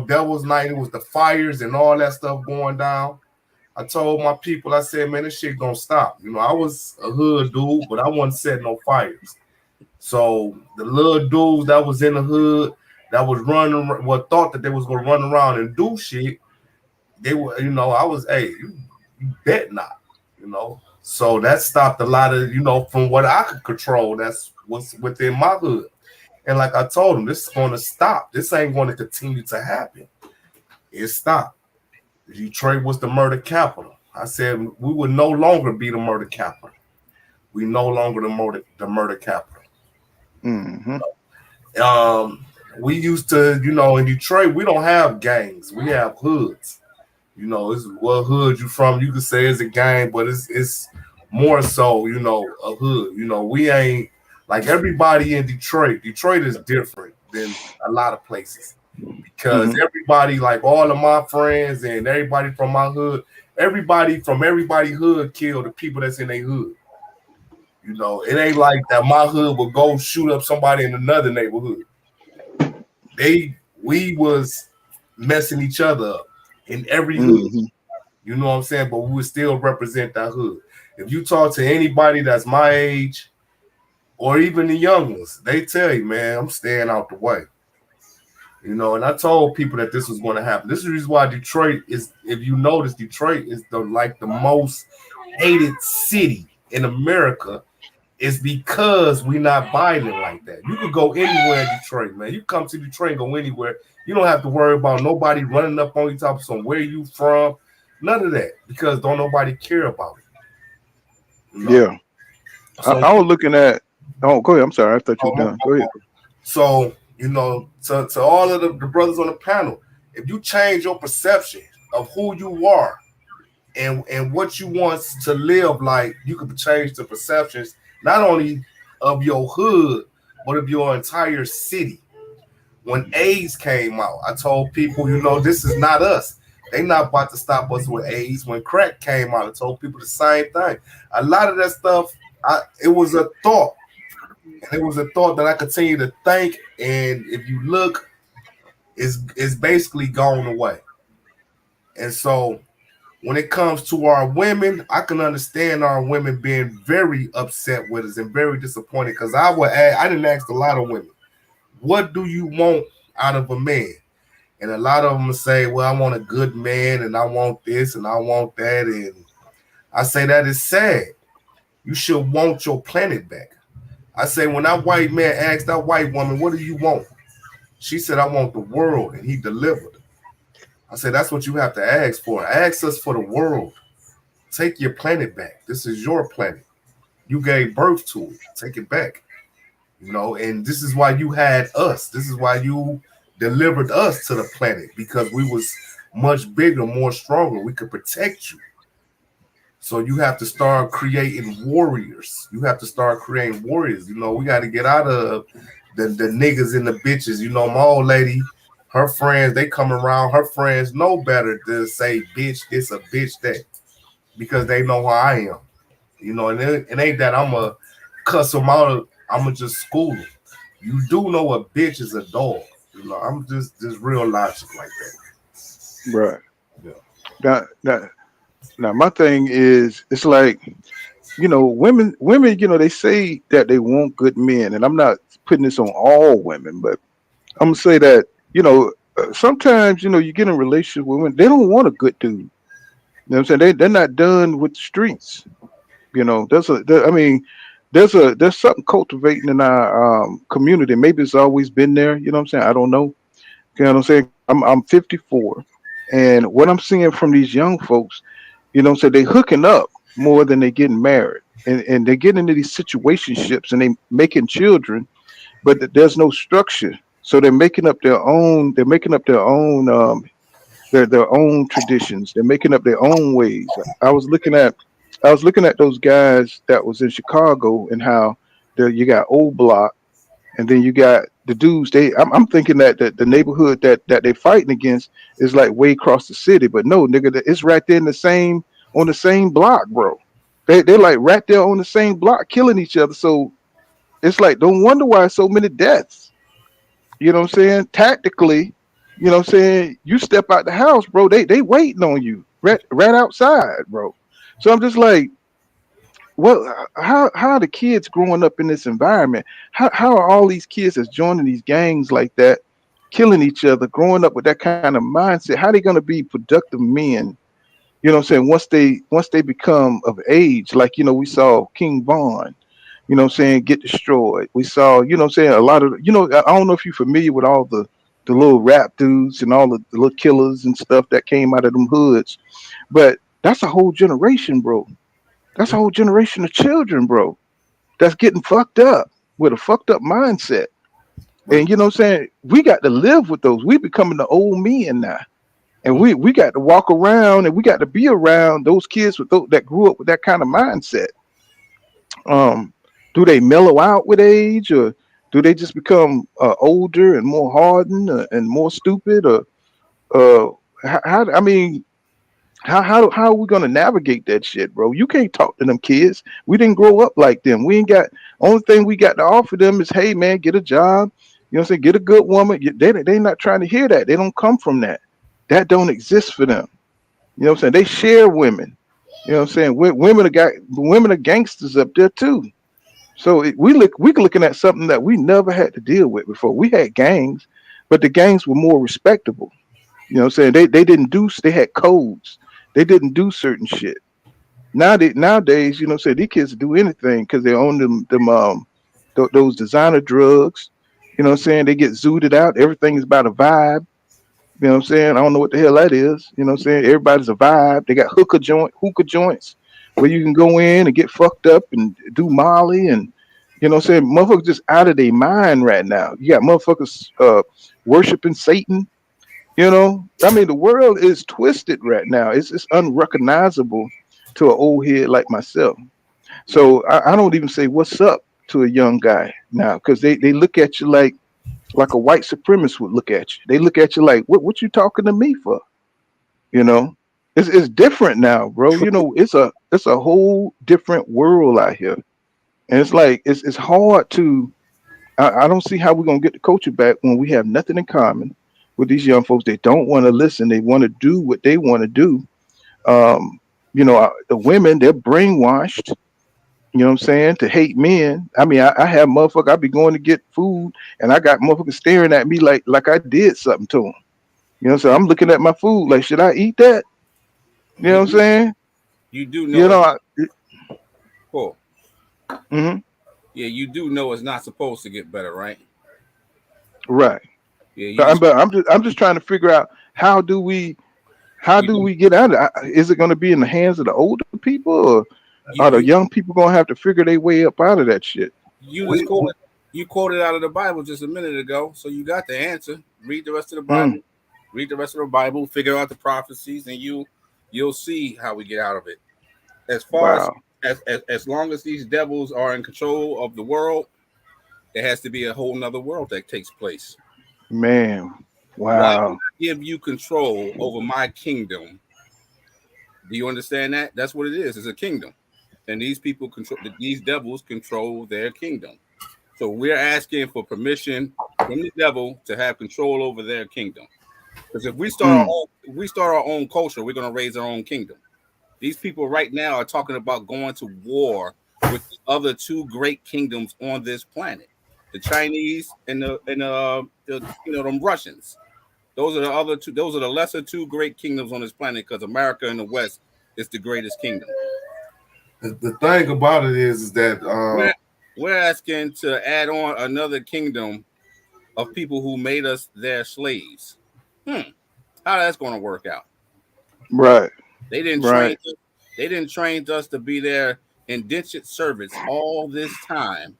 [SPEAKER 11] Devil's Night. It was the fires and all that stuff going down. I told my people, I said, man, this shit gonna stop. I was a hood dude, but I wasn't setting no fires. So the little dudes that was in the hood that was running, thought that they was gonna run around and do shit, they were, I was, hey, you bet not, So that stopped a lot of, from what I could control. That's what's within my hood. And like I told them, this is gonna stop. This ain't gonna continue to happen. It stopped. Detroit was the murder capital. I said we would no longer be the murder capital. We no longer the murder capital.
[SPEAKER 5] Mm-hmm.
[SPEAKER 11] We used to, in Detroit, we don't have gangs. We have hoods. It's what hood you from. You could say it's a gang, but it's more so, a hood. We ain't like everybody in Detroit. Detroit is different than a lot of places. Because everybody, like all of my friends and everybody from my hood, everybody from everybody's hood killed the people that's in their hood. It ain't like that my hood would go shoot up somebody in another neighborhood. We was messing each other up in every hood. You know what I'm saying? But we would still represent that hood. If you talk to anybody that's my age or even the young ones, they tell you, man, I'm staying out the way. And I told people that this was going to happen. This is the reason why Detroit is, if you notice, Detroit is the most hated city in America. Is because we're not buying it like that. You could go anywhere in Detroit, man. You come to Detroit and go anywhere. You don't have to worry about nobody running up on you, talking some where you from. None of that, because don't nobody care about it.
[SPEAKER 5] Yeah. So, I was looking at. Oh, go ahead. I'm sorry. I thought you were done. Go ahead.
[SPEAKER 11] So, to all of the brothers on the panel, if you change your perception of who you are and what you want to live like, you could change the perceptions not only of your hood, but of your entire city. When AIDS came out, I told people, this is not us. They not about to stop us with AIDS. When crack came out, I told people the same thing. A lot of that stuff, it was a thought. And it was a thought that I continue to think. And if you look, it's basically gone away. And so when it comes to our women, I can understand our women being very upset with us and very disappointed, because I didn't ask a lot of women, what do you want out of a man? And a lot of them say, well, I want a good man, and I want this, and I want that. And I say that is sad. You should want your planet back. I say, when that white man asked that white woman, what do you want? She said, I want the world, and he delivered. I said, that's what you have to ask for. Ask us for the world. Take your planet back. This is your planet. You gave birth to it. Take it back. And this is why you had us. This is why you delivered us to the planet, because we was much bigger, more stronger. We could protect you. So you have to start creating warriors. You have to start creating warriors. We got to get out of the niggas and the bitches. My old lady, her friends, they come around. Her friends know better to say, bitch this, a bitch that, because they know who I am. And it ain't that I'm going to cuss them out. I'm going to just school them. You do know a bitch is a dog. I'm just real logic like that.
[SPEAKER 5] Right.
[SPEAKER 11] Yeah.
[SPEAKER 5] Now my thing is, it's like, women, they say that they want good men, and I'm not putting this on all women, but I'm gonna say that, sometimes, you get in a relationship with women, they don't want a good dude. You know what I'm saying? They're not done with the streets. There's something cultivating in our community. Maybe it's always been there. You know what I'm saying? I don't know. You know what I'm saying? I'm 54, and what I'm seeing from these young folks, so they hooking up more than they getting married, and they get into these situationships and they making children, but there's no structure. So they're making up their own. They're making up their own. Their own traditions. They're making up their own ways. I was looking at those guys that was in Chicago, and how you got Old Block, and then you got the dudes. I'm thinking that the neighborhood that they're fighting against is like way across the city, but no, nigga, it's right there on the same block, bro. They're like right there on the same block, killing each other. So it's like, don't wonder why so many deaths. You know what I'm saying? Tactically, you know what I'm saying? You step out the house, bro. They waiting on you right outside, bro. So I'm just like, well, how are the kids growing up in this environment? How are all these kids that's joining these gangs like that, killing each other, growing up with that kind of mindset? How are they going to be productive men? You know what I'm saying? Once they become of age, like, we saw King Von, get destroyed. We saw, a lot of, I don't know if you're familiar with all the little rap dudes and all the little killers and stuff that came out of them hoods, but that's a whole generation, bro. That's a whole generation of children, bro, that's getting fucked up with a fucked up mindset. And you know what I'm saying? We got to live with those. We becoming the old men now. And we got to walk around, and we got to be around those kids that grew up with that kind of mindset. Do they mellow out with age, or do they just become older and more hardened and more stupid? Or how are we gonna navigate that shit, bro? You can't talk to them kids. We didn't grow up like them. We ain't got, only thing we got to offer them is, hey man, get a job. You know what I'm saying? Get a good woman. They not trying to hear that. They don't come from that. That don't exist for them. You know what I'm saying? They share women. You know what I'm saying? Women are gangsters up there too. So we're looking at something that we never had to deal with before. We had gangs, but the gangs were more respectable. You know what I'm saying? They had codes. They didn't do certain shit. Nowadays, you know what I'm saying, these kids do anything because they own those designer drugs. You know what I'm saying? They get zooted out. Everything is about a vibe. You know what I'm saying? I don't know what the hell that is. You know what I'm saying? Everybody's a vibe. They got hookah joints where you can go in and get fucked up and do Molly, and you know what I'm saying? Motherfuckers just out of their mind right now. You got motherfuckers worshiping Satan. You know, I mean, the world is twisted right now. It's just unrecognizable to an old head like myself. So I don't even say what's up to a young guy now, because they look at you like like a white supremacist would look at you. They look at you like, what you talking to me for? You know, it's different now, bro. You know, it's a whole different world out here, and it's like it's hard to. I don't see how we're gonna get the culture back when we have nothing in common with these young folks. They don't want to listen. They want to do what they want to do. You know, the women, they're brainwashed. You know what I'm saying? To hate men. I mean, I have motherfucker. I be going to get food, and I got motherfuckers staring at me like I did something to them. You know what I'm saying? I'm looking at my food like, should I eat that? You know what I'm saying?
[SPEAKER 12] You do know
[SPEAKER 5] You know,
[SPEAKER 12] cool.
[SPEAKER 5] Mm-hmm.
[SPEAKER 12] Yeah, you do know it's not supposed to get better, right?
[SPEAKER 5] Right.
[SPEAKER 12] Yeah,
[SPEAKER 5] But I'm just trying to figure out how do we get out of it? Is it going to be in the hands of the older people, or are the young people going to have to figure their way up out of that shit?
[SPEAKER 12] You quoted out of the Bible just a minute ago, so you got the answer. Read the rest of the Bible. Read the rest of the Bible. Figure out the prophecies, and you'll see how we get out of it. As far as long as these devils are in control of the world, there has to be a whole nother world that takes place.
[SPEAKER 5] Man, wow.
[SPEAKER 12] Why would I give you control over my kingdom? Do you understand that? That's what it is. It's a kingdom. And these people control, these devils control their kingdom. So we're asking for permission from the devil to have control over their kingdom. Because if we start our own culture, we're going to raise our own kingdom. These people right now are talking about going to war with the other two great kingdoms on this planet, the Chinese and the them Russians. Those are the other two. Those are the lesser two great kingdoms on this planet, because America and the West is the greatest kingdom.
[SPEAKER 11] The thing about it is that
[SPEAKER 12] we're asking to add on another kingdom of people who made us their slaves. How that's going to work out?
[SPEAKER 5] Right.
[SPEAKER 12] They didn't train us to be their indentured servants all this time.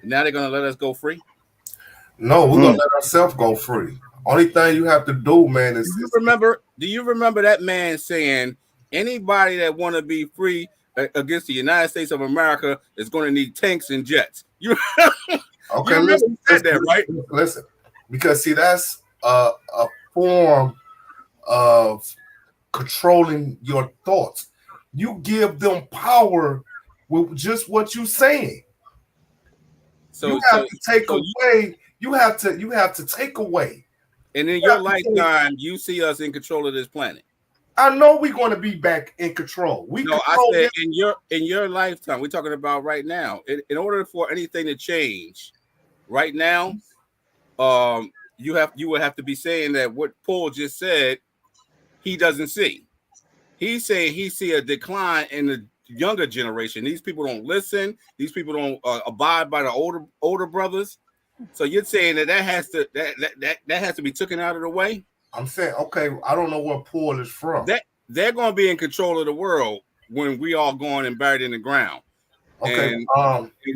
[SPEAKER 12] Now they're going to let us go free?
[SPEAKER 11] No, we're going to let ourselves go free. Only thing you have to do, man, is
[SPEAKER 12] do you remember that man saying anybody that want to be free against the United States of America is going to need tanks and jets? You
[SPEAKER 11] listen,
[SPEAKER 12] right?
[SPEAKER 11] Listen, because see, that's a form of controlling your thoughts. You give them power with just what you're saying. So you have to take away. You have to take away.
[SPEAKER 12] And in your lifetime, you see us in control of this planet.
[SPEAKER 11] I know we're going to be back in control.
[SPEAKER 12] I said in your lifetime. We're talking about right now. In order for anything to change, right now, you would have to be saying that what Paul just said, he doesn't see. He's saying he see a decline in the younger generation. These people don't listen. These people don't abide by the older brothers. So you're saying that has to be taken out of the way?
[SPEAKER 11] I'm saying, okay, I don't know where Paul is from.
[SPEAKER 12] They're going to be in control of the world when we all going and buried in the ground.
[SPEAKER 11] Okay.
[SPEAKER 12] And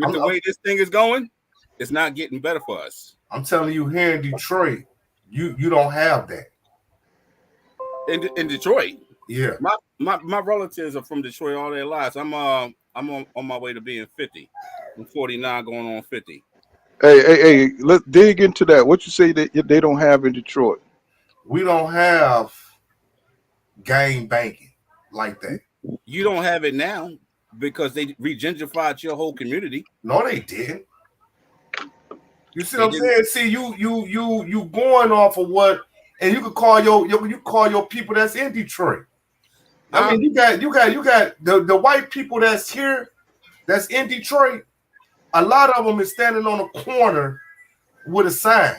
[SPEAKER 12] with the way this thing is going, it's not getting better for us.
[SPEAKER 11] I'm telling you, here in Detroit, you don't have that.
[SPEAKER 12] In Detroit,
[SPEAKER 11] yeah.
[SPEAKER 12] My relatives are from Detroit all their lives. I'm on my way to being 50. I'm 49, going on 50.
[SPEAKER 5] Hey, let's dig into that. What you say that they don't have in Detroit?
[SPEAKER 11] We don't have gang banking like that.
[SPEAKER 12] You don't have it now because they re-gentrified your whole community.
[SPEAKER 11] No, they didn't. You see what I'm saying? See, you going off of what, and you could call your people that's in Detroit. I mean, you got the white people that's here, that's in Detroit. A lot of them is standing on a corner with a sign.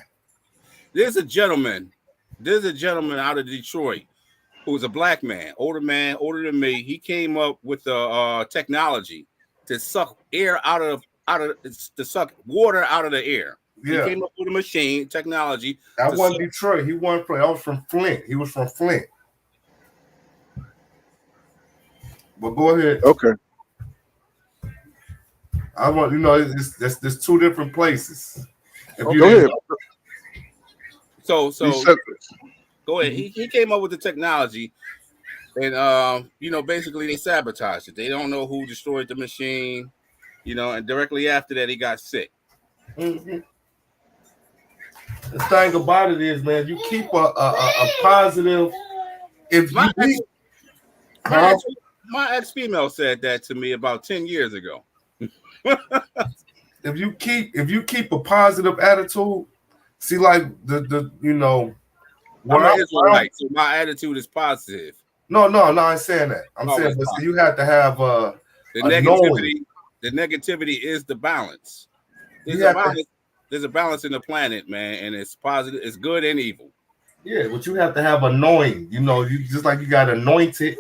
[SPEAKER 12] There's a gentleman out of Detroit who's a black man, older than me. He came up with the technology to suck air to suck water out of the air.
[SPEAKER 11] Yeah.
[SPEAKER 12] He came up with a machine technology.
[SPEAKER 11] That wasn't Detroit. I was from Flint. He was from Flint. But go ahead.
[SPEAKER 5] Okay.
[SPEAKER 11] I want there's two different places.
[SPEAKER 5] Go ahead.
[SPEAKER 12] So go ahead. He came up with the technology, and basically they sabotaged it. They don't know who destroyed the machine, and directly after that he got sick.
[SPEAKER 11] Mm-hmm. The thing about it is, man, you keep a positive. If
[SPEAKER 12] My
[SPEAKER 11] you
[SPEAKER 12] my ex-female said that to me about 10 years ago.
[SPEAKER 11] if you keep a positive attitude, see, like the you know,
[SPEAKER 12] I'm an Israelite, so my attitude is positive.
[SPEAKER 11] No, I ain't saying that. I'm saying, but see, you have to have
[SPEAKER 12] the negativity. The negativity is the balance. There's a balance. There's a balance in the planet, man, and it's positive. It's good and evil.
[SPEAKER 11] Yeah, but you have to have anointing. You know, you just like you got anointed,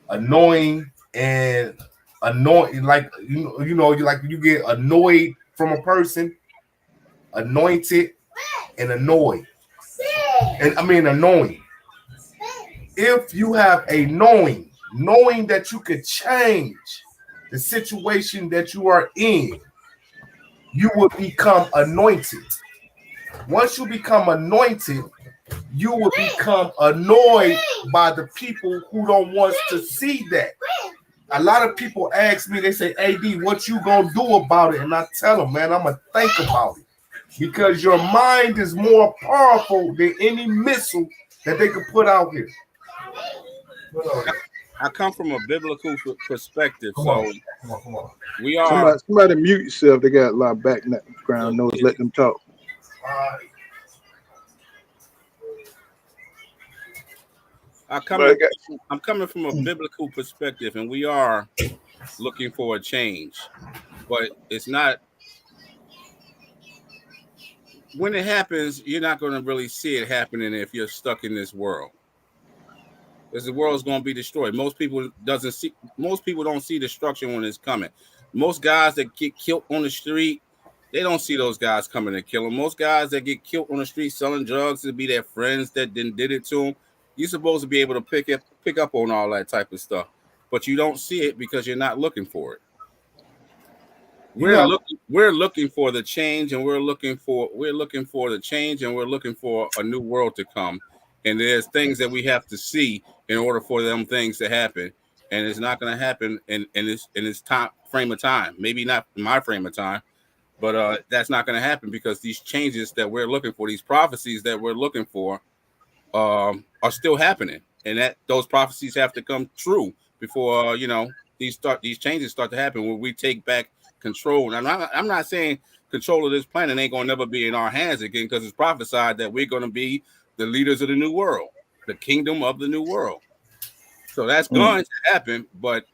[SPEAKER 11] annoying, and anoint. Like you know, you get annoyed from a person, anointed, and annoyed, and I mean annoying. If you have a knowing that you could change the situation that you are in, you will become anointed. Once you become anointed, you will become annoyed by the people who don't want to see that. A lot of people ask me, they say, AD, what you gonna do about it? And I tell them, man, I'm gonna think about it. Because your mind is more powerful than any missile that they could put out here.
[SPEAKER 12] I come from a biblical perspective,
[SPEAKER 11] come on.
[SPEAKER 12] We are.
[SPEAKER 5] Somebody mute yourself. They got a lot of background noise. Let them talk.
[SPEAKER 12] I'm coming from a biblical perspective, and we are looking for a change, but it's not. When it happens, you're not going to really see it happening if you're stuck in this world. Because the world is going to be destroyed. Most people don't see destruction when it's coming. Most guys that get killed on the street, they don't see those guys coming to kill them. Most guys that get killed on the street selling drugs, to be their friends that did it to them. You're supposed to be able to pick up on all that type of stuff, but you don't see it because you're not looking for it. We're looking for the change, and we're looking for the change, and we're looking for a new world to come. And there's things that we have to see in order for them things to happen, and it's not going to happen in this time frame of time. Maybe not in my frame of time, but that's not going to happen because these changes that we're looking for, these prophecies that we're looking for, are still happening, and that those prophecies have to come true before these changes start to happen. When we take back control, and I'm not saying control of this planet ain't going to never be in our hands again, because it's prophesied that we're going to be the leaders of the new world, the kingdom of the new world. So that's going to happen, but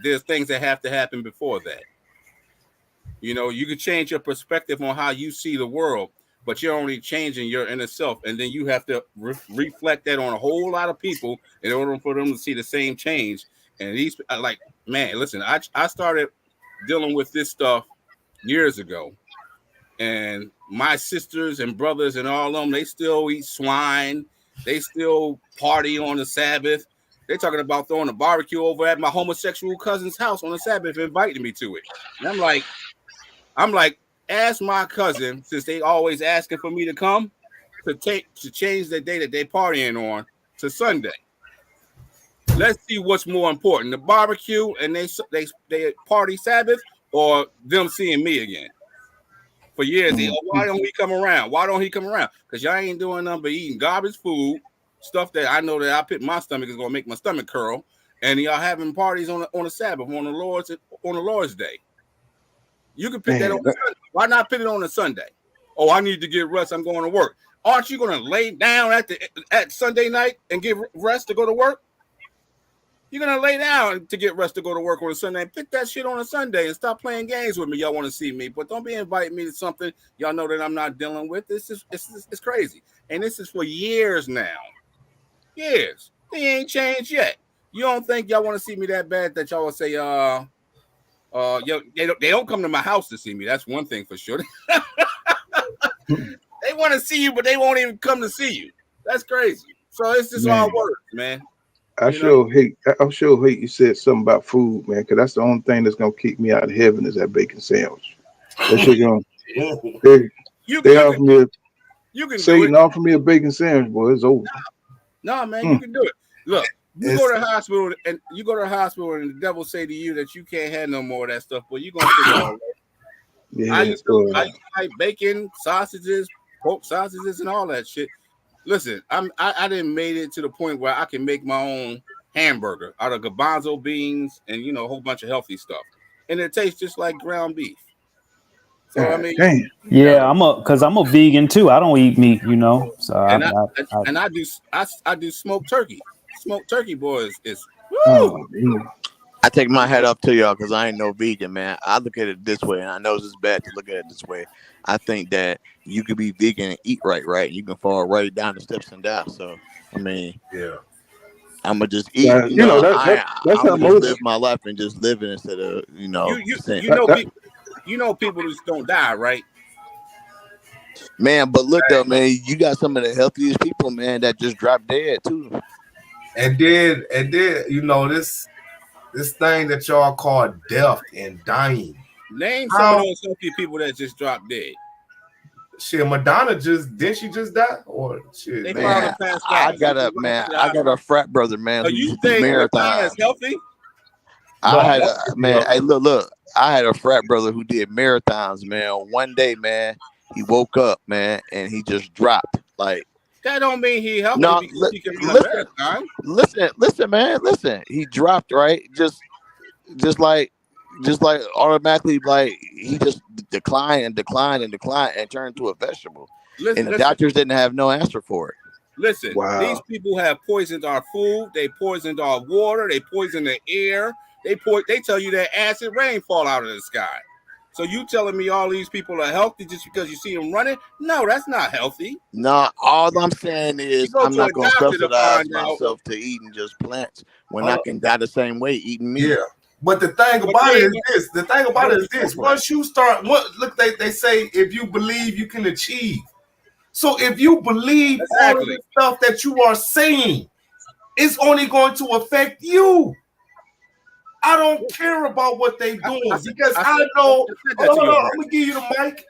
[SPEAKER 12] there's things that have to happen before that. You can change your perspective on how you see the world, but you're only changing your inner self, and then you have to reflect that on a whole lot of people in order for them to see the same change. And these, listen, I started dealing with this stuff years ago, and my sisters and brothers and all of them, they still eat swine, they still party on the Sabbath. They're talking about throwing a barbecue over at my homosexual cousin's house on the Sabbath, inviting me to it. And I'm like, ask my cousin, since they always asking for me to come, to change the day that they partying on to Sunday. Let's see what's more important, the barbecue and they party Sabbath, or them seeing me again. For years, why don't he come around? Why don't he come around? Because y'all ain't doing nothing but eating garbage food, stuff that I know that I put my stomach is gonna make my stomach curl, and y'all having parties on the Sabbath, on the Lord's Day. You can pick that on Sunday. Why not put it on a Sunday? Oh, I need to get rest. I'm going to work. Aren't you going to lay down at Sunday night and get rest to go to work? You're going to lay down to get rest to go to work on a Sunday. Pick that shit on a Sunday and stop playing games with me. Y'all want to see me, but don't be inviting me to something y'all know that I'm not dealing with. It's crazy. And this is for years now. Years. They ain't changed yet. You don't think y'all want to see me that bad that y'all will say, they don't come to my house to see me. That's one thing for sure. They want to see you, but they won't even come to see you. That's crazy. So it's just all words, man.
[SPEAKER 5] I sure hate you said something about food, man, because that's the only thing that's gonna keep me out of heaven is that bacon sandwich. That shit gonna Satan offer me a bacon sandwich, boy. It's over.
[SPEAKER 12] No, man, you can do it. Look, you go to the hospital and the devil say to you that you can't have no more of that stuff, but you're gonna figure it out.
[SPEAKER 5] Yeah,
[SPEAKER 12] I used to like bacon, sausages, pork sausages and all that shit. Listen, I didn't made it to the point where I can make my own hamburger out of garbanzo beans and a whole bunch of healthy stuff, and it tastes just like ground beef. So I mean,
[SPEAKER 8] yeah, I'm a vegan too. I don't eat meat, So
[SPEAKER 12] I do smoked turkey. Smoked turkey, boys, is
[SPEAKER 13] I take my hat off to y'all because I ain't no vegan, man. I look at it this way, and I know it's bad to look at it this way. I think that you could be vegan and eat right? You can fall right down the steps and die. So, I mean,
[SPEAKER 11] yeah,
[SPEAKER 13] I'm gonna just eat.
[SPEAKER 5] Yeah, that's how
[SPEAKER 13] I'm
[SPEAKER 5] most
[SPEAKER 13] live my life and just live it instead of
[SPEAKER 12] people just don't die, right?
[SPEAKER 13] Man, but look though, man, you got some of the healthiest people, man, that just dropped dead too.
[SPEAKER 11] And then this thing that y'all call death and dying.
[SPEAKER 12] Name some of those healthy people that just dropped dead.
[SPEAKER 11] Shit, Madonna didn't she just die? Or shit,
[SPEAKER 12] they
[SPEAKER 13] man, I got a frat brother, man.
[SPEAKER 12] So you think Madonna is healthy?
[SPEAKER 13] Hey, look, I had a frat brother who did marathons, man. One day, man, he woke up, man, and he just dropped. Like,
[SPEAKER 12] that don't mean he healthy because he can run a marathon.
[SPEAKER 13] Listen, man, he dropped, right? Just like automatically, like he just declined and turned into a vegetable. And the doctors didn't have no answer for it.
[SPEAKER 12] Listen, these people have poisoned our food. They poisoned our water. They poisoned the air. They tell you that acid rain fall out of the sky. So you telling me all these people are healthy just because you see them running? No, that's not healthy.
[SPEAKER 13] No, all I'm saying is I'm not going to subsidize myself to eating just plants when I can die the same way eating meat.
[SPEAKER 11] Yeah. But the thing about it is this. Once you start, they say if you believe, you can achieve. So if you believe all of the stuff that you are saying, it's only going to affect you. I don't care about what they doing because I know. I'm gonna give you the mic.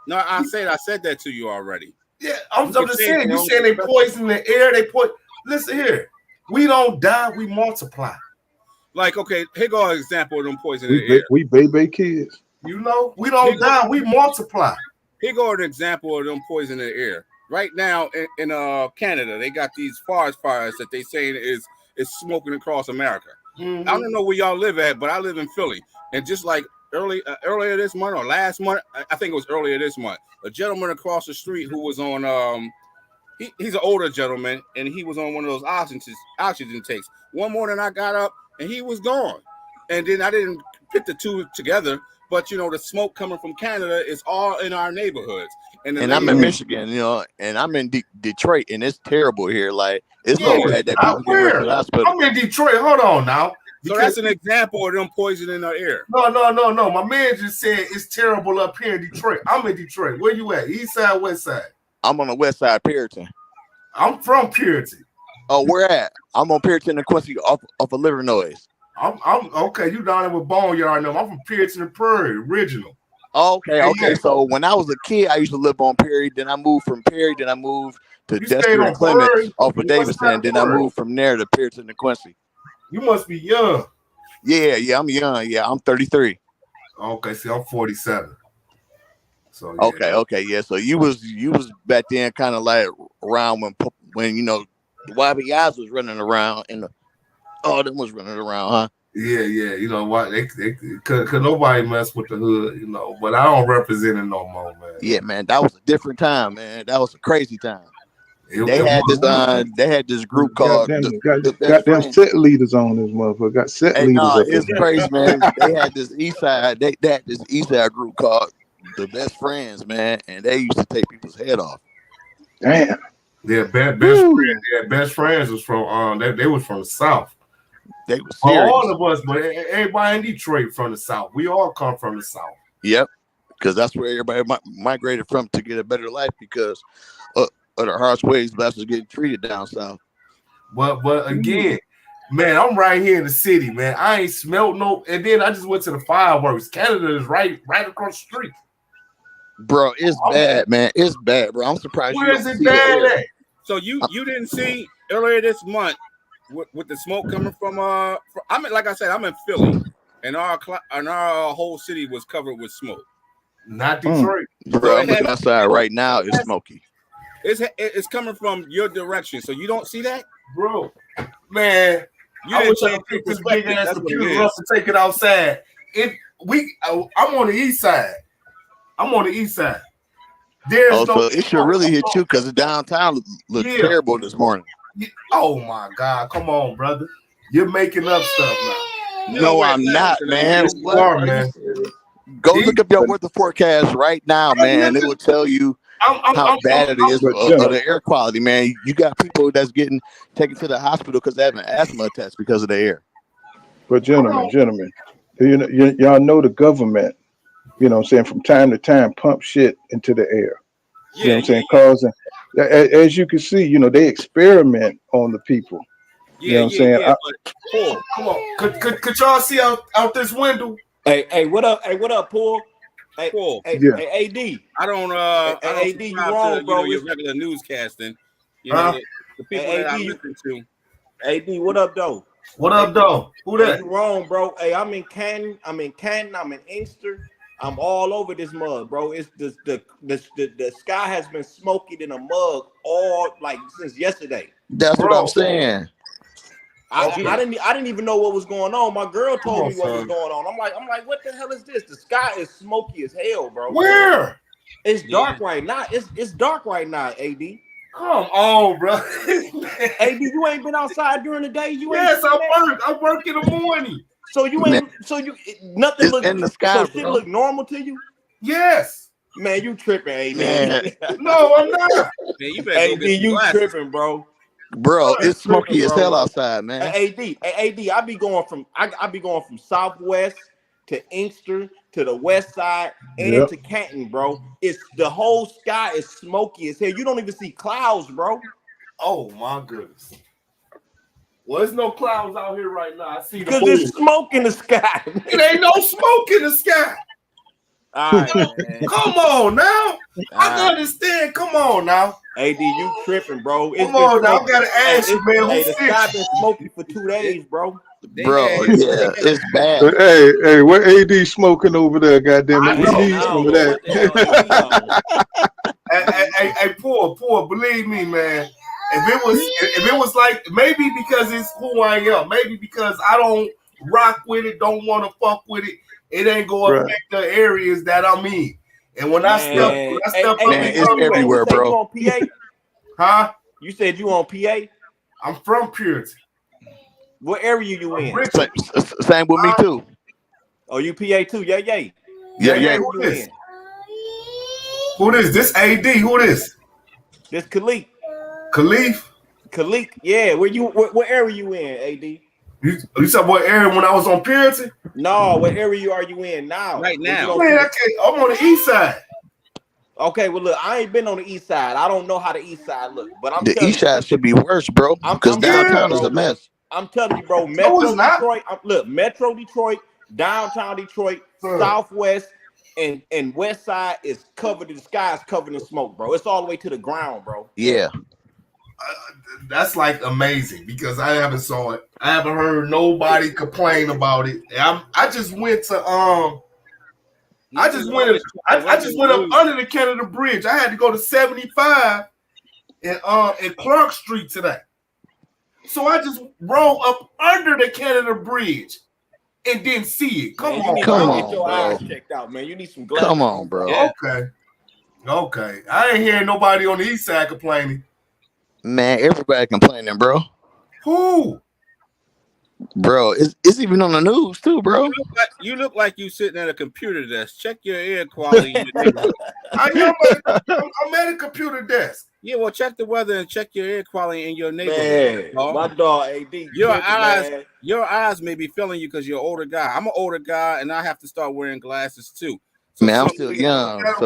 [SPEAKER 12] No, I said that to you already.
[SPEAKER 11] Yeah, I'm just saying. You saying they poison the air? Listen here. We don't die. We multiply.
[SPEAKER 12] Like, okay, here go an example of them poisoning the air.
[SPEAKER 5] We baby kids.
[SPEAKER 11] We don't die. We multiply.
[SPEAKER 12] Here go an example of them poisoning the air. Right now in Canada, they got these forest fires that they saying is smoking across America. Mm-hmm. I don't know where y'all live at, but I live in Philly. And just like earlier this month or last month, I think it was earlier this month, a gentleman across the street who was on he's an older gentleman, and he was on one of those oxygen takes. One morning I got up and he was gone. And then I didn't put the two together, but the smoke coming from Canada is all in our neighborhoods. And I'm
[SPEAKER 13] in Michigan, and I'm in Detroit, and it's terrible here. Like, it's so bad that people get rushed to the hospital.
[SPEAKER 11] I'm in Detroit. Hold on now.
[SPEAKER 12] So that's an example of them poisoning our air.
[SPEAKER 11] No. My man just said it's terrible up here in Detroit. I'm in Detroit. Where you at? East side, west side?
[SPEAKER 13] I'm on the west side, Puritan.
[SPEAKER 11] I'm from Puritan.
[SPEAKER 13] Oh, where at? I'm on Puritan and Quincy off of Livernois.
[SPEAKER 11] I'm okay. You down there with Boneyard? No, I'm from Puritan and Prairie, original.
[SPEAKER 13] Okay. So when I was a kid, I used to live on Perry. Then I moved from Perry. Then I moved to Dexter and Clement off of Davidson. Then I moved from there to Puritan and Quincy.
[SPEAKER 11] You must be young.
[SPEAKER 13] Yeah, I'm young. Yeah, I'm 33.
[SPEAKER 11] Okay, see, I'm 47. So yeah.
[SPEAKER 13] Okay, yeah. So you was back then, kind of like around when the YBIs was running around and them was running around, huh?
[SPEAKER 11] Yeah. You know what? They could nobody mess with the hood, But I don't represent it no more, man.
[SPEAKER 13] Yeah, man. That was a different time, man. That was a crazy time. They had this group called
[SPEAKER 5] goddamn set leaders on this motherfucker. Got set leaders.
[SPEAKER 13] No, it's crazy, man. They had this East Side. They had this East Side group called the Best Friends, man, and they used to take people's head off.
[SPEAKER 5] Damn.
[SPEAKER 11] Yeah, best friends was from they was from the South.
[SPEAKER 13] They were serious.
[SPEAKER 11] All of us, but everybody in Detroit from the South. We all come from the South.
[SPEAKER 13] Yep, because that's where everybody migrated from to get a better life because of the harsh ways blacks was getting treated down south.
[SPEAKER 11] But again, man, I'm right here in the city, man. I ain't smelt no, and then I just went to the fireworks. Canada is right across the street.
[SPEAKER 13] Bro, it's bad, man. It's bad, bro. I'm surprised.
[SPEAKER 11] Where is it bad at?
[SPEAKER 12] So you didn't see earlier this month with the smoke coming from like I said, I'm in Philly, and our whole city was covered with smoke.
[SPEAKER 11] Not Detroit.
[SPEAKER 13] Bro, I'm looking outside right now. It's smoky.
[SPEAKER 12] It's coming from your direction, so you don't see that,
[SPEAKER 11] bro. Man, I wish I could pick this big ass computer up and take it outside. I'm on the east side. There's
[SPEAKER 13] so it should really hit you because the downtown looks terrible this morning.
[SPEAKER 11] Oh my God! Come on, brother. You're making up stuff now.
[SPEAKER 13] No, I'm not, man.
[SPEAKER 11] Man.
[SPEAKER 13] Go look up your weather forecast right now, man. It will tell you how bad it is of the air quality, man. You got people that's getting taken to the hospital because they have an asthma attacks because of the air.
[SPEAKER 5] But gentlemen, y'all know the government, you know what I'm saying, from time to time pump shit into the air. You know what I'm saying? Causing, as you can see, you know, they experiment on the people. You know what I'm saying?
[SPEAKER 11] Paul, come on. Could y'all see out this window?
[SPEAKER 14] Hey, what up? Hey, what up, Paul? Hey,
[SPEAKER 12] Paul.
[SPEAKER 14] Hey, AD.
[SPEAKER 12] I don't
[SPEAKER 14] AD, you wrong, bro.
[SPEAKER 12] Your regular newscasting. You know, the people that I listen to.
[SPEAKER 14] AD, what up, though?
[SPEAKER 11] What up, though? Who that?
[SPEAKER 14] You wrong, bro. Hey, I'm in Canton. I'm in Inkster. I'm all over this mug, bro. It's the sky has been smoky in a mug since yesterday.
[SPEAKER 13] That's what I'm saying.
[SPEAKER 14] I didn't even know what was going on. My girl told me what was going on. I'm like, what the hell is this? The sky is smoky as hell, bro.
[SPEAKER 11] Where?
[SPEAKER 14] It's dark right now. It's dark right now, AD.
[SPEAKER 11] Come on, bro.
[SPEAKER 14] AD, you ain't been outside during the day.
[SPEAKER 11] I work in the morning.
[SPEAKER 14] So you ain't. So you nothing look
[SPEAKER 13] in the sky.
[SPEAKER 14] So shit look normal to you.
[SPEAKER 11] Yes.
[SPEAKER 14] Man, you tripping, AD.
[SPEAKER 13] Man.
[SPEAKER 11] No, I'm not.
[SPEAKER 12] Man, you better
[SPEAKER 14] AD, you tripping, bro.
[SPEAKER 13] Bro, it's smoky as hell outside, man.
[SPEAKER 14] AD, I be going from Southwest to Inkster to the West Side and to Canton, bro. It's the whole sky is smoky as hell. You don't even see clouds, bro.
[SPEAKER 11] Oh my goodness. Well, there's no clouds out here right now. I see
[SPEAKER 14] because there's smoke in the sky.
[SPEAKER 11] It ain't no smoke in the sky.
[SPEAKER 14] All right, man.
[SPEAKER 11] Come on now. I can understand. Come on now.
[SPEAKER 14] AD, you tripping, bro.
[SPEAKER 11] Come on now. I gotta ask you, man.
[SPEAKER 14] Hey, the sky been smoky for 2 days, bro.
[SPEAKER 13] Bro, yeah, it's bad.
[SPEAKER 5] Hey, what AD smoking over there? Goddamn it, we need some of that.
[SPEAKER 11] Hey, Paul, believe me, man. If it was like, maybe because it's who I am, maybe because I don't rock with it, don't want to fuck with it, it ain't gonna affect the areas that I'm in. And when I step up,
[SPEAKER 13] it's everywhere, bro.
[SPEAKER 14] You on PA?
[SPEAKER 11] Huh?
[SPEAKER 14] You said you on PA?
[SPEAKER 11] I'm from Puritan.
[SPEAKER 14] What area you in?
[SPEAKER 13] Same with me too.
[SPEAKER 14] Oh, you PA too? Yeah.
[SPEAKER 11] Who this? Who this? This AD? Who this?
[SPEAKER 14] This Khalif.
[SPEAKER 11] Khalif?
[SPEAKER 14] Yeah. What area you in, AD?
[SPEAKER 11] You said what area when I was on Puritan?
[SPEAKER 14] No, what area are you in now?
[SPEAKER 12] Right now.
[SPEAKER 11] Man, I'm on the east side.
[SPEAKER 14] Okay, well look, I ain't been on the east side. I don't know how the east side look, but I'm
[SPEAKER 13] the east side should be worse, bro. Because downtown is a mess.
[SPEAKER 14] I'm telling you, bro. Metro Detroit. Metro Detroit, downtown Detroit, Southwest, and West Side is covered. The sky is covered in smoke, bro. It's all the way to the ground, bro.
[SPEAKER 13] Yeah.
[SPEAKER 11] That's like amazing because I haven't saw it. I haven't heard nobody complain about it. I just went to I just went up under the Canada Bridge. I had to go to 75 and Clark Street today. So I just rolled up under the Canada Bridge and didn't see it. Come on,
[SPEAKER 14] get your eyes checked out, man. You need some glasses.
[SPEAKER 13] Come on, bro.
[SPEAKER 11] Yeah. Okay. I ain't hearing nobody on the east side complaining.
[SPEAKER 13] Man, everybody complaining, bro.
[SPEAKER 11] Who?
[SPEAKER 13] Bro, it's even on the news too, bro.
[SPEAKER 12] You look like you sitting at a computer desk. Check your air quality.
[SPEAKER 11] I'm at a computer desk.
[SPEAKER 12] Yeah, well, check the weather and check your air quality in your neighborhood.
[SPEAKER 14] Man, my dog AD.
[SPEAKER 12] Your eyes may be failing you because you're an older guy. I'm an older guy, and I have to start wearing glasses too. So
[SPEAKER 13] man, I'm still young.
[SPEAKER 11] That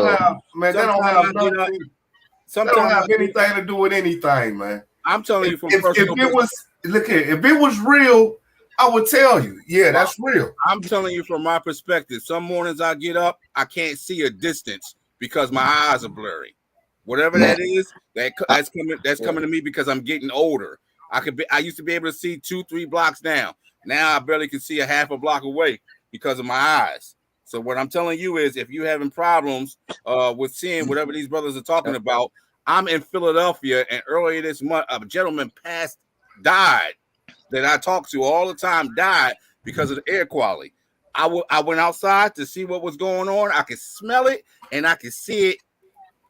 [SPEAKER 11] don't have anything to do with anything, man.
[SPEAKER 12] I'm telling you from
[SPEAKER 11] if it was real, I would tell you. Yeah, that's real.
[SPEAKER 12] I'm telling you from my perspective. Some mornings I get up, I can't see a distance because my eyes are blurry. Whatever that is, that's coming to me because I'm getting older. I used to be able to see 2-3 blocks down. Now I barely can see a half a block away because of my eyes. So what I'm telling you is, if you're having problems with seeing whatever these brothers are talking about, I'm in Philadelphia, and earlier this month, a gentleman died that I talk to all the time, died because of the air quality. I went outside to see what was going on. I could smell it, and I could see it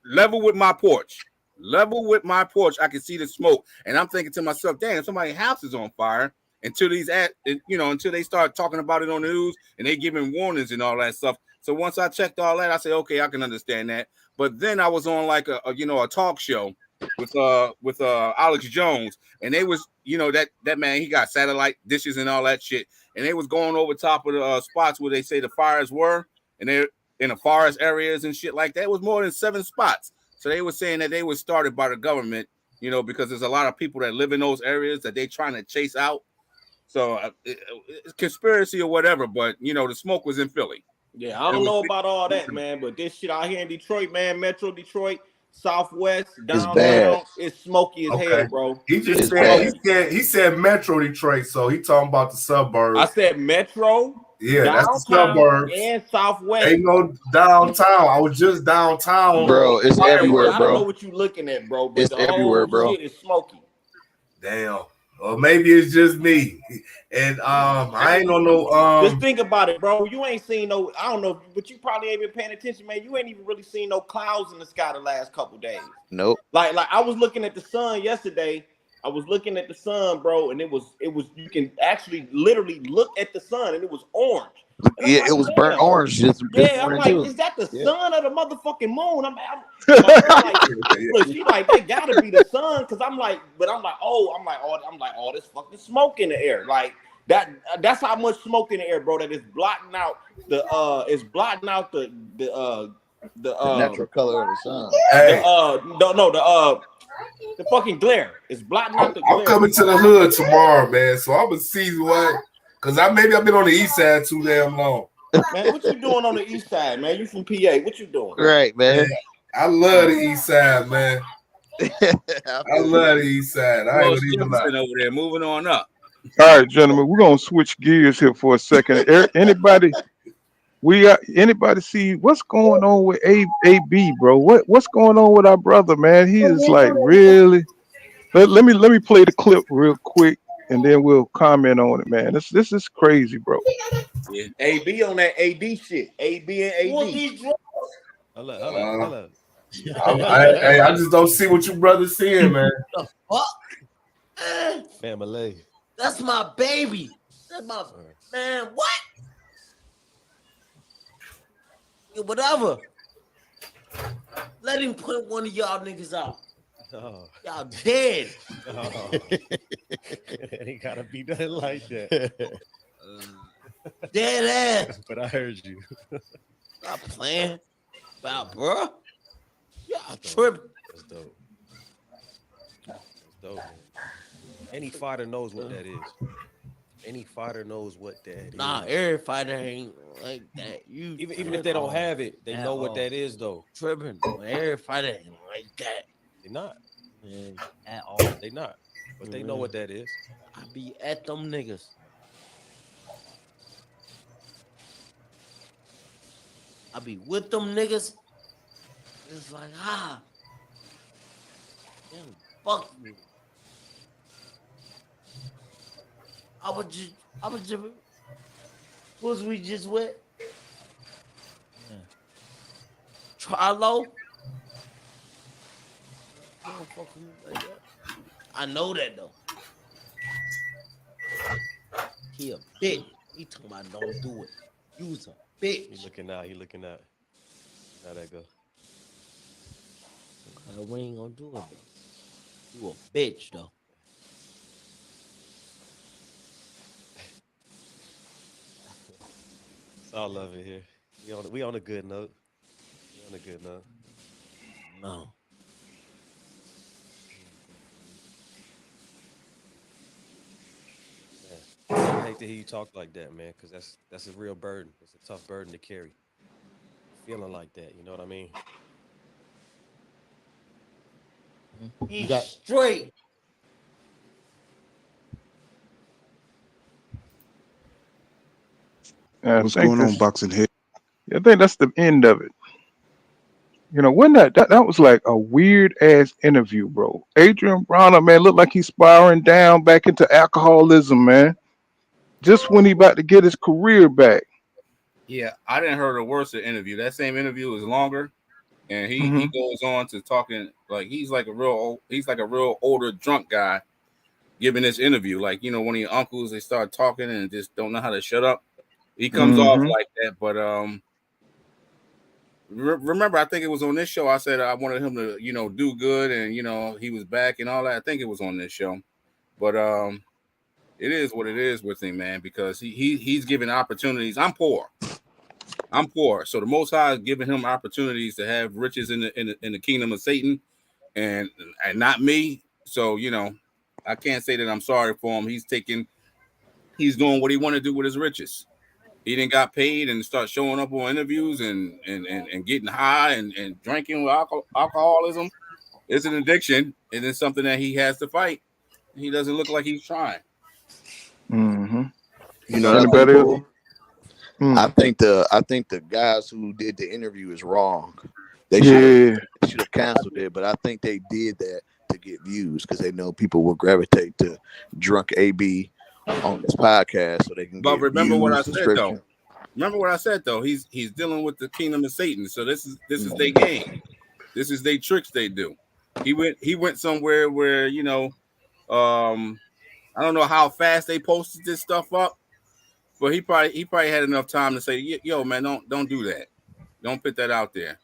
[SPEAKER 12] level with my porch. Level with my porch, I can see the smoke, and I'm thinking to myself, "Damn, somebody's house is on fire." Until until they start talking about it on the news and they giving warnings and all that stuff. So once I checked all that, I said, "Okay, I can understand that." But then I was on like a talk show with Alex Jones, and they was that man, he got satellite dishes and all that shit, and they was going over top of the spots where they say the fires were, and they're in the forest areas and shit like that. It was more than 7 spots. So they were saying that they were started by the government, because there's a lot of people that live in those areas that they trying to chase out. So it's conspiracy or whatever, but the smoke was in Philly.
[SPEAKER 14] Yeah, I don't know about all that, man, but this shit out here in Detroit, man, Metro Detroit, Southwest, downtown, it's smoky as hell, bro.
[SPEAKER 11] He just said he said Metro Detroit, so he talking about the suburbs.
[SPEAKER 14] I said Metro.
[SPEAKER 11] Yeah, that's the suburbs.
[SPEAKER 14] And Southwest.
[SPEAKER 11] Ain't no downtown. I was just downtown.
[SPEAKER 13] Bro, it's everywhere, bro.
[SPEAKER 14] I don't know what you looking at, bro, but
[SPEAKER 13] it's everywhere, bro.
[SPEAKER 14] Shit is smoky.
[SPEAKER 11] Damn. Or maybe it's just me. And I ain't on no
[SPEAKER 14] Just think about it, bro. You ain't seen no, I don't know, but you probably ain't been paying attention, man. You ain't even really seen no clouds in the sky the last couple days.
[SPEAKER 13] Nope.
[SPEAKER 14] Like I was looking at the sun yesterday. I was looking at the sun, bro, and it was you can actually literally look at the sun and it was orange.
[SPEAKER 13] Yeah, like, it was burnt orange.
[SPEAKER 14] I'm like, is that the sun or the motherfucking moon? I'm like, look, she like, they gotta be the sun, because I'm like, oh, this fucking smoke in the air. Like that's how much smoke in the air, bro, that is blotting out the
[SPEAKER 13] natural color of the sun.
[SPEAKER 14] The fucking glare. It's blotting out the glare.
[SPEAKER 11] I'm coming to the hood tomorrow, man. So I'm gonna see what. Cause I've been on the east side too damn long.
[SPEAKER 14] Man, what you doing on the east side, man? You from PA? What you doing?
[SPEAKER 13] Right, man.
[SPEAKER 11] I love the east side, man. I love the east side. I ain't even lie.
[SPEAKER 12] Over there, moving on up.
[SPEAKER 5] All right, gentlemen, we're gonna switch gears here for a second. Anybody see what's going on with AB, bro? What's going on with our brother, man? He is like really. Let me play the clip real quick, and then we'll comment on it, man. This is crazy, bro.
[SPEAKER 14] Yeah. AB on that AD shit. AB and AD.
[SPEAKER 11] Hello. I just don't see what you brothers seeing, man.
[SPEAKER 15] The fuck?
[SPEAKER 10] Family.
[SPEAKER 15] That's my baby. That's my man. What? Yeah, whatever. Let him put one of y'all niggas out.
[SPEAKER 10] Oh.
[SPEAKER 15] Y'all dead.
[SPEAKER 10] Oh. It ain't gotta be nothing like that.
[SPEAKER 15] Dead ass.
[SPEAKER 10] But I heard you.
[SPEAKER 15] Stop playing about, bro. Y'all tripping.
[SPEAKER 10] That's dope. That's dope, man. Any fighter knows what that is. Any fighter knows what that is.
[SPEAKER 15] Nah, every fighter ain't like that.
[SPEAKER 10] Even if they don't have it, they know what that is, though.
[SPEAKER 15] Tripping. Every fighter ain't like that.
[SPEAKER 10] They not.
[SPEAKER 15] Man, at all.
[SPEAKER 10] They not. But they know what that is.
[SPEAKER 15] I be at them niggas. I be with them niggas. It's like, damn, fuck you. I was just, who was we just with? Yeah. Trilo? Don't fuck with me like that. I know that though. He a bitch. He talking about don't do it. You's a bitch.
[SPEAKER 10] He looking out. How'd that go?
[SPEAKER 15] We ain't gonna do it. You a bitch though.
[SPEAKER 10] It's all love it here. We on a good note.
[SPEAKER 15] No.
[SPEAKER 10] I hate to hear you talk like that, man, because that's a real burden. It's a tough burden to carry. Feeling like that, you know what I mean?
[SPEAKER 15] He's straight.
[SPEAKER 16] What's going on, Boxing Head?
[SPEAKER 5] I think that's the end of it. When that was like a weird ass interview, bro. Adrien Broner, man, looked like he's spiraling down back into alcoholism, man. Just when he about to get his career back.
[SPEAKER 12] Yeah, I didn't heard a worse interview. That same interview is longer, and he
[SPEAKER 5] Hmm.
[SPEAKER 12] goes on to talking like he's like a real older drunk guy giving this interview. Like one of your uncles, they start talking and just don't know how to shut up. He comes off
[SPEAKER 5] Hmm.
[SPEAKER 12] like that, but remember, I think it was on this show. I said I wanted him to do good, and he was back and all that. I think it was on this show, but it is what it is with him, man, because he's giving opportunities. I'm poor, so the Most High is giving him opportunities to have riches in the kingdom of Satan, and not me. So I can't say that I'm sorry for him. He's doing what he want to do with his riches. He didn't got paid and start showing up on interviews and getting high and drinking with alcoholism. It's an addiction, and it's something that he has to fight. He doesn't look like he's trying.
[SPEAKER 5] Hmm.
[SPEAKER 13] You know, I think
[SPEAKER 5] Anybody else?
[SPEAKER 13] I think the guys who did the interview is wrong. They
[SPEAKER 5] Yeah.
[SPEAKER 13] should have canceled it, but I think they did that to get views because they know people will gravitate to drunk AB on this podcast so they can
[SPEAKER 12] But
[SPEAKER 13] get
[SPEAKER 12] remember what
[SPEAKER 13] views,
[SPEAKER 12] I said though.
[SPEAKER 13] subscription.
[SPEAKER 12] Remember what I said though. He's dealing with the kingdom of Satan. So this is their game. This is their tricks they do. He went somewhere where I don't know how fast they posted this stuff up, but he probably had enough time to say, yo, man, don't do that. Don't put that out there.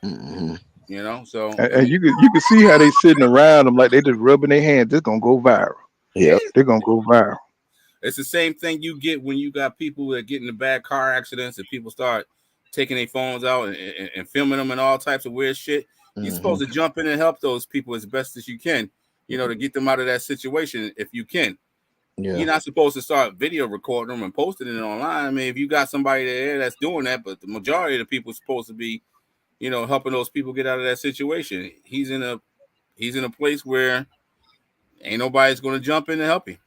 [SPEAKER 13] Mm-hmm.
[SPEAKER 12] So
[SPEAKER 5] And you can see how they sitting around them like they just rubbing their hands. It's gonna go viral.
[SPEAKER 13] Yeah,
[SPEAKER 5] they're gonna go viral.
[SPEAKER 12] it's the same thing you get when you got people that get into bad car accidents and people start taking their phones out and filming them and all types of weird shit. You're supposed to jump in and help those people as best as you can, to get them out of that situation if you can.
[SPEAKER 13] Yeah.
[SPEAKER 12] You're not supposed to start video recording them and posting it online. I mean, if you got somebody there that's doing that, but the majority of the people are supposed to be, helping those people get out of that situation. He's in a place where ain't nobody's going to jump in to help him.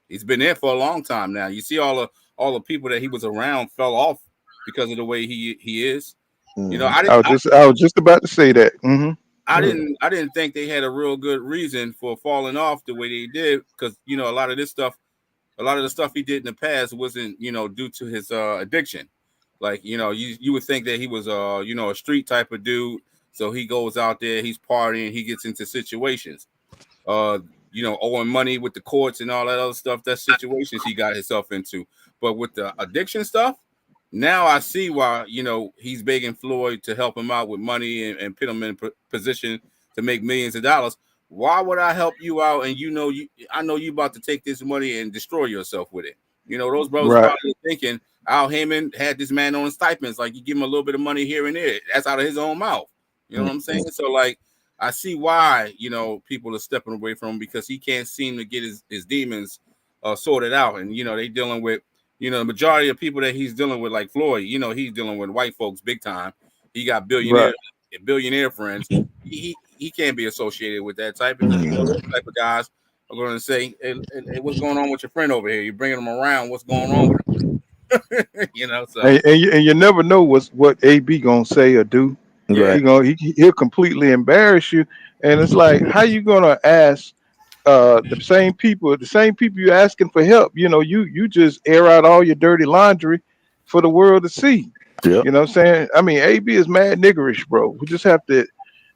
[SPEAKER 12] He's been there for a long time now. You see all the people that he was around fell off because of the way he is.
[SPEAKER 5] I was just about to say that.
[SPEAKER 12] I didn't think they had a real good reason for falling off the way they did because a lot of the stuff he did in the past wasn't due to his addiction. Like you would think that he was a street type of dude, so he goes out there, he's partying, he gets into situations, owing money with the courts and all that other stuff. That's situations he got himself into. But with the addiction stuff, now I see why he's begging Floyd to help him out with money and put him in position to make millions of dollars. Why would I help you out? And I know you about to take this money and destroy yourself with it. Those brothers
[SPEAKER 5] Right.
[SPEAKER 12] probably thinking Al Heyman had this man on stipends, like you give him a little bit of money here and there. That's out of his own mouth. You know what I'm saying? So like I see why people are stepping away from him because he can't seem to get his demons sorted out, and they dealing with the majority of people that he's dealing with, like Floyd. He's dealing with white folks big time. He got
[SPEAKER 5] Right.
[SPEAKER 12] billionaire friends. He can't be associated with that type because those type of guys are going to say, hey, what's going on with your friend over here? You're bringing him around. What's going on with him? So
[SPEAKER 5] And you never know what AB gonna say or do.
[SPEAKER 12] Yeah.
[SPEAKER 5] He'll completely embarrass you, and it's like, how you gonna ask the same people you're asking for help? You just air out all your dirty laundry for the world to see.
[SPEAKER 13] Yep.
[SPEAKER 5] You know what I'm saying? I mean, AB is mad niggerish, bro. We just have to,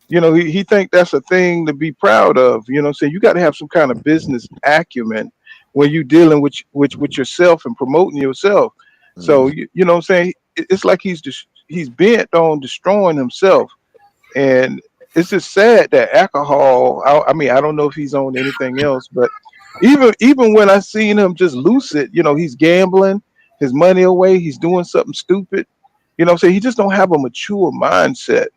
[SPEAKER 5] he think that's a thing to be proud of. You know what I'm saying? You got to have some kind of business acumen when you dealing with yourself and promoting yourself. So you know what I'm saying? It's like he's bent on destroying himself, and it's just sad that alcohol. I mean, I don't know if he's on anything else, but even when I seen him just lucid, he's gambling his money away. He's doing something stupid. You know what I'm saying? He just don't have a mature mindset.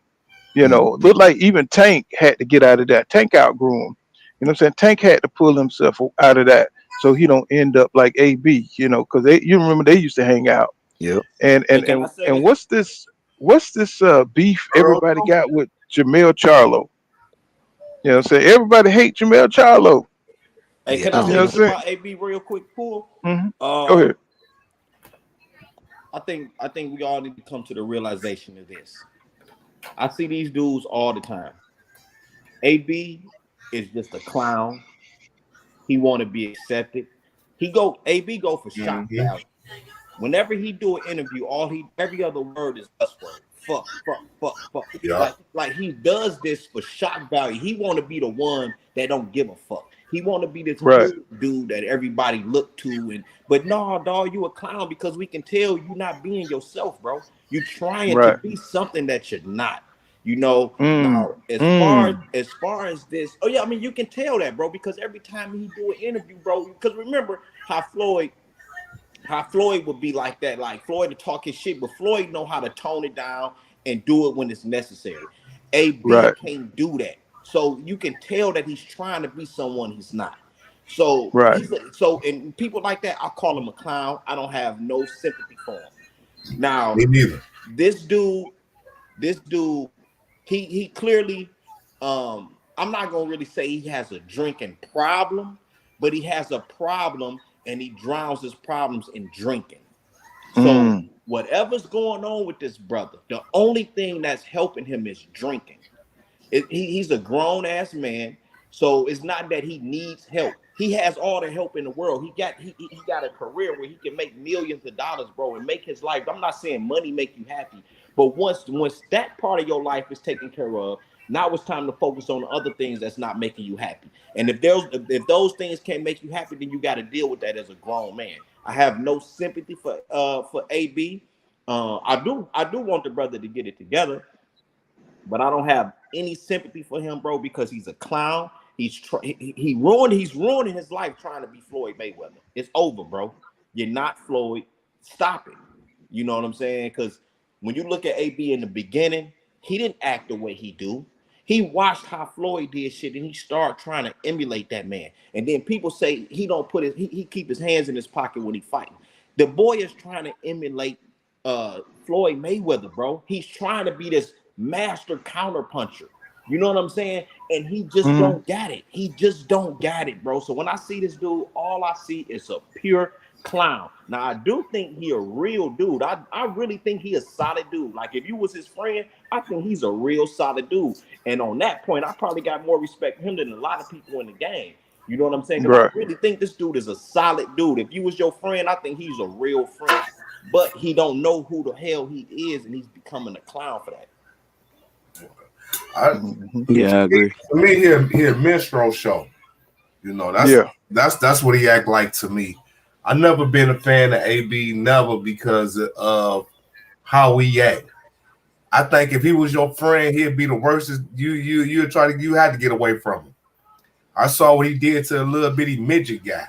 [SPEAKER 5] Look like even Tank had to get out of that. Tank outgrew him. You know what I'm saying? Tank had to pull himself out of that so he don't end up like AB. Because you remember they used to hang out.
[SPEAKER 13] Yep.
[SPEAKER 5] And
[SPEAKER 14] Hey, can I say
[SPEAKER 5] and
[SPEAKER 14] this?
[SPEAKER 5] what's this beef everybody got with Jamel Charlo? You know what I'm saying? Everybody hate Jamel Charlo.
[SPEAKER 14] Hey, can
[SPEAKER 13] I
[SPEAKER 14] I
[SPEAKER 13] don't
[SPEAKER 14] say
[SPEAKER 5] know
[SPEAKER 14] this
[SPEAKER 5] what I'm
[SPEAKER 14] about AB real quick, Pool?
[SPEAKER 5] Go
[SPEAKER 14] Um,
[SPEAKER 5] ahead.
[SPEAKER 14] think we all need to come to the realization of this. I see these dudes all the time. AB is just a clown. He want to be accepted. AB go for shock
[SPEAKER 11] Mm-hmm.
[SPEAKER 14] value. Whenever he do an interview, every other word is cuss word. Fuck, fuck, fuck, fuck.
[SPEAKER 11] Yeah.
[SPEAKER 14] Like he does this for shock value. He want to be the one that don't give a fuck. He want to be this
[SPEAKER 5] Right.
[SPEAKER 14] dude that everybody look to. But no, dog, you a clown because we can tell you not being yourself, bro. You trying to
[SPEAKER 5] Right.
[SPEAKER 14] be something that you're not. You know. Now, as
[SPEAKER 5] Mm.
[SPEAKER 14] far as this, oh yeah, I mean you can tell that, bro, because every time he do an interview, bro, because remember how Floyd would be like that. Like Floyd to talk his shit, but Floyd know how to tone it down and do it when it's necessary. AB
[SPEAKER 5] Right.
[SPEAKER 14] can't do that. So you can tell that he's trying to be someone he's not. So
[SPEAKER 5] Right.
[SPEAKER 14] and people like that, I call him a clown. I don't have no sympathy for him. Now,
[SPEAKER 11] Me neither.
[SPEAKER 14] this dude, he clearly, I'm not gonna really say he has a drinking problem, but he has a problem and he drowns his problems in drinking. So whatever's going on with this brother, the only thing that's helping him is drinking. He's a grown ass man, so it's not that he needs help. He has all the help in the world. He got a career where he can make millions of dollars, bro, and make his life. I'm not saying money make you happy, but once that part of your life is taken care of, now it's time to focus on the other things that's not making you happy. And if those things can't make you happy, then you got to deal with that as a grown man. I have no sympathy for AB. I do want the brother to get it together, but I don't have any sympathy for him, bro, because he's a clown. He's ruining his life trying to be Floyd Mayweather. It's over, bro. You're not Floyd. Stop it. You know what I'm saying? Because when you look at AB in the beginning, he didn't act the way he do. He watched how Floyd did shit, and he started trying to emulate that man. And then people say he don't put he keep his hands in his pocket when he fighting. The boy is trying to emulate Floyd Mayweather, bro. He's trying to be this master counterpuncher. You know what I'm saying? And he just don't got it. He just don't got it, bro. So when I see this dude, all I see is a pure clown. Now, I do think he a real dude. I really think he a solid dude. Like, if you was his friend, I think he's a real solid dude. And on that point, I probably got more respect for him than a lot of people in the game. You know what I'm saying? Because I really think this dude is a solid dude. If you was your friend, I think he's a real friend. But he don't know who the hell he is, and he's becoming a clown for that.
[SPEAKER 13] I agree.
[SPEAKER 11] For me, he a minstrel show. You know, that's what he act like to me. I never been a fan of AB, never, because of how he act. I think if he was your friend, he'd be the worst. You had to get away from him. I saw what he did to a little bitty midget guy.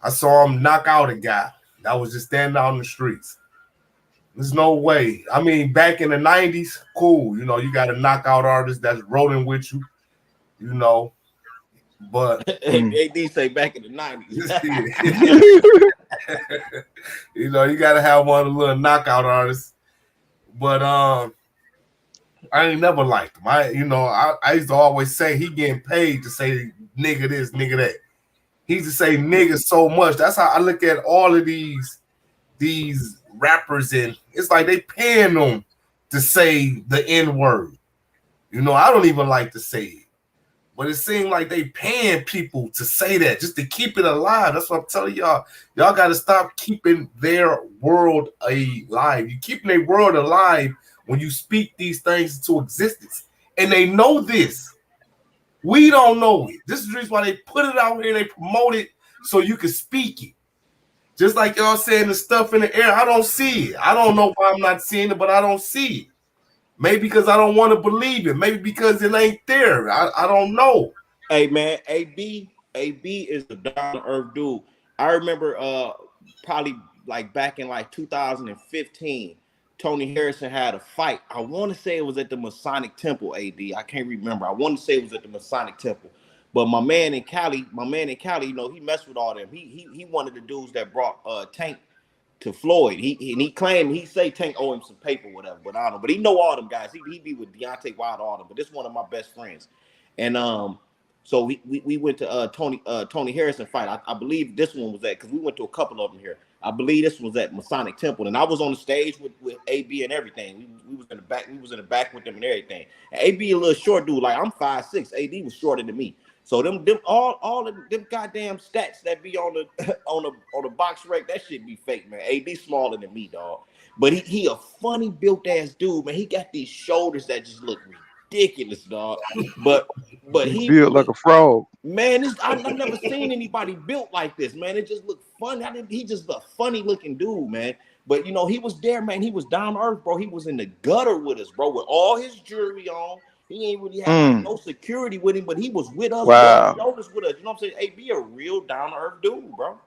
[SPEAKER 11] I saw him knock out a guy that was just standing out in the streets. There's no way. I mean, back in the 90s, cool. You know, you got a knockout artist that's rolling with you, you know. But
[SPEAKER 14] AD say back in the 90s.
[SPEAKER 11] You know, you got to have one of the little knockout artists. But I ain't never liked him. I used to always say he getting paid to say nigga this, nigga that. He used to say nigga so much. That's how I look at all of these rappers, and it's like they paying them to say the N-word. You know, I don't even like to say it, but it seems like they paying people to say that just to keep it alive. That's what I'm telling y'all. Y'all got to stop keeping their world alive. You keeping their world alive when you speak these things into existence, and they know this. We don't know it. This is the reason why they put it out here. They promote it so you can speak it. Just like y'all saying the stuff in the air, I don't see it. I don't know why I'm not seeing it, but I don't see it. Maybe because I don't want to believe it. Maybe because it ain't there. I don't know.
[SPEAKER 14] Hey man, AB is a down to earth dude. I remember probably like back in like 2015, Tony Harrison had a fight. I want to say it was at the Masonic Temple, AD. I can't remember. I want to say it was at the Masonic Temple. But my man in Cali, you know, he messed with all them. He one of the dudes that brought Tank to Floyd. He claimed, he say Tank owe him some paper, whatever, but I don't know. But he know all them guys. He be with Deontay Wilder, all them. But this is one of my best friends. And so we went to Tony Harrison fight. I believe this one was that, because we went to a couple of them here. I believe this was at Masonic Temple, and I was on the stage with AB and everything. We was in the back. We was in the back with them and everything. And AB a little short dude, like I'm 5'6". AD was shorter than me. So them all of them goddamn stats that be on the on the box rec, that shit be fake, man. AD smaller than me, dog. But he a funny built ass dude, man. He got these shoulders that just look ridiculous, dog. But he
[SPEAKER 5] built like a frog.
[SPEAKER 14] Man, I've never seen anybody built like this, man. It just looked funny. He just a funny looking dude, man. But you know, he was there, man. He was down to earth, bro. He was in the gutter with us, bro, with all his jewelry on. He ain't really had like, no security with him, but he was with us,
[SPEAKER 5] wow.
[SPEAKER 14] shoulders with us. You know what I'm saying? Hey, be a real down to earth dude, bro.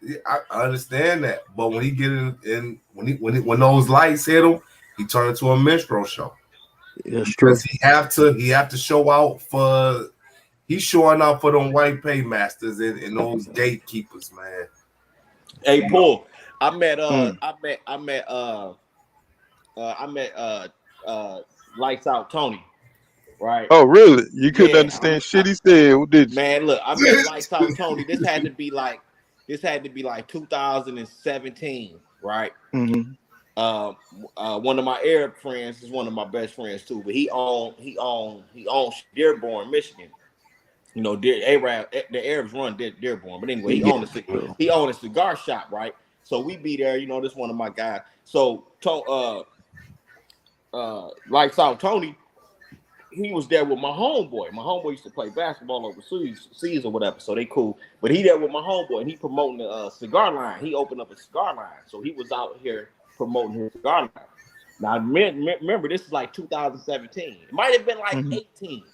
[SPEAKER 11] Yeah, I understand that, but when he get in when those lights hit him, he turned into a minstrel show.
[SPEAKER 16] That's true.
[SPEAKER 11] He have to show out for. He's showing up for them white paymasters and those gatekeepers, man.
[SPEAKER 14] Hey, Paul, I met Lights Out Tony, right?
[SPEAKER 5] Oh, really? You couldn't understand shit he said, did you?
[SPEAKER 14] Man, look, I met Lights Out Tony. This had to be like 2017, right?
[SPEAKER 5] Mm-hmm.
[SPEAKER 14] One of my Arab friends is one of my best friends too, but he owns Dearborn, Michigan. You know, the Arabs run Dearborn, but anyway, he owned a cigar shop, right? So we be there. You know, this one of my guys. So, Lights Out Tony, he was there with my homeboy. My homeboy used to play basketball overseas or whatever, so they cool. But he there with my homeboy, and he promoting the cigar line. He opened up a cigar line, so he was out here promoting his cigar line. Now, remember, this is like 2017. It might have been like 18.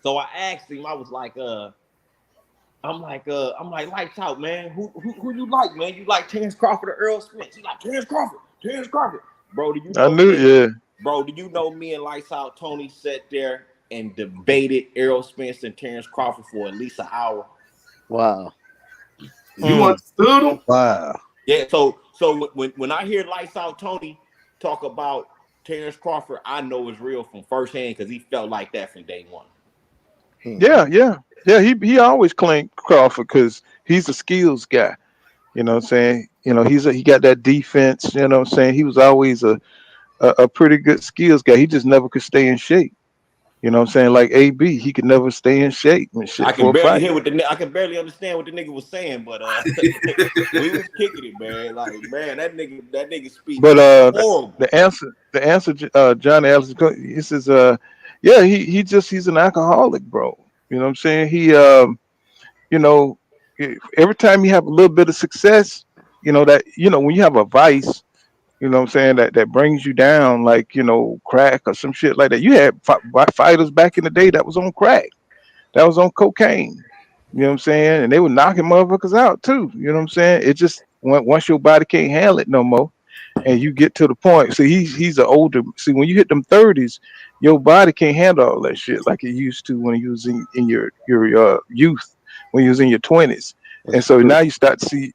[SPEAKER 14] So I asked him, I was like, I'm like, Lights Out, man. Who you like, man? You like Terrence Crawford or Earl Smith? He like Terrence Crawford. Bro, do you know Bro, do you know me and Lights Out Tony sat there and debated Errol Spence and Terrence Crawford for at least an hour?
[SPEAKER 16] Wow.
[SPEAKER 11] You understood him?
[SPEAKER 16] Wow.
[SPEAKER 14] Yeah, so when I hear Lights Out Tony talk about Terrence Crawford, I know it's real from firsthand because he felt like that from day one.
[SPEAKER 5] Yeah. He always claimed Crawford because he's a skills guy. You know what I'm saying? You know, he got that defense. You know what I'm saying? He was always a pretty good skills guy. He just never could stay in shape. You know what I'm saying? Like AB, he could never stay in shape and shit.
[SPEAKER 14] I can barely hear I can barely understand what the nigga was saying, but we was kicking it, man. Like, man, that nigga speaks.
[SPEAKER 5] But
[SPEAKER 14] horrible.
[SPEAKER 5] the answer, John Ellis, he says, he's an alcoholic, bro. You know what I'm saying? He, you know, every time you have a little bit of success, you know that, you know, when you have a vice, you know what I'm saying, that brings you down, like, you know, crack or some shit like that. You had fighters back in the day that was on crack, that was on cocaine. You know what I'm saying? And they were knocking motherfuckers out too. You know what I'm saying? It just once your body can't handle it no more, and you get to the point. See, he's an older. See, when you hit them 30s, your body can't handle all that shit like it used to when you was in your youth, when you was in your 20s. And so now you start seeing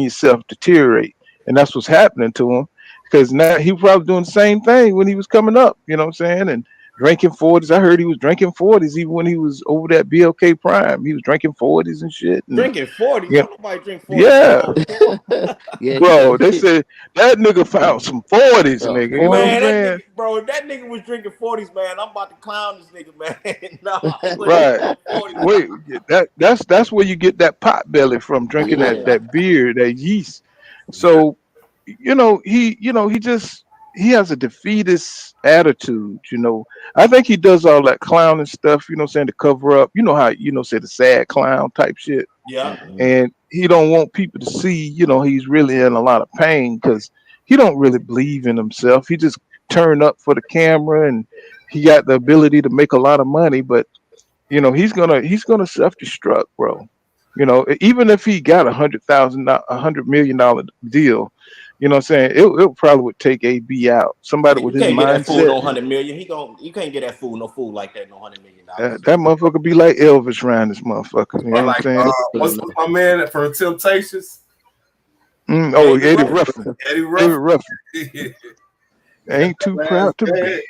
[SPEAKER 5] yourself deteriorate, and that's what's happening to him. Because now he was probably doing the same thing when he was coming up. You know what I'm saying? And drinking 40s. I heard he was drinking 40s even when he was over that BLK prime. He was drinking 40s and shit. And,
[SPEAKER 14] drinking 40s?
[SPEAKER 5] Yeah.
[SPEAKER 14] Nobody drink 40s.
[SPEAKER 5] Yeah. Bro, they said that nigga found some 40s, nigga. You know what I'm saying?
[SPEAKER 14] Bro, if that nigga was drinking 40s, man, I'm about to clown this nigga, man.
[SPEAKER 5] Right. Wait, that's where you get that pot belly from, drinking that beer, that yeast. So, you know, he has a defeatist attitude, you know. I think he does all that clowning stuff, you know what I'm saying, to cover up, you know how, you know, say the sad clown type shit.
[SPEAKER 14] Yeah.
[SPEAKER 5] And he don't want people to see, you know, he's really in a lot of pain because he don't really believe in himself. He just turned up for the camera and he got the ability to make a lot of money, but you know, he's gonna self-destruct, bro. You know, even if he got $100 million deal, you know what I'm saying, it probably would take AB out. Somebody with his mindset. You can't get that fool
[SPEAKER 14] no 100 million. You can't get that fool no fool like that, no $100 million.
[SPEAKER 5] That motherfucker be like Elvis around this motherfucker. You know what I'm saying?
[SPEAKER 11] What's my man from Temptations?
[SPEAKER 5] Eddie Ruffin. Eddie Ruffin. Ain't too proud to be.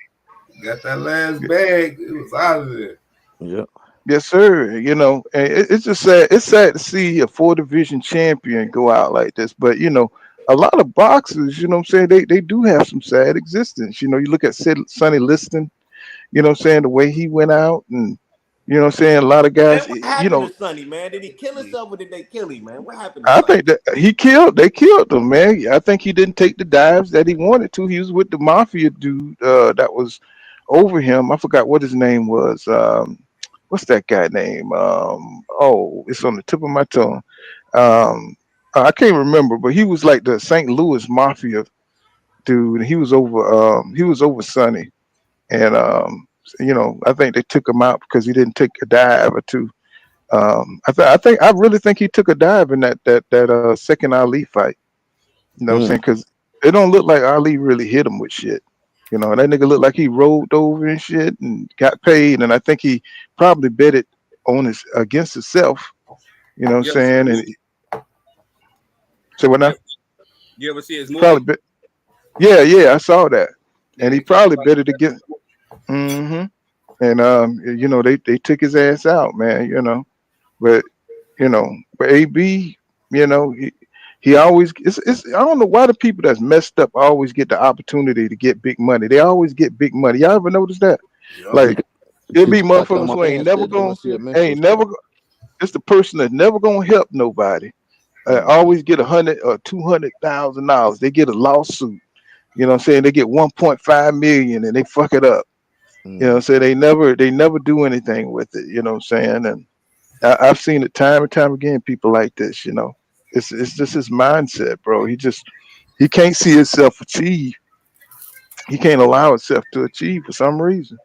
[SPEAKER 11] Got that last bag. It was out of there.
[SPEAKER 16] Yep.
[SPEAKER 5] Yes, sir. You know, and it's just sad. It's sad to see a 4 division champion go out like this. But you know, a lot of boxers, you know, what I'm saying they do have some sad existence. You know, you look at Sonny Liston. You know, what I'm saying the way he went out, and you know, what I'm saying a lot of
[SPEAKER 14] Man,
[SPEAKER 5] guys.
[SPEAKER 14] what
[SPEAKER 5] You
[SPEAKER 14] happened to
[SPEAKER 5] know,
[SPEAKER 14] Sonny, man? Did he kill himself or did they kill him, man? What happened to
[SPEAKER 5] I
[SPEAKER 14] Sonny?
[SPEAKER 5] think that they killed him, man. I think he didn't take the dives that he wanted to. He was with the mafia dude that was over him. I forgot what his name was. What's that guy name? Oh, it's on the tip of my tongue. Um, I can't remember, but he was like the St. Louis mafia dude. He was over Sonny, and you know, I think they took him out because he didn't take a dive or two. I really think he took a dive in that second Ali fight. You know what I'm saying?
[SPEAKER 13] Mm.
[SPEAKER 5] Because it don't look like Ali really hit him with shit. You know, that nigga looked like he rolled over and shit and got paid. And I think he probably bet it on his against himself. You know what I'm
[SPEAKER 12] You ever see
[SPEAKER 5] saying?
[SPEAKER 12] his
[SPEAKER 5] And
[SPEAKER 12] movie?
[SPEAKER 5] so what
[SPEAKER 12] You
[SPEAKER 5] now?
[SPEAKER 12] ever, you ever see his
[SPEAKER 5] He probably
[SPEAKER 12] movie?
[SPEAKER 5] bet. Yeah, yeah, I saw that.
[SPEAKER 12] Yeah,
[SPEAKER 5] And he
[SPEAKER 12] he talked
[SPEAKER 5] probably
[SPEAKER 12] about
[SPEAKER 5] bet it against. hmm And you know, they took his ass out, man. You know, but you know, but AB, you know, he always it's I don't know why the people that's messed up always get the opportunity to get big money. They always get big money. Y'all ever notice that?
[SPEAKER 11] Yup.
[SPEAKER 5] Like it be
[SPEAKER 13] I tell
[SPEAKER 5] motherfuckers
[SPEAKER 13] my
[SPEAKER 5] who
[SPEAKER 13] man that they want to see a
[SPEAKER 5] ain't
[SPEAKER 13] mentorship.
[SPEAKER 5] never it's the person that's never gonna help nobody.
[SPEAKER 13] Mm.
[SPEAKER 5] Always get 100 or 200,000 dollars. They get a lawsuit. You know what I'm saying? They get 1.5 million and they fuck it up. You know what I'm
[SPEAKER 13] Mm.
[SPEAKER 5] saying? They never do anything with it. You know what I'm saying? And I've seen it time and time again. People like this, you know, it's just his mindset, bro. He can't see himself achieve. He can't allow himself to achieve for some reason.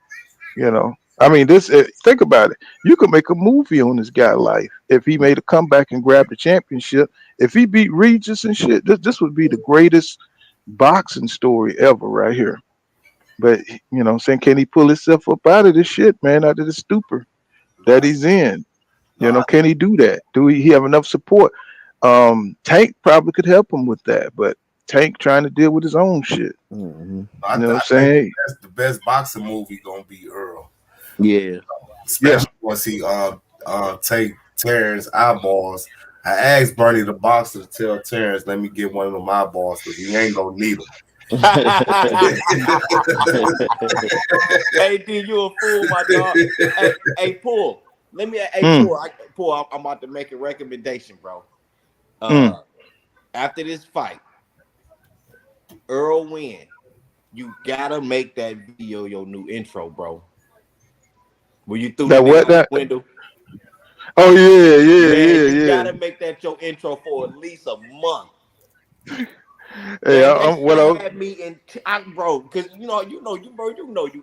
[SPEAKER 5] You know, I mean, think about it. You could make a movie on this guy' life if he made a comeback and grabbed the championship. If he beat Regis and shit, this would be the greatest boxing story ever, right here. But you know, what I'm saying, can he pull himself up out of this shit, man? Out of the stupor that
[SPEAKER 11] Nah,
[SPEAKER 5] he's in?
[SPEAKER 11] no,
[SPEAKER 5] You know, can he do that? Do he have enough support? Tank probably could help him with that, but Tank trying to deal with his own shit.
[SPEAKER 13] Hmm.
[SPEAKER 5] You know what I'm
[SPEAKER 11] I think
[SPEAKER 5] saying?
[SPEAKER 11] the best boxing movie gonna be Earl,
[SPEAKER 13] Yeah.
[SPEAKER 5] Yeah.
[SPEAKER 11] especially once he take Terrence eyeballs. I asked Bernie the boxer to tell Terrence, let me get one of them eyeballs because he ain't gonna need them.
[SPEAKER 14] Hey, D, you a fool, my dog. Hey, Paul. Let me. Hey,
[SPEAKER 5] Mm,
[SPEAKER 14] Paul. I'm about to make a recommendation, bro.
[SPEAKER 5] mm.
[SPEAKER 14] Uh, after this fight, Earl win. You gotta make that video your new intro, bro. Where you threw the
[SPEAKER 5] That
[SPEAKER 14] nigga
[SPEAKER 5] what
[SPEAKER 14] out the
[SPEAKER 5] that?
[SPEAKER 14] window.
[SPEAKER 5] Oh yeah,
[SPEAKER 14] Man,
[SPEAKER 5] yeah,
[SPEAKER 14] you
[SPEAKER 5] yeah,
[SPEAKER 14] gotta make that your intro for at least a month.
[SPEAKER 5] yeah. Hey,
[SPEAKER 14] Man, that
[SPEAKER 5] what
[SPEAKER 14] shit
[SPEAKER 5] else?
[SPEAKER 14] had me in, bro. Because you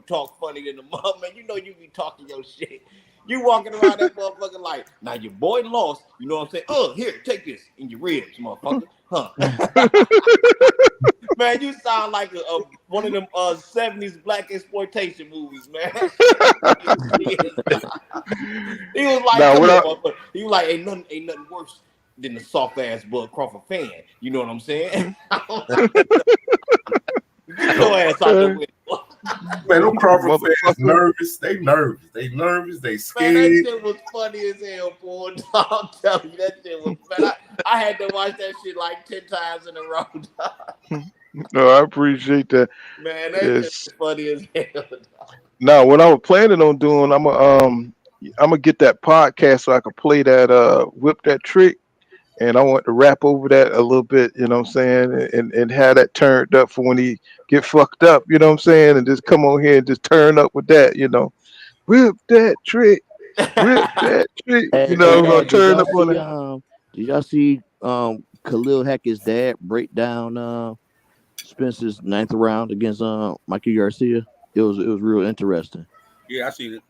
[SPEAKER 14] talk funny than the mother, man. You know you be talking your shit. You walking around that motherfucker like, now your boy lost. You know what I'm saying? Oh, here, take this in your ribs, motherfucker. Huh? Man, you sound like one of them 70s black exploitation movies, man. That shit funny as shit. He was like,
[SPEAKER 5] Now
[SPEAKER 14] come
[SPEAKER 5] what?
[SPEAKER 14] here, motherfucker. He was like, ain't nothing worse than the soft ass Bud Crawford fan. You know what I'm saying? Get your ass out the window.
[SPEAKER 11] Man, them Crawford fans
[SPEAKER 5] Motherfucker.
[SPEAKER 11] nervous. They nervous. They nervous. They
[SPEAKER 14] Man, that
[SPEAKER 11] scared.
[SPEAKER 14] shit was funny as hell, boy. I'm telling you, that shit was, man. I had to watch that shit like 10 times in a row.
[SPEAKER 5] No, I appreciate that.
[SPEAKER 14] Man, that shit
[SPEAKER 5] It's
[SPEAKER 14] was funny as hell.
[SPEAKER 5] now what I was planning on doing. I'm gonna get that podcast so I can play that whip that trick, and I want to rap over that a little bit. You know what I'm saying, and have that turned up for when he get fucked up. You know what I'm saying, and just come on here and just turn up with that. You know, whip that trick, whip that trick. You
[SPEAKER 13] Hey,
[SPEAKER 5] know, I'm gonna
[SPEAKER 13] did
[SPEAKER 5] turn
[SPEAKER 13] y'all
[SPEAKER 5] up on
[SPEAKER 13] see
[SPEAKER 5] that.
[SPEAKER 13] Khalil Hackett's dad break down Spencer's ninth round against Mikey Garcia? It was real interesting.
[SPEAKER 12] Yeah, I seen it.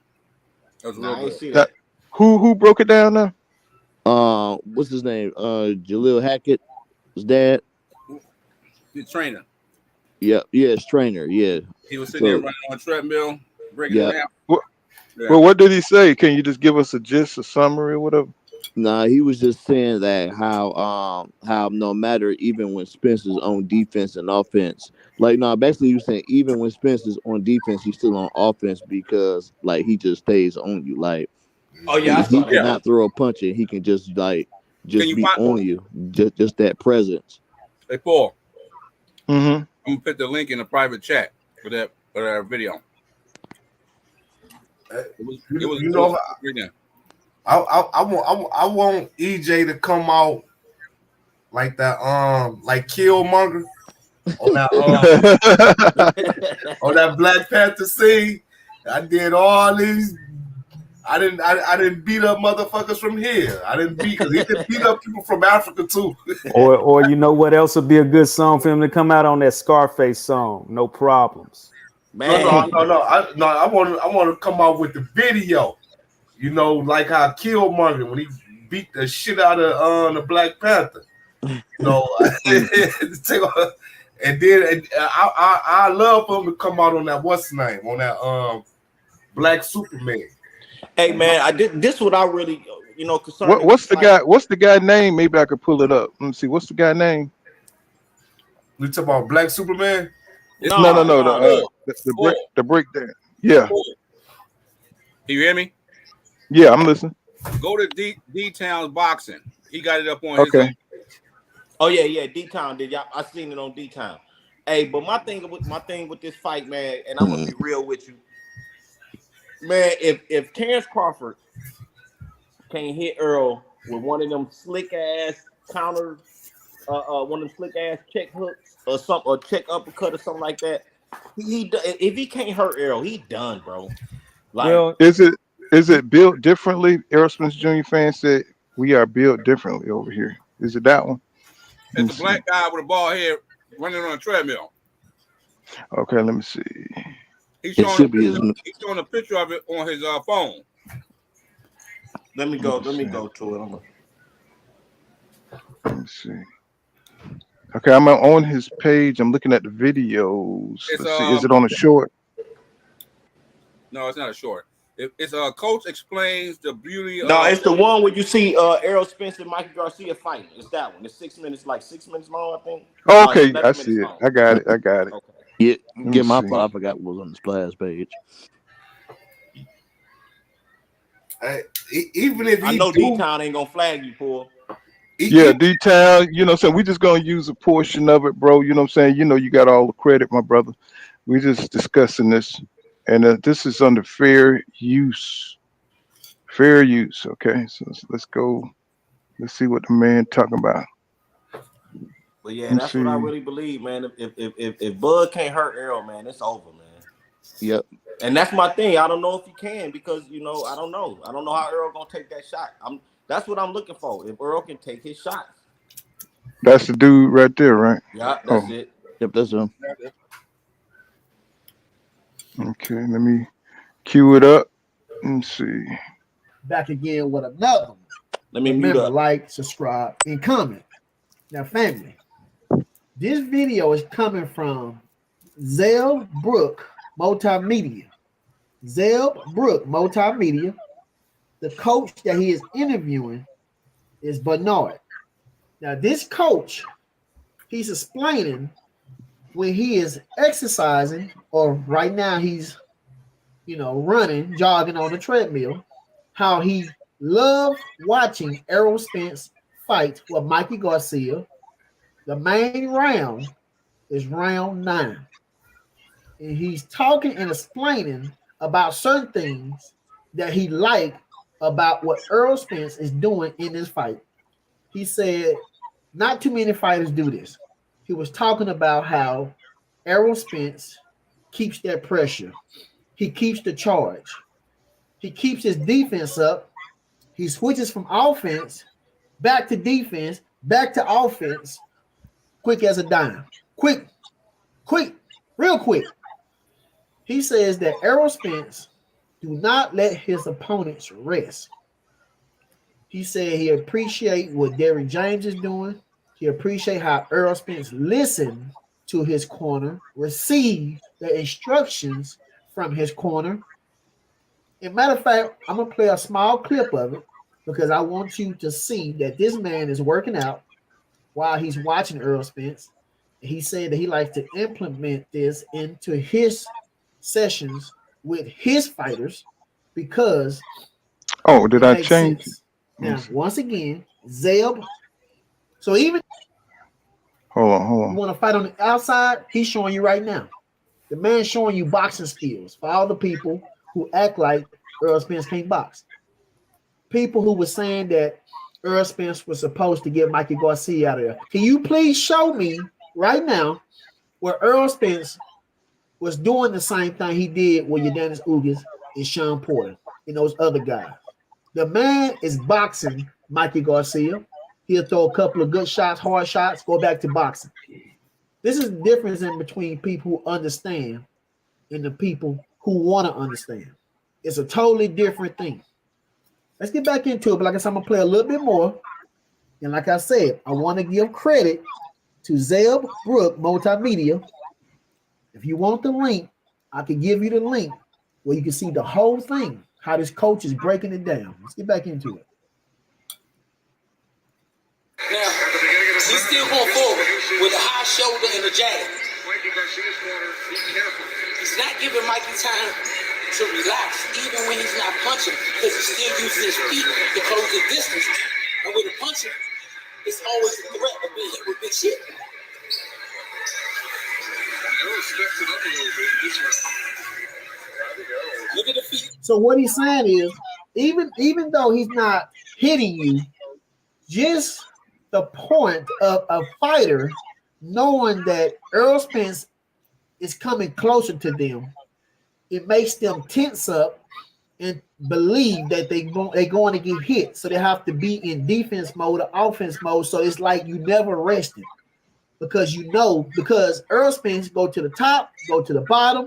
[SPEAKER 12] That was real
[SPEAKER 14] Nah, I ain't
[SPEAKER 12] good.
[SPEAKER 14] see
[SPEAKER 5] That-
[SPEAKER 14] that.
[SPEAKER 5] who broke it down now?
[SPEAKER 13] What's his name? Jalil Hackett's dad.
[SPEAKER 12] The trainer.
[SPEAKER 13] Yeah, yeah, his trainer. Yeah.
[SPEAKER 12] He was sitting there
[SPEAKER 13] So
[SPEAKER 12] running on a treadmill, breaking it
[SPEAKER 13] yeah.
[SPEAKER 12] down.
[SPEAKER 5] What,
[SPEAKER 12] Yeah.
[SPEAKER 5] well, what did he say? Can you just give us a gist, a summary, or whatever?
[SPEAKER 13] Nah, he was just saying that how no matter even when Spencer's on defense and offense, like no, basically he was saying even when Spencer's on defense, he's still on offense because like he just stays on you. Like
[SPEAKER 14] Oh yeah, I
[SPEAKER 13] He
[SPEAKER 14] saw that.
[SPEAKER 13] cannot throw a punch, and he can just
[SPEAKER 12] Can you
[SPEAKER 13] be
[SPEAKER 12] find?
[SPEAKER 13] on you. Just that presence.
[SPEAKER 12] Hey, Paul.
[SPEAKER 5] Mm-hmm.
[SPEAKER 12] I'm gonna put the link in the private chat for that video. It was right there.
[SPEAKER 11] I want EJ to come out like that, like Killmonger on that, on that Black Panther scene. I did all these. I didn't beat up motherfuckers from here. I didn't beat because he did beat up people from Africa too.
[SPEAKER 8] or you know what else would be a good song for him to come out on? That Scarface song, No Problems.
[SPEAKER 14] Man,
[SPEAKER 11] I want to come out with the video. You know, like how Killmonger when he beat the shit out of the Black Panther. You know, and then I love for him to come out on that what's the name on that Black Superman.
[SPEAKER 14] Hey man, I did this. What I really, concerning.
[SPEAKER 5] What's the guy? What's the guy name? Maybe I could pull it up. Let me see. What's the guy name?
[SPEAKER 11] We talk about Black Superman.
[SPEAKER 5] No. The breakdown. Yeah.
[SPEAKER 12] Can you hear me?
[SPEAKER 5] Yeah, I'm listening.
[SPEAKER 12] Go to D-Town's boxing. He got it up on
[SPEAKER 5] Okay.
[SPEAKER 12] his.
[SPEAKER 14] Oh yeah, D-Town did. Y'all, I seen it on D-Town. Hey, but my thing with this fight, man, and I'm gonna be real with you, man. If Terrence Crawford can't hit Earl with one of them slick ass counters, one of them slick ass check hooks or something, or check uppercut or something like that, if he can't hurt Earl, he done, bro. Like,
[SPEAKER 5] well, is it built differently? Errol Spence Jr. fan said we are built differently over here. Is it that one?
[SPEAKER 12] It's a black guy with a bald head running on a treadmill.
[SPEAKER 5] Okay, let me see.
[SPEAKER 12] He's showing a picture of it on his phone.
[SPEAKER 14] Let me go to it.
[SPEAKER 5] Let me see. Okay, I'm on his page. I'm looking at the videos. Let's see. Is it on a short?
[SPEAKER 12] No, it's not a short. It's a Coach Explains the Beauty of...
[SPEAKER 14] No, it's the one where you see Errol Spence and Mikey Garcia fighting. It's that one. It's 6 minutes, like 6 minutes long, I think.
[SPEAKER 5] Oh, okay, I see it. Long. I got it. Okay.
[SPEAKER 13] Yeah, get my part. I forgot what was on the splash page.
[SPEAKER 11] Even if
[SPEAKER 14] I know D-Town ain't gonna flag you, Paul.
[SPEAKER 5] Yeah, D-Town, so we just gonna use a portion of it, bro. You know what I'm saying? You got all the credit, my brother. We just discussing this. And this is under fair use. Fair use, okay? So let's go. Let's see what the man talking about.
[SPEAKER 14] But yeah, that's what I really believe, man. If Bud can't hurt Errol, man, it's over, man.
[SPEAKER 13] Yep.
[SPEAKER 14] And that's my thing. I don't know if he can because I don't know. I don't know how Errol gonna take that shot. That's what I'm looking for. If Earl can take his shots.
[SPEAKER 5] That's the dude right there, right?
[SPEAKER 14] Yeah, that's it.
[SPEAKER 13] Yep, that's him.
[SPEAKER 5] Okay, let me cue it up and see.
[SPEAKER 17] Back again with another one.
[SPEAKER 14] Let me mute up.
[SPEAKER 17] Like, subscribe, and comment. Now, family, this video is coming from Zell Brook Multimedia. Zell Brook Multimedia. The coach that he is interviewing is Bernard. Now, this coach, he's explaining when he is exercising, or right now he's, running, jogging on the treadmill, how he loved watching Errol Spence fight with Mikey Garcia. The main round is round 9. And he's talking and explaining about certain things that he liked about what Errol Spence is doing in this fight. He said, not too many fighters do this. He was talking about how Errol Spence keeps that pressure. He keeps the charge. He keeps his defense up. He switches from offense back to defense, back to offense, quick as a dime. Quick, real quick. He says that Errol Spence do not let his opponents rest. He said he appreciate what Derrick James is doing. He appreciate how Errol Spence listened to his corner, received the instructions from his corner. As a matter of fact, I'm going to play a small clip of it because I want you to see that this man is working out while he's watching Errol Spence. He said that he likes to implement this into his sessions with his fighters because
[SPEAKER 5] Oh, did
[SPEAKER 17] It
[SPEAKER 5] I
[SPEAKER 17] makes
[SPEAKER 5] change it?
[SPEAKER 17] sense. Now, once again, Zeb. So even
[SPEAKER 5] Hold
[SPEAKER 17] you
[SPEAKER 5] on.
[SPEAKER 17] want to fight on the outside, he's showing you right now. The man's showing you boxing skills for all the people who act like Earl Spence can't box. People who were saying that Earl Spence was supposed to get Mikey Garcia out of there. Can you please show me right now where Earl Spence was doing the same thing he did with Udonis Ugas and Sean Porter and those other guys? The man is boxing Mikey Garcia. He'll throw a couple of good shots, hard shots, go back to boxing. This is the difference in between people who understand and the people who want to understand. It's a totally different thing. Let's get back into it. But like I said, I'm going to play a little bit more. And like I said, I want to give credit to Zeb Brook Multimedia. If you want the link, I can give you the link where you can see the whole thing, how this coach is breaking it down. Let's get back into it.
[SPEAKER 18] Now, he's still going forward with a high shoulder and a jab. He's not giving Mikey time to relax, even when he's not punching, because he's still using his feet to close the distance. And with a puncher, it's always a threat of being hit with big shit. Look at the feet.
[SPEAKER 17] So what he's saying is, even though he's not hitting you, just the point of a fighter knowing that Earl Spence is coming closer to them, it makes them tense up and believe that they're going to get hit. So they have to be in defense mode or offense mode. So it's like you never resting because Earl Spence go to the top, go to the bottom,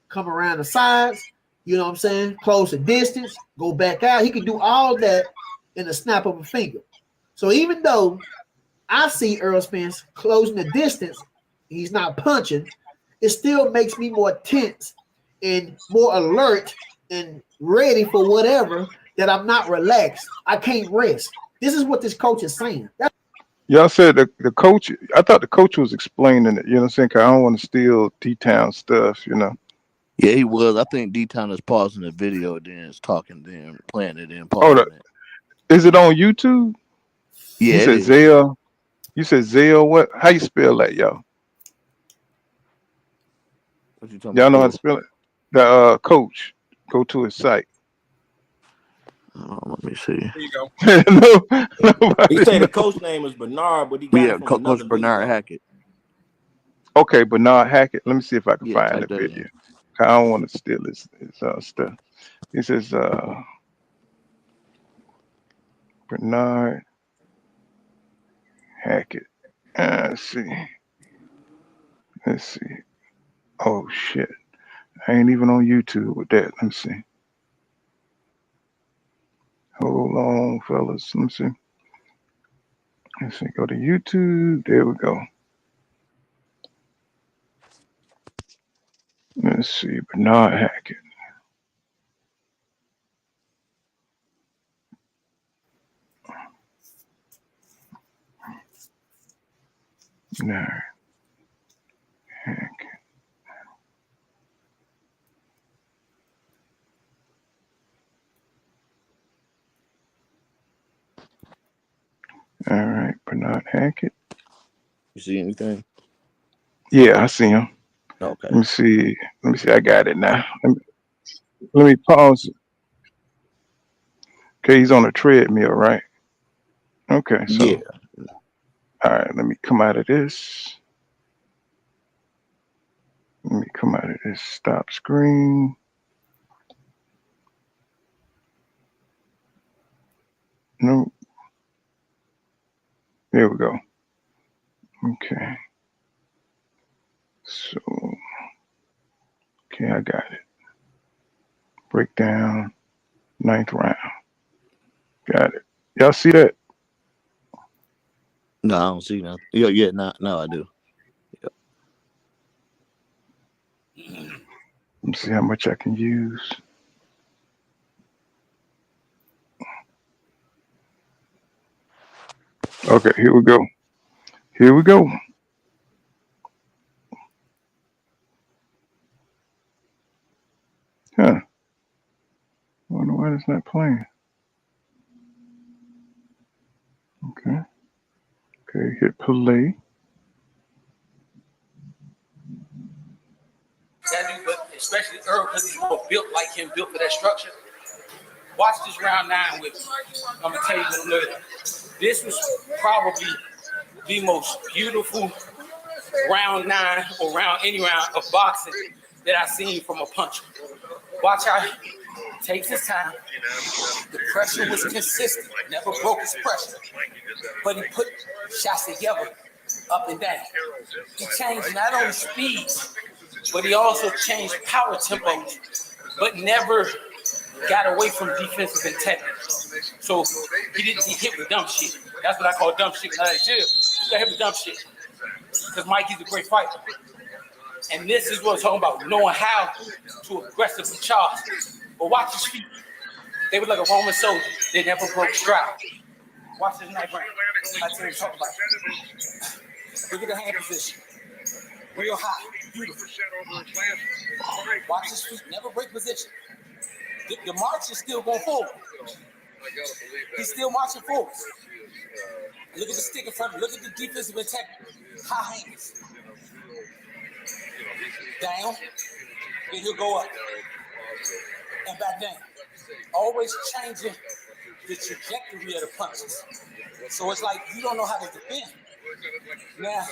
[SPEAKER 17] come around the sides, you know what I'm saying? Close the distance, go back out. He can do all that in the snap of a finger. So even though I see Earl Spence closing the distance, he's not punching, it still makes me more tense and more alert and ready for whatever, that I'm not relaxed. I can't rest. This is what this coach is saying.
[SPEAKER 5] Y'all said the coach, I thought the coach was explaining it, you know what I'm saying? 'Cause I don't want to steal D-Town stuff, you know.
[SPEAKER 13] Yeah, he was. I think D-Town is pausing the video, then is talking, then playing it, then
[SPEAKER 5] Oh,
[SPEAKER 13] pausing it.
[SPEAKER 5] is it on YouTube?
[SPEAKER 13] Yeah,
[SPEAKER 5] You
[SPEAKER 13] it
[SPEAKER 5] said
[SPEAKER 13] is.
[SPEAKER 5] Zale. You said Zale what? How you spell that, y'all?
[SPEAKER 13] What you talking
[SPEAKER 5] Y'all
[SPEAKER 13] about?
[SPEAKER 5] know how to spell it? The coach. Go to his site.
[SPEAKER 13] Let me see.
[SPEAKER 12] Here you go.
[SPEAKER 14] He
[SPEAKER 5] Nobody
[SPEAKER 14] say the
[SPEAKER 5] knows.
[SPEAKER 14] coach name is Bernard, but he got
[SPEAKER 13] Yeah,
[SPEAKER 14] it from another
[SPEAKER 13] Coach Bernard
[SPEAKER 14] lingo.
[SPEAKER 13] Hackett.
[SPEAKER 5] Okay, Bernard Hackett. Let me see if I can
[SPEAKER 13] Yeah,
[SPEAKER 5] find
[SPEAKER 13] type
[SPEAKER 5] the
[SPEAKER 13] that
[SPEAKER 5] video.
[SPEAKER 13] in.
[SPEAKER 5] I don't want to steal his stuff. This is Bernard Hackett. Let's see. Let's see. Oh shit. I ain't even on YouTube with that. Let me see. Hold on, fellas. Let me see. Let's see. Go to YouTube. There we go. Let's see. Bernard Hackett. Bernard Hackett. All right, Bernard Hackett.
[SPEAKER 13] You see anything?
[SPEAKER 5] Yeah, I see him.
[SPEAKER 13] Okay.
[SPEAKER 5] Let me see. Let me see. I got it now. Let me pause it. Okay, he's on a treadmill, right? Okay, so
[SPEAKER 13] Yeah.
[SPEAKER 5] all right, let me come out of this. Let me come out of this stop screen. No. There we go. Okay. So, okay, I got it. Breakdown, 9th round. Got it. Y'all see that?
[SPEAKER 13] No, I don't see nothing. Yeah, now I do. Yep.
[SPEAKER 5] Let me see how much I can use. Okay, here we go. Here we go. Huh. I wonder Why is not playing? Okay. Okay, hit play.
[SPEAKER 18] That dude, but especially Earl, because he's more built like him, built for that structure. Watch this round 9 with me. I'm gonna tell you a little later. This was probably the most beautiful round 9 or any round of boxing that I've seen from a puncher. Watch how he takes his time. The pressure was consistent, never broke his pressure. But he put shots together, up and down. He changed not only speed, but he also changed power tempo, but never got away from defensive integrity. So he didn't get hit with dumb shit. That's what I call dumb shit. Jail. He got hit with dumb shit. Because Mikey's a great fighter. And this is what I'm talking about, knowing how to aggressively charge. But watch his feet. They were like a Roman soldier. They never broke stride. Watch this night round. I tell you talk about it. Look at the hand position. Real high. Beautiful. Watch his feet. Never break position. The march is still going forward. He's still marching forward. Look at the stick in front of him. Look at the defensive integrity. High hands. Down. Then he'll go up. And back down. Always changing the trajectory of the punches. So it's like you don't know how to defend. Now,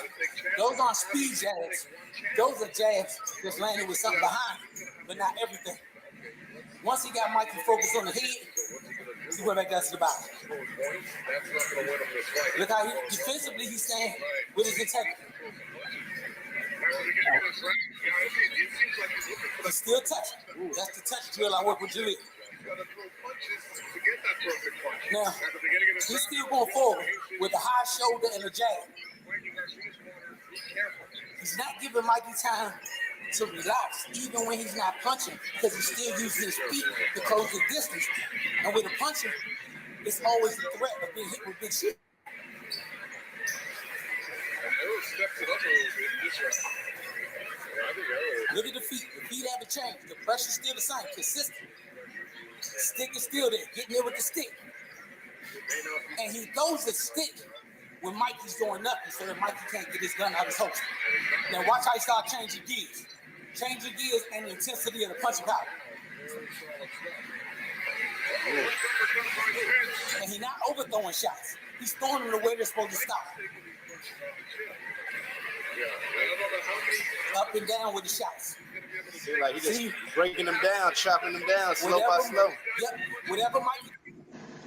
[SPEAKER 18] those aren't speed jabs. Those are jabs that's landing with something behind, but not everything. Once he got Mikey focused on the head, he went back down to the bottom. Look how defensively he's staying with his integrity. He's still touching. That's the touch drill I work with Juliet. Now, he's still going forward with a high shoulder and a jab. He's not giving Mikey time to relax, even when he's not punching, because he's still using his feet to close the distance. And with a puncher, it's always a threat of being hit with big shit. Look at the feet. The feet haven't changed. The pressure's still the same, consistent. Stick is still there, getting there with the stick. And he throws the stick when Mikey's going up so that Mikey can't get his gun out of his holster. Now watch how he start changing gears. Changing gears and the intensity of the punching power. And he's not overthrowing shots. He's throwing them the way they're supposed to stop. Up and down with the shots.
[SPEAKER 14] Like he just breaking them down, chopping them down, slow by slow.
[SPEAKER 18] Yep, whatever Mikey.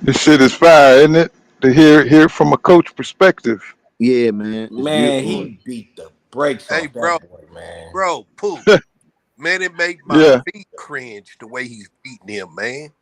[SPEAKER 5] This shit is fire, isn't it? To hear it from a coach perspective.
[SPEAKER 13] Yeah, man.
[SPEAKER 14] Man, he beat the brakes off that boy, man.
[SPEAKER 10] Bro, Pooh. Man, it made my feet cringe the way he's beating him, man.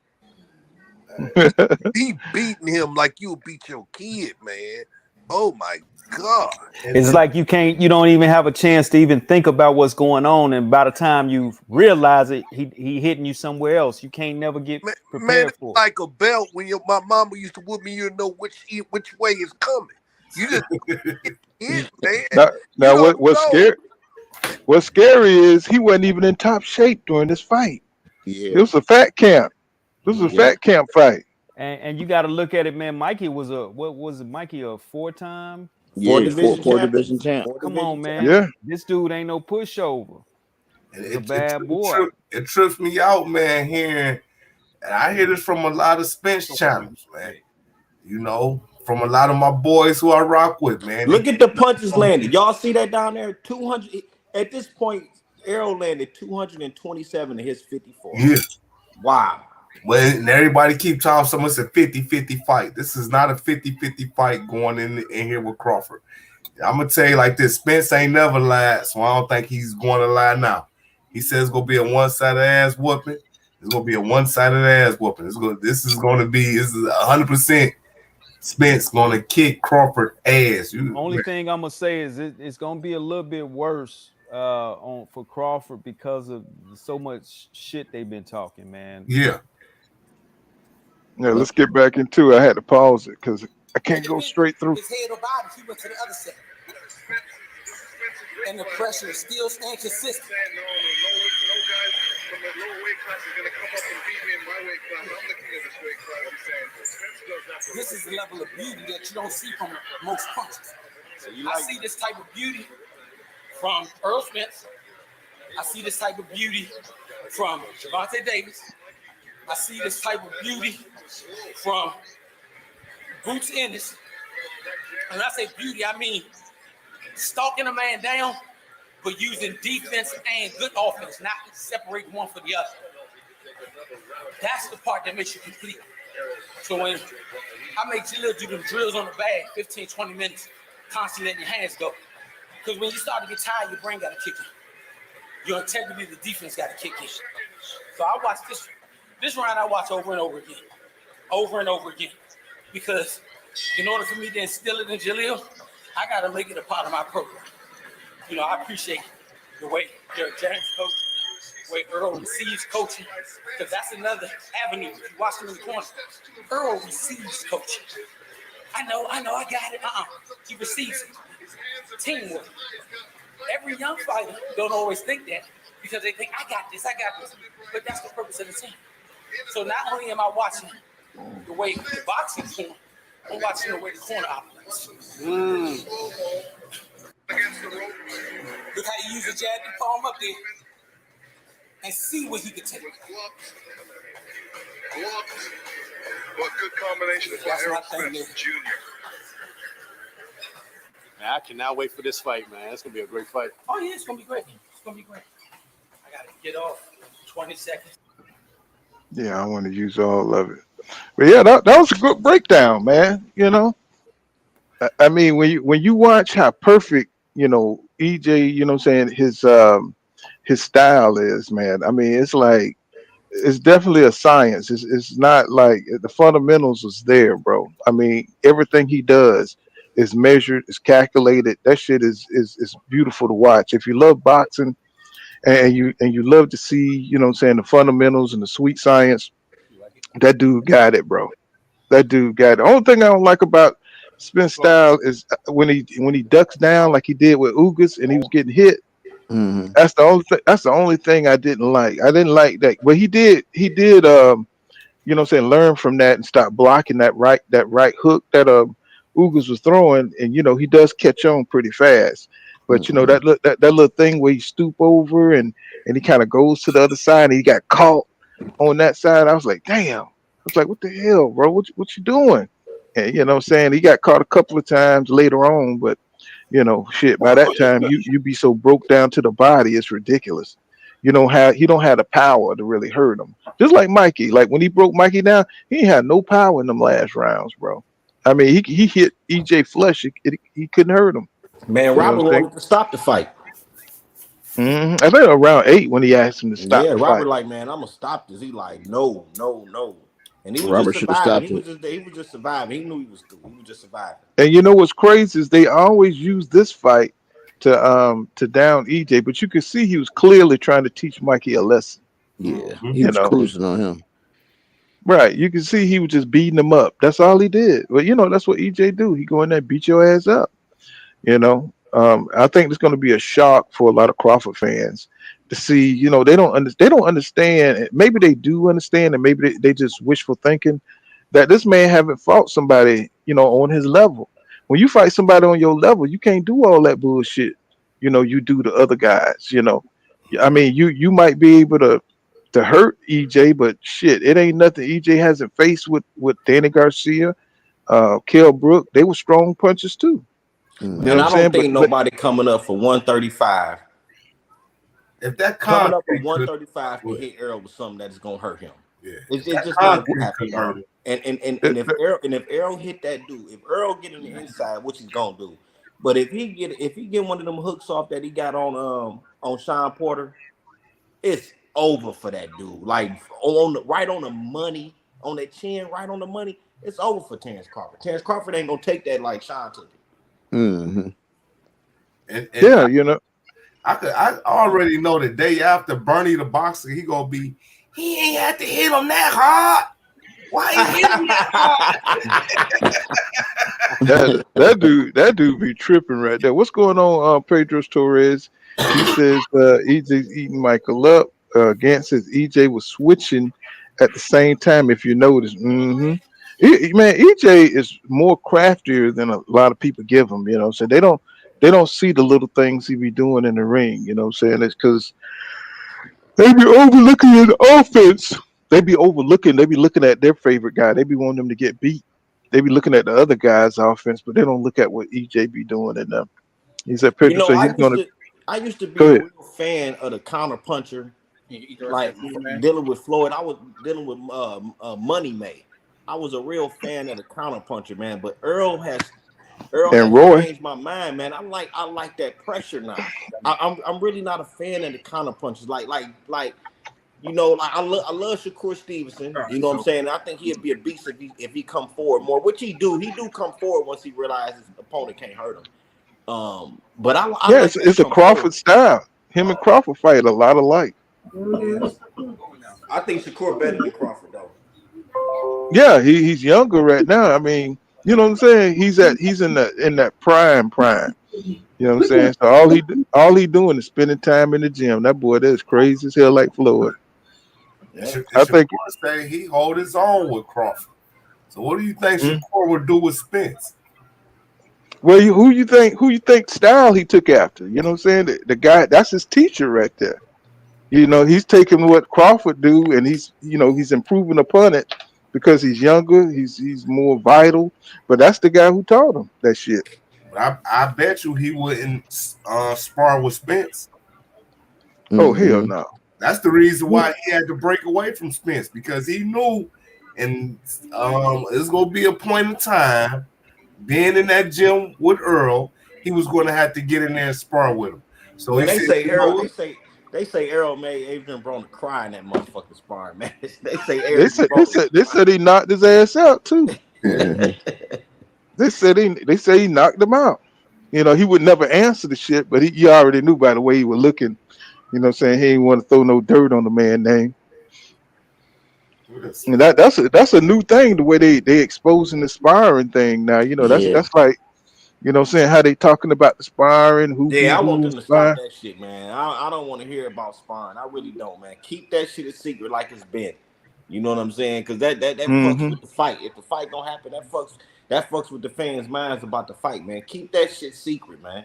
[SPEAKER 10] He beating him like you beat your kid, man. Oh my God.
[SPEAKER 8] It's like you don't even have a chance to even think about what's going on, and by the time you realize it, he hitting you somewhere else. You can't never get prepared for it.
[SPEAKER 10] Like a belt when my mama used to whip me, you know which way is coming. You just hit, man.
[SPEAKER 5] Now what's scary is he wasn't even in top shape during this fight.
[SPEAKER 13] Yeah.
[SPEAKER 5] It was a fat camp. This was a fat camp fight.
[SPEAKER 8] And you got to look at it, man. Mikey was Mikey a four-time?
[SPEAKER 13] Four division champ.
[SPEAKER 8] Come on, man.
[SPEAKER 5] Yeah.
[SPEAKER 8] This dude ain't no pushover. He's a bad boy.
[SPEAKER 11] It trips me out, man, hearing, and I hear this from a lot of Spence channels, man. You know, from a lot of my boys who I rock with, man.
[SPEAKER 14] Look at the punches landed. Y'all see that down there? 200. At this point, Errol landed 227 to his 54.
[SPEAKER 11] Yeah.
[SPEAKER 14] Wow.
[SPEAKER 11] Well, and everybody keep talking so much a 50-50 fight. This is not a 50-50 fight going in here with Crawford. I'm going to tell you like this. Spence ain't never lied, so I don't think he's going to lie now. He says it's going to be a one-sided ass whooping. It's going to be a one-sided ass whooping. This is 100% Spence going to kick Crawford ass.
[SPEAKER 8] Only thing I'm going to say is it's going to be a little bit worse for Crawford because of so much shit they've been talking, man.
[SPEAKER 11] Yeah.
[SPEAKER 5] Yeah, let's get back into it. I had to pause it because I can't go straight through.
[SPEAKER 18] His head or body, he went to the other side. And the pressure is still staying consistent. This is the level of beauty that you don't see from most punches. I see this type of beauty from Earl Spence. I see this type of beauty from Gervonta Davis. I see this type of beauty from Boots Ennis. And when I say beauty, I mean stalking a man down, but using defense and good offense, not separate one from the other. That's the part that makes you complete. So when I make Jalil do them drills on the bag, 15, 20 minutes, constantly letting your hands go. Because when you start to get tired, your brain got to kick in. Your integrity of the defense got to kick in. So I watch this round, I watch over and over again. Because in order for me to instill it in Jalil, I got to make it a part of my program. You know, I appreciate the way Derek James coach, the way Earl receives coaching, because that's another avenue. If you watch him in the corner, Earl receives coaching. I know, I got it. He receives it. Teamwork. Every young fighter don't always think that because they think, I got this. But that's the purpose of the team. So not only am I watching the way the boxing's going, I'm watching the way the corner operates. Look how he used the jab and palm up there and see what he could take.
[SPEAKER 19] What good combination of Errol Spence Jr.
[SPEAKER 20] Man, I cannot wait for this fight, man. It's gonna be a great fight.
[SPEAKER 18] Oh yeah, it's gonna be great. I gotta get off 20 seconds.
[SPEAKER 5] Yeah, I want to use all of it. But yeah, that was a good breakdown, man. You know, I mean, when you watch how perfect, you know, EJ, you know what I'm saying, his style is, man. I mean, it's like, it's definitely a science. It's not like the fundamentals is there, bro. I mean, everything he does is measured, is calculated. That shit is beautiful to watch. If you love boxing and you love to see, you know what I'm saying, the fundamentals and the sweet science, that dude got it, bro. That dude got it. The only thing I don't like about Spence style is when he ducks down like he did with Ugas and he was getting hit.
[SPEAKER 13] Mm-hmm.
[SPEAKER 5] That's the only thing I didn't like. I didn't like that. But he did you know what I'm saying, learn from that and stop blocking that right hook that Ugas was throwing, and you know, he does catch on pretty fast. But you know, that little thing where he stoop over and he kind of goes to the other side and he got caught on that side. I was like, damn. I was like, what the hell, bro? What you doing? And you know what I'm saying? He got caught a couple of times later on, but you know, shit, by that time you be so broke down to the body, it's ridiculous. He don't have the power to really hurt him. Just like Mikey. Like when he broke Mikey down, he ain't had no power in them last rounds, bro. I mean, he hit EJ flush. He couldn't hurt him.
[SPEAKER 14] Man,
[SPEAKER 5] You know
[SPEAKER 14] Robert wanted to stop the fight.
[SPEAKER 5] I think around 8 when he asked him to stop
[SPEAKER 14] Yeah,
[SPEAKER 5] the
[SPEAKER 14] Robert
[SPEAKER 5] fight.
[SPEAKER 14] like, man, I'm gonna stop this. He like, no. And he was
[SPEAKER 13] Robert
[SPEAKER 14] just
[SPEAKER 13] should have
[SPEAKER 14] surviving.
[SPEAKER 13] stopped
[SPEAKER 14] He was just surviving. He knew he was through. He was just surviving.
[SPEAKER 5] And you know what's crazy is they always use this fight to down EJ, but you could see he was clearly trying to teach Mikey a lesson.
[SPEAKER 13] Yeah, he
[SPEAKER 5] You
[SPEAKER 13] was
[SPEAKER 5] know,
[SPEAKER 13] cruising on him.
[SPEAKER 5] right? You can see he was just beating him up. That's all he did. But you know, that's what EJ do. He go in there and beat your ass up. You know, I think it's going to be a shock for a lot of Crawford fans to see. You know, they don't understand. Maybe they do understand, and maybe they just wishful thinking that this man haven't fought somebody, you know, on his level. When you fight somebody on your level, you can't do all that bullshit. You know, you do to other guys. You know, I mean, you might be able to hurt EJ, but shit, it ain't nothing EJ hasn't faced with Danny Garcia, Kell Brook. They were strong punches too. You know
[SPEAKER 14] And
[SPEAKER 5] what I'm
[SPEAKER 14] I
[SPEAKER 5] saying?
[SPEAKER 14] don't think nobody coming up for 135.
[SPEAKER 11] If that
[SPEAKER 14] coming up for
[SPEAKER 11] contact
[SPEAKER 14] 135 can hit Errol with something that's gonna hurt him.
[SPEAKER 11] Yeah,
[SPEAKER 14] it's
[SPEAKER 11] that
[SPEAKER 14] just not
[SPEAKER 11] contact
[SPEAKER 14] gonna happen.
[SPEAKER 11] could hurt him.
[SPEAKER 14] And if Errol hit that dude, if Errol get in the inside, which he's gonna do, but if he get one of them hooks off that he got on Sean Porter, it's over for that dude. Like right on the money, on that chin, right on the money. It's over for Terrence Crawford. Terrence Crawford ain't gonna take that like Sean took it.
[SPEAKER 13] Mm-hmm.
[SPEAKER 11] And
[SPEAKER 5] yeah, you know,
[SPEAKER 11] I already know the day after Bernie the boxer, he gonna be. He ain't had to hit him that hard. Why he hit him that hard?
[SPEAKER 5] that dude be tripping right there. What's going on, Pedro Torres? He says EJ's eating Michael up. Gant says EJ was switching at the same time. If you notice, man, EJ is more craftier than a lot of people give him. You know, so they don't see the little things he be doing in the ring. You know, what I'm saying it's because they be overlooking his offense. They be overlooking. They be looking at their favorite guy. They be wanting them to get beat. They be looking at the other guy's offense, but they don't look at what EJ be doing. And he's at
[SPEAKER 14] You
[SPEAKER 5] Pedro,
[SPEAKER 14] know,
[SPEAKER 5] so he's gonna
[SPEAKER 14] I used to be
[SPEAKER 5] go
[SPEAKER 14] a
[SPEAKER 5] ahead.
[SPEAKER 14] real fan of the counter puncher.
[SPEAKER 12] Can you eat the rest
[SPEAKER 14] Like
[SPEAKER 12] of that food, man?
[SPEAKER 14] dealing with Floyd, I was dealing with Money May. I was a real fan of the counter puncher, man. But Earl has
[SPEAKER 5] And Roy,
[SPEAKER 14] changed my mind, man. I like that pressure now. I'm really not a fan of the counter punches. Like you know, like I love Shakur Stevenson. You know what I'm saying? I think he'd be a beast if he come forward more, which he do. He do come forward once he realizes his opponent can't hurt him. But I
[SPEAKER 5] yeah,
[SPEAKER 14] like
[SPEAKER 5] it's a Crawford style. Him and Crawford fight a lot alike.
[SPEAKER 14] I think Shakur better than Crawford though.
[SPEAKER 5] Yeah, he's younger right now. I mean, you know what I'm saying? He's in that prime. You know what I'm saying? So all he doing is spending time in the gym. That boy, that's crazy as hell, like Floyd. I think
[SPEAKER 11] say he hold his own with Crawford. So what do you think Shakur would do with Spence?
[SPEAKER 5] Well, who you think style he took after? You know what I'm saying? The guy, that's his teacher right there. You know, he's taking what Crawford do, and he's improving upon it because he's younger, he's more vital. But that's the guy who taught him that shit.
[SPEAKER 11] I bet you he wouldn't spar with Spence.
[SPEAKER 5] Oh hell no!
[SPEAKER 11] That's the reason why he had to break away from Spence, because he knew, and it's gonna be a point in time, being in that gym with Earl, he was going to have to get in there and spar with him. So
[SPEAKER 14] When
[SPEAKER 11] he said,
[SPEAKER 14] they say Errol made Adrien Broner cry in that motherfucking sparring match. They
[SPEAKER 5] said he knocked his ass out too. They say he knocked him out. You know, he would never answer the shit, but you already knew by the way he was looking. You know what I'm saying? He didn't want to throw no dirt on the man's name. And that's a new thing, the way they exposing the sparring thing now. You know, that's like, you know what I'm saying, how they talking about the sparring,
[SPEAKER 14] I want them to stop
[SPEAKER 5] sparring.
[SPEAKER 14] that shit, man. I don't want to hear about sparring. I really don't, man. Keep that shit a secret like it's been. You know what I'm saying? Because that fucks with the fight. If the fight don't happen, that fucks with the fans' minds about the fight, man. Keep that shit secret, man.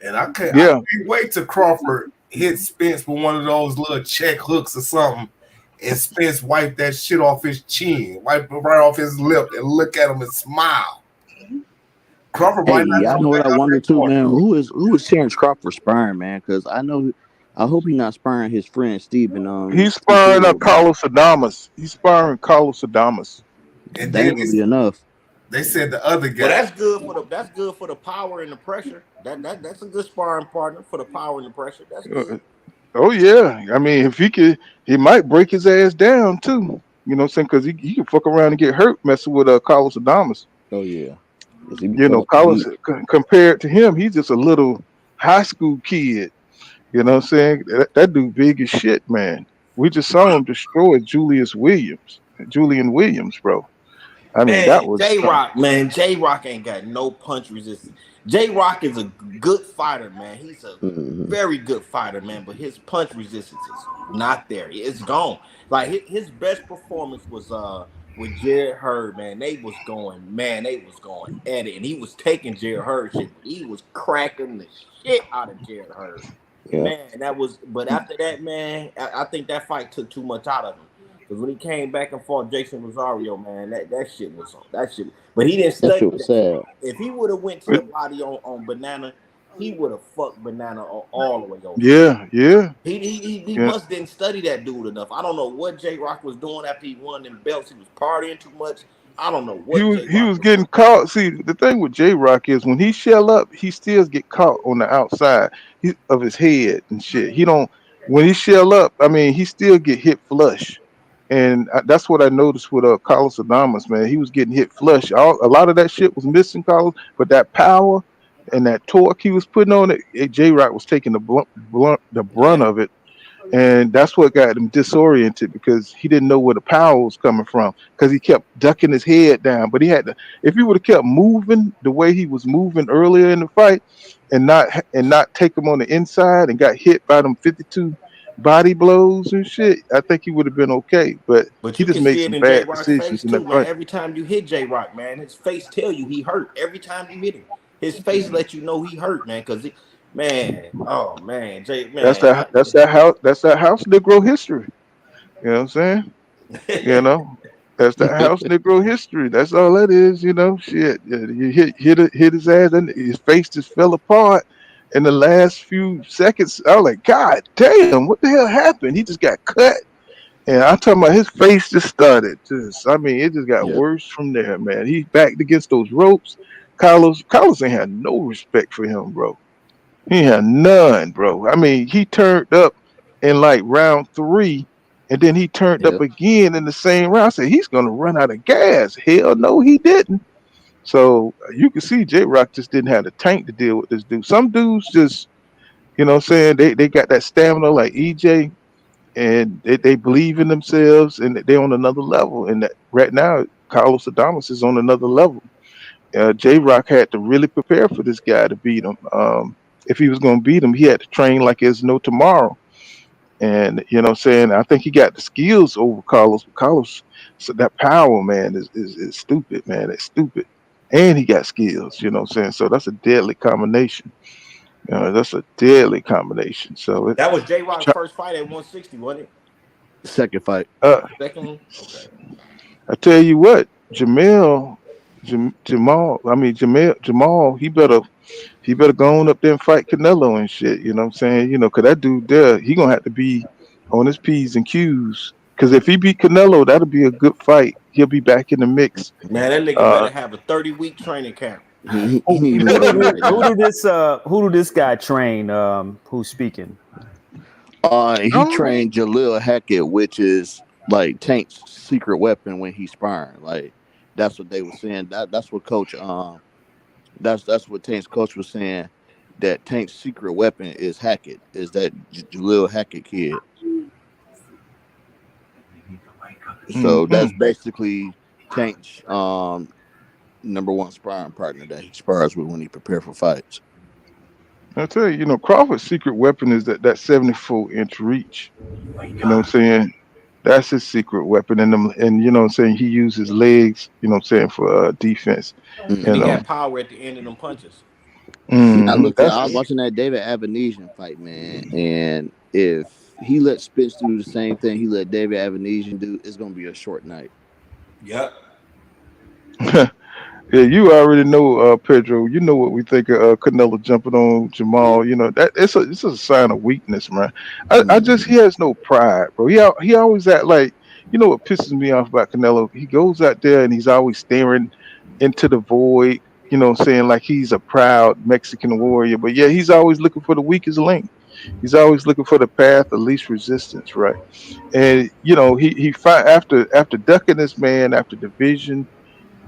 [SPEAKER 11] And I can't wait till Crawford hit Spence with one of those little check hooks or something, and Spence wipe that shit off his chin, wipe it right off his lip, and look at him and smile. Crawford
[SPEAKER 13] Hey, I know what I wonder too, man. Who is Terrence Crawford sparring, man? Because I hope he's not sparring his friend Steven.
[SPEAKER 5] He's sparring Carlos Adames. He's sparring Carlos Adames.
[SPEAKER 11] And
[SPEAKER 13] that ain't gonna be enough.
[SPEAKER 11] They said the other guy.
[SPEAKER 14] Well, that's good for the power and the pressure. That's a good sparring partner for the power and the pressure. That's good.
[SPEAKER 5] Oh yeah, I mean, if he might break his ass down too. You know what I'm saying? Because he can fuck around and get hurt messing with Carlos Adames.
[SPEAKER 13] Oh yeah.
[SPEAKER 5] You know, Carlos compared to him, he's just a little high school kid. You know what I'm saying? That dude big as shit, man. We just saw him destroy Julian Williams, bro. I mean,
[SPEAKER 14] man,
[SPEAKER 5] that was
[SPEAKER 14] J-Rock, man. J-Rock ain't got no punch resistance. J-Rock is a good fighter, man. He's a very good fighter, man. But his punch resistance is not there. It's gone. Like his best performance was with Jared Hurd, man. They was going at it, and he was taking Jared Hurd shit. He was cracking the shit out of Jared Hurd. Yeah. Man, but after that, man, I think that fight took too much out of him. Because when he came back and fought Jason Rosario, man, that shit was on. That shit. But he didn't study that shit. If he would have went to the body on Banana, he would have fucked Banana all the way over.
[SPEAKER 5] Yeah.
[SPEAKER 14] He must didn't study that dude enough. I don't know what J-Rock was doing after he won them belts. He was partying too much. I don't know what
[SPEAKER 5] he was getting caught. See, the thing with J-Rock is when he shell up, he still get caught on the outside of his head and shit. When he shell up, I mean, he still get hit flush. And that's what I noticed with Carlos Adames, man. He was getting hit flush. A lot of that shit was missing, Carlos, but that power and that torque he was putting on it, J-Rock was taking the brunt of it. And that's what got him disoriented, because he didn't know where the power was coming from, because he kept ducking his head down. But if he would have kept moving the way he was moving earlier in the fight and not take him on the inside and got hit by them 52 body blows and shit, I think he would have been okay. But
[SPEAKER 14] But
[SPEAKER 5] he
[SPEAKER 14] you
[SPEAKER 5] just
[SPEAKER 14] can
[SPEAKER 5] made
[SPEAKER 14] see it
[SPEAKER 5] some
[SPEAKER 14] in J
[SPEAKER 5] bad
[SPEAKER 14] Rock's
[SPEAKER 5] decisions
[SPEAKER 14] face
[SPEAKER 5] in that
[SPEAKER 14] too, man.
[SPEAKER 5] fight.
[SPEAKER 14] Every time you hit J Rock, man, his face tell you he hurt. Every time you hit him, his face let you know he hurt, man. Cause man, oh man, Jay,
[SPEAKER 5] That's
[SPEAKER 14] man,
[SPEAKER 5] that. That's that house Negro history. You know what I'm saying? You know, that's that house Negro history. That's all that is. You know, shit. Yeah, you hit his ass, and his face just fell apart in the last few seconds. I was like, God damn, what the hell happened? He just got cut, and I'm talking about his face just started. I mean, it just got
[SPEAKER 13] Yep.
[SPEAKER 5] worse from there, man. He backed against those ropes. Carlos ain't had no respect for him, bro. He had none, bro. I mean, he turned up in like round three, and then he turned up
[SPEAKER 13] Yep.
[SPEAKER 5] again in the same round. I said he's gonna run out of gas. Hell no, he didn't. So you can see J Rock just didn't have the tank to deal with this dude. Some dudes just, you know what I'm saying, they got that stamina like EJ, and they believe in themselves, and they're on another level. And that right now, Carlos Adames is on another level. J Rock had to really prepare for this guy to beat him. If he was going to beat him, he had to train like there's no tomorrow. And you know what I'm saying, I think he got the skills over Carlos. But Carlos, so that power, man, is stupid, man. It's stupid. And he got skills, you know what I'm saying? So that's a deadly combination. That's a deadly combination. So
[SPEAKER 14] that was J Rock's first fight at 160, wasn't it?
[SPEAKER 13] Second fight.
[SPEAKER 14] Second, okay.
[SPEAKER 5] I tell you what, Jamal, I mean Jamal, he better go on up there and fight Canelo and shit. You know what I'm saying? You know, cause that dude there, he gonna have to be on his P's and Q's. Cause if he beat Canelo, that'll be a good fight. He'll be back in the mix.
[SPEAKER 14] Man, that nigga
[SPEAKER 5] Uh,
[SPEAKER 14] better have a 30-week training camp.
[SPEAKER 13] He need more than that.
[SPEAKER 8] Who do this guy train? Who's speaking?
[SPEAKER 13] He trained Jalil Hackett, which is like Tank's secret weapon when he's sparring. Like that's what they were saying. That's what coach that's what Tank's coach was saying. That Tank's secret weapon is Hackett. Is that Jalil Hackett kid? So that's basically Tank's number one sparring partner that he spars with when he prepare for fights.
[SPEAKER 5] I tell you, Crawford's secret weapon is that 74-inch reach. You know what I'm saying? That's his secret weapon, and you know what I'm saying, he uses legs. You know what I'm saying, for defense.
[SPEAKER 14] And
[SPEAKER 5] You
[SPEAKER 14] he
[SPEAKER 5] know.
[SPEAKER 14] got power at the end of them punches.
[SPEAKER 13] I looked at.
[SPEAKER 5] That's
[SPEAKER 13] I was watching that David Avenesian fight, man, and if he let Spence do the same thing he let David Avenesian do, it's gonna be a short night.
[SPEAKER 14] Yep.
[SPEAKER 5] Yeah, you already know, Pedro. You know what we think of Canelo jumping on Jamal. You know that it's a sign of weakness, man. I just, he has no pride, bro. He always act like, what pisses me off about Canelo. He goes out there and he's always staring into the void. You know, what I'm saying, like he's a proud Mexican warrior, but yeah, he's always looking for the weakest link. He's always looking for the path of least resistance, right? And he fight after ducking this man after division.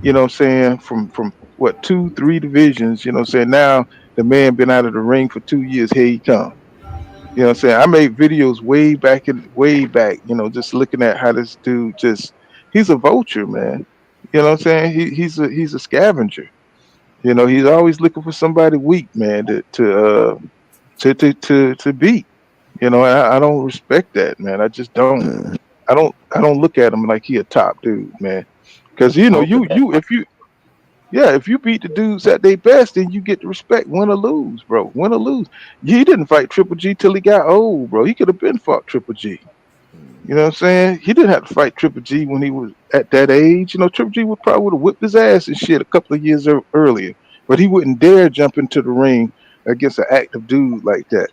[SPEAKER 5] You know what I'm saying? From what, 2, 3 divisions, you know what I'm saying? Now the man been out of the ring for 2 years, here he come. You know what I'm saying? I made videos way back, just looking at how this dude he's a vulture, man. You know what I'm saying? He's a scavenger. He's always looking for somebody weak, man, to beat. I don't respect that, man. I just don't. I don't look at him like he a top dude, man. Because if you beat the dudes at their best, then you get the respect, win or lose, bro. Win or lose. He didn't fight Triple G till he got old, bro. He could have been fought Triple G. You know what I'm saying? He didn't have to fight Triple G when he was at that age. Triple G would have whipped his ass and shit a couple of years earlier, but he wouldn't dare jump into the ring against an active dude like that.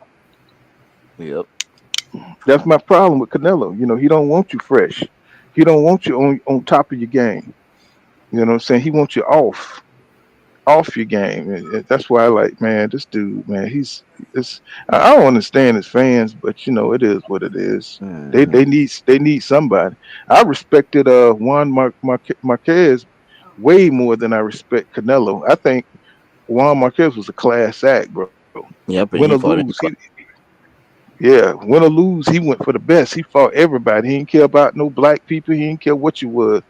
[SPEAKER 13] Yep.
[SPEAKER 5] That's my problem with Canelo. He don't want you fresh. He don't want you on top of your game. You know what I'm saying? He wants you off your game. And that's why I like, man, this dude, man, I don't understand his fans, but it is what it is. They need somebody. I respected Marquez way more than I respect Canelo. I think Juan Marquez was a class act, bro.
[SPEAKER 13] Yep, and
[SPEAKER 5] Win
[SPEAKER 13] he
[SPEAKER 5] or
[SPEAKER 13] fought in
[SPEAKER 5] lose, win or lose, he went for the best. He fought everybody. He didn't care about no black people. He didn't care what you was,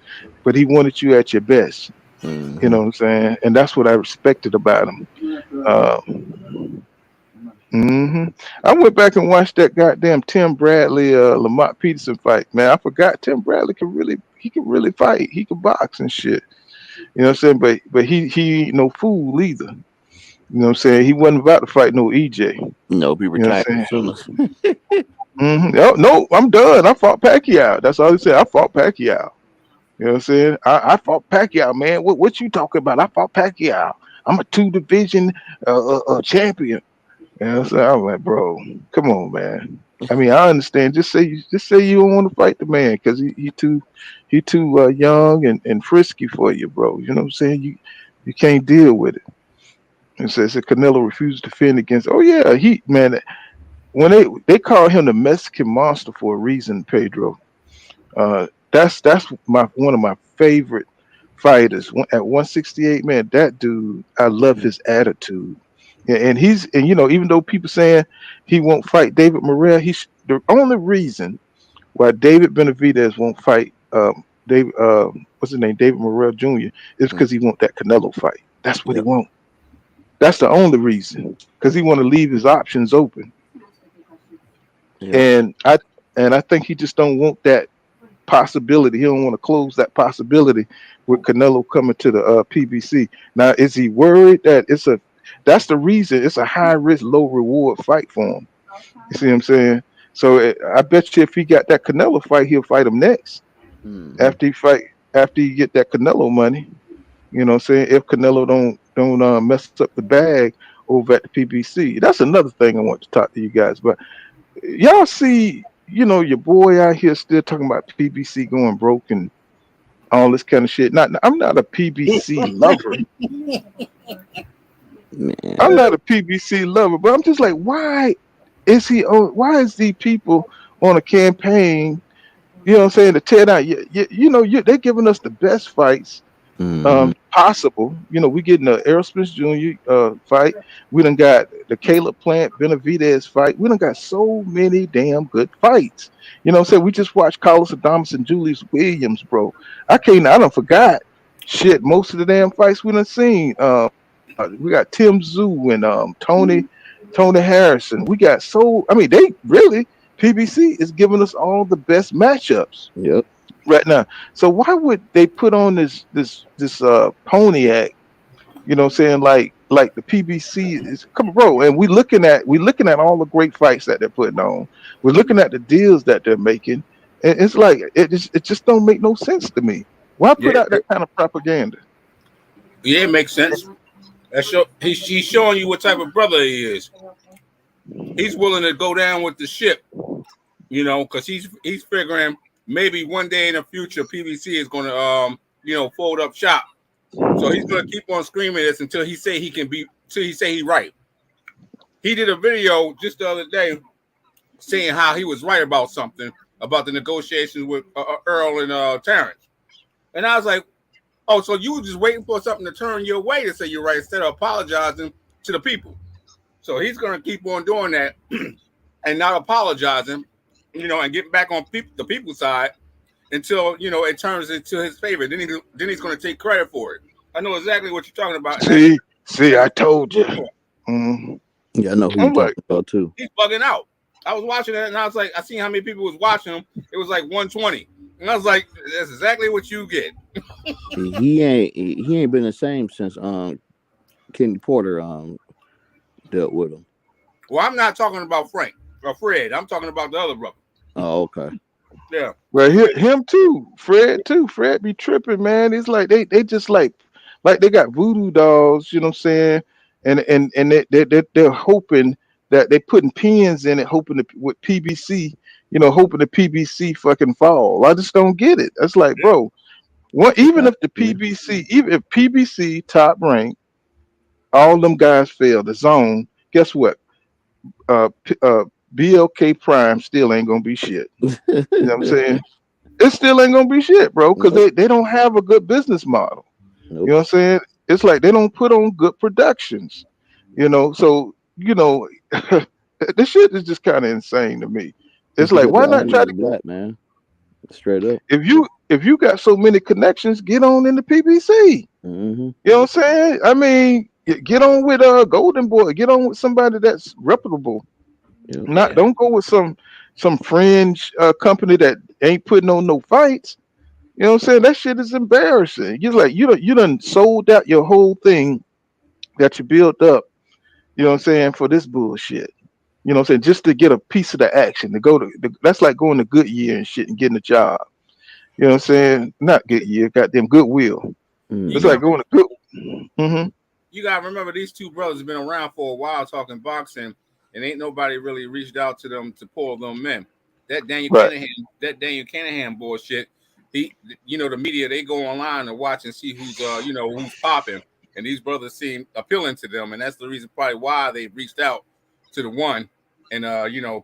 [SPEAKER 5] but he wanted you at your best. You know what I'm saying? And that's what I respected about him. I went back and watched that goddamn Tim Bradley Lamont Peterson fight. Man, I forgot Tim Bradley can really fight. He can box and shit. You know what I'm saying? But he ain't no fool either. You know what I'm saying? He wasn't about to fight no EJ.
[SPEAKER 13] No, be
[SPEAKER 5] You know what
[SPEAKER 13] retired
[SPEAKER 5] I'm
[SPEAKER 13] sooner.
[SPEAKER 5] saying? No, I'm done. I fought Pacquiao. That's all he said. I fought Pacquiao. You know what I'm saying? I fought Pacquiao, man. What you talking about? I fought Pacquiao. I'm a 2 division champion. You know what I'm saying? I'm like, bro, come on, man. I mean, I understand. Just say you don't want to fight the man because he too young and frisky for you, bro. You know what I'm saying? You can't deal with it. And so Canelo refused to defend against. Oh yeah, he man. When they call him the Mexican monster for a reason, Pedro. That's one of my favorite fighters at 168. Man, that dude, I love his attitude. Yeah, and even though people saying he won't fight David Morrell, he's the only reason why David Benavidez won't fight David what's his name, David Morrell Jr. is because he want that Canelo fight. That's what he want. That's the only reason, because he want to leave his options open. And I think he just don't want that possibility. He don't want to close that possibility with Canelo coming to the PBC. Now, is he worried that that's the reason it's a high risk, low reward fight for him? You see what I'm saying? So I bet you if he got that Canelo fight, he'll fight him next. After he get that Canelo money. You know what I'm saying? If Canelo don't mess up the bag over at the PBC. That's another thing I want to talk to you guys about. Y'all see, your boy out here still talking about PBC going broke and all this kind of shit. I'm not a PBC lover. I'm not a PBC lover, but I'm just like, why is the people on a campaign, you know what I'm saying, to tear down? They're giving us the best fights possible. We getting the Aerosmith Jr. Fight. We done got the Caleb Plant Benavidez fight. We done got so many damn good fights. You know what I'm saying? We just watched Carlos Adames and Julius Williams, bro. I done forgot shit. Most of the damn fights we done seen. We got Tim Zoo and Tony Harrison. We got they really PBC is giving us all the best matchups.
[SPEAKER 13] Yep.
[SPEAKER 5] Right now. So why would they put on this pony act? You know what I'm saying? Like the PBC is come on, bro. And we looking at all the great fights that they're putting on. We're looking at the deals that they're making. And it's like it just don't make no sense to me. Why put out that kind of propaganda?
[SPEAKER 12] Yeah, it makes sense. He's showing you what type of brother he is. He's willing to go down with the ship, because he's figuring maybe one day in the future PBC is going to fold up shop. So he's going to keep on screaming this until he say he's right. He did a video just the other day saying how he was right about something about the negotiations with Earl and Terrence. And I was like, oh, so you were just waiting for something to turn your way to say you're right instead of apologizing to the people. So he's going to keep on doing that and not apologizing, and getting back on the people's side until, it turns into his favor. Then he's going to take credit for it. I know exactly what you're talking about.
[SPEAKER 5] See, I told you.
[SPEAKER 13] Yeah, I know who you're talking about too.
[SPEAKER 12] He's bugging out. I was watching it and I was like, I seen how many people was watching him. It was like 120. And I was like, that's exactly what you get.
[SPEAKER 13] he ain't been the same since Kenny Porter dealt with him.
[SPEAKER 12] Well, I'm not talking about Frank or Fred. I'm talking about the other brother.
[SPEAKER 13] Oh, okay.
[SPEAKER 12] Yeah.
[SPEAKER 5] Well, him too. Fred too. Fred be tripping, man. It's like they just like they got voodoo dolls, you know what I'm saying? And they're hoping that they're putting pins in it, hoping with PBC, hoping the PBC fucking fall. I just don't get it. That's like, bro, even if PBC top rank, all them guys fail the zone, guess what? BLK Prime still ain't gonna be shit. You know what I'm saying? It still ain't gonna be shit, bro, because they don't have a good business model. You know what I'm saying? It's like they don't put on good productions. So this shit is just kind of insane to me. It's like, why not try to
[SPEAKER 13] black man? Straight up.
[SPEAKER 5] If you got so many connections, get on in the PBC.
[SPEAKER 13] Mm-hmm.
[SPEAKER 5] You know what I'm saying? I mean, Get on with Golden Boy. Get on with somebody that's reputable. Not don't go with some fringe company that ain't putting on no fights. You know what I'm saying? That shit is embarrassing. You're like you done sold out your whole thing that you built up. You know what I'm saying, for this bullshit. You know what I'm saying? Just to get a piece of the action, to go to that's like going to Goodyear and shit and getting a job. You know what I'm saying? Not Goodyear, goddamn Goodwill.
[SPEAKER 12] You
[SPEAKER 5] It's like
[SPEAKER 12] got
[SPEAKER 5] going to Good. Mm-hmm.
[SPEAKER 12] you got to remember these two brothers have been around for a while talking boxing, and ain't nobody really reached out to them to pull them in. That
[SPEAKER 5] Right.
[SPEAKER 12] Daniel Canahan bullshit. The media, they go online and watch and see who's who's popping, and these brothers seem appealing to them, and that's the reason probably why they reached out to the one and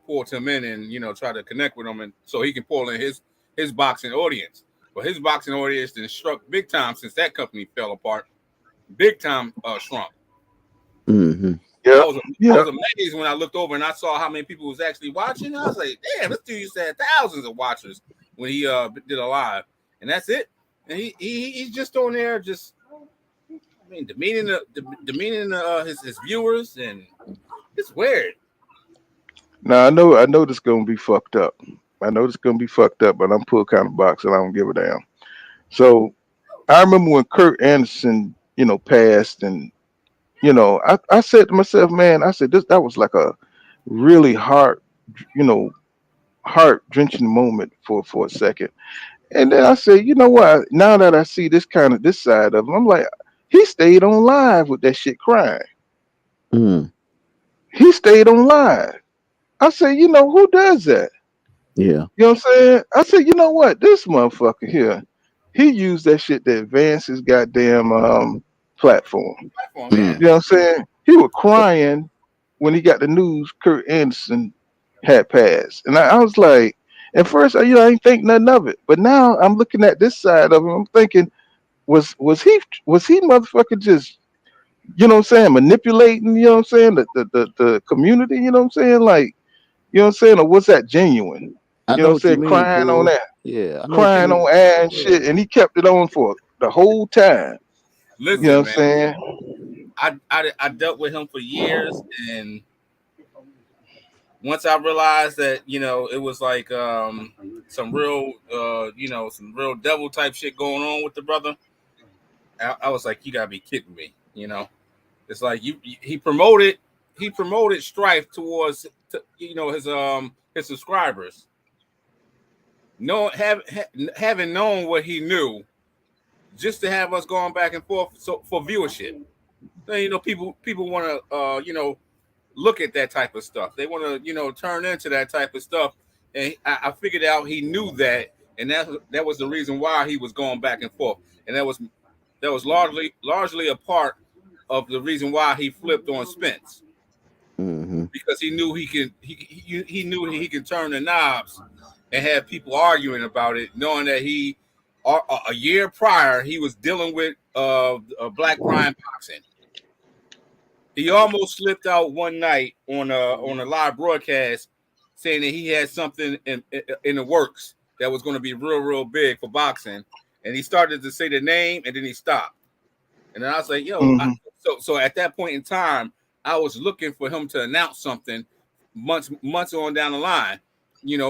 [SPEAKER 12] pulled him in and try to connect with him, and so he can pull in his boxing audience. But his boxing audience then struck big time since that company fell apart. Big time shrunk.
[SPEAKER 16] Mm-hmm.
[SPEAKER 5] Yeah.
[SPEAKER 12] I was amazed when I looked over and I saw how many people was actually watching. I was like, damn, this dude used to have thousands of watchers when he did a live, and that's it. And he's just on there, just demeaning his viewers, and it's weird.
[SPEAKER 5] Now I know this gonna be fucked up. I know this gonna be fucked up, but I'm full kind of boxer. I don't give a damn. So I remember when Kurt Anderson, passed, and I said to myself, man, I said that was like a really you know, heart drenching moment for a second. And then I said, you know what? Now that I see this side of him, I'm like, he stayed on live with that shit crying.
[SPEAKER 16] Mm.
[SPEAKER 5] He stayed on live. I said, who does that?
[SPEAKER 16] Yeah.
[SPEAKER 5] You know what I'm saying? I said, you know what? This motherfucker here, he used that shit to advance his goddamn platform.
[SPEAKER 16] Mm.
[SPEAKER 5] You know what I'm saying? He was crying when he got the news Kurt Anderson had passed. And I was like, at first, I ain't think nothing of it. But now I'm looking at this side of him. I'm thinking, was he motherfucker just, you know what I'm saying, manipulating, you know what I'm saying, the community, you know what I'm saying? Like, you know what I'm saying? Or was that genuine?
[SPEAKER 16] I
[SPEAKER 5] You know
[SPEAKER 16] know
[SPEAKER 5] what I'm
[SPEAKER 16] what you
[SPEAKER 5] saying?
[SPEAKER 16] mean,
[SPEAKER 5] Crying on
[SPEAKER 16] Pull.
[SPEAKER 5] that.
[SPEAKER 16] Yeah, I know what you
[SPEAKER 5] Crying
[SPEAKER 16] mean.
[SPEAKER 5] on air and shit. And he kept it on for the whole time. You know
[SPEAKER 12] Listen,
[SPEAKER 5] what I'm saying?
[SPEAKER 12] I dealt with him for years, and once I realized that it was like some real some real devil type shit going on with the brother, I was like, you gotta be kidding me. It's like he promoted strife towards his subscribers. Having known what he knew, just to have us going back and forth for viewership. People want to look at that type of stuff. They want to turn into that type of stuff. And I figured out he knew that, and that was the reason why he was going back and forth. And that was largely a part of the reason why he flipped on Spence,
[SPEAKER 16] Mm-hmm.
[SPEAKER 12] because he knew he knew he could turn the knobs and have people arguing about it, knowing that a year prior he was dealing with Black Prime boxing. He almost slipped out one night on a live broadcast, saying that he had something in the works that was going to be real big for boxing, and he started to say the name, and then he stopped. And then I was like, "Yo,"
[SPEAKER 5] Mm-hmm.
[SPEAKER 12] so at that point in time, I was looking for him to announce something months on down the line,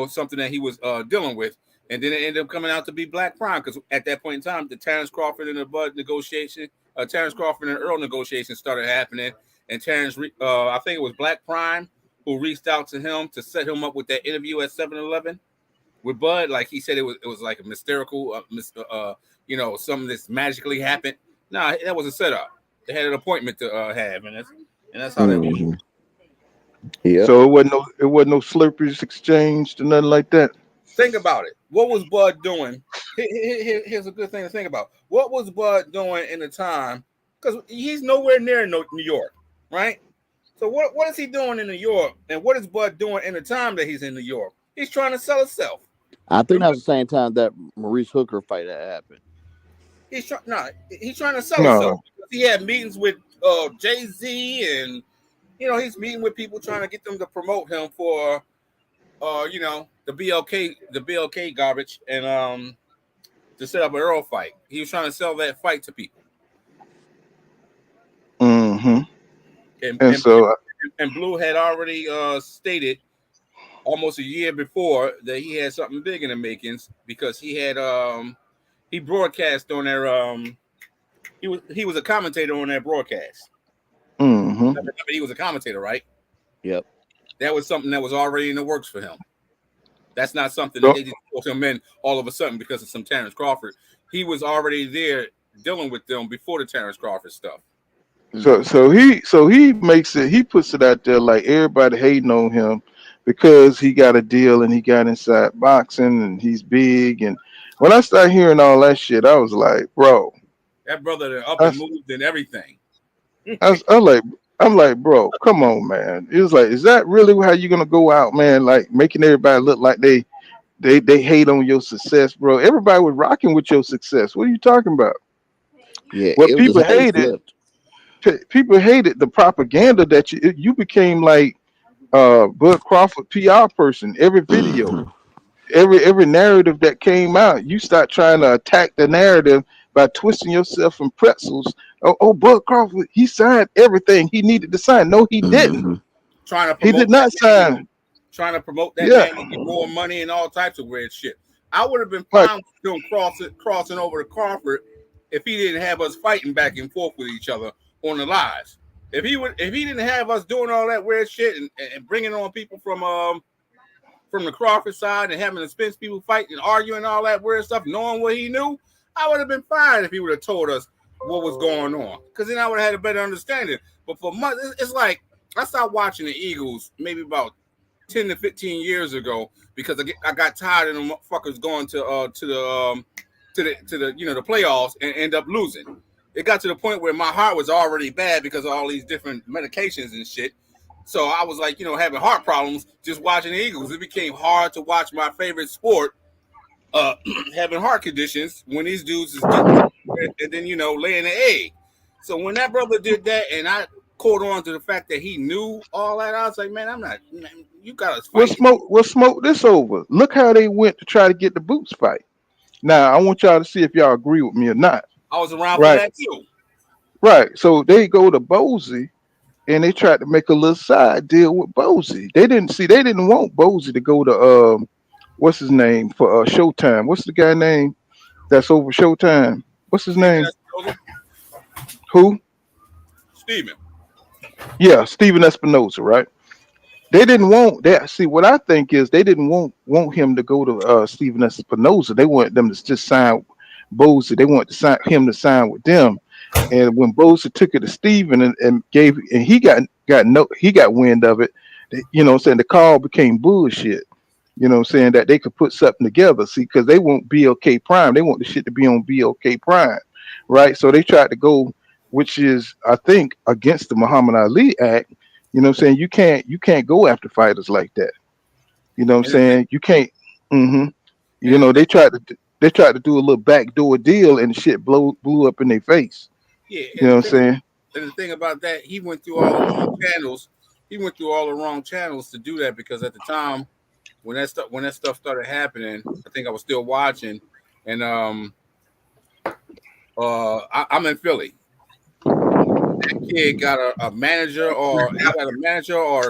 [SPEAKER 12] something that he was dealing with, and then it ended up coming out to be Black Prime, because at that point in time, the Terrence Crawford and the Bud negotiation, Terrence Crawford and Earl negotiation started happening, and I think it was Black Prime who reached out to him to set him up with that interview at 7-Eleven with Bud. Like he said, it was like a mystical, something that's magically happened. Nah, that was a setup. They had an appointment to have, and that's how that went.
[SPEAKER 16] Mm-hmm. Yeah.
[SPEAKER 5] So it wasn't no Slurpees exchanged or nothing like that.
[SPEAKER 12] Think about it. What was Bud doing? Here's a good thing to think about. What was Bud doing in the time? Because he's nowhere near New York, right? So what is he doing in New York? And what is Bud doing in the time that he's in New York? He's trying to sell himself.
[SPEAKER 16] I think that was the same time that Maurice Hooker fight that happened.
[SPEAKER 12] He's trying to sell himself.
[SPEAKER 5] No.
[SPEAKER 12] He had meetings with Jay-Z, and he's meeting with people trying to get them to promote him for the BLK garbage, and to set up an Earl fight. He was trying to sell that fight to people.
[SPEAKER 5] Mm-hmm. And so,
[SPEAKER 12] and Blue had already stated almost a year before that he had something big in the makings because he had he broadcast on their he was a commentator on that broadcast. He was a commentator, right?
[SPEAKER 16] Yep.
[SPEAKER 12] That was something that was already in the works for him. That's not something that they just brought him in all of a sudden because of some Terrence Crawford. He was already there dealing with them before the Terrence Crawford stuff.
[SPEAKER 5] So he makes it. He puts it out there like everybody hating on him because he got a deal and he got inside boxing and he's big. And when I started hearing all that shit, I was like, bro,
[SPEAKER 12] That brother up and moved and everything.
[SPEAKER 5] I'm like, bro, come on, man. It was like, is that really how you're gonna go out, man? Like making everybody look like they hate on your success, bro. Everybody was rocking with your success. What are you talking about?
[SPEAKER 16] Yeah,
[SPEAKER 5] What
[SPEAKER 16] it was
[SPEAKER 5] people
[SPEAKER 16] just how you
[SPEAKER 5] hated,
[SPEAKER 16] flipped.
[SPEAKER 5] people hated the propaganda that you became like Bud Crawford PR person. Every video, every narrative that came out, you start trying to attack the narrative by twisting yourself from pretzels. Oh, Bud Crawford, he signed everything he needed to sign. No, he didn't.
[SPEAKER 12] Trying to
[SPEAKER 5] He
[SPEAKER 12] promote
[SPEAKER 5] did not sign.
[SPEAKER 12] trying to promote that
[SPEAKER 5] Yeah,
[SPEAKER 12] man to get more money and all types of weird shit. I would have been
[SPEAKER 5] like
[SPEAKER 12] fine with him crossing over to Crawford if he didn't have us fighting back and forth with each other on the lives. If he didn't have us doing all that weird shit and bringing on people from the Crawford side and having the Spence people fighting and arguing and all that weird stuff, knowing what he knew, I would have been fine if he would have told us what was going on, because then I would have had a better understanding. But for months, it's like I stopped watching the Eagles maybe about 10 to 15 years ago because I got tired of them motherfuckers going to the the playoffs and end up losing. It got to the point where my heart was already bad because of all these different medications and shit. So I was like, having heart problems just watching the Eagles. It became hard to watch my favorite sport having heart conditions when these dudes is getting and then laying an egg. So when that brother did that and I caught on to the fact that he knew all that, I was like, man, you got us fighting.
[SPEAKER 5] we'll smoke this over. Look how they went to try to get the Boots fight. Now I want y'all to see if y'all agree with me or not.
[SPEAKER 12] I was around for
[SPEAKER 5] Right,
[SPEAKER 12] that too.
[SPEAKER 5] right. So they go to Bozy and they tried to make a little side deal with Bozy. They didn't want Bozy to go to what's his name for Showtime. What's the guy name that's over Showtime? What's his name? Who?
[SPEAKER 12] Steven.
[SPEAKER 5] Yeah, Steven Espinosa, right? They didn't want that. See, what I think is they didn't want him to go to Steven Espinosa. They wanted them to just sign Bozy. They wanted him to sign with them. And when Bozy took it to Steven and he got wind of it, saying the call became bullshit. Saying that they could put something together. See, because they want BLK Prime. They want the shit to be on BLK Prime, right? So they tried to go, which is, I think, against the Muhammad Ali Act. Saying you can't go after fighters like that. Saying you can't. They tried to do a little backdoor deal and the shit blew up in their face.
[SPEAKER 12] Yeah,
[SPEAKER 5] saying?
[SPEAKER 12] And the thing about that, he went through all the wrong channels. He went through all the wrong channels to do that because at the time when that stuff started happening, I think I was still watching, and I'm in Philly. That kid got a manager or an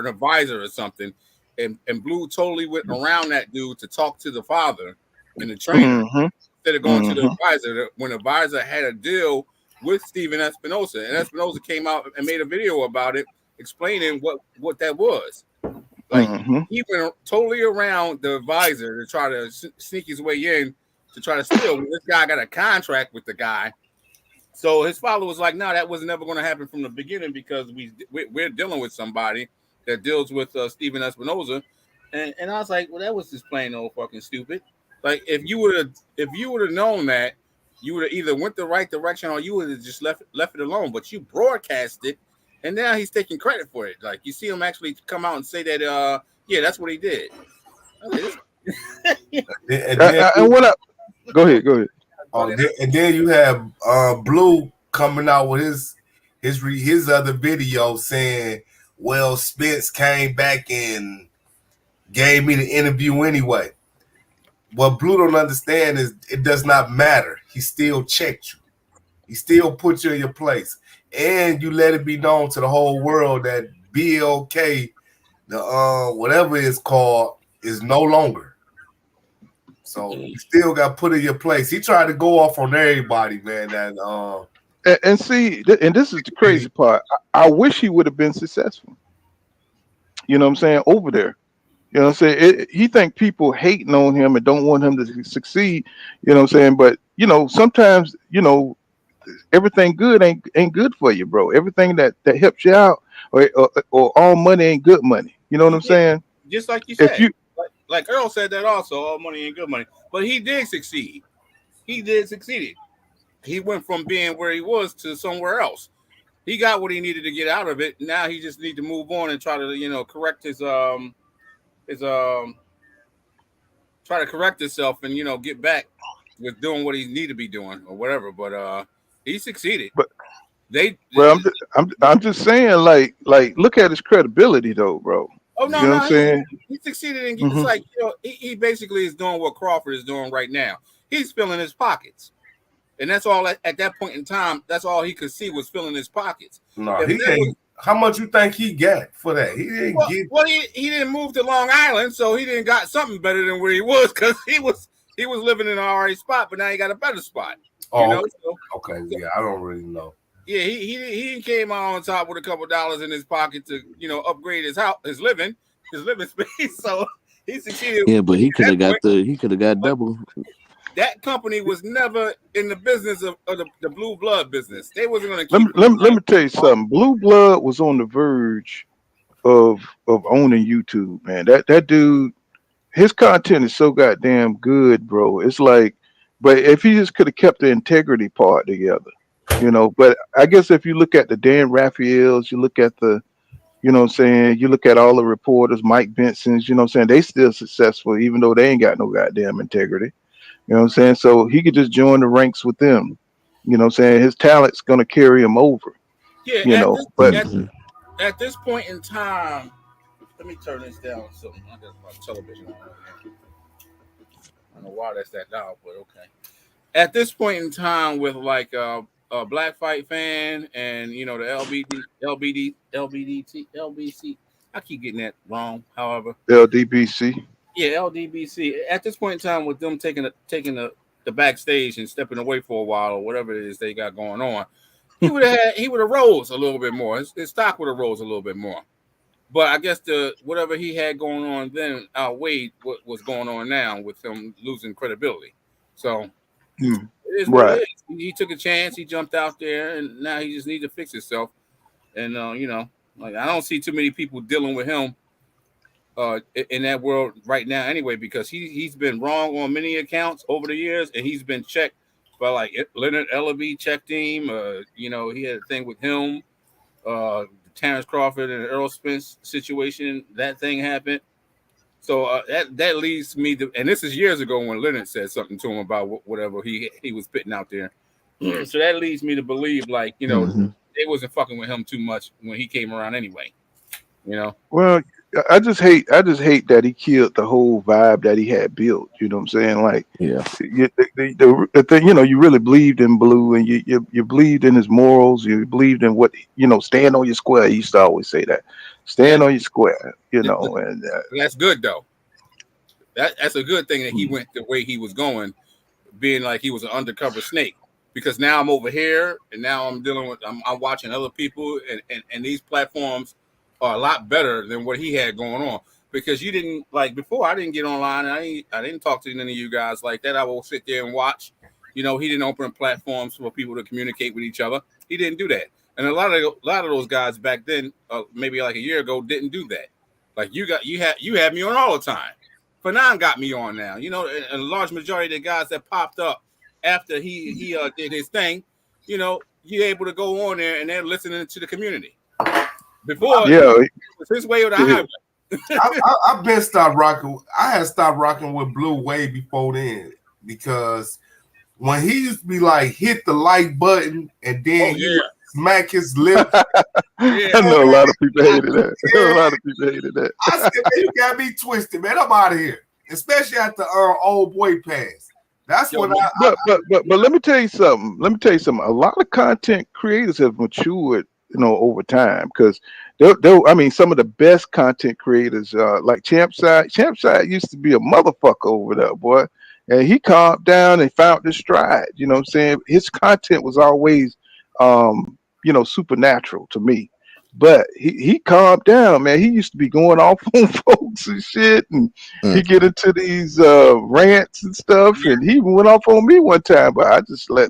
[SPEAKER 12] advisor or something, and Blue totally went around that dude to talk to the father and the trainer instead of going to the advisor. When the advisor had a deal with Steven Espinosa, and Espinosa came out and made a video about it, explaining what that was. Like he went totally around the advisor to try to sneak his way in to try to steal. When this guy got a contract with the guy, so his father was like, "No, that was never going to happen from the beginning because we're dealing with somebody that deals with Steven Espinosa." And I was like, "Well, that was just plain old fucking stupid." Like if you would have known that, you would have either went the right direction or you would have just left it alone. But you broadcast it. And now he's taking credit for it. Like you see him actually come out and say that, yeah, that's what he did.
[SPEAKER 5] And what up? Go ahead.
[SPEAKER 11] And then you have Blue coming out with his other video saying, "Well, Spence came back and gave me the interview anyway." What Blue don't understand is it does not matter. He still checked you. He still put you in your place. and you let it be known to the whole world that BLK, the whatever it's called, is no longer. So you still got put in your place. He tried to go off on everybody, man. That
[SPEAKER 5] and see, and this is the crazy part. I wish he would have been successful. You know what I'm saying? Over there. You know what I'm saying? He think people hating on him and don't want him to succeed. You know what I'm saying? But sometimes everything good ain't good for you, bro. Everything that helps you out, or all money ain't good money. You know what I'm saying?
[SPEAKER 12] Just like you
[SPEAKER 5] If
[SPEAKER 12] said,
[SPEAKER 5] you
[SPEAKER 12] like Earl said that also, all money ain't good money. But he did succeed. He did succeed. He went from being where he was to somewhere else. He got what he needed to get out of it. Now he just need to move on and try to, correct his try to correct himself and get back with doing what he need to be doing or whatever. But he succeeded.
[SPEAKER 5] But
[SPEAKER 12] they
[SPEAKER 5] well, I'm just saying, like look at his credibility though, bro.
[SPEAKER 12] Oh
[SPEAKER 5] You
[SPEAKER 12] no,
[SPEAKER 5] know what
[SPEAKER 12] no,
[SPEAKER 5] I'm saying?
[SPEAKER 12] he succeeded in. It's
[SPEAKER 5] Hmm.
[SPEAKER 12] like he basically is doing what Crawford is doing right now. He's filling his pockets, and that's all. At that point in time, that's all he could see was filling his pockets.
[SPEAKER 11] no,
[SPEAKER 12] If
[SPEAKER 11] he
[SPEAKER 12] that was
[SPEAKER 11] ain't. How much you think he got for that? He didn't get.
[SPEAKER 12] well, he didn't move to Long Island, so he didn't got something better than where he was because he was living in an already spot, but now he got a better spot.
[SPEAKER 11] Oh,
[SPEAKER 12] Okay.
[SPEAKER 11] okay. Yeah, I don't really know.
[SPEAKER 12] Yeah, he came out on top with a couple dollars in his pocket to upgrade his house, his living space. So he succeeded.
[SPEAKER 16] Yeah, but he could
[SPEAKER 12] At
[SPEAKER 16] have
[SPEAKER 12] that
[SPEAKER 16] got
[SPEAKER 12] point.
[SPEAKER 16] double.
[SPEAKER 12] That company was never in the business of the blue blood business. They wasn't going to
[SPEAKER 5] Let me
[SPEAKER 12] keep him
[SPEAKER 5] let me, let
[SPEAKER 12] around.
[SPEAKER 5] me tell you something. Blue Blood was on the verge of owning YouTube, man. That dude, his content is so goddamn good, bro. It's like, but if he just could have kept the integrity part together, But I guess if you look at the Dan Raphaels, you look at the, what I'm saying, you look at all the reporters, Mike Benson's, what I'm saying, they still successful, even though they ain't got no goddamn integrity. You know what I'm saying? So he could just join the ranks with them. You know what I'm saying? His talent's gonna carry him over.
[SPEAKER 12] Yeah,
[SPEAKER 5] But
[SPEAKER 12] at this point in time, let me turn this down. So I got my television on right here. I don't know why that's that loud, but okay. At this point in time, with like a Black Fight fan and the LBC, I keep getting that wrong. However,
[SPEAKER 5] LDBC.
[SPEAKER 12] yeah, LDBC. At this point in time, with them taking the backstage and stepping away for a while or whatever it is they got going on, he would have rose a little bit more. His stock would have rose a little bit more. But I guess whatever he had going on then outweighed what was going on now with him losing credibility. So it is what it
[SPEAKER 5] Right.
[SPEAKER 12] is. He took a chance. He jumped out there, and now he just needs to fix himself. And like I don't see too many people dealing with him in that world right now anyway, because he's been wrong on many accounts over the years, and he's been checked by like Leonard Ellaby checked him. He had a thing with him. Terrence Crawford and Earl Spence situation, that thing happened. So that leads me to, and this is years ago when Leonard said something to him about whatever he was spitting out there. So that leads me to believe, like, they wasn't fucking with him too much when he came around anyway.
[SPEAKER 5] Well, I just hate that he killed the whole vibe that he had built. You know what I'm saying? Like,
[SPEAKER 16] Yeah.
[SPEAKER 5] the thing, you really believed in Blue, and you believed in his morals. You believed in what stand on your square. He used to always say that, stand on your square. And
[SPEAKER 12] That's good though. That's a good thing that he went the way he was going, being like he was an undercover snake. Because now I'm over here, and now I'm dealing with I'm watching other people, and these platforms are a lot better than what he had going on. Because you didn't, like, before, I didn't get online, and I didn't talk to any of you guys like that. I will sit there and watch. He didn't open platforms for people to communicate with each other. He didn't do that, and a lot of those guys back then, maybe like a year ago, didn't do that. Like you had me on all the time. Fanon got me on now. And a large majority of the guys that popped up after he did his thing, you're able to go on there and they're listening to the community. Before, it was his way or the highway.
[SPEAKER 11] I've been stopped rocking. I had stopped rocking with Blue way before then, because when he used to be like hit the like button and then he would smack his lips.
[SPEAKER 5] I know a lot of people hated that. A lot of people hated that.
[SPEAKER 11] I said, man, you got me twisted, man. I'm out of here. Especially after old boy passed. That's what I
[SPEAKER 5] but let me tell you something. Let me tell you something. A lot of content creators have matured, over time because I mean, some of the best content creators, like Champside. Champside used to be a motherfucker over there, boy, and he calmed down and found his stride. You know what I'm saying? His content was always, supernatural to me. But he calmed down, man. He used to be going off on folks and shit, and he get into these rants and stuff, and he even went off on me one time. But I just let.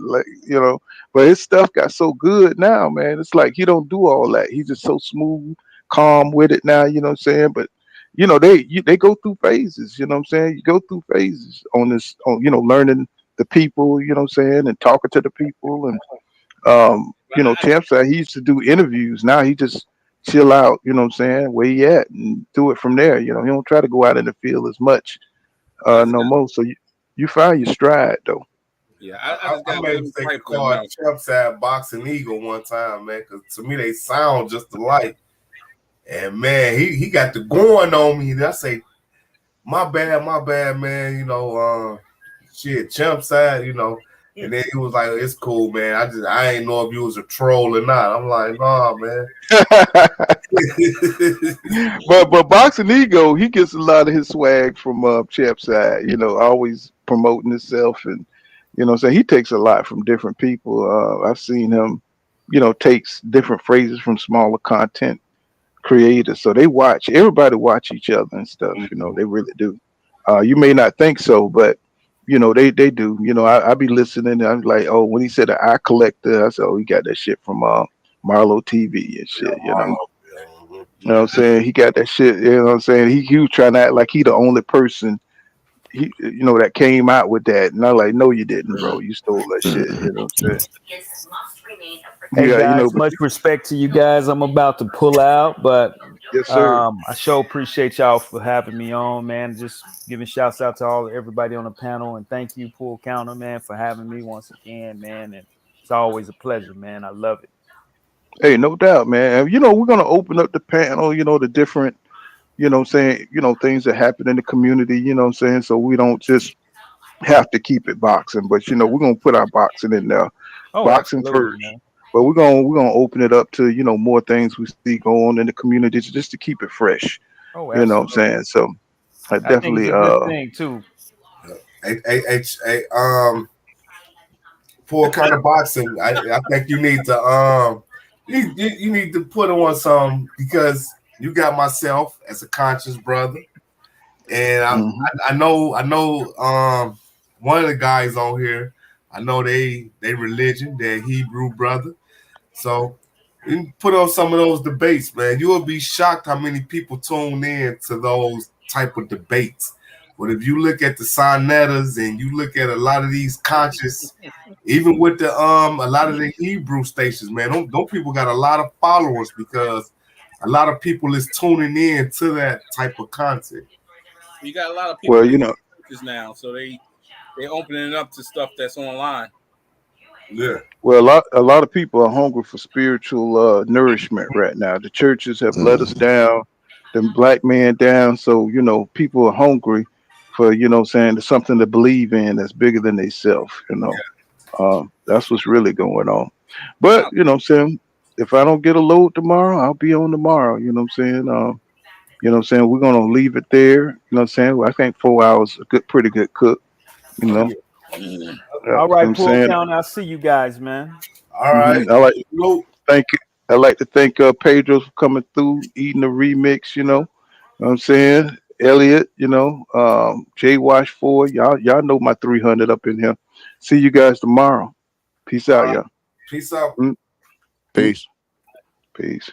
[SPEAKER 5] But his stuff got so good now, man. It's like he don't do all that. He's just so smooth, calm with it now. You know what I'm saying? But they go through phases. You know what I'm saying? You go through phases on this, learning the people. You know what I'm saying, and talking to the people and. Champ said he used to do interviews. Now he just chill out, what I'm saying, where he at and do it from there. He don't try to go out in the field as much no more. So you find your stride though.
[SPEAKER 12] Yeah,
[SPEAKER 11] I made a mistake of calling Champside Boxing Eagle one time, man, because to me they sound just alike. And man, he got the going on me. And I say, my bad, man. Shit, Champside, And then he was like, "It's cool, man. I ain't know if you was a troll or not." I'm like, "Nah, man."
[SPEAKER 5] but Boxing Ego, he gets a lot of his swag from Champside. Always promoting himself, and so he takes a lot from different people. I've seen him, takes different phrases from smaller content creators. So everybody watch each other and stuff. They really do. You may not think so, but they do. I be listening and I'm like, oh, when he said an eye collector, I said, oh, he got that shit from Marlo TV and shit, You know what I'm saying? He got that shit, you know what I'm saying? He was trying to act like he the only person that came out with that. And I'm like, no, you didn't, bro. You stole that shit, you know what I'm saying?
[SPEAKER 8] Hey
[SPEAKER 5] Yeah,
[SPEAKER 8] guys, much respect to you guys. I'm about to pull out, but
[SPEAKER 5] yes, sir.
[SPEAKER 8] I sure appreciate y'all for having me on, man. Just giving shouts out to everybody on the panel, and thank you, Pool Counter, man, for having me once again, man. And it's always a pleasure, man. I love it.
[SPEAKER 5] Hey, no doubt, man. We're gonna open up the panel, the different, things that happen in the community, so we don't just have to keep it boxing, but we're gonna put our boxing in there.
[SPEAKER 8] Oh,
[SPEAKER 5] Boxing
[SPEAKER 8] absolutely,
[SPEAKER 5] first.
[SPEAKER 8] man.
[SPEAKER 5] But we're gonna open it up to more things we see going on in the community just to keep it fresh.
[SPEAKER 8] Oh,
[SPEAKER 5] You know what I'm
[SPEAKER 8] absolutely.
[SPEAKER 5] saying? So I
[SPEAKER 8] I think
[SPEAKER 5] definitely
[SPEAKER 8] it's a good thing too.
[SPEAKER 11] Hey, for kind of boxing, I think you need to you need to put on some, because you got myself as a conscious brother, and I know one of the guys on here, I know they religion, they're Hebrew brother. So you put on some of those debates, man. You will be shocked how many people tune in to those type of debates. But if you look at the Sonettas and you look at a lot of these conscious, even with the a lot of the Hebrew stations, man, those people got a lot of followers because a lot of people is tuning in to that type of content.
[SPEAKER 12] You got a lot of people
[SPEAKER 5] Well,
[SPEAKER 12] churches now, so they opening it up to stuff that's online.
[SPEAKER 11] Yeah.
[SPEAKER 5] Well, a lot of people are hungry for spiritual nourishment right now. The churches have let us down, the black man down. So, people are hungry for, saying there's something to believe in that's bigger than themselves, That's what's really going on. But, saying, if I don't get a load tomorrow, I'll be on tomorrow, saying? We're gonna leave it there, saying? I think 4 hours a pretty good cook,
[SPEAKER 8] All right, Pool
[SPEAKER 5] saying?
[SPEAKER 8] Counter. I'll see you guys, man.
[SPEAKER 11] All right.
[SPEAKER 5] I like thank you. I like to thank Pedro for coming through, eating the remix. You know what I'm saying? Elliot, J Wash 4. Y'all know my 300 up in here. See you guys tomorrow. Peace out, y'all.
[SPEAKER 11] Peace out.
[SPEAKER 13] Peace.
[SPEAKER 5] Peace.